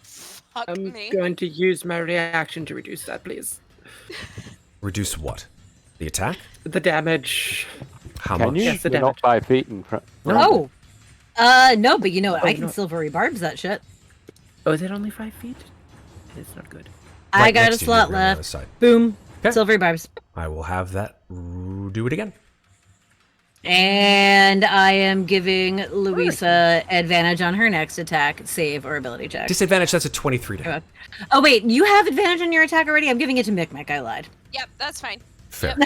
Fuck I'm me. going to use my reaction to reduce that, please. Reduce what? The attack? The damage. How Can much? you? Yes, the You're not damage. 5 feet in front. Oh. No, but you know what? Oh, I can no. silvery barbs that shit. Oh, is it only 5 feet? It's not good. I Right got a next to you, slot you're on the other left. side. Boom. Okay. Silvery barbs. I will have that do it again. And I am giving Louisa advantage on her next attack, save, or ability check. Disadvantage, that's a 23 to hit. Oh, wait. You have advantage on your attack already? I'm giving it to Mikmick. I lied. Yep, that's fine. Fair.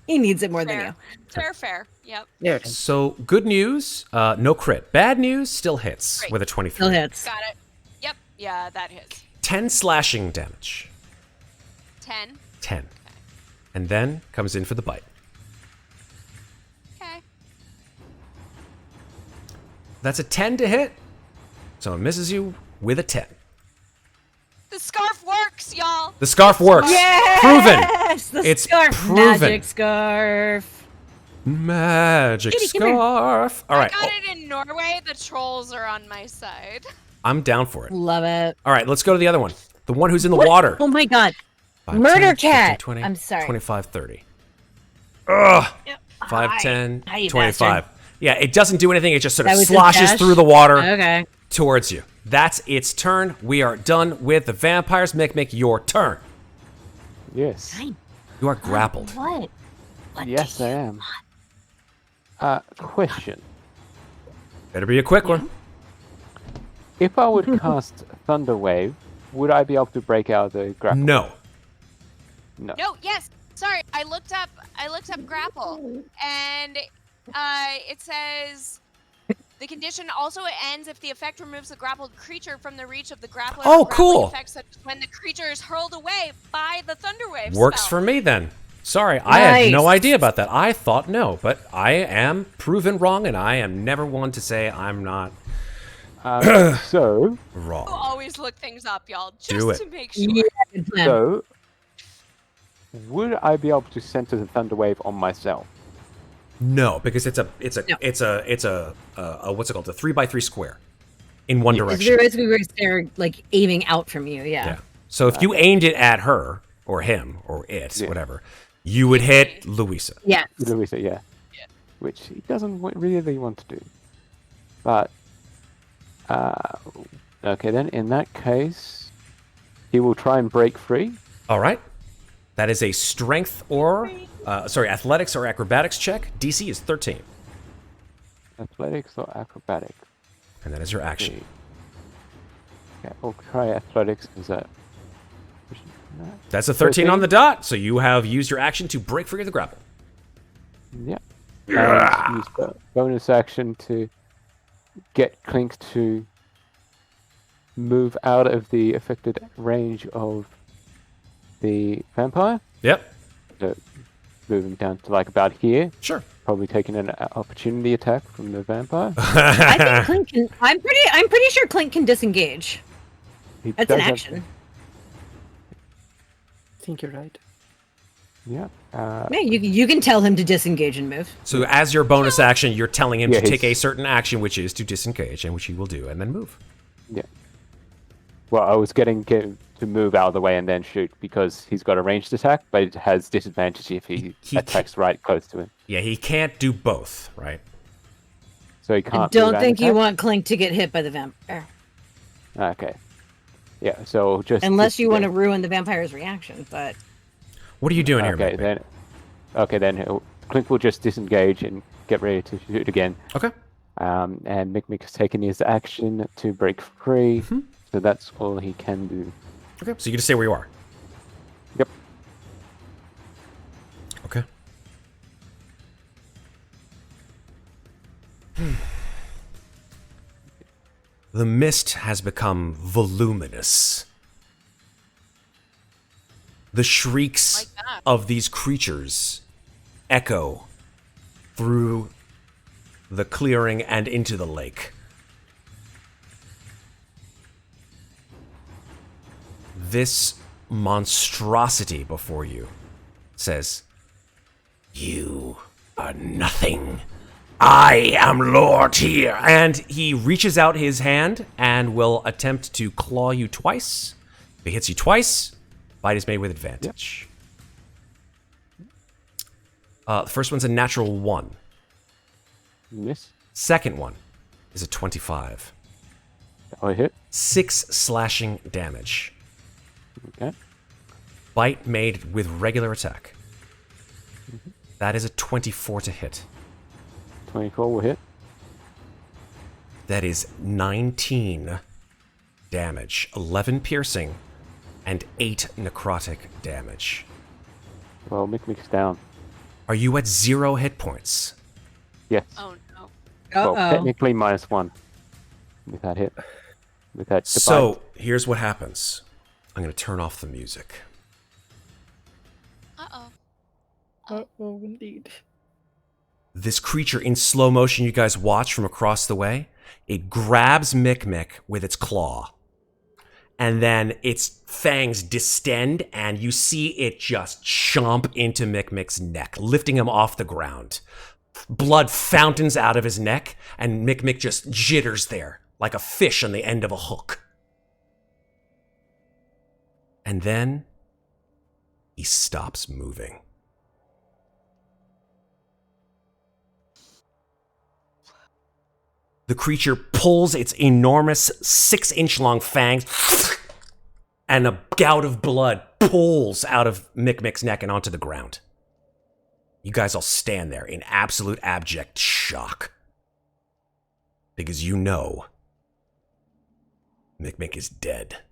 He needs it more than Fair. you. Fair. Yep. There it is. So, good news, no crit. Bad news, still hits Great. with a 23. Still hits. Got it. Yep. Yeah, that hits. 10 slashing damage. 10. 10. And then comes in for the bite. Okay. That's a 10 to hit. So it misses you with a 10. The scarf works, y'all. The scarf works. Yes! Proven. The It's scarf. proven. Magic scarf. Magic Kitty, come here. scarf. All right. I got it in Norway. The trolls are on my side. I'm down for it. Love it. All right, let's go to the other one. The one who's in the water. Oh my god. 5, Murder 10, 15, cat. 20, I'm sorry. 25, 30. Ugh. 5, Hi. 10, Hi, you 25. Yeah, it doesn't do anything. It just sort of That was his sloshes dash? through the water Okay. towards you. That's its turn. We are done with the vampires. Mikmick, your turn. Yes. Fine. You are grappled. What? What Yes, do I you am. Question. Better be a quick one. If I would cast Thunder Wave, would I be able to break out the grapple? No. No. No, yes. Sorry, I looked up grapple, and it says the condition also ends if the effect removes the grappled creature from the reach of the grappler. Oh, or grappling cool. Effects such as when the creature is hurled away by the Thunderwave Works spell. for me then. Sorry, I had no Nice. idea about that. I thought no, but I am proven wrong, and I am never one to say I'm not So, I'll wrong. always look things up, y'all, just Do it. to make sure. Yeah, good plan. so would I be able to center the Thunder Wave on myself? No, because it's a No. what's it called? A 3x3 square in one It's direction. basically where they're like aiming out from you. Yeah. Yeah. So if you aimed it at her or him or it, Yeah. whatever, you would hit Louisa. Yes. Louisa, yeah. Yeah. Which he doesn't really want to do. But, okay then, in that case, he will try and break free. All right. That is a strength or athletics or acrobatics check. DC is 13, Athletics or acrobatics? and that is your action. Okay, we'll try athletics because that... That's a 13 on the dot. So you have used your action to break free of the grapple. Yeah. And use bonus action to get Clink to move out of the affected range of the vampire. Yep. So move him down to like about here. Sure. Probably taking an opportunity attack from the vampire. I think Clint can. I'm pretty sure Clint can disengage. He That's an does have- action. I think you're right. Yeah. Yeah, you can tell him to disengage and move. So as your bonus action, you're telling him Yeah, to take a he's- certain action, which is to disengage, and which he will do, and then move. Yeah. Well, I was getting to move out of the way and then shoot because he's got a ranged attack, but it has disadvantage if he attacks right close to him. Yeah, he can't do both, right? So he I can't. don't move and think you attack? want Clink to get hit by the vampire. Okay. Yeah. So just Unless you want to disengage. ruin the vampire's reaction, but What are you doing here, Okay, Mikmick? then Clink will just disengage and get ready to shoot again. Okay. And Mikmick has taken his action to break free, so that's all he can do. Okay. So you just stay where you are. Yep. Okay. The mist has become voluminous. The shrieks Like that. of these creatures echo through the clearing and into the lake. This monstrosity before you says, "You are nothing. I am Lord here." And he reaches out his hand and will attempt to claw you twice. If he hits you twice, bite is made with advantage. The first one's a natural 1. Miss. Second one is a 25. Oh, hit. 6 slashing damage. Okay. Bite made with regular attack. That is a 24 to hit. 24 will hit. That is 19 damage. 11 piercing and 8 necrotic damage. Well, Mikmick's down. Are you at 0 hit points? Yes. Oh no. Well, uh-oh. technically -1 with that hit. With that. So, here's what happens. I'm going to turn off the music. Uh-oh. Oh, indeed. This creature in slow motion you guys watch from across the way, it grabs Mikmick with its claw. And then its fangs distend, and you see it just chomp into Mikmick's neck, lifting him off the ground. Blood fountains out of his neck, and Mikmick just jitters there, like a fish on the end of a hook. And then he stops moving. The creature pulls its enormous 6-inch long fangs, and a gout of blood pulls out of Mikmick's neck and onto the ground. You guys all stand there in absolute abject shock. Because you know Mikmick is dead.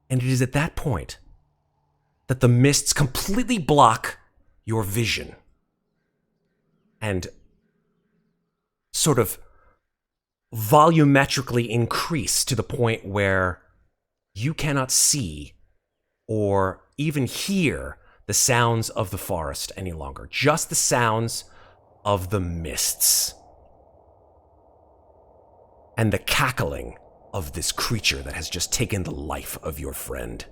And it is at that point that the mists completely block your vision. And sort of volumetrically increase to the point where you cannot see or even hear the sounds of the forest any longer. Just the sounds of the mists. And the cackling of this creature that has just taken the life of your friend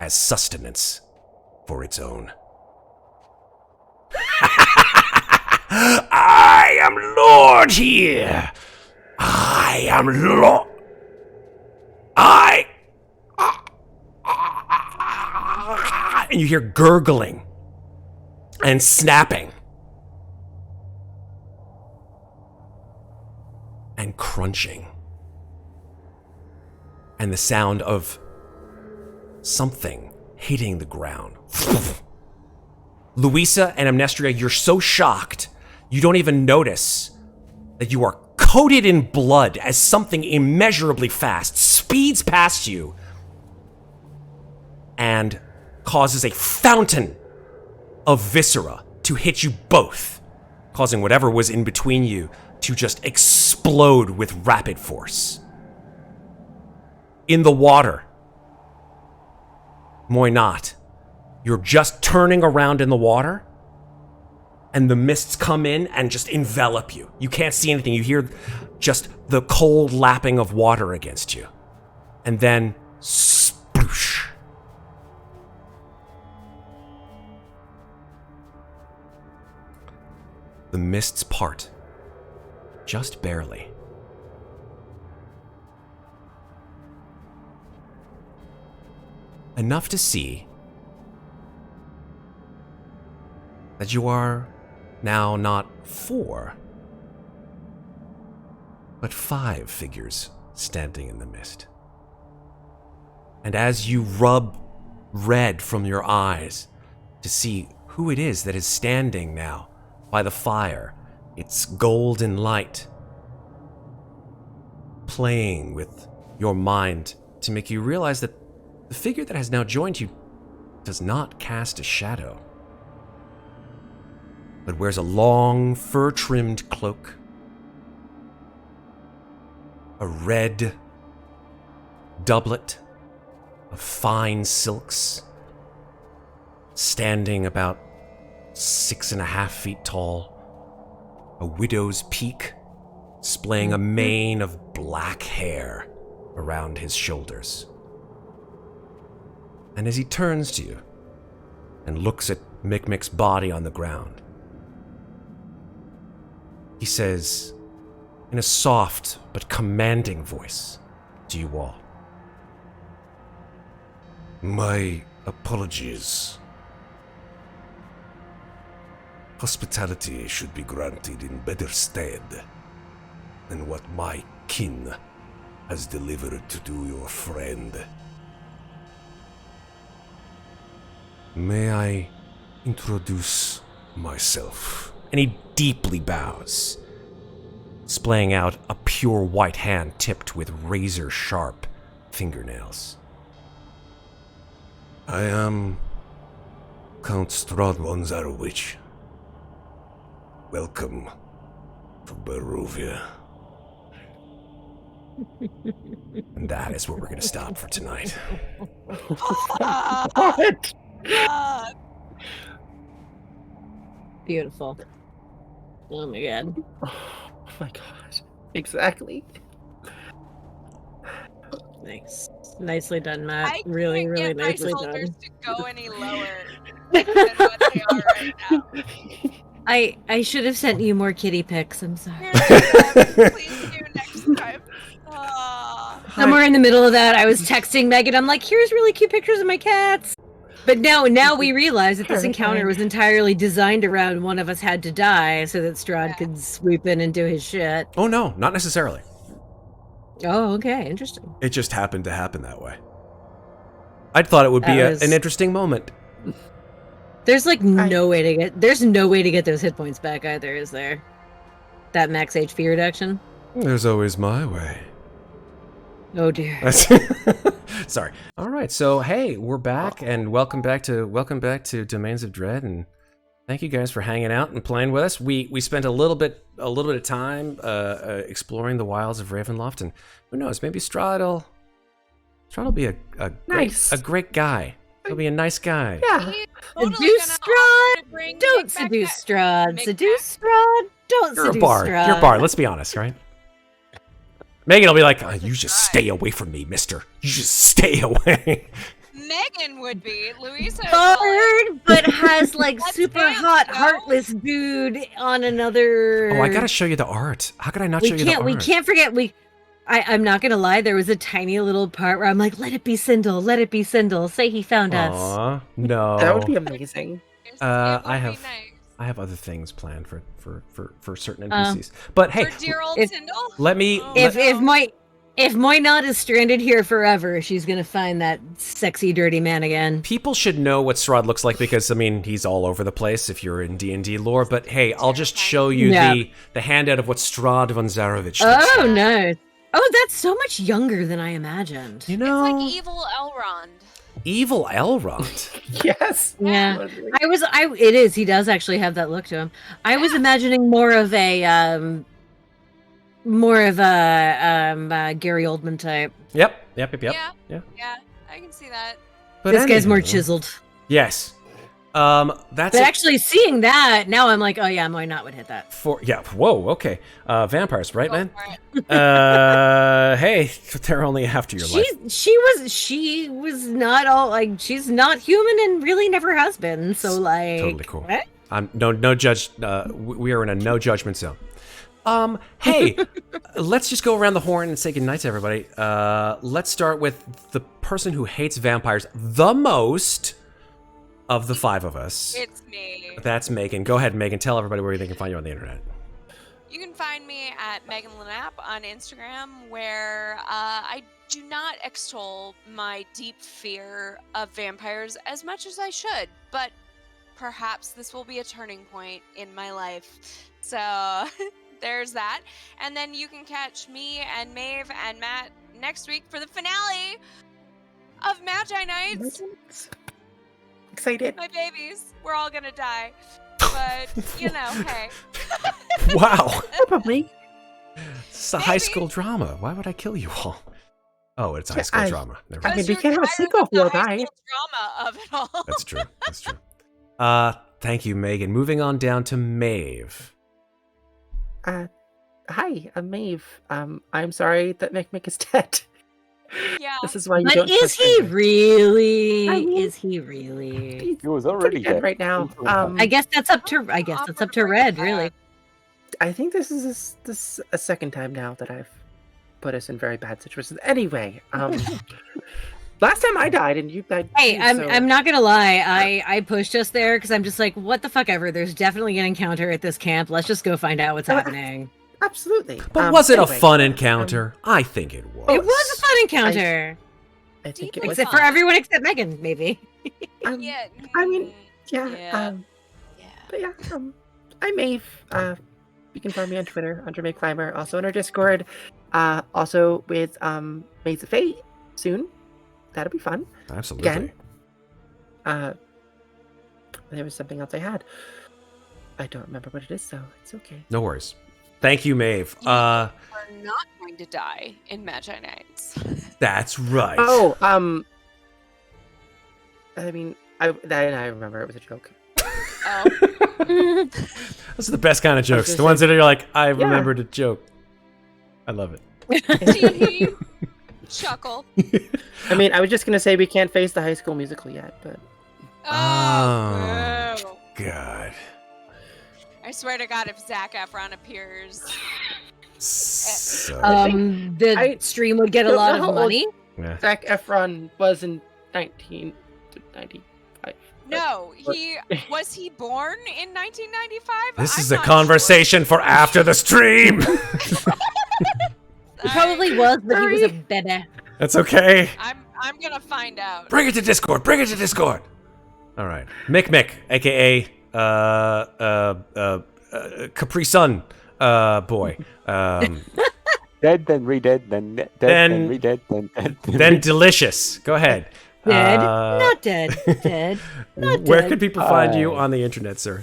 as sustenance for its own. I am Lord here. I am Lord. And you hear gurgling and snapping and crunching and the sound of something hitting the ground. Louisa and Amnestria, you're so shocked, you don't even notice that you are coated in blood as something immeasurably fast speeds past you and causes a fountain of viscera to hit you both, causing whatever was in between you to just explode with rapid force. In the water, Muadnhait, you're just turning around in the water, and the mists come in and just envelop you. You can't see anything. You hear just the cold lapping of water against you. And then, sploosh. The mists part, just barely. enough to see that you are now not 4, but 5 figures standing in the mist. And as you rub red from your eyes to see who it is that is standing now by the fire, its golden light playing with your mind to make you realize that the figure that has now joined you does not cast a shadow, but wears a long, fur-trimmed cloak, a red doublet of fine silks, standing about 6.5 feet tall, a widow's peak, displaying a mane of black hair around his shoulders. And as he turns to you and looks at Mikmick's body on the ground, he says, in a soft but commanding voice to you all, "My apologies. Hospitality should be granted in better stead than what my kin has delivered to your friend. May I introduce myself?" And he deeply bows, displaying out a pure white hand tipped with razor-sharp fingernails. "I am Count Strahd von Zarovich. Welcome to Barovia." And that is where we're going to stop for tonight. What? Beautiful. Oh my god. Oh my gosh. Exactly. Nice. Nicely done, Matt. I Really, can't really get my nicely shoulders done. to go any lower than what they are right now. I should have sent you more kitty pics. I'm sorry. Please do next time. Somewhere in the middle of that, I was texting Megan. I'm like, here's really cute pictures of my cats. But now we realize that this encounter was entirely designed around one of us had to die so that Strahd could swoop in and do his shit. Oh no, not necessarily. Oh, okay. Interesting. It just happened to happen that way. I thought it would be an interesting moment. There's like no way to get those hit points back either, is there? That max HP reduction? There's always my way. Oh dear. Sorry. All right. So hey, we're back, and welcome back to Domains of Dread, and thank you guys for hanging out and playing with us. We spent a little bit of time exploring the wilds of Ravenloft, and who knows, maybe Strahd'll be a great guy. He'll be a nice guy. Yeah. Seduce Strahd! Don't seduce Strahd! Seduce Strahd! Don't You're a seduce bard. Strahd! You're a bard. Let's be honest, right? Megan will be like, "You just stay away from me, mister. You just stay away." Megan would be. Louisa. Bard, but has like Let's super dance, hot, yo. heartless dude on another. Oh, I gotta show you the art. How could I not show you the art? We can't forget. I'm not gonna lie. There was a tiny little part where I'm like, "Let it be Sindel. Let it be Sindel. Say he found us." Aw, no. That would be amazing. I have other things planned for certain NPCs. But hey, For dear old if- Tyndall? let me. Oh, If no. if Moynot is stranded here forever, she's gonna find that sexy, dirty man again. People should know what Strahd looks like because, I mean, he's all over the place if you're in D&D lore. But hey, I'll just show you the handout of what Strahd von Zarovich looks Oh like. no! Oh, that's so much younger than I imagined. You know, It's like evil Elrond. evil Elrond. Yes. Yeah. Literally. It is. He does actually have that look to him. I was imagining more of a Gary Oldman type. Yep. Yeah, I can see that. But This guy's more anywho, chiseled. Yes. That's But it actually, seeing that now, I'm like, oh yeah, Moynot would hit that. Whoa, okay. Vampires, right, Go man? for it. Hey, they're only after your life. She was not all like she's not human and really never has been. So like, Totally cool. eh? No judge. We are in a no judgment zone. Hey, let's just go around the horn and say goodnight to everybody. Let's start with the person who hates vampires the most of the 5 of us. It's me. That's Megan. Go ahead, Megan. Tell everybody where they can find you on the internet. You can find me at Megan Lanapp on Instagram, where I do not extol my deep fear of vampires as much as I should, but perhaps this will be a turning point in my life. So there's that. And then you can catch me and Maeve and Matt next week for the finale of Magi Nights. Excited. My babies, we're all gonna die. But, you know, hey. Wow. Probably. It's a high school drama. Why would I kill you all? Oh, it's a high school drama. Never I mind. mean, we can't have a sequel if we all die. Drama of it all. That's true. That's true. Thank you, Megan. Moving on down to Maeve. Hi, I'm Maeve. I'm sorry that Mikmick is dead. Yeah. This is why you But don't. is trust he him. really? I mean- Is he really? He was Pretty already dead dead right now. I guess that's up to. I guess that's up to Red, really. I think this is a second time now that I've put us in very bad situations. Anyway, last time I died and you died. Hey, too, I'm so- I'm not gonna lie. I pushed us there because I'm just like, what the fuck ever. There's definitely an encounter at this camp. Let's just go find out what's happening. Absolutely. But was it a anyway, fun encounter? I think it was. It was a fun encounter, I think it Deeply was. except for everyone except Megan, maybe. Yeah. I mean, yeah. Yeah. Yeah. But yeah, I'm Maeve. You can find me on Twitter under MaveClimber, also in our Discord, also with Maids of Fate soon. That'll be fun. Absolutely. Again. There was something else I had. I don't remember what it is, so it's okay. No worries. Thank you, Maeve. We're not going to die in Magi Nights. That's right. Oh, I mean, I remember it was a joke. Oh. Those are the best kind of jokes. just The ones that are like, I Yeah. remembered a joke. I love it. Tee-hee. Chuckle. I mean, I was just gonna say we can't face the High School Musical yet, but Oh. Oh. God. I swear to God, if Zac Efron appears, So, The I stream would get a don't lot know how of old- money. yeah. Zac Efron was in 1995. no, he was he born in 1995? This I'm is a not conversation for after the stream. sure. He probably was, but he was a baby. That's okay. I'm gonna find out. Bring it to Discord. Bring it to Discord. All right. Mikmick, aka Capri Sun boy. Dead, then re-dead, then dead, then re-dead, then dead. Then Delicious. Go ahead. Dead, not dead, dead. Not Where dead. could people find you Hi. on the internet, sir?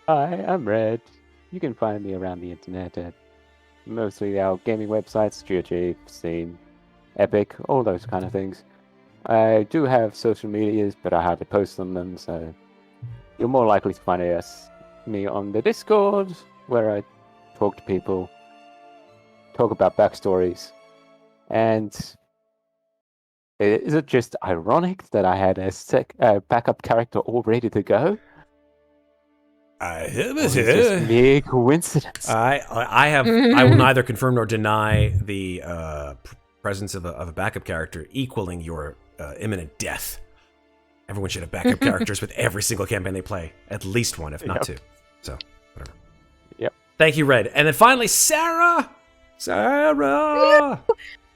Hi, I'm Red. You can find me around the internet at mostly our gaming websites, GOG, Steam, Epic, all those kind of things. I do have social medias, but I hardly post on them, so you're more likely to find me on the Discord, where I talk to people, talk about backstories, and is it just ironic that I had a backup character all ready to go? Or is it just mere coincidence? I will neither confirm nor deny the presence of a backup character equaling your imminent death. Everyone should have backup characters with every single campaign they play. At least one, if not two. So, whatever. Yep. Thank you, Red. And then finally, Sarah! Sarah!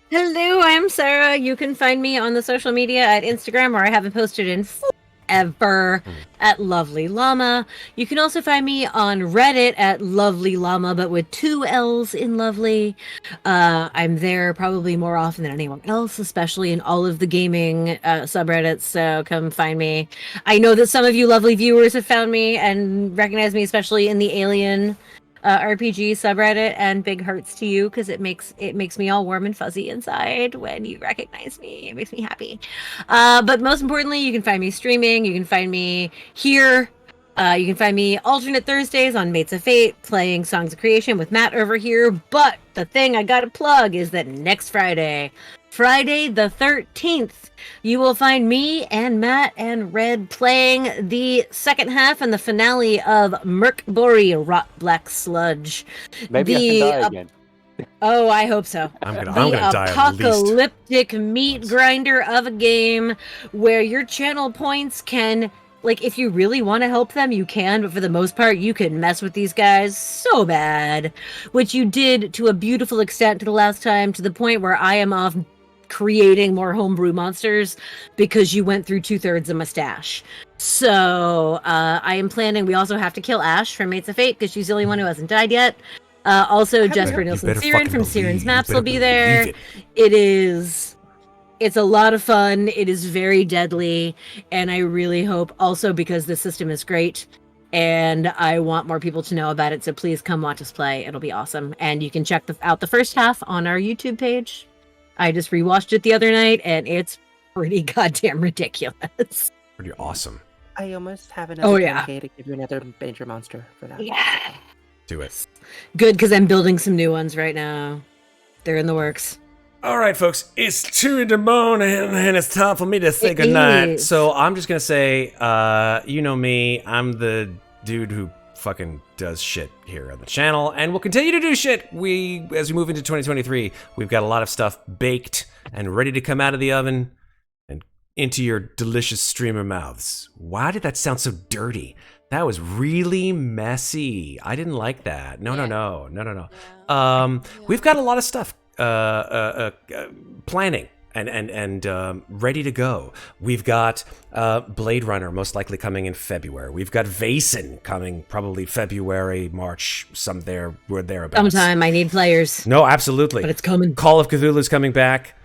Hello, I'm Sarah. You can find me on the social media at Instagram, where I haven't posted in forever, at Lovely Llama. You can also find me on Reddit at Lovely Llama, but with 2 L's in Lovely. I'm there probably more often than anyone else, especially in all of the gaming subreddits, so come find me. I know that some of you lovely viewers have found me and recognize me, especially in the Alien RPG subreddit, and big hearts to you, because it makes me all warm and fuzzy inside when you recognize me. It makes me happy. But most importantly, you can find me streaming. You can find me here. You can find me alternate Thursdays on Mates of Fate, playing Songs of Creation with Matt over here. But the thing I gotta plug is that next Friday, Friday the 13th, you will find me and Matt and Red playing the second half and the finale of Merkbury Rot Black Sludge. Maybe I can die again. Oh, I hope so. I'm gonna die at least. Apocalyptic meat grinder of a game where your channel points can, like, if you really want to help them, you can, but for the most part, you can mess with these guys so bad, which you did to a beautiful extent to the last time, to the point where I am off creating more homebrew monsters because you went through 2/3 of my stash. So I am planning. We also have to kill Ash from Mates of Fate because she's the only one who hasn't died yet. Also, Jesper Nilsson Siren from Siren's Maps will be there. It's a lot of fun. It is very deadly, and I really hope also, because the system is great and I want more people to know about it, so please come watch us play. It'll be awesome. And you can check out the first half on our YouTube page. I just rewatched it the other night, and it's pretty goddamn ridiculous. Pretty awesome. I almost have another 10K to give you another major monster for that. Yeah. Do it. Good, because I'm building some new ones right now. They're in the works. All right, folks, it's 2 in the morning, and it's time for me to say goodnight. So I'm just going to say, you know me, I'm the dude who fucking does shit here on the channel, and we'll continue to do shit. As we move into 2023, we've got a lot of stuff baked and ready to come out of the oven and into your delicious streamer mouths. Why did that sound so dirty? That was really messy. I didn't like that. No. We've got a lot of stuff planning and ready to go. We've got Blade Runner most likely coming in February. We've got Vaesen coming probably February, March, we're thereabouts. Sometime I need players. No, absolutely. But it's coming. Call of Cthulhu's coming back.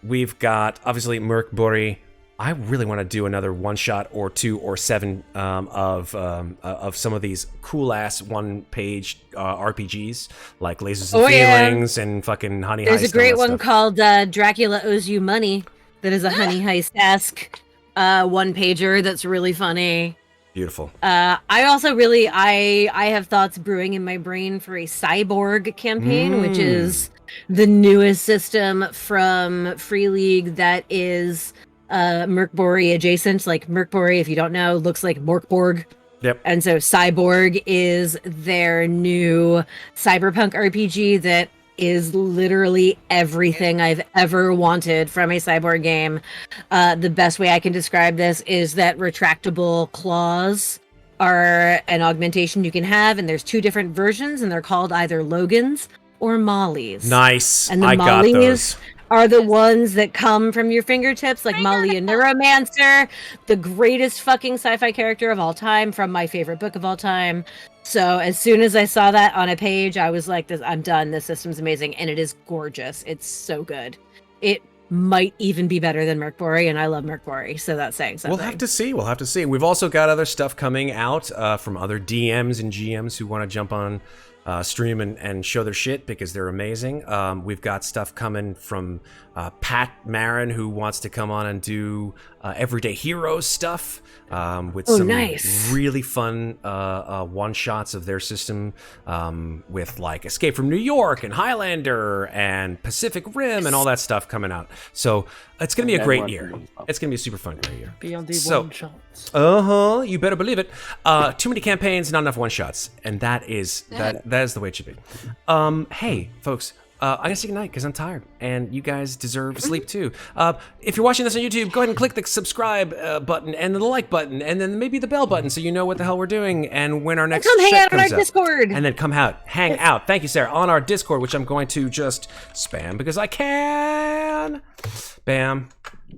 We've got obviously Merkbury. I really want to do another 1-shot or 2 or 7 of some of these cool-ass one-page RPGs, like Lasers and Feelings and fucking Honey Heist. There's a great one called Dracula Owes You Money that is a Honey Heist-esque one-pager that's really funny. Beautiful. I also really, I have thoughts brewing in my brain for a Cyborg campaign, which is the newest system from Free League that is... Merkbury adjacent. Like, Merkbury, if you don't know, looks like Morkborg. Yep. And so Cyborg is their new cyberpunk RPG that is literally everything I've ever wanted from a Cyborg game. The best way I can describe this is that retractable claws are an augmentation you can have, and there's 2 different versions, and they're called either Logans or Mollies. Nice. And the I got those. Are the ones that come from your fingertips, like Molly and Neuromancer, the greatest fucking sci-fi character of all time from my favorite book of all time. So as soon as I saw that on a page, I was like, I'm done. This system's amazing, and it is gorgeous. It's so good. It might even be better than Merkbury, and I love Merkbury, so that's saying something. We'll have to see. We've also got other stuff coming out from other DMs and GMs who want to jump on stream and show their shit because they're amazing. We've got stuff coming from Pat Marin, who wants to come on and do Everyday Heroes stuff with some really fun one-shots of their system with like Escape from New York and Highlander and Pacific Rim and all that stuff coming out. So it's going to be a great year. It's going to be a super fun great year. Beyond the one-shots. You better believe it. Too many campaigns, not enough one-shots. And that is the way it should be. Hey, folks, I'm going to say goodnight because I'm tired, and you guys deserve sleep too. If you're watching this on YouTube, go ahead and click the subscribe button and the like button, and then maybe the bell button so you know what the hell we're doing and when our next come hang shit out on comes our up. Discord. And then hang out. Thank you, Sarah, on our Discord, which I'm going to just spam because I can. Bam.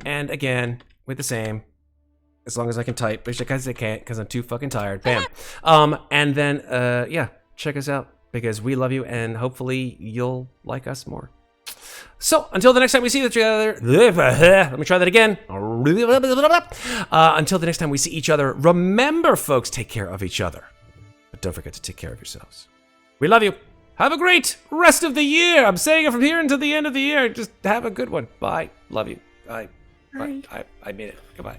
And again, with the same. As long as I can type, which I can't because I'm too fucking tired. Bam. And then, check us out because we love you and hopefully you'll like us more. So, until the next time we see each other, let me try that again. Until the next time we see each other, remember, folks, take care of each other. But don't forget to take care of yourselves. We love you. Have a great rest of the year. I'm saying it from here until the end of the year. Just have a good one. Bye. Love you. I made it. Goodbye.